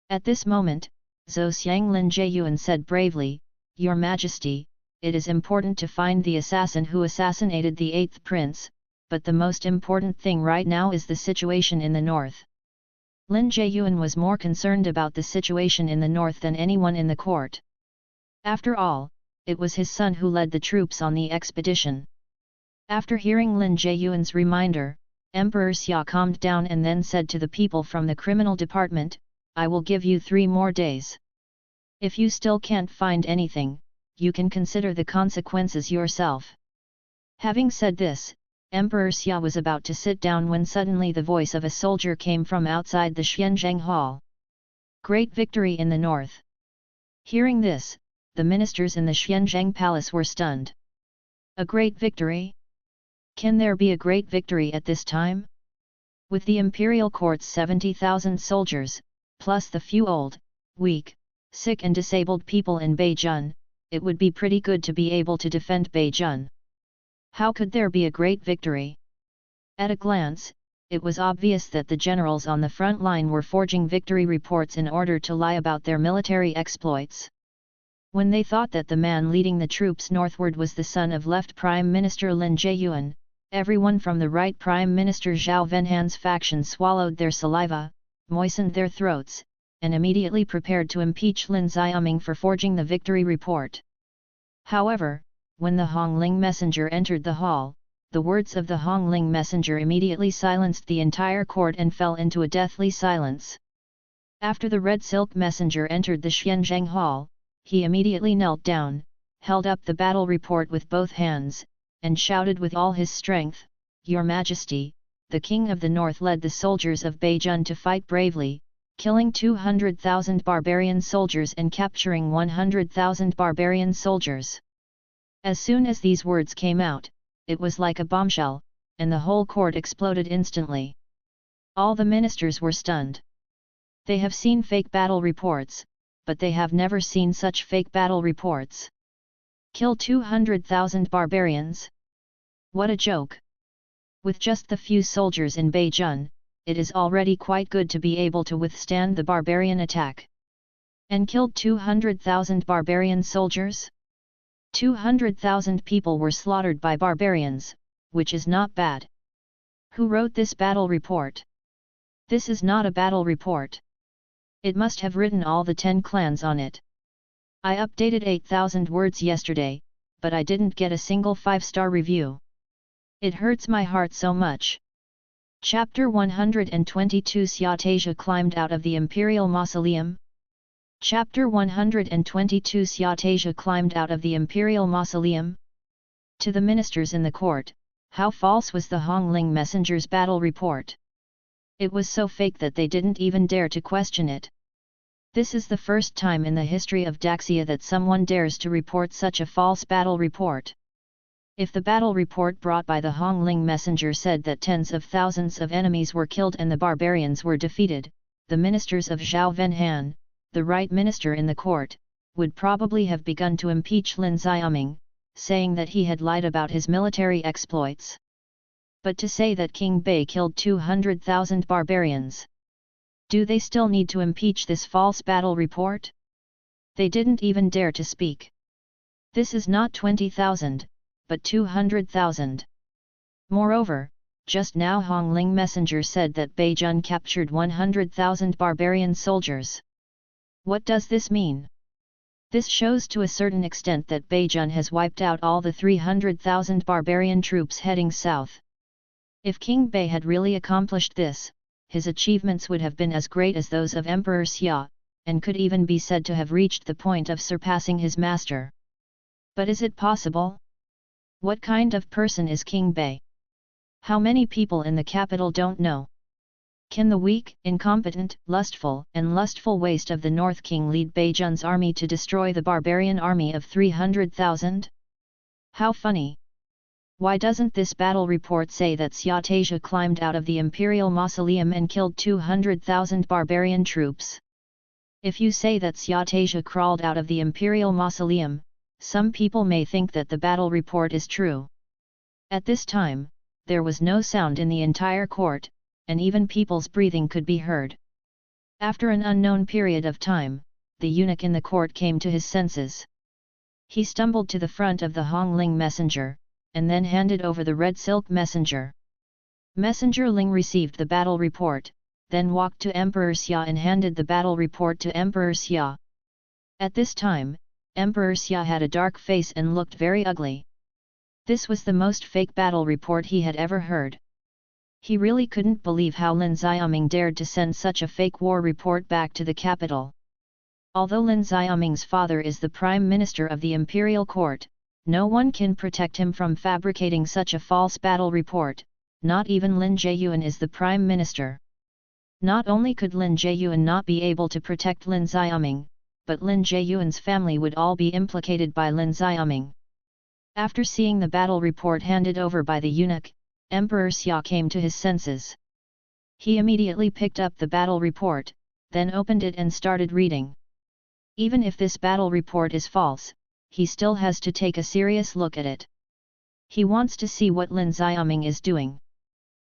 At this moment, Zhou Xianglin Jieyuan said bravely, "Your Majesty, it is important to find the assassin who assassinated the 8th prince, but the most important thing right now is the situation in the north." Lin Jieyuan was more concerned about the situation in the north than anyone in the court. After all, it was his son who led the troops on the expedition. After hearing Lin Jieyuan's reminder, Emperor Xia calmed down and then said to the people from the criminal department, "I will give you 3 more days. If you still can't find anything, you can consider the consequences yourself." Having said this, Emperor Xia was about to sit down when suddenly the voice of a soldier came from outside the Xianzheng Hall. "Great victory in the north." Hearing this, the ministers in the Xianzheng Palace were stunned. A great victory? Can there be a great victory at this time? With the imperial court's 70,000 soldiers, plus the few old, weak, sick and disabled people in Beijing, it would be pretty good to be able to defend Beijing. How could there be a great victory? At a glance, it was obvious that the generals on the front line were forging victory reports in order to lie about their military exploits. When they thought that the man leading the troops northward was the son of left Prime Minister Lin Jieyuan, everyone from the right Prime Minister Zhao Venhan's faction swallowed their saliva, moistened their throats, and immediately prepared to impeach Lin Xiaoming for forging the victory report. However, when the Hongling messenger entered the hall, the words of the Hongling messenger immediately silenced the entire court and fell into a deathly silence. After the red silk messenger entered the Xianzheng hall, he immediately knelt down, held up the battle report with both hands, and shouted with all his strength, "Your Majesty, the King of the North led the soldiers of Beijing to fight bravely, killing 200,000 barbarian soldiers and capturing 100,000 barbarian soldiers." As soon as these words came out, it was like a bombshell, and the whole court exploded instantly. All the ministers were stunned. They have seen fake battle reports, but they have never seen such fake battle reports. Kill 200,000 barbarians? What a joke! With just the few soldiers in Beijing, it is already quite good to be able to withstand the barbarian attack. And killed 200,000 barbarian soldiers? 200,000 people were slaughtered by barbarians, which is not bad. Who wrote this battle report? This is not a battle report. It must have written all the 10 clans on it. I updated 8,000 words yesterday, but I didn't get a single 5-star review. It hurts my heart so much. Chapter 122 Xiaotasia climbed out of the imperial mausoleum. Chapter 122 Xiaotasia climbed out of the imperial mausoleum. To the ministers in the court, how false was the Hongling messenger's battle report. It was so fake that they didn't even dare to question it. This is the first time in the history of Daxia that someone dares to report such a false battle report. If the battle report brought by the Hongling messenger said that tens of thousands of enemies were killed and the barbarians were defeated, the ministers of Zhao Venhan, the right minister in the court, would probably have begun to impeach Lin Xiaoming, saying that he had lied about his military exploits. But to say that King Bei killed 200,000 barbarians, do they still need to impeach this false battle report? They didn't even dare to speak. This is not 20,000, but 200,000. Moreover, just now Hongling messenger said that Beijun captured 100,000 barbarian soldiers. What does this mean? This shows to a certain extent that Beijun has wiped out all the 300,000 barbarian troops heading south. If King Bei had really accomplished this, his achievements would have been as great as those of Emperor Xia, and could even be said to have reached the point of surpassing his master. But is it possible? What kind of person is King Bei? How many people in the capital don't know? Can the weak, incompetent, and lustful waste of the North King lead Beijun's army to destroy the barbarian army of 300,000? How funny! Why doesn't this battle report say that Xiaotasia climbed out of the imperial mausoleum and killed 200,000 barbarian troops? If you say that Xiaotasia crawled out of the imperial mausoleum, some people may think that the battle report is true. At this time, there was no sound in the entire court, and even people's breathing could be heard. After an unknown period of time, the eunuch in the court came to his senses. He stumbled to the front of the Hongling messenger, and then handed over the red silk messenger. Messenger Ling received the battle report, then walked to Emperor Xia and handed the battle report to Emperor Xia. At this time, Emperor Xia had a dark face and looked very ugly. This was the most fake battle report he had ever heard. He really couldn't believe how Lin Xiaoming dared to send such a fake war report back to the capital. Although Lin Xiaoming's father is the prime minister of the imperial court, no one can protect him from fabricating such a false battle report, not even Lin Jieyuan is the prime minister. Not only could Lin Jieyuan not be able to protect Lin Xiaoming, but Lin Jieyuan's family would all be implicated by Lin Xiaoming. After seeing the battle report handed over by the eunuch, Emperor Xia came to his senses. He immediately picked up the battle report, then opened it and started reading. Even if this battle report is false, he still has to take a serious look at it. He wants to see what Lin Xiaoming is doing.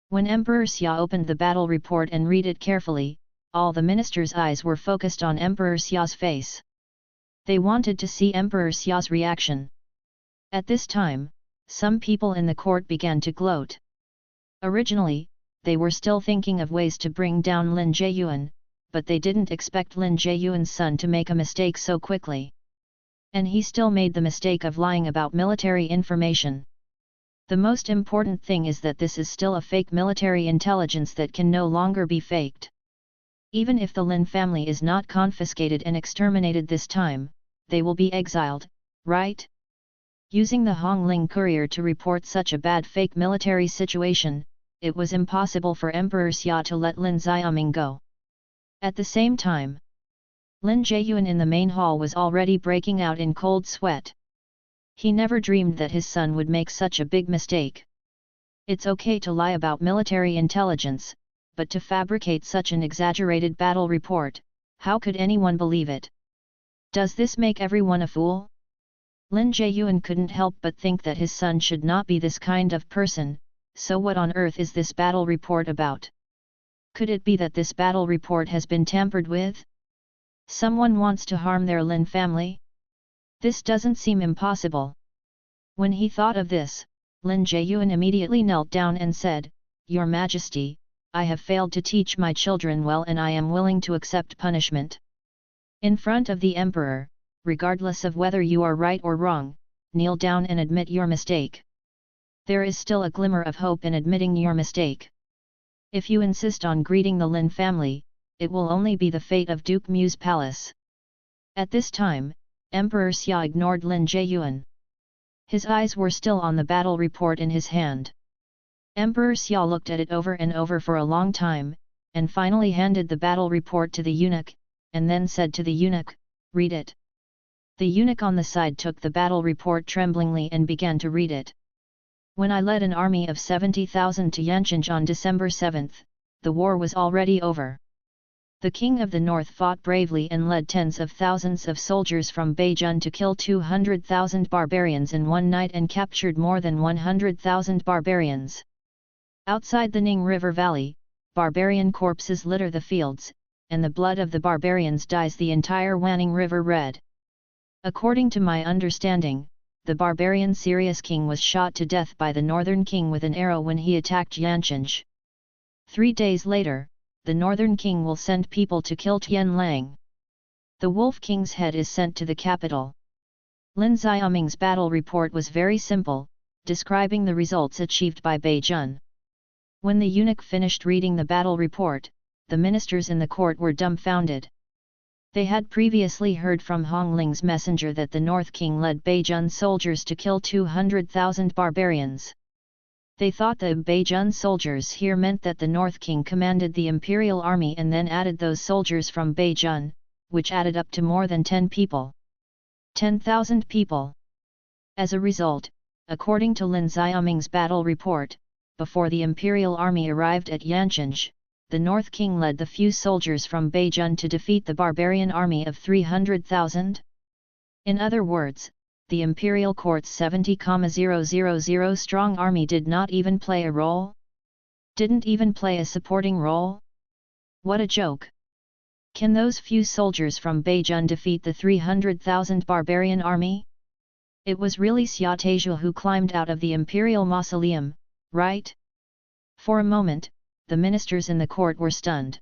When Emperor Xia opened the battle report and read it carefully, all the ministers' eyes were focused on Emperor Xia's face. They wanted to see Emperor Xia's reaction. At this time, some people in the court began to gloat. Originally, they were still thinking of ways to bring down Lin Jieyuan, but they didn't expect Lin Jieyuan's son to make a mistake so quickly. And he still made the mistake of lying about military information. The most important thing is that this is still a fake military intelligence that can no longer be faked. Even if the Lin family is not confiscated and exterminated this time, they will be exiled, right? Using the Hongling courier to report such a bad fake military situation, it was impossible for Emperor Xia to let Lin Xiaoming go. At the same time, Lin Jieyuan in the main hall was already breaking out in cold sweat. He never dreamed that his son would make such a big mistake. It's okay to lie about military intelligence, but to fabricate such an exaggerated battle report, how could anyone believe it? Does this make everyone a fool? Lin Jieyuan couldn't help but think that his son should not be this kind of person, so what on earth is this battle report about? Could it be that this battle report has been tampered with? Someone wants to harm their Lin family? This doesn't seem impossible. When he thought of this, Lin Jieyuan immediately knelt down and said, "Your Majesty, I have failed to teach my children well and I am willing to accept punishment." In front of the emperor, regardless of whether you are right or wrong, kneel down and admit your mistake. There is still a glimmer of hope in admitting your mistake. If you insist on greeting the Lin family, it will only be the fate of Duke Mu's palace. At this time, Emperor Xia ignored Lin Jiayuan. His eyes were still on the battle report in his hand. Emperor Xia looked at it over and over for a long time, and finally handed the battle report to the eunuch, and then said to the eunuch, "Read it." The eunuch on the side took the battle report tremblingly and began to read it. When I led an army of 70,000 to Yancheng on December 7, the war was already over. The king of the north fought bravely and led tens of thousands of soldiers from Beijun to kill 200,000 barbarians in one night and captured more than 100,000 barbarians. Outside the Ning River Valley, barbarian corpses litter the fields, and the blood of the barbarians dyes the entire Wanning River red. According to my understanding, the barbarian Sirius king was shot to death by the northern king with an arrow when he attacked Yancheng. 3 days later, the northern king will send people to kill Tian Lang. The Wolf King's head is sent to the capital. Lin Xiaoming's battle report was very simple, describing the results achieved by Beijun. When the eunuch finished reading the battle report, the ministers in the court were dumbfounded. They had previously heard from Hong Ling's messenger that the North King led Beijun soldiers to kill 200,000 barbarians. They thought the Beijun soldiers here meant that the North King commanded the imperial army and then added those soldiers from Beijun, which added up to more than 10 people. 10,000 people. As a result, according to Lin Xiaoming's battle report, before the imperial army arrived at Yancheng, the North King led the few soldiers from Beijun to defeat the barbarian army of 300,000. In other words, the imperial court's 70,000 strong army did not even play a role? Didn't even play a supporting role? What a joke! Can those few soldiers from Beijun defeat the 300,000 barbarian army? It was really Xia Taizhu who climbed out of the imperial mausoleum, right? For a moment, the ministers in the court were stunned.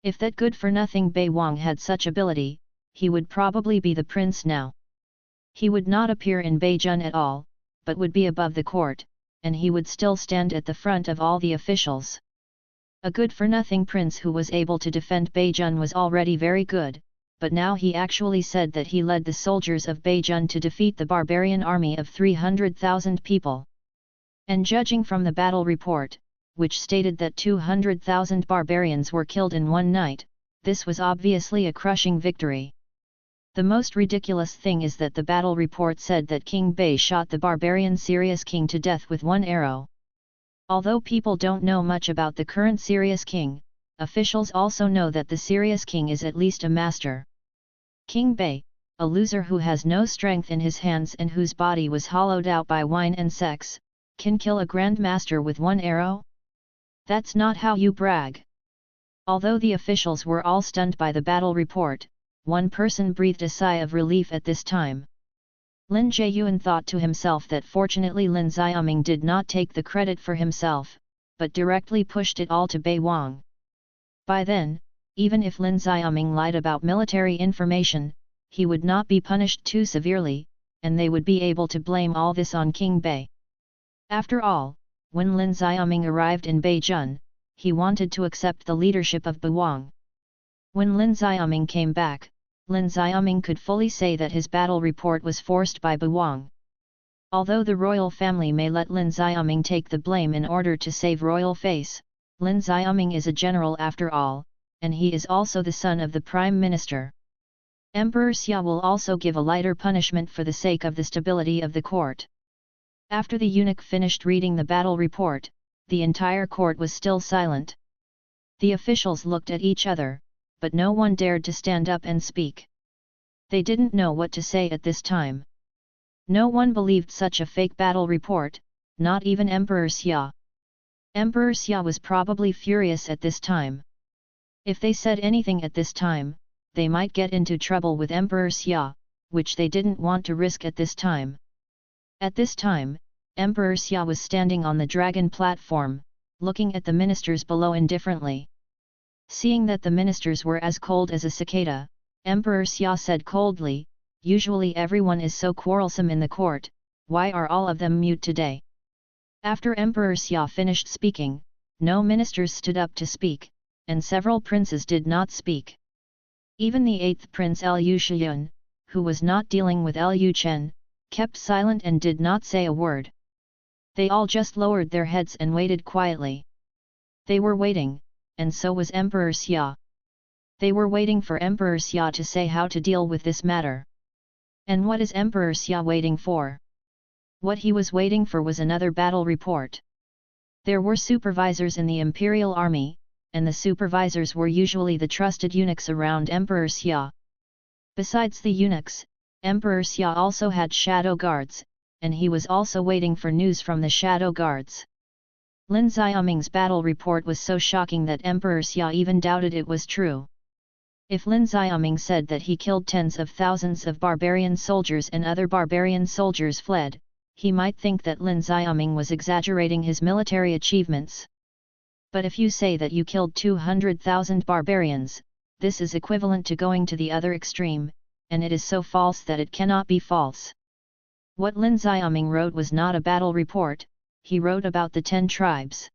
If that good-for-nothing Bei Wang had such ability, he would probably be the prince now. He would not appear in Beijun at all, but would be above the court, and he would still stand at the front of all the officials. A good-for-nothing prince who was able to defend Beijun was already very good, but now he actually said that he led the soldiers of Beijun to defeat the barbarian army of 300,000 people. And judging from the battle report, which stated that 200,000 barbarians were killed in one night, this was obviously a crushing victory. The most ridiculous thing is that the battle report said that King Bei shot the barbarian Sirius king to death with one arrow. Although people don't know much about the current Sirius king, officials also know that the Sirius king is at least a master. King Bei, a loser who has no strength in his hands and whose body was hollowed out by wine and sex, can kill a grandmaster with one arrow? That's not how you brag. Although the officials were all stunned by the battle report, one person breathed a sigh of relief at this time. Lin Jiayuan thought to himself that fortunately Lin Xiaoming did not take the credit for himself, but directly pushed it all to Bei Wang. By then, even if Lin Xiaoming lied about military information, he would not be punished too severely, and they would be able to blame all this on King Bei. After all, when Lin Xiaoming arrived in Beijun, he wanted to accept the leadership of Bei Wang. When Lin Xiaoming came back, Lin Xiaoming could fully say that his battle report was forced by Bei Wang. Although the royal family may let Lin Xiaoming take the blame in order to save royal face, Lin Xiaoming is a general after all, and he is also the son of the Prime Minister. Emperor Xia will also give a lighter punishment for the sake of the stability of the court. After the eunuch finished reading the battle report, the entire court was still silent. The officials looked at each other, but no one dared to stand up and speak. They didn't know what to say at this time. No one believed such a fake battle report, not even Emperor Xia. Emperor Xia was probably furious at this time. If they said anything at this time, they might get into trouble with Emperor Xia, which they didn't want to risk at this time. At this time, Emperor Xia was standing on the dragon platform, looking at the ministers below indifferently. Seeing that the ministers were as cold as a cicada, Emperor Xia said coldly, "Usually everyone is so quarrelsome in the court, why are all of them mute today?" After Emperor Xia finished speaking, no ministers stood up to speak, and several princes did not speak. Even the 8th prince Lu Chen, who was not dealing with Lu Chen, kept silent and did not say a word. They all just lowered their heads and waited quietly. They were waiting, and so was Emperor Xia. They were waiting for Emperor Xia to say how to deal with this matter. And what is Emperor Xia waiting for? What he was waiting for was another battle report. There were supervisors in the imperial army, and the supervisors were usually the trusted eunuchs around Emperor Xia. Besides the eunuchs, Emperor Xia also had shadow guards, and he was also waiting for news from the shadow guards. Lin Xiaoming's battle report was so shocking that Emperor Xia even doubted it was true. If Lin Xiaoming said that he killed tens of thousands of barbarian soldiers and other barbarian soldiers fled, he might think that Lin Xiaoming was exaggerating his military achievements. But if you say that you killed 200,000 barbarians, this is equivalent to going to the other extreme, and it is so false that it cannot be false. What Lin Xiaoming wrote was not a battle report, he wrote about the 10 tribes.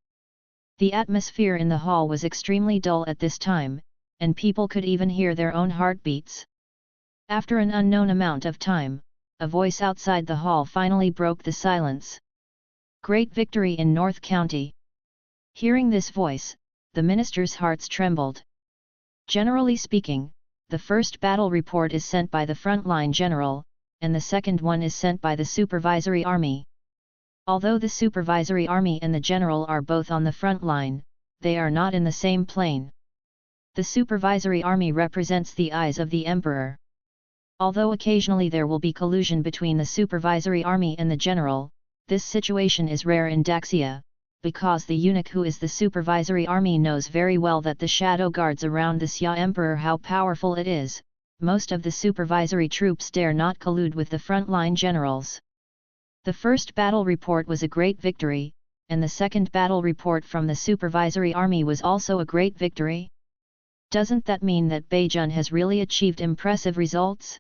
The atmosphere in the hall was extremely dull at this time, and people could even hear their own heartbeats. After an unknown amount of time, a voice outside the hall finally broke the silence. Great victory in North County. Hearing this voice, the ministers' hearts trembled. Generally speaking, the first battle report is sent by the frontline general, and the second one is sent by the supervisory army. Although the supervisory army and the general are both on the front line, they are not in the same plane. The supervisory army represents the eyes of the emperor. Although occasionally there will be collusion between the supervisory army and the general, this situation is rare in Daxia, because the eunuch who is the supervisory army knows very well that the shadow guards around the Xia emperor how powerful it is. Most of the supervisory troops dare not collude with the frontline generals. The first battle report was a great victory, and the second battle report from the supervisory army was also a great victory. Doesn't that mean that Beijun has really achieved impressive results?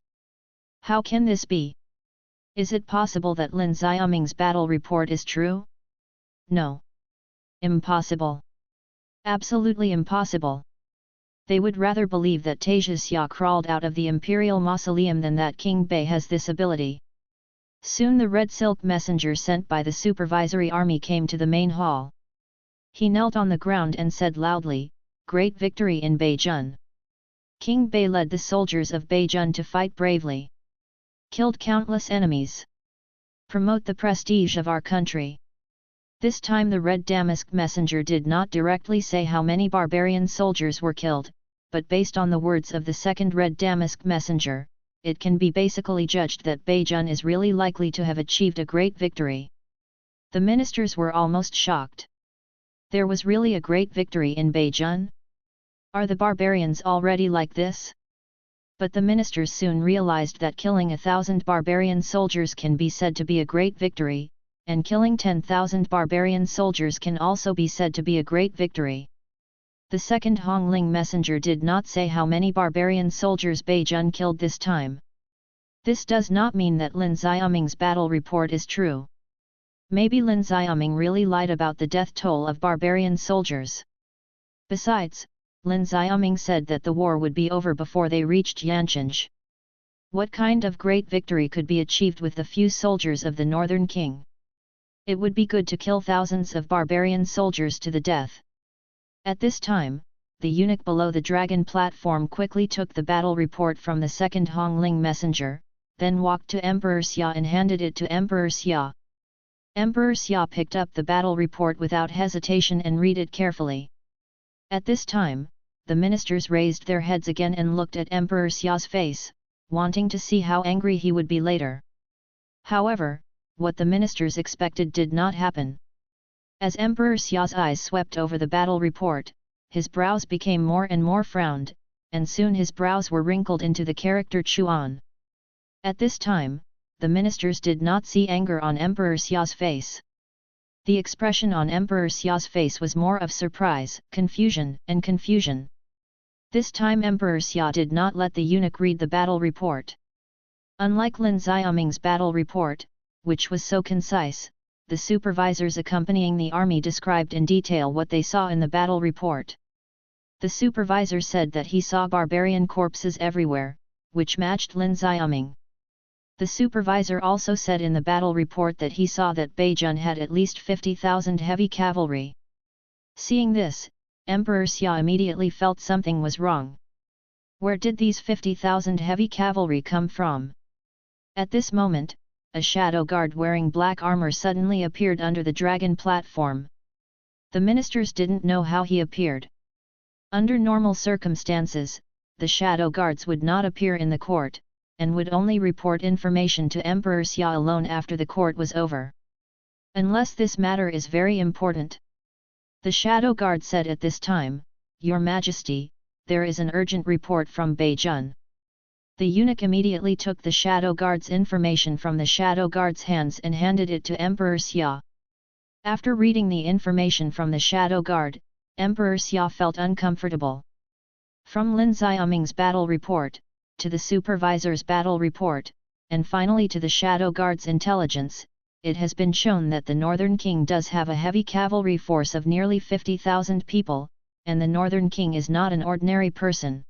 How can this be? Is it possible that Lin Xiaoming's battle report is true? No. Impossible. Absolutely impossible. They would rather believe that Xia crawled out of the imperial mausoleum than that King Bei has this ability. Soon the red silk messenger sent by the supervisory army came to the main hall. He knelt on the ground and said loudly, "Great victory in Beijun." King Bei led the soldiers of Beijun to fight bravely. Killed countless enemies. Promote the prestige of our country. This time the red damask messenger did not directly say how many barbarian soldiers were killed, but based on the words of the second red damask messenger, it can be basically judged that Beijun is really likely to have achieved a great victory. The ministers were almost shocked. There was really a great victory in Beijun? Are the barbarians already like this? But the ministers soon realized that killing 1,000 barbarian soldiers can be said to be a great victory, and killing 10,000 barbarian soldiers can also be said to be a great victory. The second Hongling messenger did not say how many barbarian soldiers Beijun killed this time. This does not mean that Lin Xiaoming's battle report is true. Maybe Lin Xiaoming really lied about the death toll of barbarian soldiers. Besides, Lin Xiaoming said that the war would be over before they reached Yancheng. What kind of great victory could be achieved with the few soldiers of the northern king? It would be good to kill thousands of barbarian soldiers to the death. At this time, the eunuch below the dragon platform quickly took the battle report from the second Hongling messenger, then walked to Emperor Xia and handed it to Emperor Xia. Emperor Xia picked up the battle report without hesitation and read it carefully. At this time, the ministers raised their heads again and looked at Emperor Xia's face, wanting to see how angry he would be later. However, what the ministers expected did not happen. As Emperor Xia's eyes swept over the battle report, his brows became more and more frowned, and soon his brows were wrinkled into the character Chuan. At this time, the ministers did not see anger on Emperor Xia's face. The expression on Emperor Xia's face was more of surprise, confusion. This time Emperor Xia did not let the eunuch read the battle report. Unlike Lin Xiaoming's battle report, which was so concise, the supervisors accompanying the army described in detail what they saw in the battle report. The supervisor said that he saw barbarian corpses everywhere, which matched Lin Xiaoming. The supervisor also said in the battle report that he saw that Beijun had at least 50,000 heavy cavalry. Seeing this, Emperor Xia immediately felt something was wrong. Where did these 50,000 heavy cavalry come from? At this moment, a shadow guard wearing black armor suddenly appeared under the dragon platform. The ministers didn't know how he appeared. Under normal circumstances, the shadow guards would not appear in the court, and would only report information to Emperor Xia alone after the court was over. Unless this matter is very important. The shadow guard said at this time, "Your Majesty, there is an urgent report from Beijun." The eunuch immediately took the shadow guard's information from the shadow guard's hands and handed it to Emperor Xia. After reading the information from the shadow guard, Emperor Xia felt uncomfortable. From Lin Xiaoming's battle report, to the supervisor's battle report, and finally to the shadow guard's intelligence, it has been shown that the Northern King does have a heavy cavalry force of nearly 50,000 people, and the Northern King is not an ordinary person.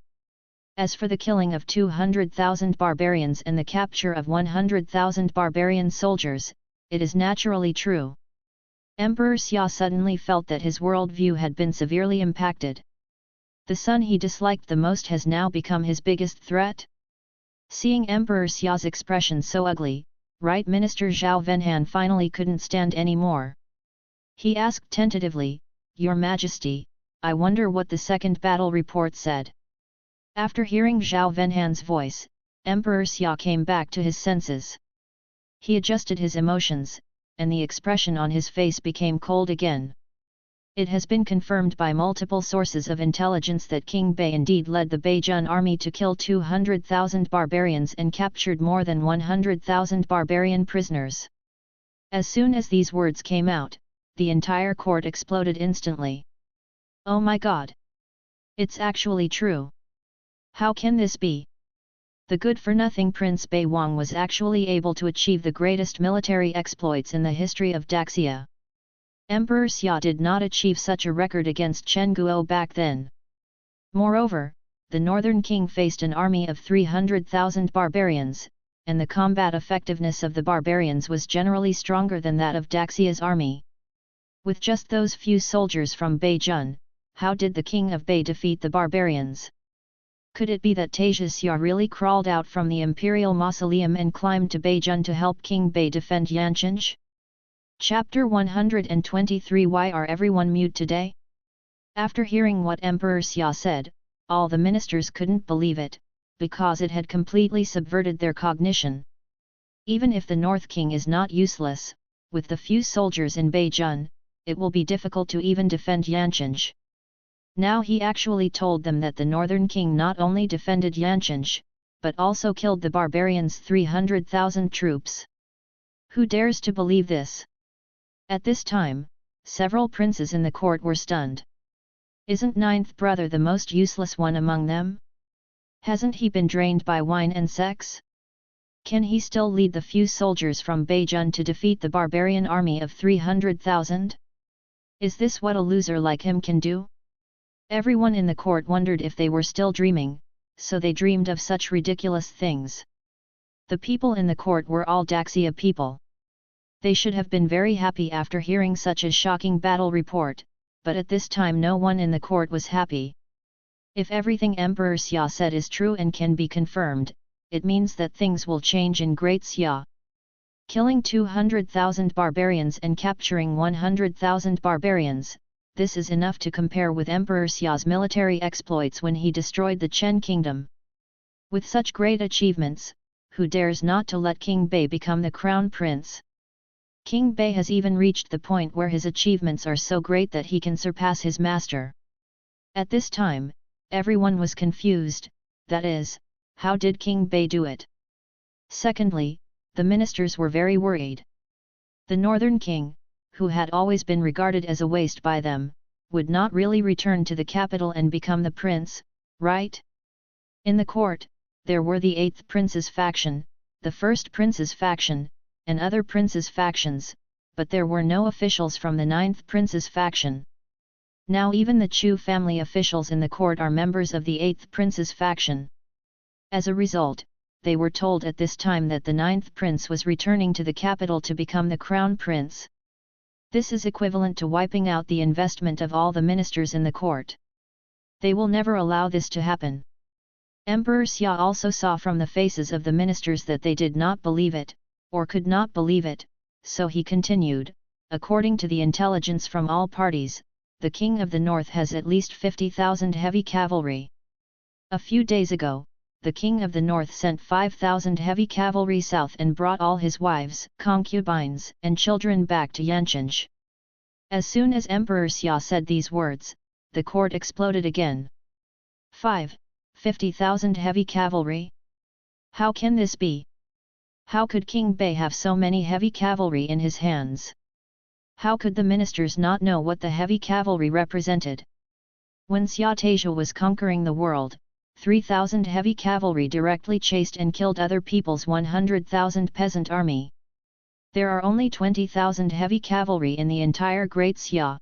As for the killing of 200,000 barbarians and the capture of 100,000 barbarian soldiers, it is naturally true. Emperor Xia suddenly felt that his worldview had been severely impacted. The son he disliked the most has now become his biggest threat? Seeing Emperor Xia's expression so ugly, Right Minister Zhao Venhan finally couldn't stand any more. He asked tentatively, "Your Majesty, I wonder what the second battle report said." After hearing Zhao Venhan's voice, Emperor Xia came back to his senses. He adjusted his emotions, and the expression on his face became cold again. It has been confirmed by multiple sources of intelligence that King Bei indeed led the Beijun army to kill 200,000 barbarians and captured more than 100,000 barbarian prisoners. As soon as these words came out, the entire court exploded instantly. Oh my God! It's actually true! How can this be? The good-for-nothing Prince Bei Wang was actually able to achieve the greatest military exploits in the history of Daxia. Emperor Xia did not achieve such a record against Chen Guo back then. Moreover, the Northern King faced an army of 300,000 barbarians, and the combat effectiveness of the barbarians was generally stronger than that of Daxia's army. With just those few soldiers from Beijun, how did the King of Bei defeat the barbarians? Could it be that Tasia Xia really crawled out from the imperial mausoleum and climbed to Beijun to help King Bei defend Yanqing? Chapter 123 Why are everyone mute today? After hearing what Emperor Xia said, all the ministers couldn't believe it, because it had completely subverted their cognition. Even if the North King is not useless, with the few soldiers in Beijun, it will be difficult to even defend Yanqing. Now he actually told them that the Northern King not only defended Yanqing, but also killed the barbarians' 300,000 troops. Who dares to believe this? At this time, several princes in the court were stunned. Isn't ninth brother the most useless one among them? Hasn't he been drained by wine and sex? Can he still lead the few soldiers from Beijun to defeat the barbarian army of 300,000? Is this what a loser like him can do? Everyone in the court wondered if they were still dreaming, so they dreamed of such ridiculous things. The people in the court were all Daxia people. They should have been very happy after hearing such a shocking battle report, but at this time no one in the court was happy. If everything Emperor Xia said is true and can be confirmed, it means that things will change in Great Xia. Killing 200,000 barbarians and capturing 100,000 barbarians, this is enough to compare with Emperor Xia's military exploits when he destroyed the Chen kingdom. With such great achievements, who dares not to let King Bei become the crown prince? King Bei has even reached the point where his achievements are so great that he can surpass his master. At this time, everyone was confused, that is, how did King Bei do it? Secondly, the ministers were very worried. The Northern King, who had always been regarded as a waste by them, would not really return to the capital and become the prince, right? In the court, there were the 8th Prince's faction, the 1st Prince's faction, and other princes' factions, but there were no officials from the 9th prince's faction. Now even the Chu family officials in the court are members of the 8th prince's faction. As a result, they were told at this time that the 9th prince was returning to the capital to become the crown prince. This is equivalent to wiping out the investment of all the ministers in the court. They will never allow this to happen. Emperor Xia also saw from the faces of the ministers that they did not believe it, or could not believe it, so he continued, according to the intelligence from all parties, the king of the north has at least 50,000 heavy cavalry. A few days ago, the king of the north sent 5,000 heavy cavalry south and brought all his wives, concubines, and children back to Yancheng. As soon as Emperor Xia said these words, the court exploded again. 50,000 heavy cavalry? How can this be? How could King Bei have so many heavy cavalry in his hands? How could the ministers not know what the heavy cavalry represented? When Xia Taizha was conquering the world, 3,000 heavy cavalry directly chased and killed other people's 100,000 peasant army. There are only 20,000 heavy cavalry in the entire Great Xia.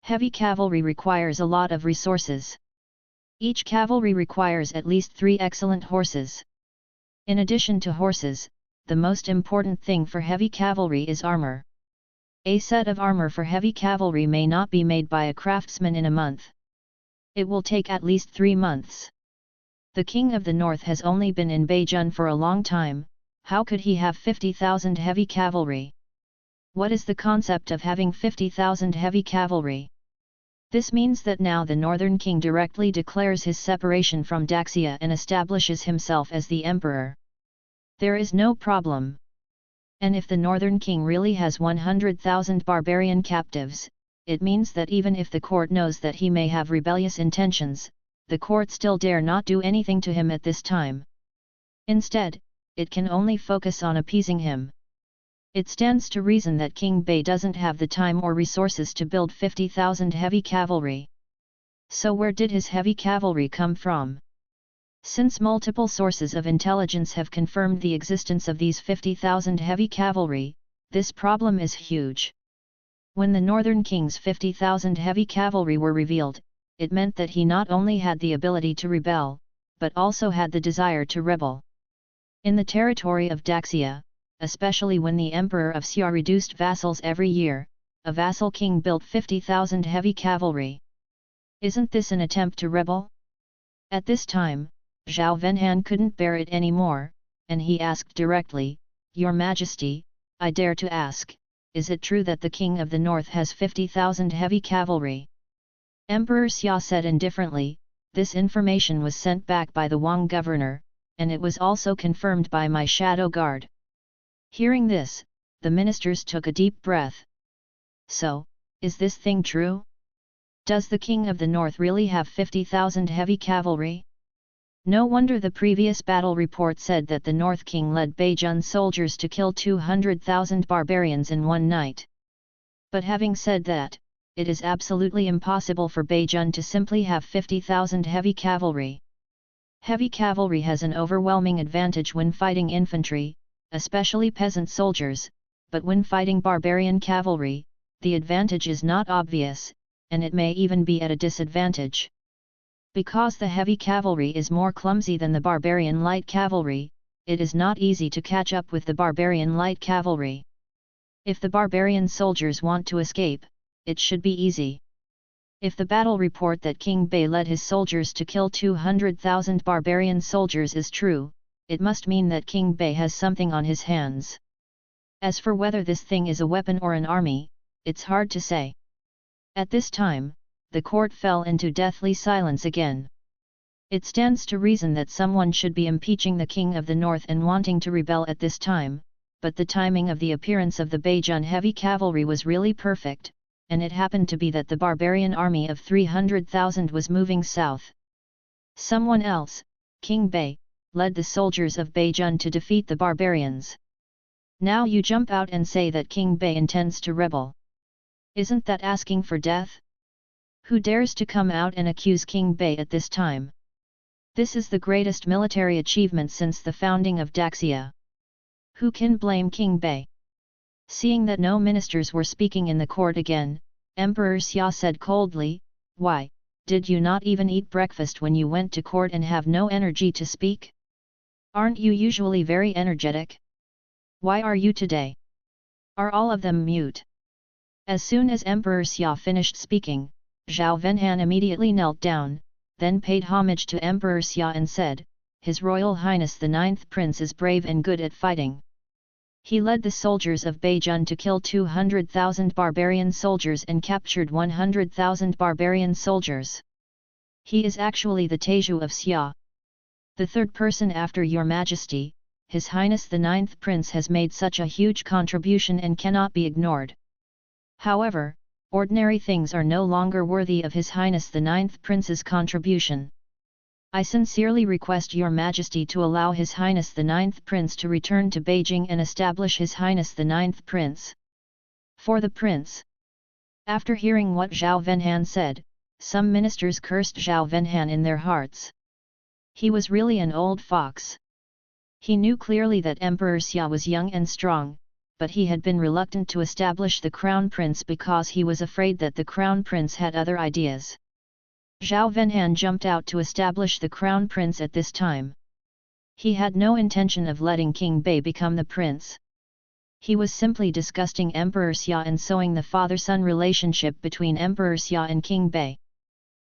Heavy cavalry requires a lot of resources. Each cavalry requires at least 3 excellent horses. In addition to horses, the most important thing for heavy cavalry is armor. A set of armor for heavy cavalry may not be made by a craftsman in a month. It will take at least 3 months. The king of the north has only been in Beijing for a long time, how could he have 50,000 heavy cavalry? What is the concept of having 50,000 heavy cavalry? This means that now the northern king directly declares his separation from Daxia and establishes himself as the emperor. There is no problem. And if the northern king really has 100,000 barbarian captives, it means that even if the court knows that he may have rebellious intentions, the court still dare not do anything to him at this time. Instead, it can only focus on appeasing him. It stands to reason that King Bei doesn't have the time or resources to build 50,000 heavy cavalry. So where did his heavy cavalry come from? Since multiple sources of intelligence have confirmed the existence of these 50,000 heavy cavalry, this problem is huge. When the northern king's 50,000 heavy cavalry were revealed, it meant that he not only had the ability to rebel, but also had the desire to rebel. In the territory of Daxia, especially when the emperor of Xia reduced vassals every year, a vassal king built 50,000 heavy cavalry. Isn't this an attempt to rebel? At this time, Zhao Venhan couldn't bear it anymore, and he asked directly, "Your Majesty, I dare to ask, is it true that the king of the north has 50,000 heavy cavalry?" Emperor Xia said indifferently, "This information was sent back by the Wang governor, and it was also confirmed by my shadow guard." Hearing this, the ministers took a deep breath. So, is this thing true? Does the king of the north really have 50,000 heavy cavalry? No wonder the previous battle report said that the North King led Beijun soldiers to kill 200,000 barbarians in one night. But having said that, it is absolutely impossible for Beijun to simply have 50,000 heavy cavalry. Heavy cavalry has an overwhelming advantage when fighting infantry, especially peasant soldiers, but when fighting barbarian cavalry, the advantage is not obvious, and it may even be at a disadvantage. Because the heavy cavalry is more clumsy than the barbarian light cavalry, it is not easy to catch up with the barbarian light cavalry. If the barbarian soldiers want to escape, it should be easy. If the battle report that King Bei led his soldiers to kill 200,000 barbarian soldiers is true, it must mean that King Bei has something on his hands. As for whether this thing is a weapon or an army, it's hard to say. At this time, the court fell into deathly silence again. It stands to reason that someone should be impeaching the king of the north and wanting to rebel at this time, but the timing of the appearance of the Beijun heavy cavalry was really perfect, and it happened to be that the barbarian army of 300,000 was moving south. Someone else, King Bei, led the soldiers of Beijun to defeat the barbarians. Now you jump out and say that King Bei intends to rebel. Isn't that asking for death? Who dares to come out and accuse King Bei at this time? This is the greatest military achievement since the founding of Daxia. Who can blame King Bei? Seeing that no ministers were speaking in the court again, Emperor Xia said coldly, "Why, did you not even eat breakfast when you went to court and have no energy to speak? Aren't you usually very energetic? Why are you today? Are all of them mute?" As soon as Emperor Xia finished speaking, Zhao Venhan immediately knelt down, then paid homage to Emperor Xia and said, "His Royal Highness the Ninth Prince is brave and good at fighting. He led the soldiers of Beijun to kill 200,000 barbarian soldiers and captured 100,000 barbarian soldiers. He is actually the Teju of Xia. The third person after your majesty, His Highness the Ninth Prince has made such a huge contribution and cannot be ignored. However, ordinary things are no longer worthy of His Highness the Ninth Prince's contribution. I sincerely request your majesty to allow His Highness the Ninth Prince to return to Beijing and establish His Highness the Ninth Prince." For the prince. After hearing what Zhao Venhan said, some ministers cursed Zhao Venhan in their hearts. He was really an old fox. He knew clearly that Emperor Xia was young and strong, but he had been reluctant to establish the crown prince because he was afraid that the crown prince had other ideas. Zhao Venhan jumped out to establish the crown prince at this time. He had no intention of letting King Bei become the prince. He was simply disgusting Emperor Xia and sowing the father-son relationship between Emperor Xia and King Bei.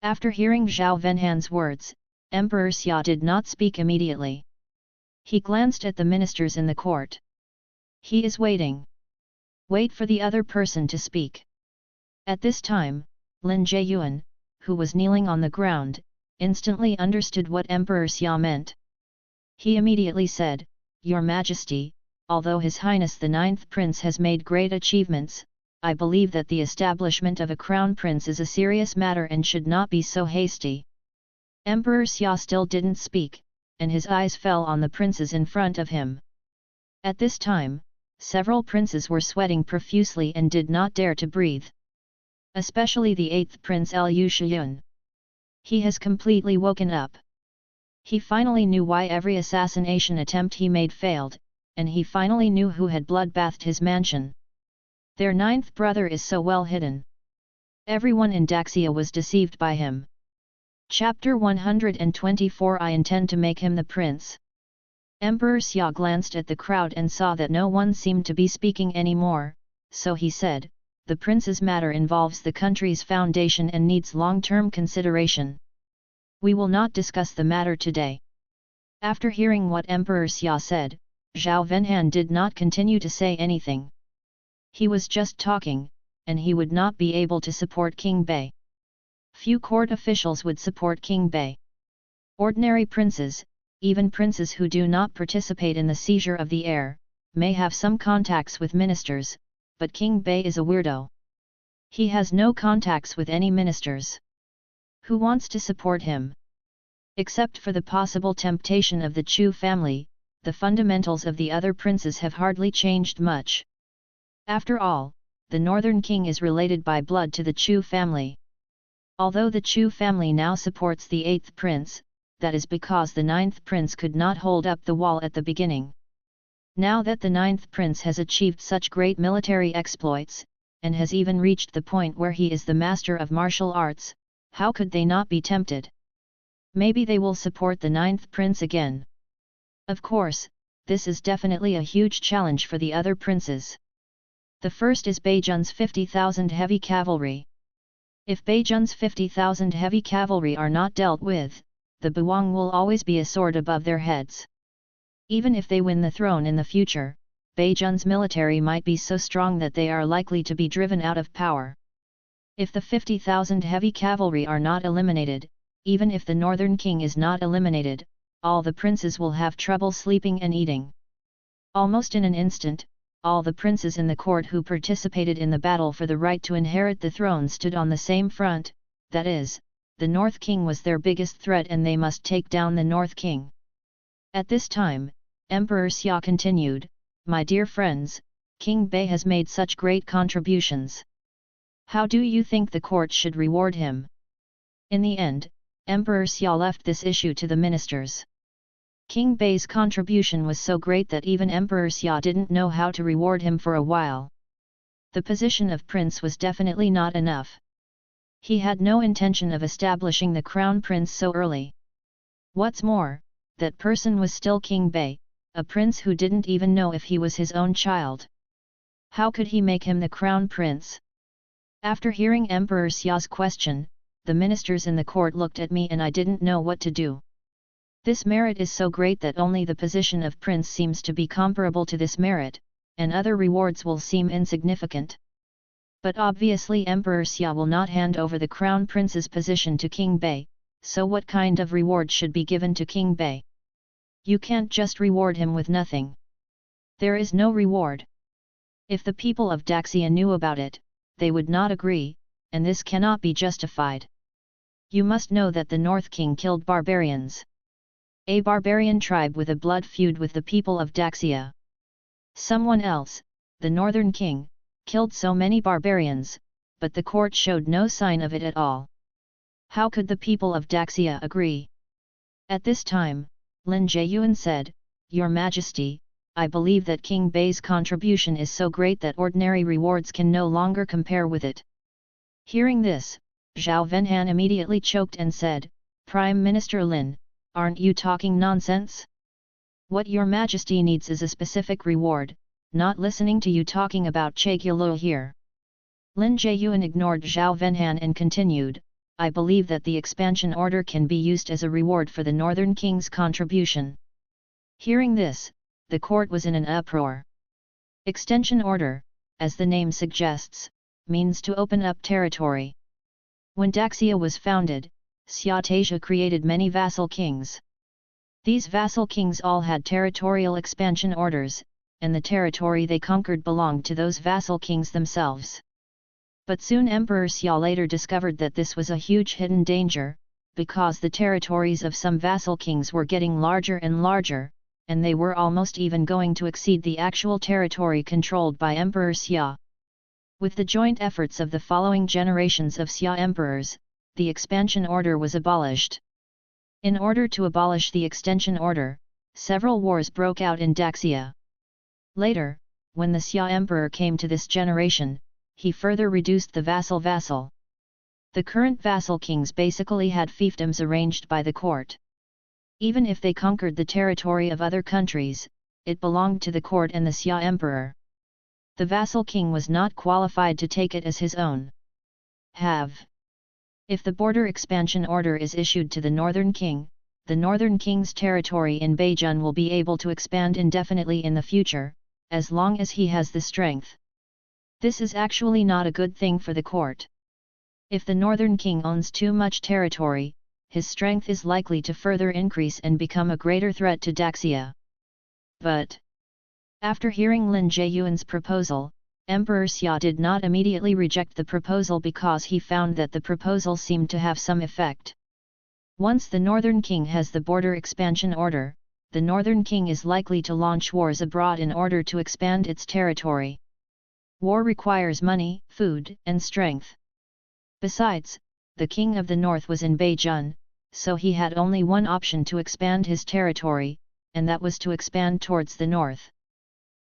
After hearing Zhao Venhan's words, Emperor Xia did not speak immediately. He glanced at the ministers in the court. He is waiting. Wait for the other person to speak. At this time, Lin Jieyuan, who was kneeling on the ground, instantly understood what Emperor Xia meant. He immediately said, "Your Majesty, although His Highness the Ninth Prince has made great achievements, I believe that the establishment of a crown prince is a serious matter and should not be so hasty." Emperor Xia still didn't speak, and his eyes fell on the princes in front of him. At this time, several princes were sweating profusely and did not dare to breathe. Especially the 8th Prince Lu Chen. He has completely woken up. He finally knew why every assassination attempt he made failed, and he finally knew who had bloodbathed his mansion. Their 9th brother is so well hidden. Everyone in Daxia was deceived by him. Chapter 124 I intend to make him the prince. Emperor Xia glanced at the crowd and saw that no one seemed to be speaking anymore, so he said, "The prince's matter involves the country's foundation and needs long-term consideration. We will not discuss the matter today." After hearing what Emperor Xia said, Zhao Venhan did not continue to say anything. He was just talking, and he would not be able to support King Bei. Few court officials would support King Bei. Ordinary princes, even princes who do not participate in the seizure of the heir, may have some contacts with ministers, but King Bei is a weirdo. He has no contacts with any ministers. Who wants to support him? Except for the possible temptation of the Chu family, the fundamentals of the other princes have hardly changed much. After all, the northern king is related by blood to the Chu family. Although the Chu family now supports the 8th prince, that is because the 9th prince could not hold up the wall at the beginning. Now that the 9th prince has achieved such great military exploits, and has even reached the point where he is the master of martial arts, how could they not be tempted? Maybe they will support the 9th prince again. Of course, this is definitely a huge challenge for the other princes. The first is Beijun's 50,000 heavy cavalry. If Beijun's 50,000 heavy cavalry are not dealt with, the Buang will always be a sword above their heads. Even if they win the throne in the future, Beijun's military might be so strong that they are likely to be driven out of power. If the 50,000 heavy cavalry are not eliminated, even if the northern king is not eliminated, all the princes will have trouble sleeping and eating. Almost in an instant, all the princes in the court who participated in the battle for the right to inherit the throne stood on the same front, that is, the North King was their biggest threat and they must take down the North King. At this time, Emperor Xia continued, "My dear friends, King Bei has made such great contributions. How do you think the court should reward him?" In the end, Emperor Xia left this issue to the ministers. King Bei's contribution was so great that even Emperor Xia didn't know how to reward him for a while. The position of prince was definitely not enough. He had no intention of establishing the crown prince so early. What's more, that person was still King Bei, a prince who didn't even know if he was his own child. How could he make him the crown prince? After hearing Emperor Xia's question, the ministers in the court looked at me and I didn't know what to do. This merit is so great that only the position of prince seems to be comparable to this merit, and other rewards will seem insignificant. But obviously Emperor Xia will not hand over the crown prince's position to King Bei, so what kind of reward should be given to King Bei? You can't just reward him with nothing. There is no reward. If the people of Daxia knew about it, they would not agree, and this cannot be justified. You must know that the North King killed barbarians. A barbarian tribe with a blood feud with the people of Daxia. Someone else, the Northern King, killed so many barbarians, but the court showed no sign of it at all. How could the people of Daxia agree? At this time, Lin Jiayuan said, "Your Majesty, I believe that King Bei's contribution is so great that ordinary rewards can no longer compare with it." Hearing this, Zhao Venhan immediately choked and said, "Prime Minister Lin, aren't you talking nonsense? What your Majesty needs is a specific reward, not listening to you talking about Chaegyulu here." Lin Jiayuan ignored Zhao Venhan and continued, "I believe that the expansion order can be used as a reward for the Northern King's contribution." Hearing this, the court was in an uproar. Extension order, as the name suggests, means to open up territory. When Daxia was founded, Xia Taixia created many vassal kings. These vassal kings all had territorial expansion orders, and the territory they conquered belonged to those vassal kings themselves. But soon Emperor Xia later discovered that this was a huge hidden danger, because the territories of some vassal kings were getting larger and larger, and they were almost even going to exceed the actual territory controlled by Emperor Xia. With the joint efforts of the following generations of Xia emperors, the expansion order was abolished. In order to abolish the extension order, several wars broke out in Daxia. Later, when the Xia emperor came to this generation, he further reduced the vassal. The current vassal kings basically had fiefdoms arranged by the court. Even if they conquered the territory of other countries, it belonged to the court and the Xia emperor. The vassal king was not qualified to take it as his own. If the border expansion order is issued to the Northern King, the Northern King's territory in Beijun will be able to expand indefinitely in the future, as long as he has the strength. This is actually not a good thing for the court. If the Northern King owns too much territory, his strength is likely to further increase and become a greater threat to Daxia. But after hearing Lin Jiayuan's proposal, Emperor Xia did not immediately reject the proposal because he found that the proposal seemed to have some effect. Once the Northern King has the border expansion order, the Northern King is likely to launch wars abroad in order to expand its territory. War requires money, food, and strength. Besides, the King of the North was in Beijun, so he had only one option to expand his territory, and that was to expand towards the north.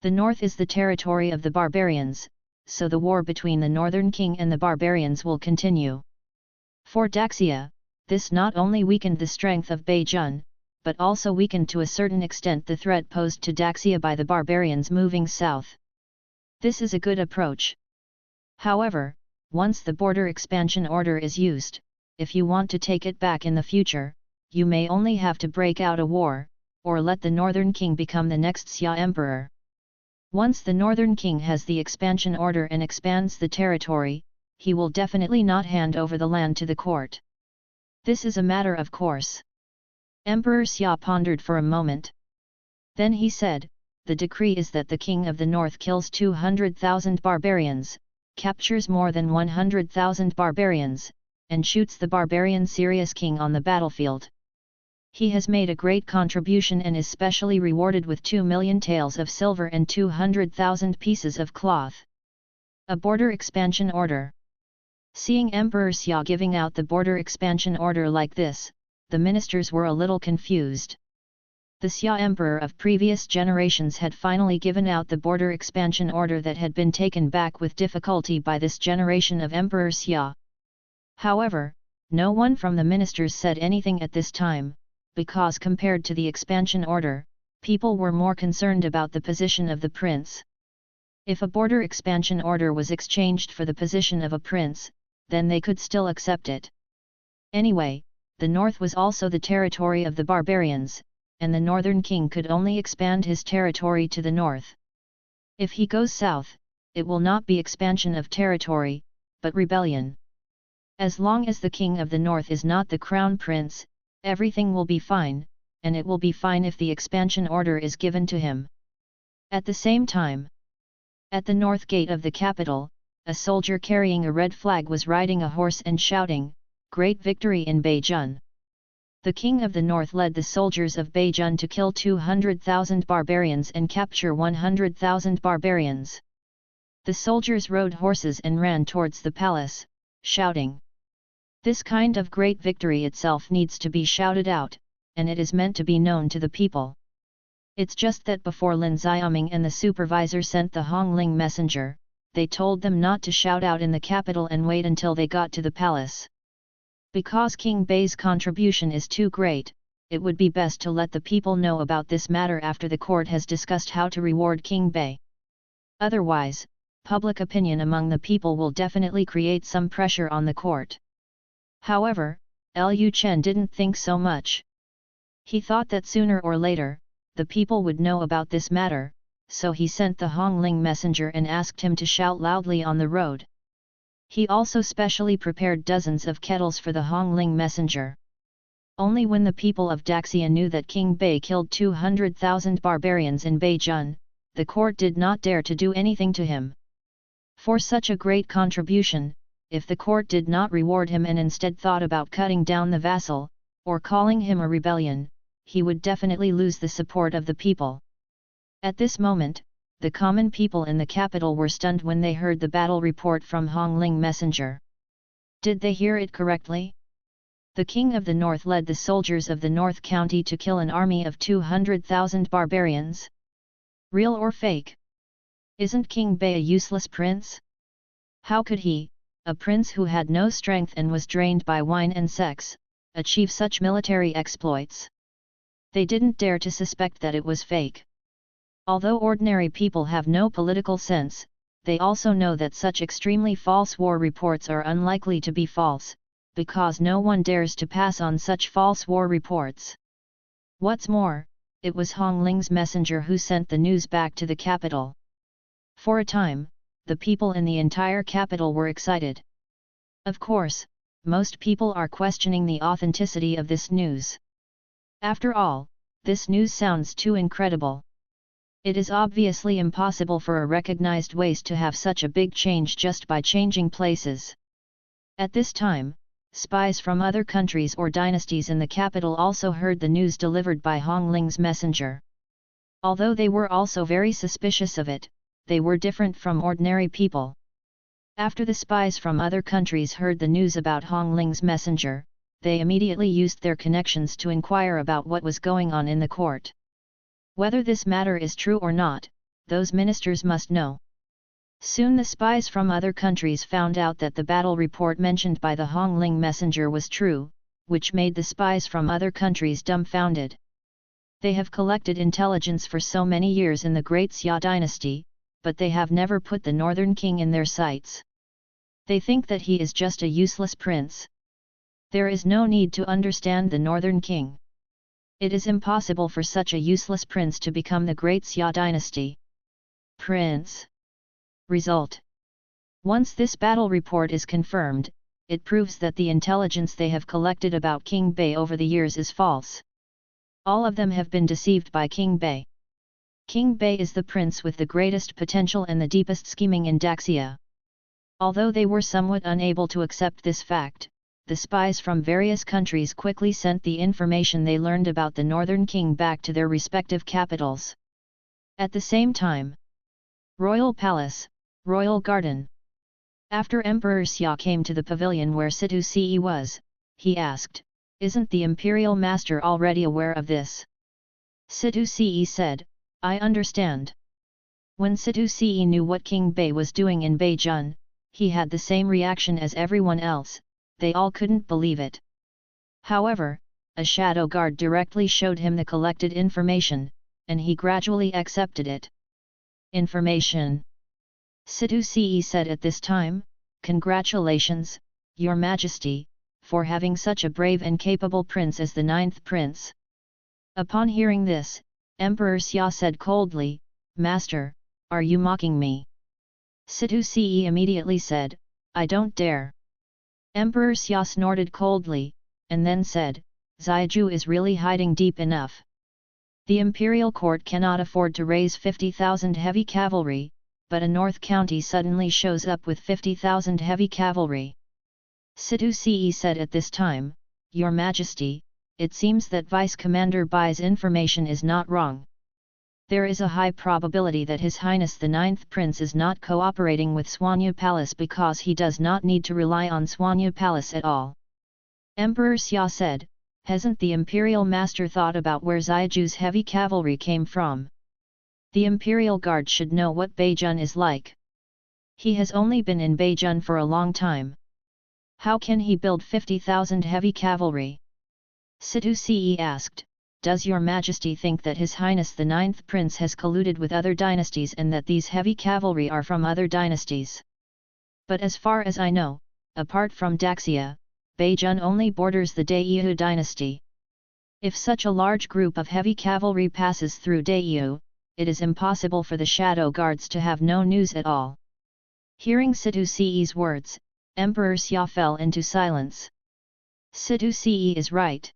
The north is the territory of the barbarians, so the war between the Northern King and the barbarians will continue. For Daxia, this not only weakened the strength of Beijun, but also weakened to a certain extent the threat posed to Daxia by the barbarians moving south. This is a good approach. However, once the border expansion order is used, if you want to take it back in the future, you may only have to break out a war, or let the Northern King become the next Xia emperor. Once the Northern King has the expansion order and expands the territory, he will definitely not hand over the land to the court. This is a matter of course. Emperor Xia pondered for a moment. Then he said, "The decree is that the King of the North kills 200,000 barbarians, captures more than 100,000 barbarians, and shoots the barbarian Sirius King on the battlefield. He has made a great contribution and is specially rewarded with 2 million taels of silver and 200,000 pieces of cloth." A border expansion order. Seeing Emperor Xia giving out the border expansion order like this, the ministers were a little confused. The Xia emperor of previous generations had finally given out the border expansion order that had been taken back with difficulty by this generation of Emperor Xia. However, no one from the ministers said anything at this time, because compared to the expansion order, people were more concerned about the position of the prince. If a border expansion order was exchanged for the position of a prince, then they could still accept it. Anyway, the north was also the territory of the barbarians, and the northern king could only expand his territory to the north. If he goes south, it will not be expansion of territory, but rebellion. As long as the king of the north is not the crown prince, everything will be fine, and it will be fine if the expansion order is given to him. At the same time, at the north gate of the capital, a soldier carrying a red flag was riding a horse and shouting, "Great victory in Beijun!" The king of the north led the soldiers of Beijun to kill 200,000 barbarians and capture 100,000 barbarians. The soldiers rode horses and ran towards the palace, shouting. This kind of great victory itself needs to be shouted out, and it is meant to be known to the people. It's just that before Lin Xiaoming and the supervisor sent the Hongling messenger, they told them not to shout out in the capital and wait until they got to the palace. Because King Bei's contribution is too great, it would be best to let the people know about this matter after the court has discussed how to reward King Bei. Otherwise, public opinion among the people will definitely create some pressure on the court. However, Lu Chen didn't think so much. He thought that sooner or later, the people would know about this matter, so he sent the Hongling messenger and asked him to shout loudly on the road. He also specially prepared dozens of kettles for the Hongling messenger. Only when the people of Daxia knew that King Bei killed 200,000 barbarians in Beijun, the court did not dare to do anything to him. For such a great contribution, if the court did not reward him and instead thought about cutting down the vassal, or calling him a rebellion, he would definitely lose the support of the people. At this moment, the common people in the capital were stunned when they heard the battle report from Hongling messenger. Did they hear it correctly? The king of the north led the soldiers of the north county to kill an army of 200,000 barbarians? Real or fake? Isn't King Bei a useless prince? How could he, a prince who had no strength and was drained by wine and sex, achieve such military exploits? They didn't dare to suspect that it was fake. Although ordinary people have no political sense, they also know that such extremely false war reports are unlikely to be false, because no one dares to pass on such false war reports. What's more, it was Hongling's messenger who sent the news back to the capital. For a time, the people in the entire capital were excited. Of course, most people are questioning the authenticity of this news. After all, this news sounds too incredible. It is obviously impossible for a recognized waste to have such a big change just by changing places. At this time, spies from other countries or dynasties in the capital also heard the news delivered by Hongling's messenger. Although they were also very suspicious of it, they were different from ordinary people. After the spies from other countries heard the news about Hongling's messenger, they immediately used their connections to inquire about what was going on in the court. Whether this matter is true or not, those ministers must know. Soon the spies from other countries found out that the battle report mentioned by the Hongling messenger was true, which made the spies from other countries dumbfounded. They have collected intelligence for so many years in the Great Xia Dynasty, but they have never put the northern king in their sights. They think that he is just a useless prince. There is no need to understand the northern king. It is impossible for such a useless prince to become the Great Xia Dynasty. Prince. Result. Once this battle report is confirmed, it proves that the intelligence they have collected about King Bei over the years is false. All of them have been deceived by King Bei. King Bei is the prince with the greatest potential and the deepest scheming in Daxia. Although they were somewhat unable to accept this fact, the spies from various countries quickly sent the information they learned about the northern king back to their respective capitals. At the same time, Royal Palace, Royal Garden. After Emperor Xia came to the pavilion where Situ Ce was, he asked, "Isn't the imperial master already aware of this?" Situ Ce said, I understand. When Situ Ce knew what King Bei was doing in Beijun, he had the same reaction as everyone else, they all couldn't believe it. However, a shadow guard directly showed him the collected information, and he gradually accepted it. Information. Situ Ce said at this time, Congratulations, Your Majesty, for having such a brave and capable prince as the 9th prince. Upon hearing this, Emperor Xia said coldly, Master, are you mocking me? Situ Ce immediately said, I don't dare. Emperor Xia snorted coldly, and then said, Zaiju is really hiding deep enough. The imperial court cannot afford to raise 50,000 heavy cavalry, but a north county suddenly shows up with 50,000 heavy cavalry. Situ Ce said at this time, Your Majesty, it seems that Vice Commander Bai's information is not wrong. There is a high probability that His Highness the 9th Prince is not cooperating with Swanyu Palace because he does not need to rely on Swanyu Palace at all. Emperor Xia said, Hasn't the Imperial Master thought about where Zaiju's heavy cavalry came from? The Imperial Guard should know what Beijun is like. He has only been in Beijun for a long time. How can he build 50,000 heavy cavalry? Situ Ce asked, Does Your Majesty think that His Highness the 9th Prince has colluded with other dynasties and that these heavy cavalry are from other dynasties? But as far as I know, apart from Daxia, Beijun only borders the Dayu dynasty. If such a large group of heavy cavalry passes through Dayu, it is impossible for the shadow guards to have no news at all. Hearing Situ Ce's words, Emperor Xia fell into silence. Situ Ce is right.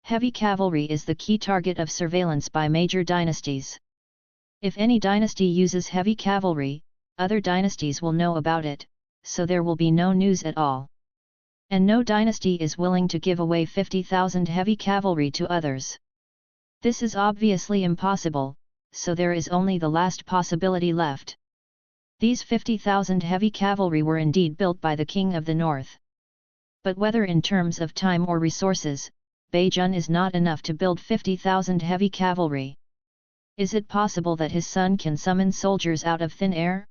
Heavy cavalry is the key target of surveillance by major dynasties. If any dynasty uses heavy cavalry, other dynasties will know about it, so there will be no news at all. And no dynasty is willing to give away 50,000 heavy cavalry to others. This is obviously impossible, so there is only the last possibility left. These 50,000 heavy cavalry were indeed built by the King of the North. But whether in terms of time or resources, Beijun is not enough to build 50,000 heavy cavalry. Is it possible that his son can summon soldiers out of thin air?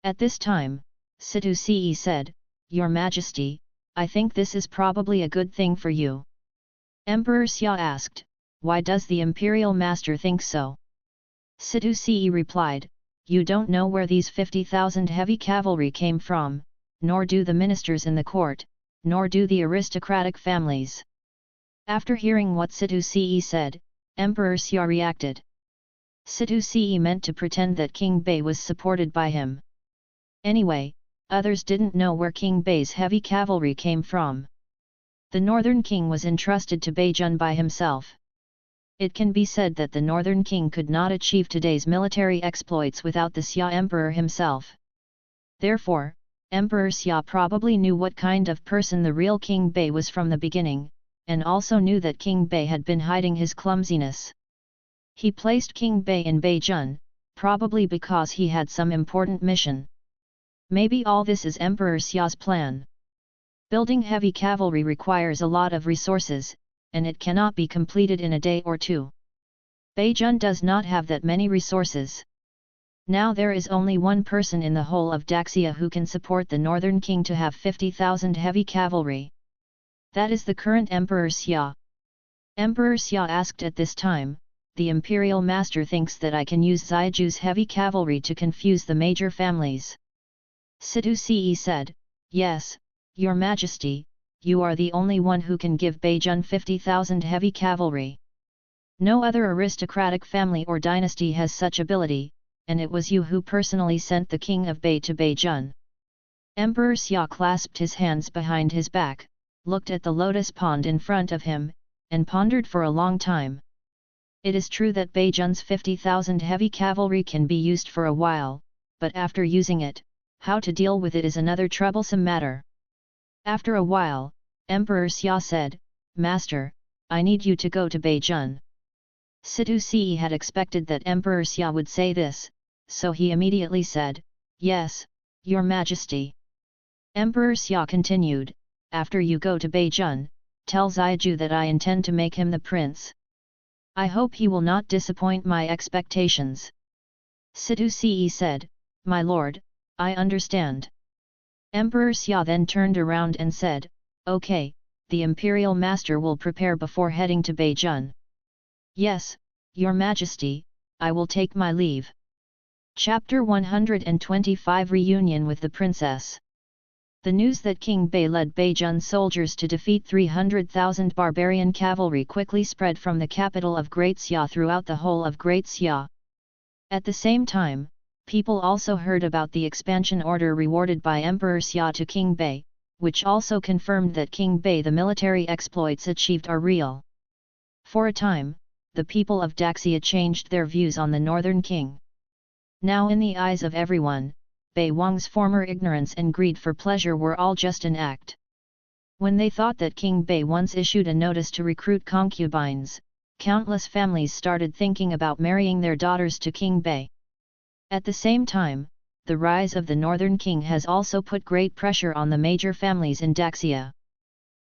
At this time, Situ Ce said, Your Majesty, I think this is probably a good thing for you. Emperor Xia asked, Why does the Imperial Master think so? Situ Ce replied, You don't know where these 50,000 heavy cavalry came from, nor do the ministers in the court, nor do the aristocratic families. After hearing what Situ Ce said, Emperor Xia reacted. Situ Ce meant to pretend that King Bei was supported by him. Anyway, others didn't know where King Bei's heavy cavalry came from. The Northern King was entrusted to Beijun by himself. It can be said that the Northern King could not achieve today's military exploits without the Xia Emperor himself. Therefore, Emperor Xia probably knew what kind of person the real King Bei was from the beginning, and also knew that King Bei had been hiding his clumsiness. He placed King Bei in Beijun, probably because he had some important mission. Maybe all this is Emperor Xia's plan. Building heavy cavalry requires a lot of resources, and it cannot be completed in a day or two. Beijun does not have that many resources. Now there is only one person in the whole of Daxia who can support the Northern King to have 50,000 heavy cavalry. That is the current Emperor Xia. Emperor Xia asked at this time, The Imperial Master thinks that I can use Zaiju's heavy cavalry to confuse the major families. Situ Ce said, Yes, Your Majesty, you are the only one who can give Beijun 50,000 heavy cavalry. No other aristocratic family or dynasty has such ability, and it was you who personally sent the King of Bei to Beijun. Emperor Xia clasped his hands behind his back, looked at the lotus pond in front of him, and pondered for a long time. It is true that Beijun's 50,000 heavy cavalry can be used for a while, but after using it, how to deal with it is another troublesome matter. After a while, Emperor Xia said, Master, I need you to go to Beijun. Situ Ce had expected that Emperor Xia would say this, so he immediately said, Yes, Your Majesty. Emperor Xia continued, After you go to Beijun, tell Zaiju that I intend to make him the prince. I hope he will not disappoint my expectations. Situ-Ce said, My lord, I understand. Emperor Xia then turned around and said, Okay, the imperial master will prepare before heading to Beijing. Yes, your majesty, I will take my leave. Chapter 125 Reunion with the Princess. The news that King Bei led Beijing soldiers to defeat 300,000 barbarian cavalry quickly spread from the capital of Great Xia throughout the whole of Great Xia. At the same time, people also heard about the expansion order rewarded by Emperor Xia to King Bei, which also confirmed that King Bei the military exploits achieved are real. For a time, the people of Daxia changed their views on the northern king. Now in the eyes of everyone, Bei Wang's former ignorance and greed for pleasure were all just an act. When they thought that King Bei once issued a notice to recruit concubines, countless families started thinking about marrying their daughters to King Bei. At the same time, the rise of the northern king has also put great pressure on the major families in Daxia.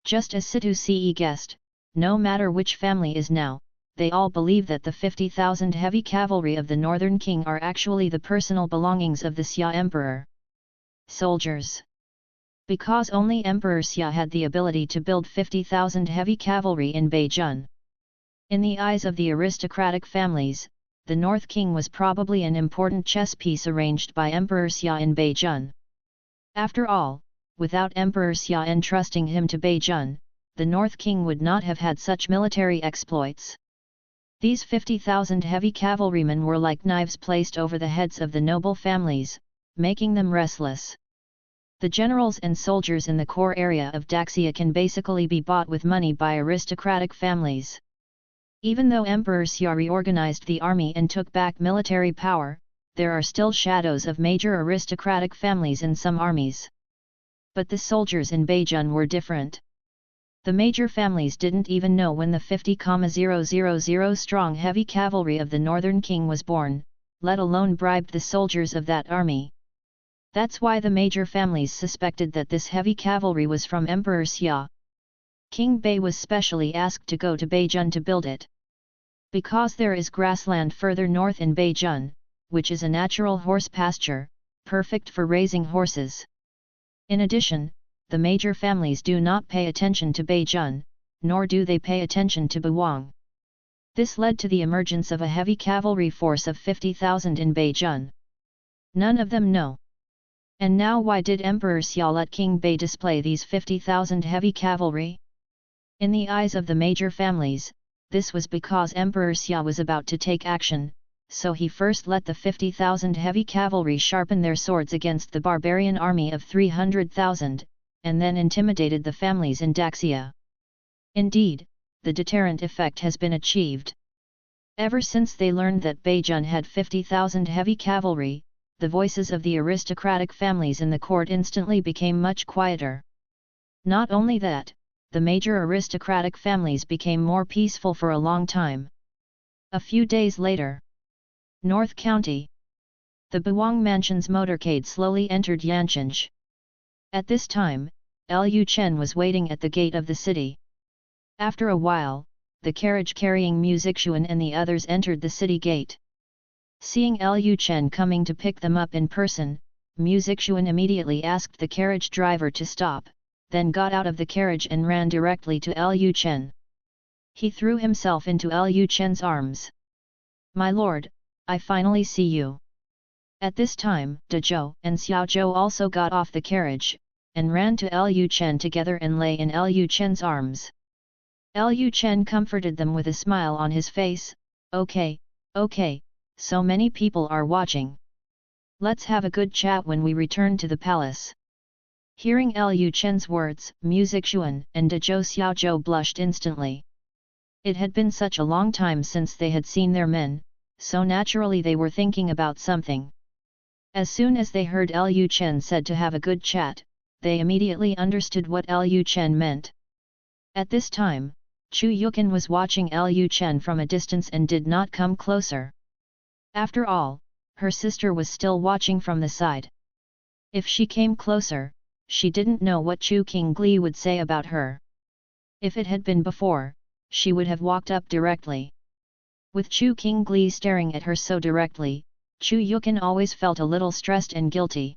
Just as Situ-Ce guessed, no matter which family is now, they all believe that the 50,000 heavy cavalry of the northern king are actually the personal belongings of the Xia emperor. Soldiers. Because only Emperor Xia had the ability to build 50,000 heavy cavalry in Beijing. In the eyes of the aristocratic families, the North King was probably an important chess piece arranged by Emperor Xia in Beijing. After all, without Emperor Xia entrusting him to Beijing, the North King would not have had such military exploits. These 50,000 heavy cavalrymen were like knives placed over the heads of the noble families, making them restless. The generals and soldiers in the core area of Daxia can basically be bought with money by aristocratic families. Even though Emperor Xia reorganized the army and took back military power, there are still shadows of major aristocratic families in some armies. But the soldiers in Beijing were different. The major families didn't even know when the 50,000 strong heavy cavalry of the Northern King was born, let alone bribed the soldiers of that army. That's why the major families suspected that this heavy cavalry was from Emperor Xia. King Bei was specially asked to go to Beijing to build it. Because there is grassland further north in Beijing, which is a natural horse pasture, perfect for raising horses. In addition, the major families do not pay attention to Beijing, nor do they pay attention to Bewang. This led to the emergence of a heavy cavalry force of 50,000 in Beijing. None of them know. And now why did Emperor Xia let King Bei display these 50,000 heavy cavalry? In the eyes of the major families, this was because Emperor Xia was about to take action, so he first let the 50,000 heavy cavalry sharpen their swords against the barbarian army of 300,000, and then intimidated the families in Daxia. Indeed, the deterrent effect has been achieved. Ever since they learned that Beijing had 50,000 heavy cavalry, the voices of the aristocratic families in the court instantly became much quieter. Not only that, the major aristocratic families became more peaceful for a long time. A few days later, North County. The Bewang Mansion's motorcade slowly entered Yancheng. At this time, Lu Chen was waiting at the gate of the city. After a while, the carriage carrying Mu Zixuan and the others entered the city gate. Seeing Lu Chen coming to pick them up in person, Mu Zixuan immediately asked the carriage driver to stop, then got out of the carriage and ran directly to Lu Chen. He threw himself into Lu Chen's arms. "My lord, I finally see you." At this time, De Zhou and Xiao Zhou also got off the carriage, and ran to Lu Chen together and lay in Lu Chen's arms. Lu Chen comforted them with a smile on his face. Okay, so many people are watching. Let's have a good chat when we return to the palace." Hearing Lu Chen's words, Mu Zixuan and De Zhou Xiao Zhou blushed instantly. It had been such a long time since they had seen their men, so naturally they were thinking about something. As soon as they heard Lu Chen said to have a good chat, they immediately understood what Lu Chen meant. At this time, Chu Yukin was watching Lu Chen from a distance and did not come closer. After all, her sister was still watching from the side. If she came closer, she didn't know what Chu Qingli would say about her. If it had been before, she would have walked up directly. With Chu Qingli staring at her so directly, Chu Yukin always felt a little stressed and guilty.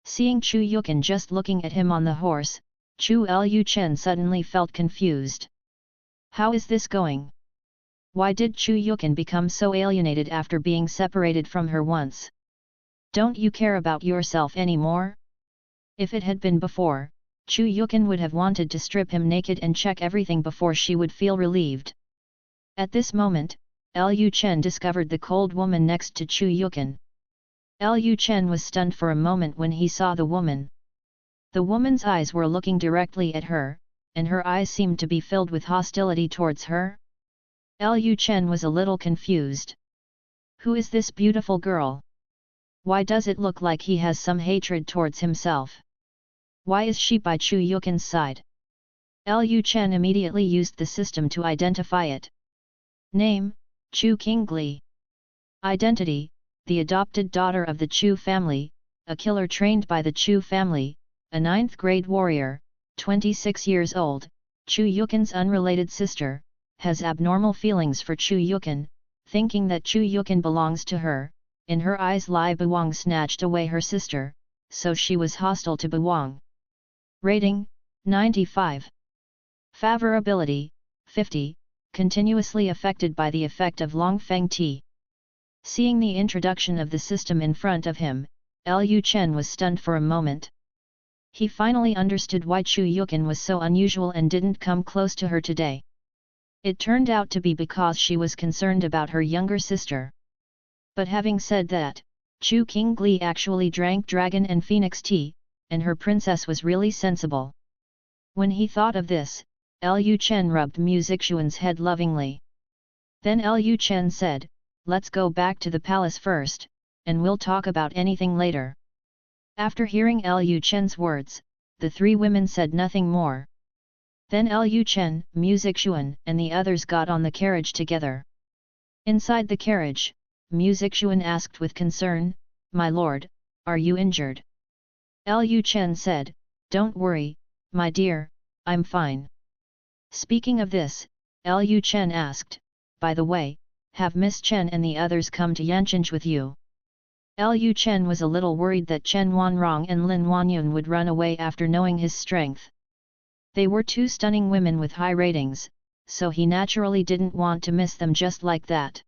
Seeing Chu Yukin just looking at him on the horse, Lu Chen suddenly felt confused. How is this going? Why did Chu Yukin become so alienated after being separated from her once? Don't you care about yourself anymore? If it had been before, Chu Yukin would have wanted to strip him naked and check everything before she would feel relieved. At this moment, Lu Chen discovered the cold woman next to Chu Yukin. Lu Chen was stunned for a moment when he saw the woman. The woman's eyes were looking directly at her, and her eyes seemed to be filled with hostility towards her. Lu Chen was a little confused. Who is this beautiful girl? Why does it look like he has some hatred towards himself? Why is she by Chu Yukin's side? Lu Chen immediately used the system to identify it. Name, Chu Qingli. Identity, the adopted daughter of the Chu family, a killer trained by the Chu family, a 9th grade warrior, 26 years old, Chu Yukin's unrelated sister, has abnormal feelings for Chu Yukin, thinking that Chu Yukin belongs to her. In her eyes Lai Buwang snatched away her sister, so she was hostile to Buwang. Rating, 95. Favorability, 50, continuously affected by the effect of Long Feng Tea. Seeing the introduction of the system in front of him, Lu Chen was stunned for a moment. He finally understood why Chu Yukin was so unusual and didn't come close to her today. It turned out to be because she was concerned about her younger sister. But having said that, Chu Qingli actually drank dragon and phoenix tea, and her princess was really sensible. When he thought of this, Lu Chen rubbed Mu Zixuan's head lovingly. Then Lu Chen said, "Let's go back to the palace first, and we'll talk about anything later." After hearing Lu Chen's words, the three women said nothing more. Then Lu Chen, Mu Zixuan and the others got on the carriage together. Inside the carriage, Mu Zixuan asked with concern, "My lord, are you injured?" Lu Chen said, "Don't worry, my dear, I'm fine." Speaking of this, Lu Chen asked, "By the way, have Miss Chen and the others come to Yanqing with you?" Lu Chen was a little worried that Chen Wanrong and Lin Wanyun would run away after knowing his strength. They were two stunning women with high ratings, so he naturally didn't want to miss them just like that.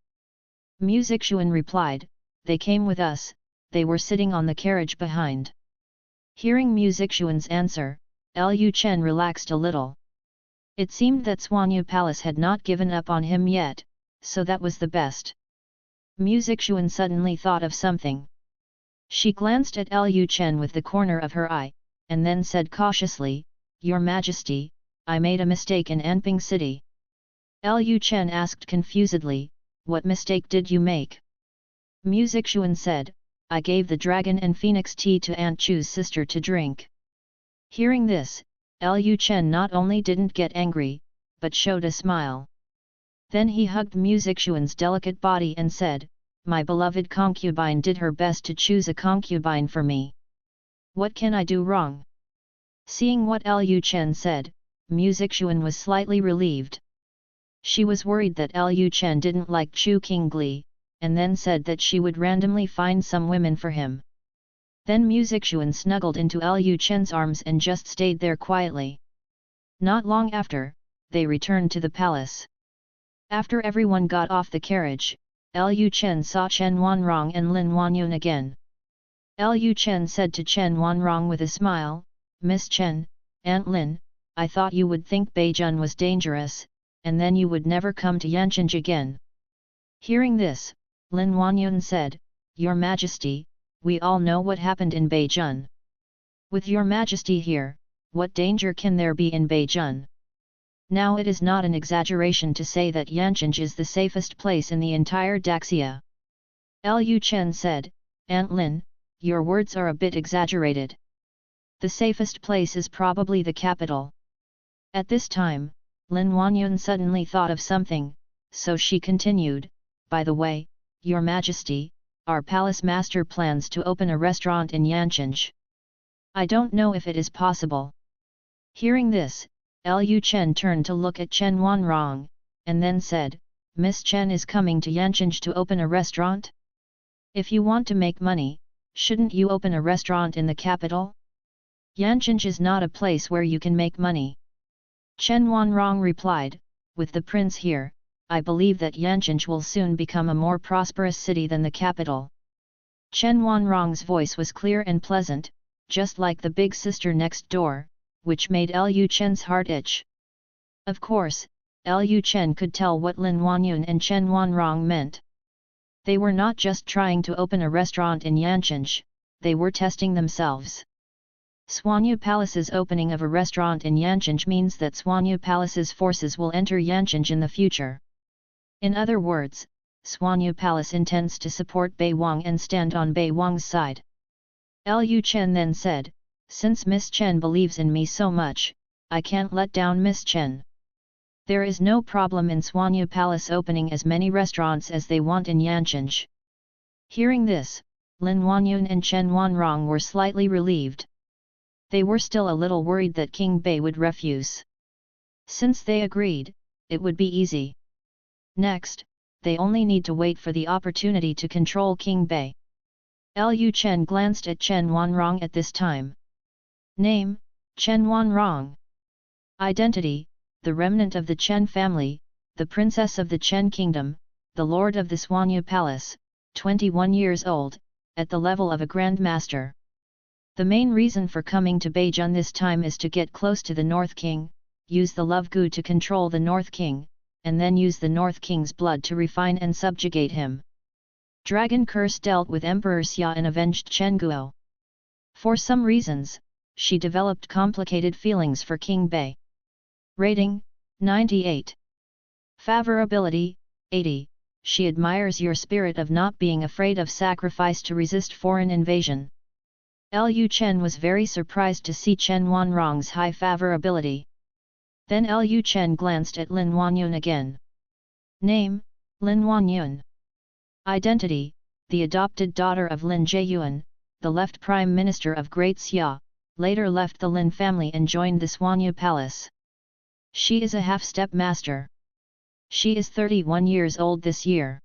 Mu Zixuan replied, "They came with us, they were sitting on the carriage behind." Hearing Mu Zixuan's answer, Lu Chen relaxed a little. It seemed that Swanyu Palace had not given up on him yet, so that was the best. Mu Zixuan suddenly thought of something. She glanced at Lu Chen with the corner of her eye, and then said cautiously, "Your Majesty, I made a mistake in Anping City." Lu Chen asked confusedly, "What mistake did you make?" Mu Zixuan said, "I gave the dragon and phoenix tea to Aunt Chu's sister to drink." Hearing this, Lu Chen not only didn't get angry, but showed a smile. Then he hugged Mu Zixuan's delicate body and said, "My beloved concubine did her best to choose a concubine for me. What can I do wrong?" Seeing what Lu Chen said, Mu Zixuan was slightly relieved. She was worried that Lu Chen didn't like Chu Qingli, and then said that she would randomly find some women for him. Then Mu Zixuan snuggled into Lu Chen's arms and just stayed there quietly. Not long after, they returned to the palace. After everyone got off the carriage, Lu Chen saw Chen Wanrong and Lin Wanyun again. Lu Chen said to Chen Wanrong with a smile, "Miss Chen, Aunt Lin, I thought you would think Beijun was dangerous, and then you would never come to Yanqing again." Hearing this, Lin Wanyun said, "Your Majesty, we all know what happened in Beijun. With Your Majesty here, what danger can there be in Beijun? Now it is not an exaggeration to say that Yanqing is the safest place in the entire Daxia." Lu Chen said, "Aunt Lin, your words are a bit exaggerated. The safest place is probably the capital." At this time, Lin Wanyun suddenly thought of something, so she continued, "By the way, Your Majesty, our palace master plans to open a restaurant in Yanqing. I don't know if it is possible." Hearing this, Lu Chen turned to look at Chen Wanrong, and then said, Miss Chen is coming to Yancheng to open a restaurant? If you want to make money, shouldn't you open a restaurant in the capital? Yancheng is not a place where you can make money. Chen Wanrong replied, with the prince here, I believe that Yancheng will soon become a more prosperous city than the capital. Chen Wanrong's voice was clear and pleasant, just like the big sister next door, which made Lu Chen's heart itch. Of course, Lu Chen could tell what Lin Wanyun and Chen Wanrong meant. They were not just trying to open a restaurant in Yancheng, they were testing themselves. Swanyu Palace's opening of a restaurant in Yancheng means that Swanyu Palace's forces will enter Yancheng in the future. In other words, Swanyu Palace intends to support Bei Wang and stand on Bei Wang's side. Lu Chen then said, since Miss Chen believes in me so much, I can't let down Miss Chen. There is no problem in Swanyu Palace opening as many restaurants as they want in Yancheng. Hearing this, Lin Wanyun and Chen Wanrong were slightly relieved. They were still a little worried that King Bei would refuse. Since they agreed, it would be easy. Next, they only need to wait for the opportunity to control King Bei. Lu Chen glanced at Chen Wanrong at this time. Name, Chen Wanrong. Identity, the remnant of the Chen family, the princess of the Chen kingdom, the lord of the Swanyu Palace, 21 years old, at the level of a Grand Master. The main reason for coming to Beijing this time is to get close to the North King, use the Love Gu to control the North King, and then use the North King's blood to refine and subjugate him. Dragon Curse dealt with Emperor Xia and avenged Chen Guo. For some reasons, she developed complicated feelings for King Bei. Rating, 98. Favorability, 80. She admires your spirit of not being afraid of sacrifice to resist foreign invasion. Lu Chen was very surprised to see Chen Wanrong's high favorability. Then Lu Chen glanced at Lin Wanyun again. Name, Lin Wanyun. Identity, the adopted daughter of Lin Jiayuan, the left Prime Minister of Great Xia, later left the Lin family and joined the Swanyu Palace. She is a half-step master. She is 31 years old this year.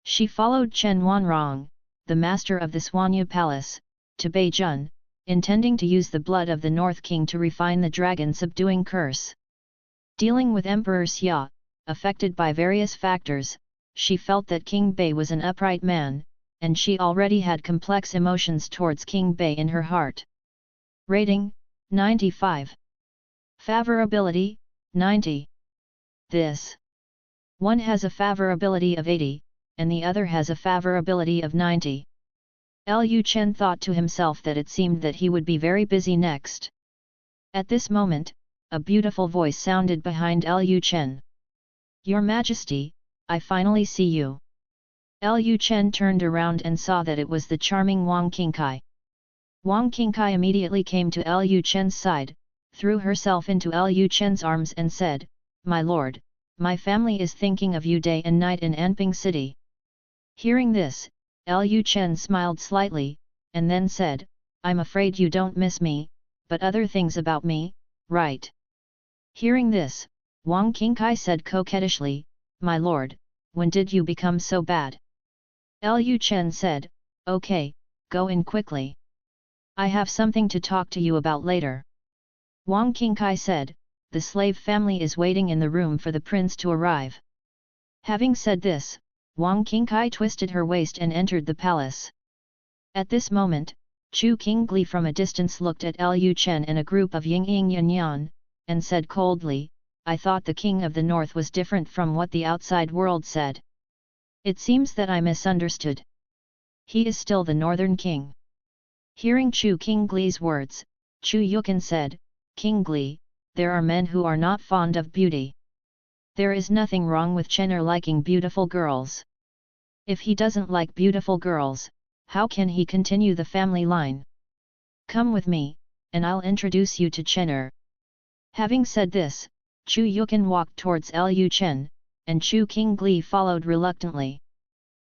She followed Chen Wanrong, the master of the Swanyu Palace, to Beijing, intending to use the blood of the North King to refine the dragon subduing curse. Dealing with Emperor Xia, affected by various factors, she felt that King Bei was an upright man, and she already had complex emotions towards King Bei in her heart. Rating, 95. Favorability, 90. This one has a favorability of 80, and the other has a favorability of 90. Lu Chen thought to himself that it seemed that he would be very busy next. At this moment, a beautiful voice sounded behind Lu Chen. Your Majesty, I finally see you. Lu Chen turned around and saw that it was the charming Wang Qingkai. Wang Qingkai immediately came to Lu Chen's side, threw herself into Lu Chen's arms and said, My lord, my family is thinking of you day and night in Anping City. Hearing this, Lu Chen smiled slightly, and then said, I'm afraid you don't miss me, but other things about me, right? Hearing this, Wang Qingkai said coquettishly, My lord, when did you become so bad? Lu Chen said, Okay, go in quickly. I have something to talk to you about later. Wang Qingkai said, The slave family is waiting in the room for the prince to arrive. Having said this, Wang Qingkai twisted her waist and entered the palace. At this moment, Chu Qingli from a distance looked at Lu Chen and a group of Yingying Yanyan, and said coldly, I thought the king of the north was different from what the outside world said. It seems that I misunderstood. He is still the northern king. Hearing Chu Qingli's words, Chu Yukin said, Qingli, there are men who are not fond of beauty. There is nothing wrong with Chener liking beautiful girls. If he doesn't like beautiful girls, how can he continue the family line? Come with me, and I'll introduce you to Chener. Having said this, Chu Yukin walked towards Lu Chen, and Chu Qingli followed reluctantly.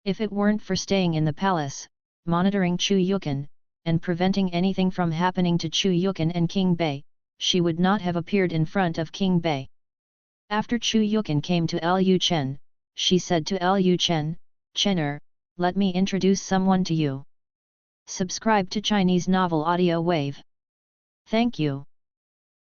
If it weren't for staying in the palace, monitoring Chu Yukin, and preventing anything from happening to Chu Yukin and King Bei, she would not have appeared in front of King Bei. After Chu Yukin came to Lu Chen, she said to Lu Chen, "Chener, let me introduce someone to you. Subscribe to Chinese Novel Audio Wave. Thank you."